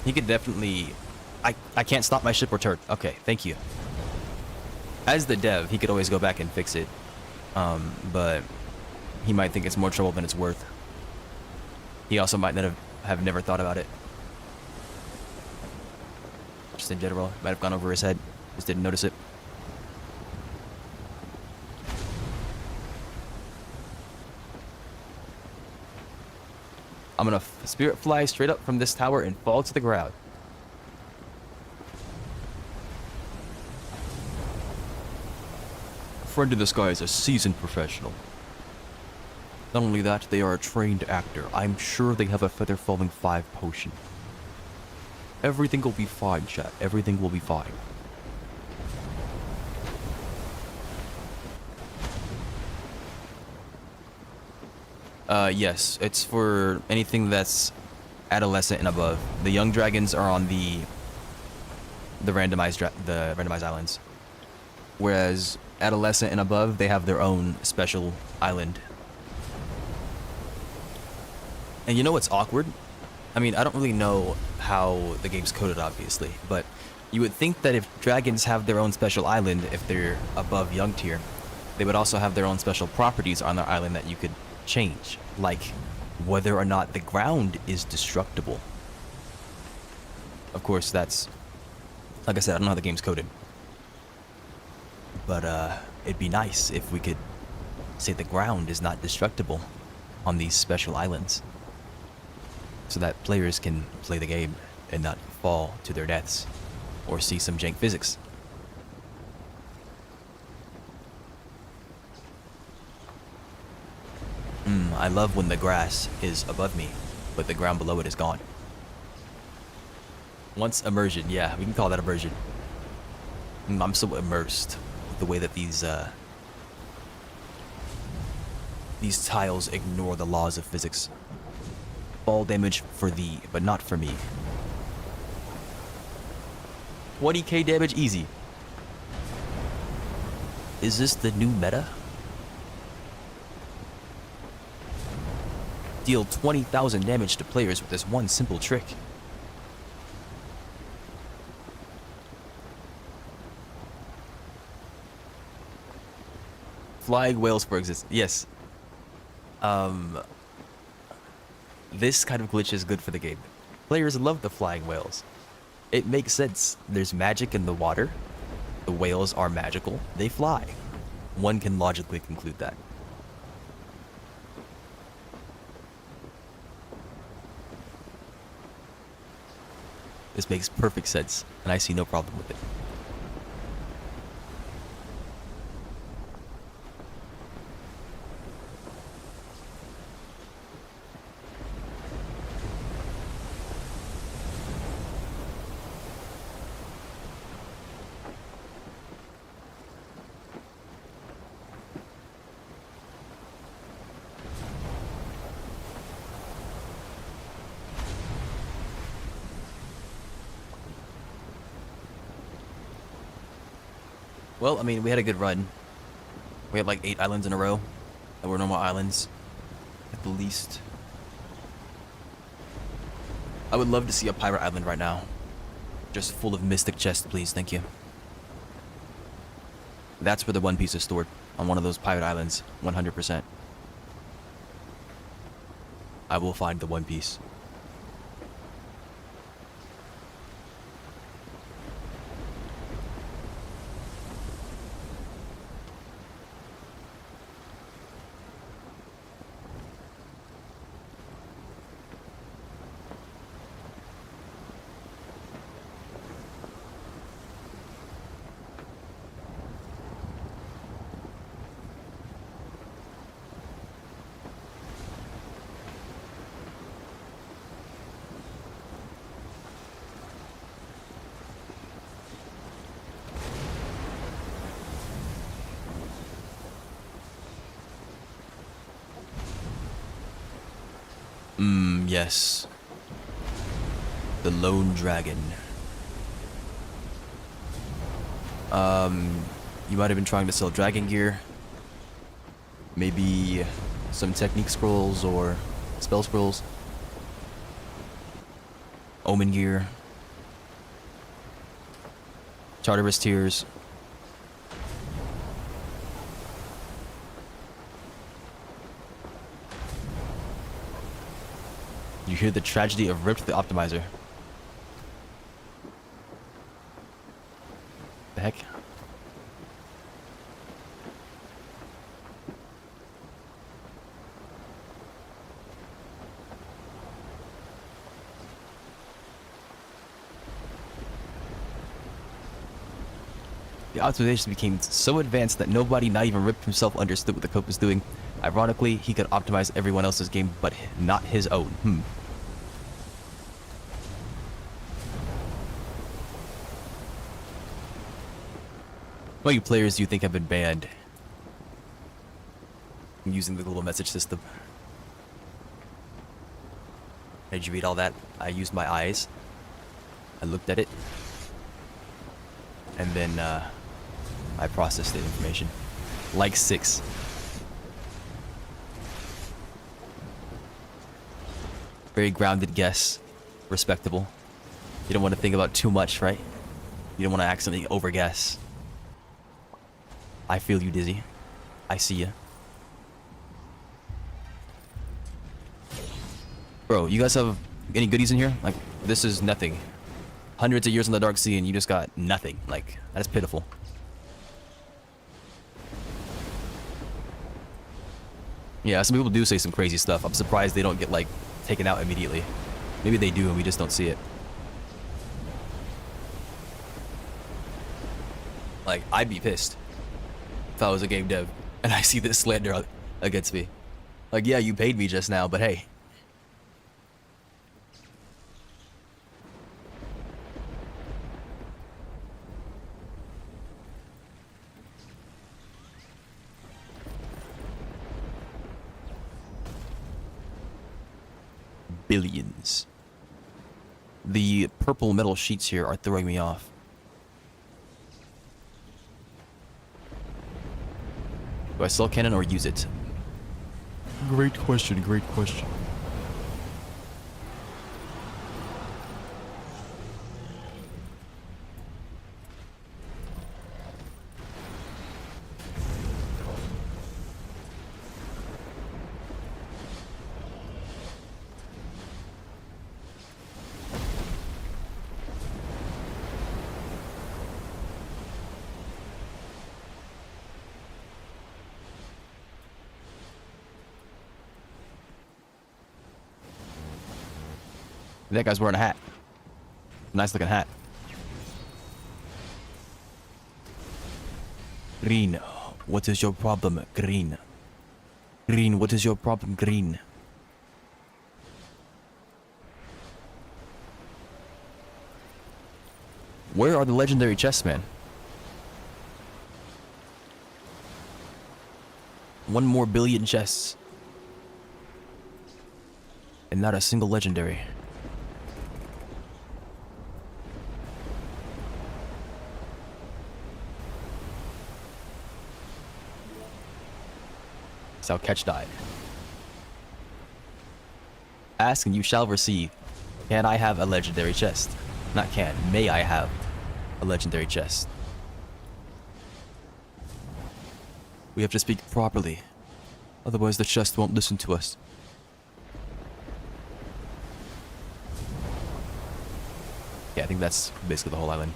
He could definitely... I can't stop my ship or turret. Okay, thank you. As the dev, he could always go back and fix it. But he might think it's more trouble than it's worth. He also might not have never thought about it. Just in general, might have gone over his head. Just didn't notice it. I'm gonna spirit fly straight up from this tower and fall to the ground. Friend in the Sky is a seasoned professional. Not only that, they are a trained actor. I'm sure they have a Feather Falling 5 potion. Everything will be fine, chat. Everything will be fine. Yes, it's for anything that's adolescent and above. The young dragons are on the randomized islands, whereas adolescent and above, they have their own special island. And you know what's awkward? I mean, I don't really know how the game's coded, obviously, but you would think that if dragons have their own special island, if they're above young tier, they would also have their own special properties on their island that you could change, like whether or not the ground is destructible. Of course, that's, like I said, I don't know how the game's coded. But it'd be nice if we could say the ground is not destructible on these special islands, so that players can play the game and not fall to their deaths or see some jank physics. I love when the grass is above me, but the ground below it is gone. Once immersion, yeah, we can call that immersion. I'm so immersed with the way that these tiles ignore the laws of physics. Fall damage for thee, but not for me. 20k damage easy. Is this the new meta? Deal 20,000 damage to players with this one simple trick. Flying whales for existence. Yes. This kind of glitch is good for the game. Players love the flying whales. It makes sense. There's magic in the water. The whales are magical. They fly. One can logically conclude that. This makes perfect sense, and I see no problem with it. Well, I mean, we had a good run. We had like 8 islands in a row that were normal islands, at the least. I would love to see a pirate island right now. Just full of mystic chests, please. Thank you. That's where the One Piece is stored. On one of those pirate islands. 100%. I will find the One Piece. Yes. The Lone Dragon. You might have been trying to sell dragon gear. Maybe some technique scrolls or spell scrolls. Omen gear. Charterist tears. You hear the tragedy of Ripped the Optimizer. The heck? The optimization became so advanced that nobody, not even Rip himself, understood what the code was doing. Ironically, he could optimize everyone else's game, but not his own. What you players do you think have been banned using the global message system? Did you read all that? I used my eyes. I looked at it. And then I processed the information. Like 6. Very grounded guess. Respectable. You don't want to think about too much, right? You don't want to accidentally overguess. I feel you, Dizzy. I see you. Bro, you guys have any goodies in here? Like, this is nothing. Hundreds of years in the Dark Sea and you just got nothing. Like, that's pitiful. Yeah, some people do say some crazy stuff. I'm surprised they don't get, like, taken out immediately. Maybe they do and we just don't see it. Like, I'd be pissed if I was a game dev and I see this slander against me. Like, yeah, you paid me just now, but hey. Billions. The purple metal sheets here are throwing me off. Do I sell cannon or use it? Great question, great question. That guy's wearing a hat. Nice looking hat. Green, what is your problem, Green? Green, what is your problem, Green? Where are the legendary chests, man? 1 more billion chests. And not a single legendary. Shall catch died. Ask and you shall receive. Can I have a legendary chest? Not can. May I have a legendary chest? We have to speak properly. Otherwise the chest won't listen to us. Yeah, I think that's basically the whole island.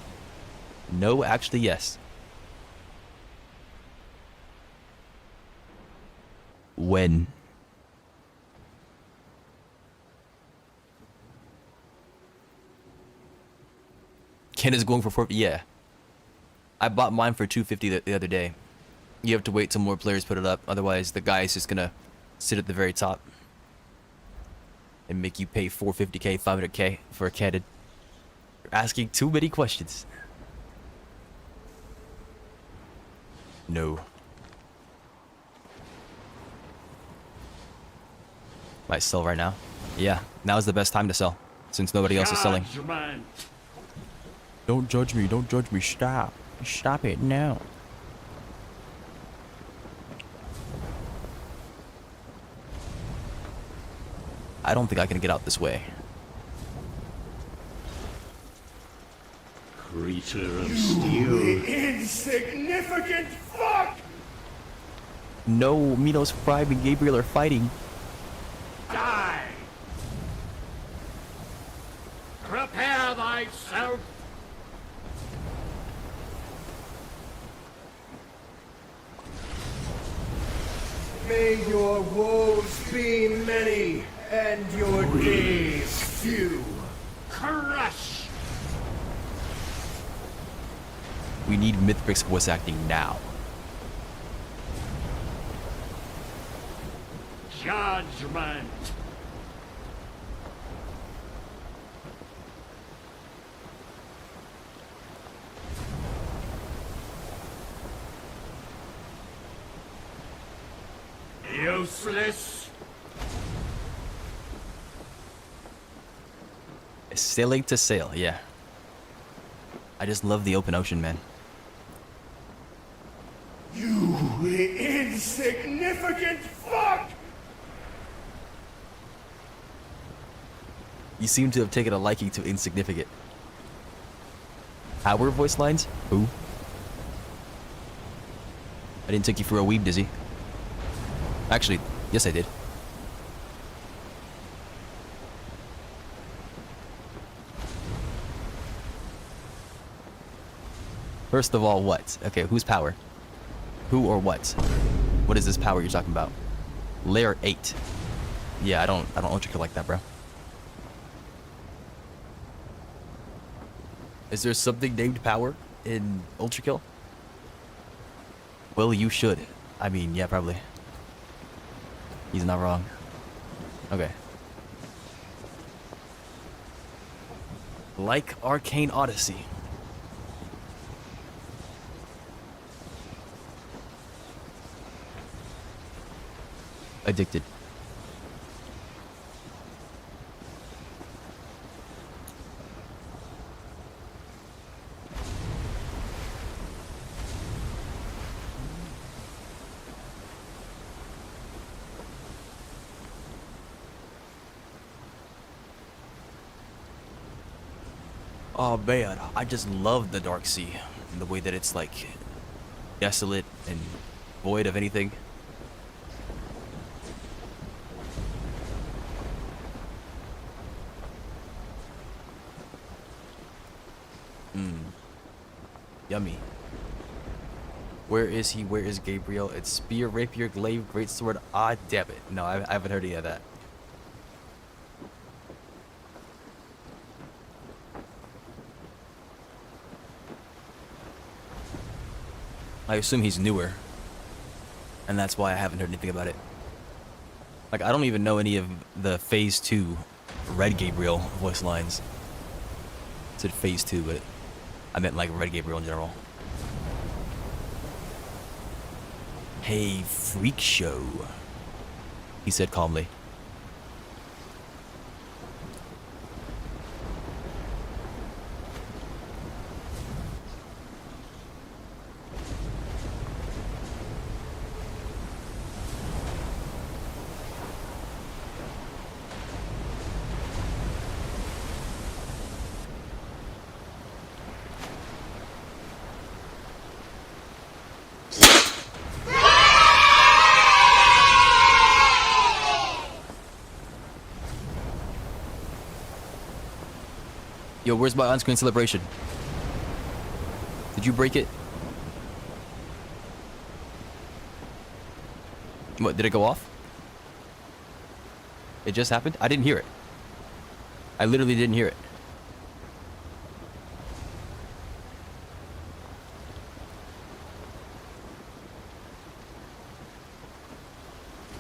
No, actually, yes. When? Ken is going for 4. Yeah. I bought mine for $250 the other day. You have to wait till more players put it up. Otherwise, the guy is just gonna sit at the very top and make you pay $450K, $500K for a candid. You're asking too many questions. No. Might sell right now? Yeah, now is the best time to sell, since nobody else is selling. Don't judge me, don't judge me, stop. Stop it now. I don't think I can get out this way. Creature of steel. Insignificant fuck! No, Minos, Prime, and Gabriel are fighting. Die! Prepare thyself! May your woes be many, and your days few. Crush! We need Mythric's voice acting now. Judgment! Useless! Sailing to sail, yeah. I just love the open ocean, man. You insignificant fuck! You seem to have taken a liking to insignificant. Our voice lines? Who? I didn't take you for a weeb, Dizzy. Actually, yes I did. First of all, what? Okay, whose power? Who or what? What is this power you're talking about? Layer 8. Yeah, I don't ultra kill like that, bro. Is there something named power in ultra kill? Well, you should. I mean, yeah, probably. He's not wrong. Okay. Like Arcane Odyssey. Addicted. Oh man, I just love the Dark Sea. The way that it's like desolate and void of anything. Yummy. Where is he? Where is Gabriel? It's spear, rapier, glaive, greatsword. Ah, damn it. No, I haven't heard any of that. I assume he's newer. And that's why I haven't heard anything about it. Like, I don't even know any of the Phase 2 Red Gabriel voice lines. I said Phase 2, but I meant like Red Gabriel in general. Hey, freak show, he said calmly. Yo, where's my on-screen celebration? Did you break it? What, did it go off? It just happened? I didn't hear it. I literally didn't hear it.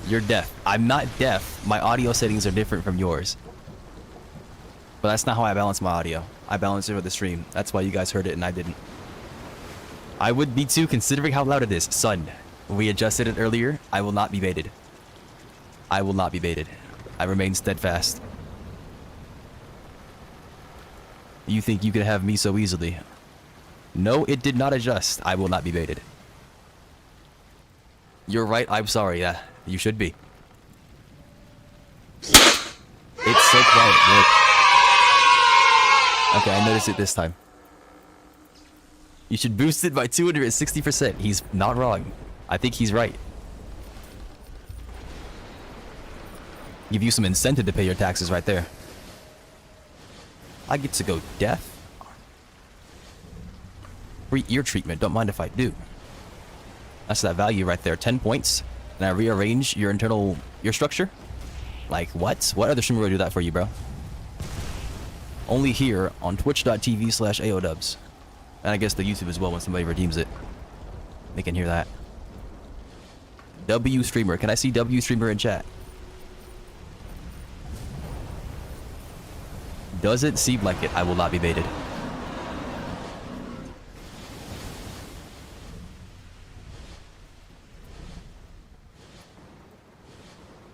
You're deaf. I'm not deaf. My audio settings are different from yours. But that's not how I balance my audio. I balance it with the stream. That's why you guys heard it and I didn't. I would be too, considering how loud it is. Son, we adjusted it earlier. I will not be baited. I will not be baited. I remain steadfast. You think you can have me so easily? No, it did not adjust. I will not be baited. You're right. I'm sorry. Yeah, you should be. It's so quiet. Look. Okay, I noticed it this time. You should boost it by 260%. He's not wrong. I think he's right. Give you some incentive to pay your taxes right there. I get to go deaf. Free ear treatment. Don't mind if I do. That's that value right there. 10 points. And I rearrange your internal ear structure? Like what? What other streamer would do that for you, bro? Only here on twitch.tv/AODubs. And I guess the YouTube as well when somebody redeems it. They can hear that. W streamer. Can I see W streamer in chat? Doesn't seem like it. I will not be baited.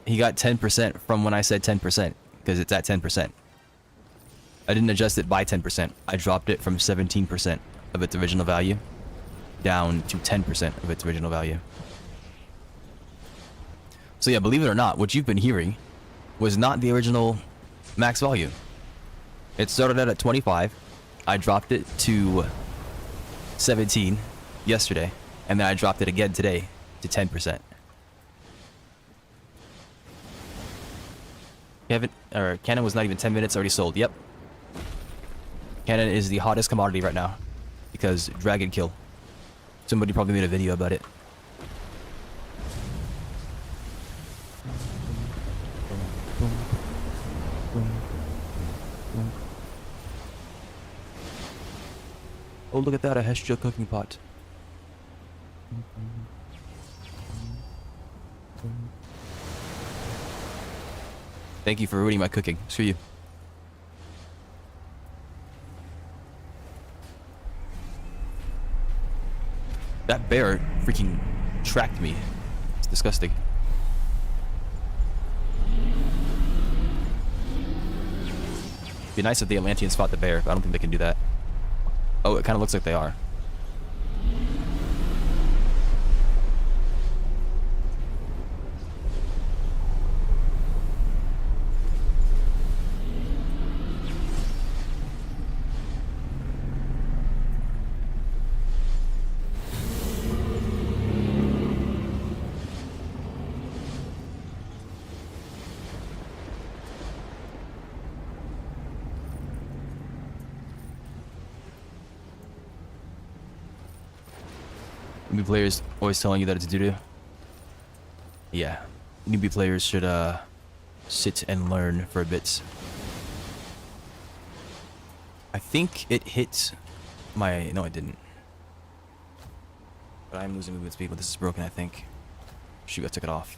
He got 10% from when I said 10%, because it's at 10%. I didn't adjust it by 10%. I dropped it from 17% of its original value down to 10% of its original value. So yeah, believe it or not, what you've been hearing was not the original max value. It started out at 25. I dropped it to 17 yesterday, and then I dropped it again today to 10%. Cannon was not even 10 minutes already sold. Yep. Cannon is the hottest commodity right now because Dragon Kill. Somebody probably made a video about it. Oh, look at that, a Hestia cooking pot. Thank you for ruining my cooking. Screw you. That bear freaking tracked me. It's disgusting. Be nice if the Atlanteans fought the bear, but I don't think they can do that. Oh, it kind of looks like they are. Newbie players always telling you that it's doo-doo. Yeah. Newbie players should sit and learn for a bit. I think it hit my... No, it didn't. But I'm losing movement speed, but this is broken, I think. Shoot, I took it off.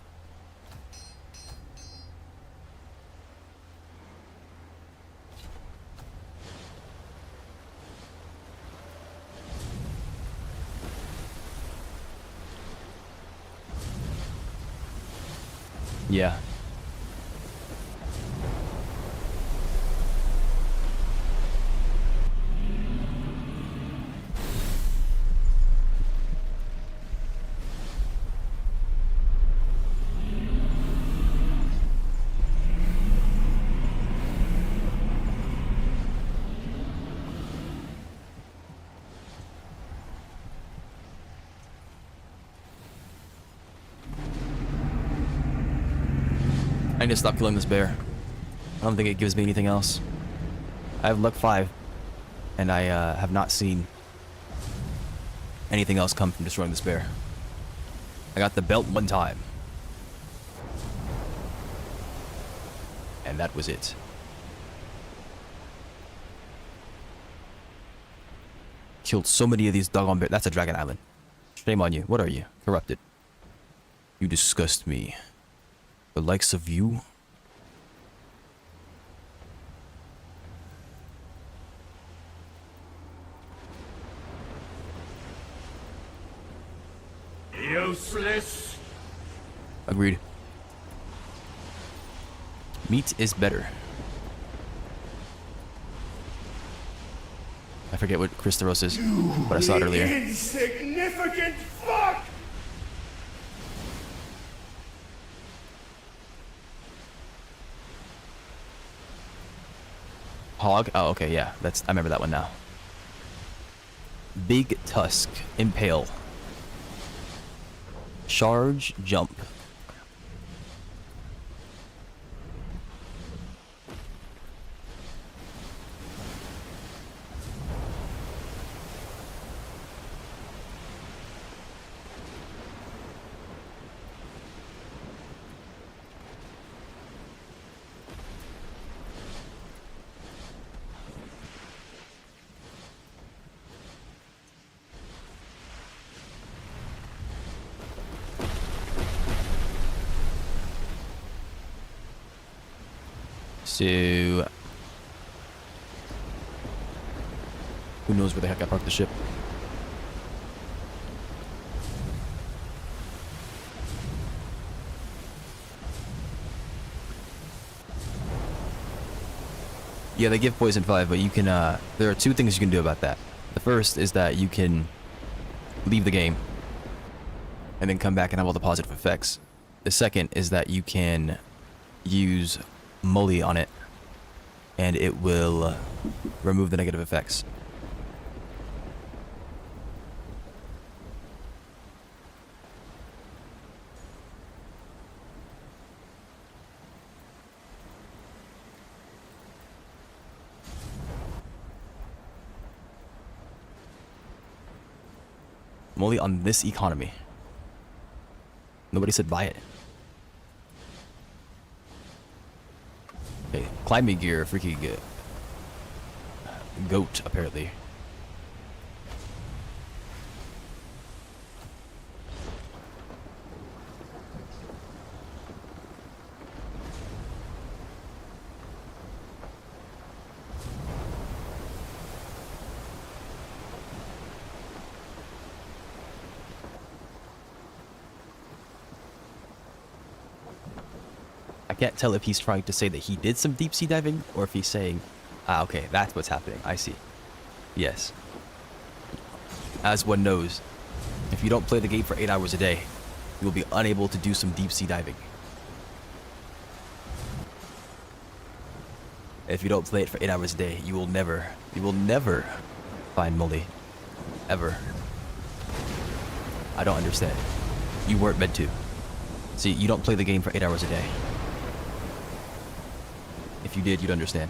Yeah. I need to stop killing this bear. I don't think it gives me anything else. I have luck 5. And I have not seen anything else come from destroying this bear. I got the belt one time. And that was it. Killed so many of these doggone bears. That's a dragon island. Shame on you. What are you? Corrupted. You disgust me. The likes of you? Useless. Agreed. Meat is better. I forget what Christoros is, but I saw it earlier. Insignificant fuck! Hog? Oh, okay, yeah. I remember that one now. Big tusk. Impale. Charge. Jump. So, who knows where the heck I parked the ship? Yeah, they give poison 5, but you can, there are two things you can do about that. The first is that you can leave the game and then come back and have all the positive effects. The second is that you can use Molly on it and it will remove the negative effects. Molly on this economy. Nobody said buy it. Okay, climbing gear, freaking good. Goat, apparently. I can't tell if he's trying to say that he did some deep sea diving or if he's saying, ah, okay, that's what's happening. I see. Yes. As one knows, if you don't play the game for 8 hours a day, you will be unable to do some deep sea diving. If you don't play it for 8 hours a day, you will never find Molly. Ever. I don't understand. You weren't meant to. See, you don't play the game for 8 hours a day. If you did, you'd understand.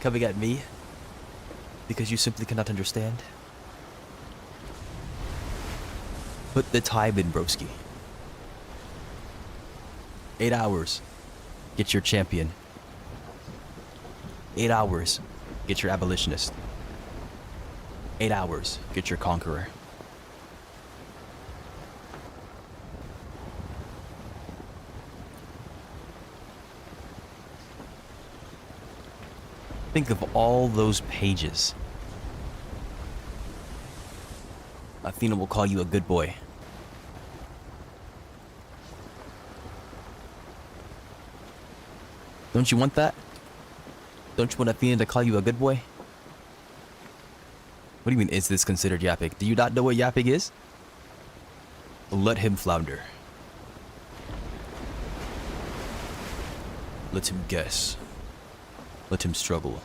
Coming at me because you simply cannot understand? Put the time in, broski. 8 hours. Get your champion. 8 hours. Get your abolitionist. 8 hours. Get your conqueror. Think of all those pages. Athena will call you a good boy. Don't you want that? Don't you want Athena to call you a good boy? What do you mean, is this considered yapping? Do you not know what yapping is? Let him flounder. Let him guess. Let him struggle.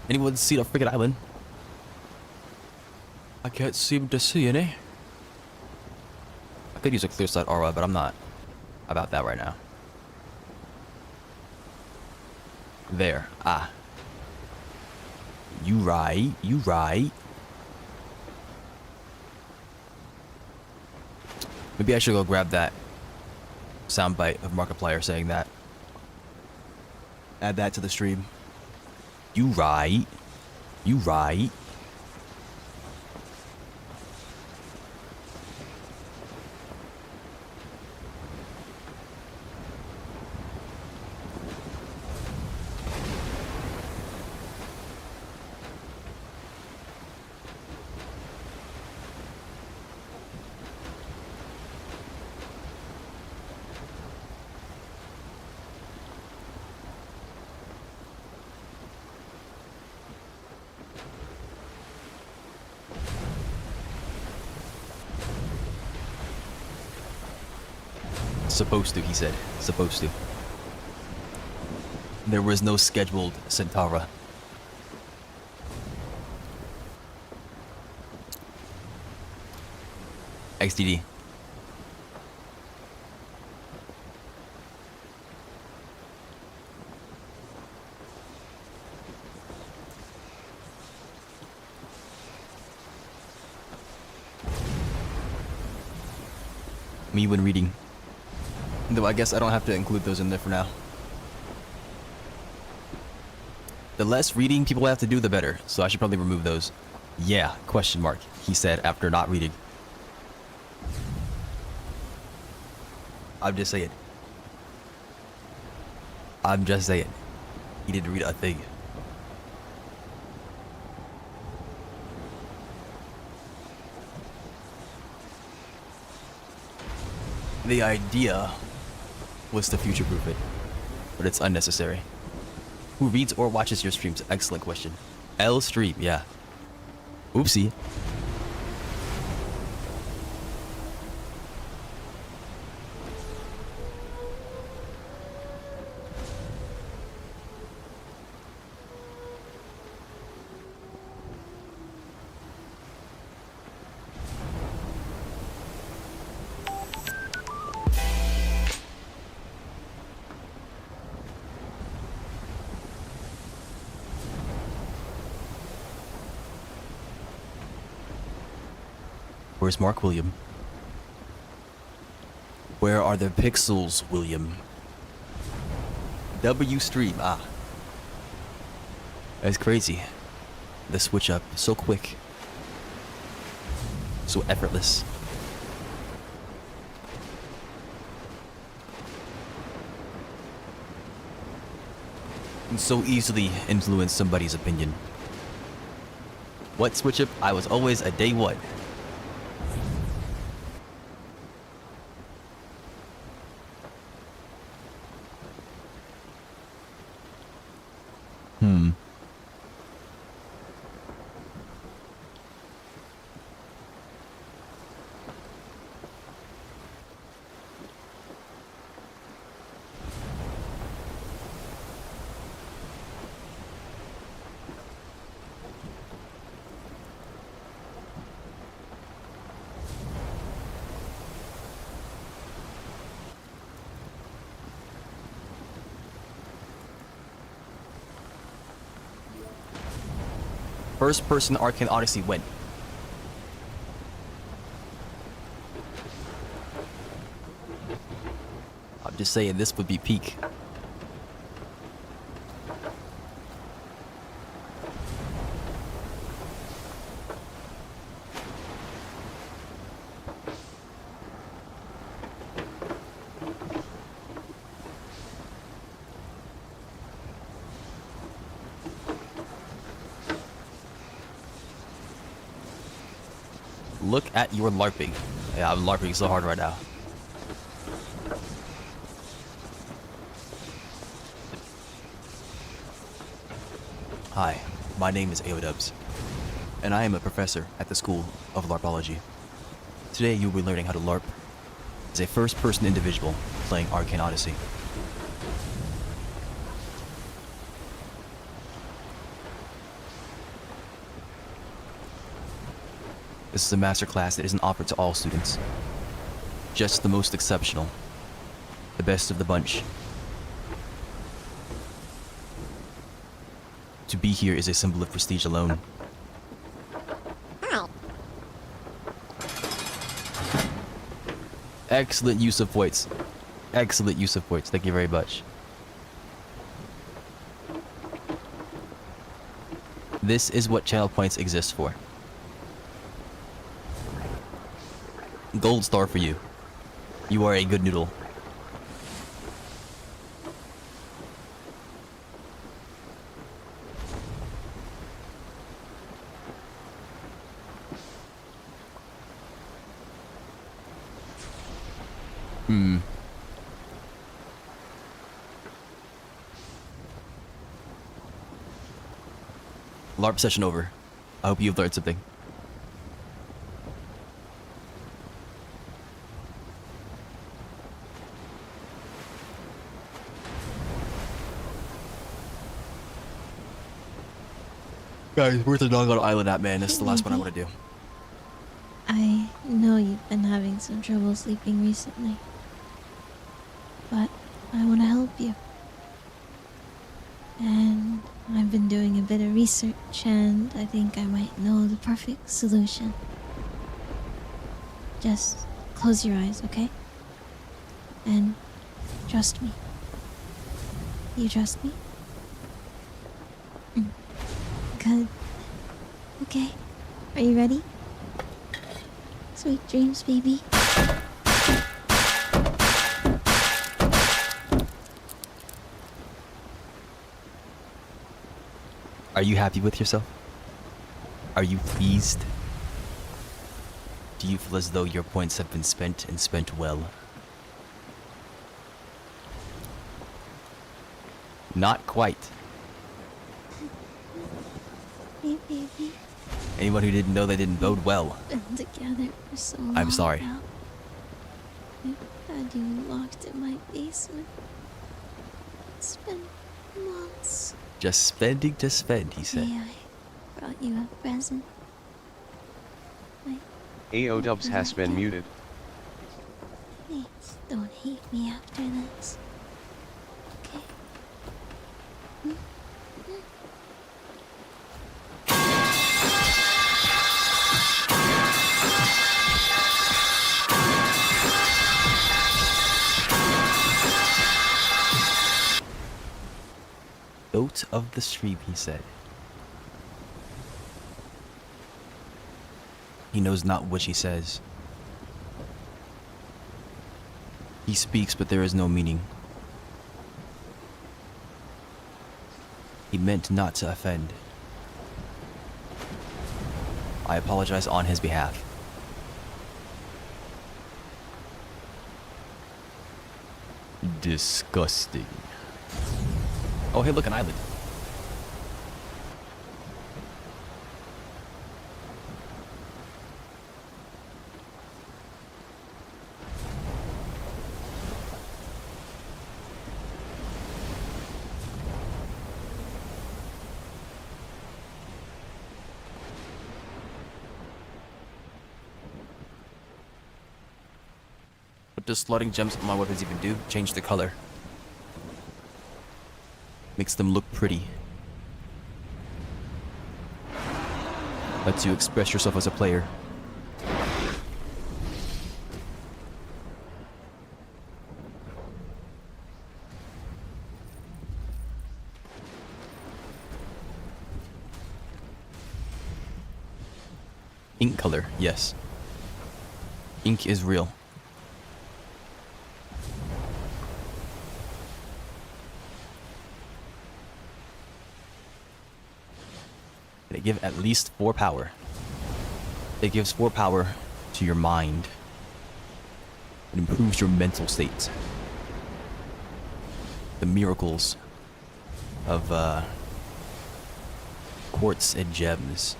Anyone see the freaking island? I can't seem to see any. I could use a clear sight aura, but I'm not about that right now. There. Ah. You right. You right. Maybe I should go grab that soundbite of Markiplier saying that. Add that to the stream. You right. You right. Supposed to, he said. Supposed to. There was no scheduled Centaura. XDD. Me when reading. Though I guess I don't have to include those in there for now. The less reading people have to do, the better. So I should probably remove those. Yeah, question mark, he said after not reading. I'm just saying. I'm just saying. He didn't read a thing. The idea was to future-proof it, but it's unnecessary. Who reads or watches your streams? Excellent question. L stream, yeah. Oopsie. Where's Mark William? Where are the pixels, William? W stream, ah. That's crazy. The switch up, so quick. So effortless. And so easily influence somebody's opinion. What switch up? I was always a day one. First person Arcane Odyssey win. I'm just saying this would be peak. Look at your LARPing. Yeah, I'm LARPing so hard right now. Hi, my name is AODubs, and I am a professor at the School of LARPology. Today you'll be learning how to LARP as a first-person individual playing Arcane Odyssey. This is a master class that isn't offered to all students. Just the most exceptional. The best of the bunch. To be here is a symbol of prestige alone. Excellent use of points. Excellent use of points. Thank you very much. This is what channel points exist for. Gold star for you. You are a good noodle. LARP session over. I hope you've learned something. Guys, where's the Doggone Island at, man? This is the last one I want to do. I know you've been having some trouble sleeping recently, but I want to help you. And I've been doing a bit of research, and I think I might know the perfect solution. Just close your eyes, okay? And trust me. You trust me? Good. Okay. Are you ready? Sweet dreams, baby. Are you happy with yourself? Are you pleased? Do you feel as though your points have been spent and spent well? Not quite. Hey, baby. Anyone who didn't know they didn't vote well. Been together for so long. I'm sorry. Now. I've had you locked in my basement. It's been months. Just spending to spend, he said. Hey, I brought you a present. AO Dubs has been muted. Please don't hate me after this. Okay? Goat of the stream, he said. He knows not which he says. He speaks, but there is no meaning. He meant not to offend. I apologize on his behalf. Disgusting. Oh, hey, look, an island. What does slotting gems on my weapons even do? Change the color. Makes them look pretty. Lets you express yourself as a player. Ink color, yes. Ink is real. They give at least 4 power. It gives 4 power to your mind. It improves your mental state. The miracles of quartz and gems.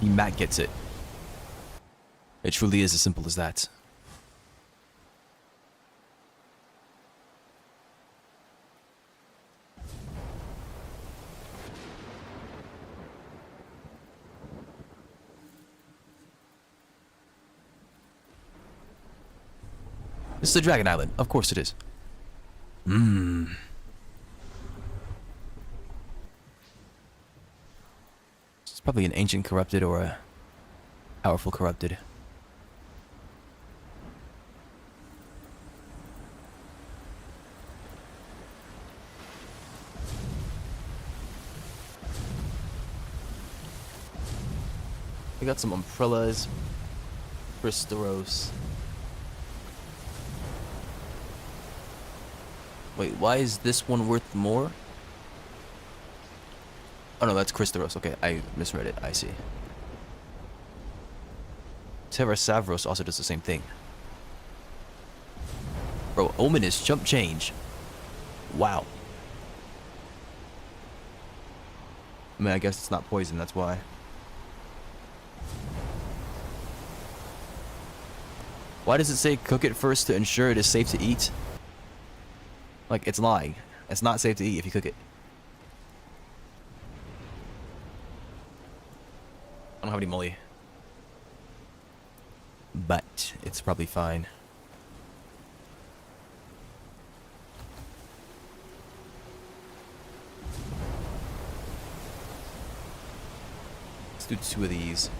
Matt gets it. It truly is as simple as that. This is the Dragon Island. Of course it is. It's probably an ancient corrupted or a powerful corrupted. We got some umbrellas. Cristoros. Wait, why is this one worth more? Oh no, that's Cristoros. Okay, I misread it. I see. Terra Savros also does the same thing. Bro, Ominous jump change. Wow. I mean, I guess it's not poison, that's why. Why does it say cook it first to ensure it is safe to eat? Like, it's lying. It's not safe to eat if you cook it. I don't have any molly. But it's probably fine. Let's do 2 of these.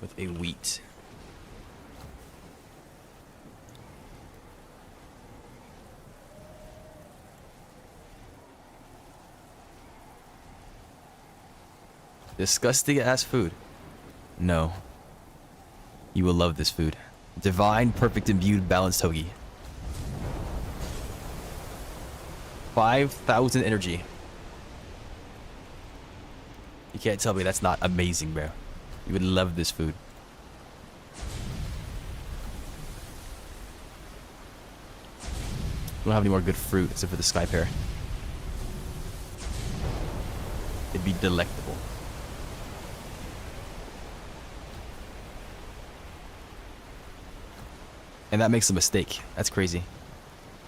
With a wheat. Disgusting ass food. No. You will love this food. Divine, perfect, imbued, balanced hoagie. 5,000 energy. You can't tell me that's not amazing, bro. You would love this food. We don't have any more good fruit except for the sky pear. It'd be delectable. And that makes a mistake. That's crazy.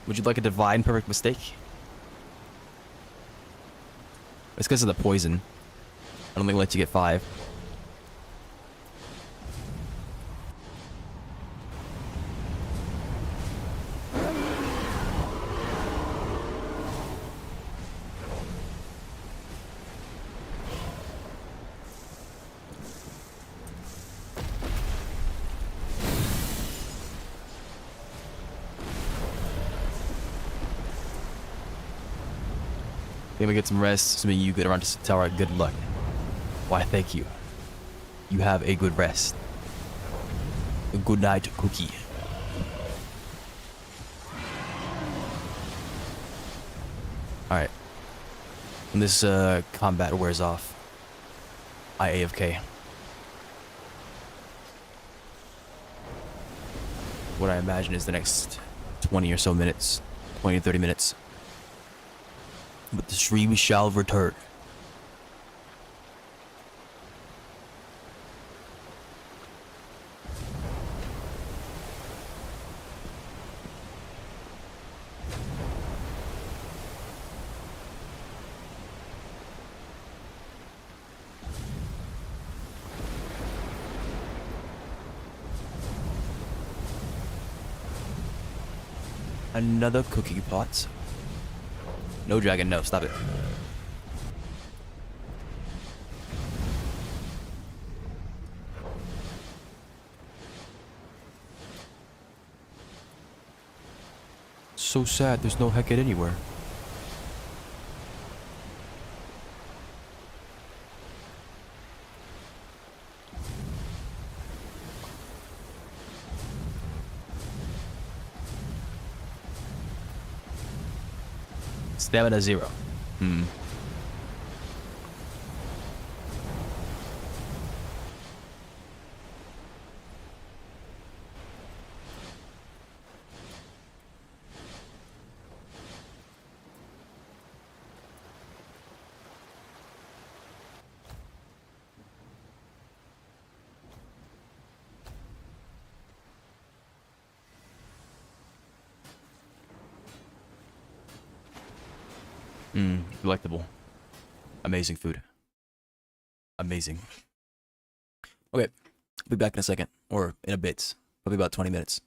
Would you like a divine perfect mistake? It's because of the poison. I don't think it'll let you get 5. Then we get some rest, assuming you get around to Tower. Good luck. Why, thank you. You have a good rest. A good night, Cookie. Alright. When this combat wears off, I AFK. What I imagine is the next 20 or so minutes. 20 to 30 minutes. But the stream shall return. Another cooking pot. No dragon, no, stop it. So sad, there's no Hecate anywhere. Stamina 0. Delectable. Amazing food. Amazing. Okay, I'll be back in a second, or in a bit. Probably about 20 minutes.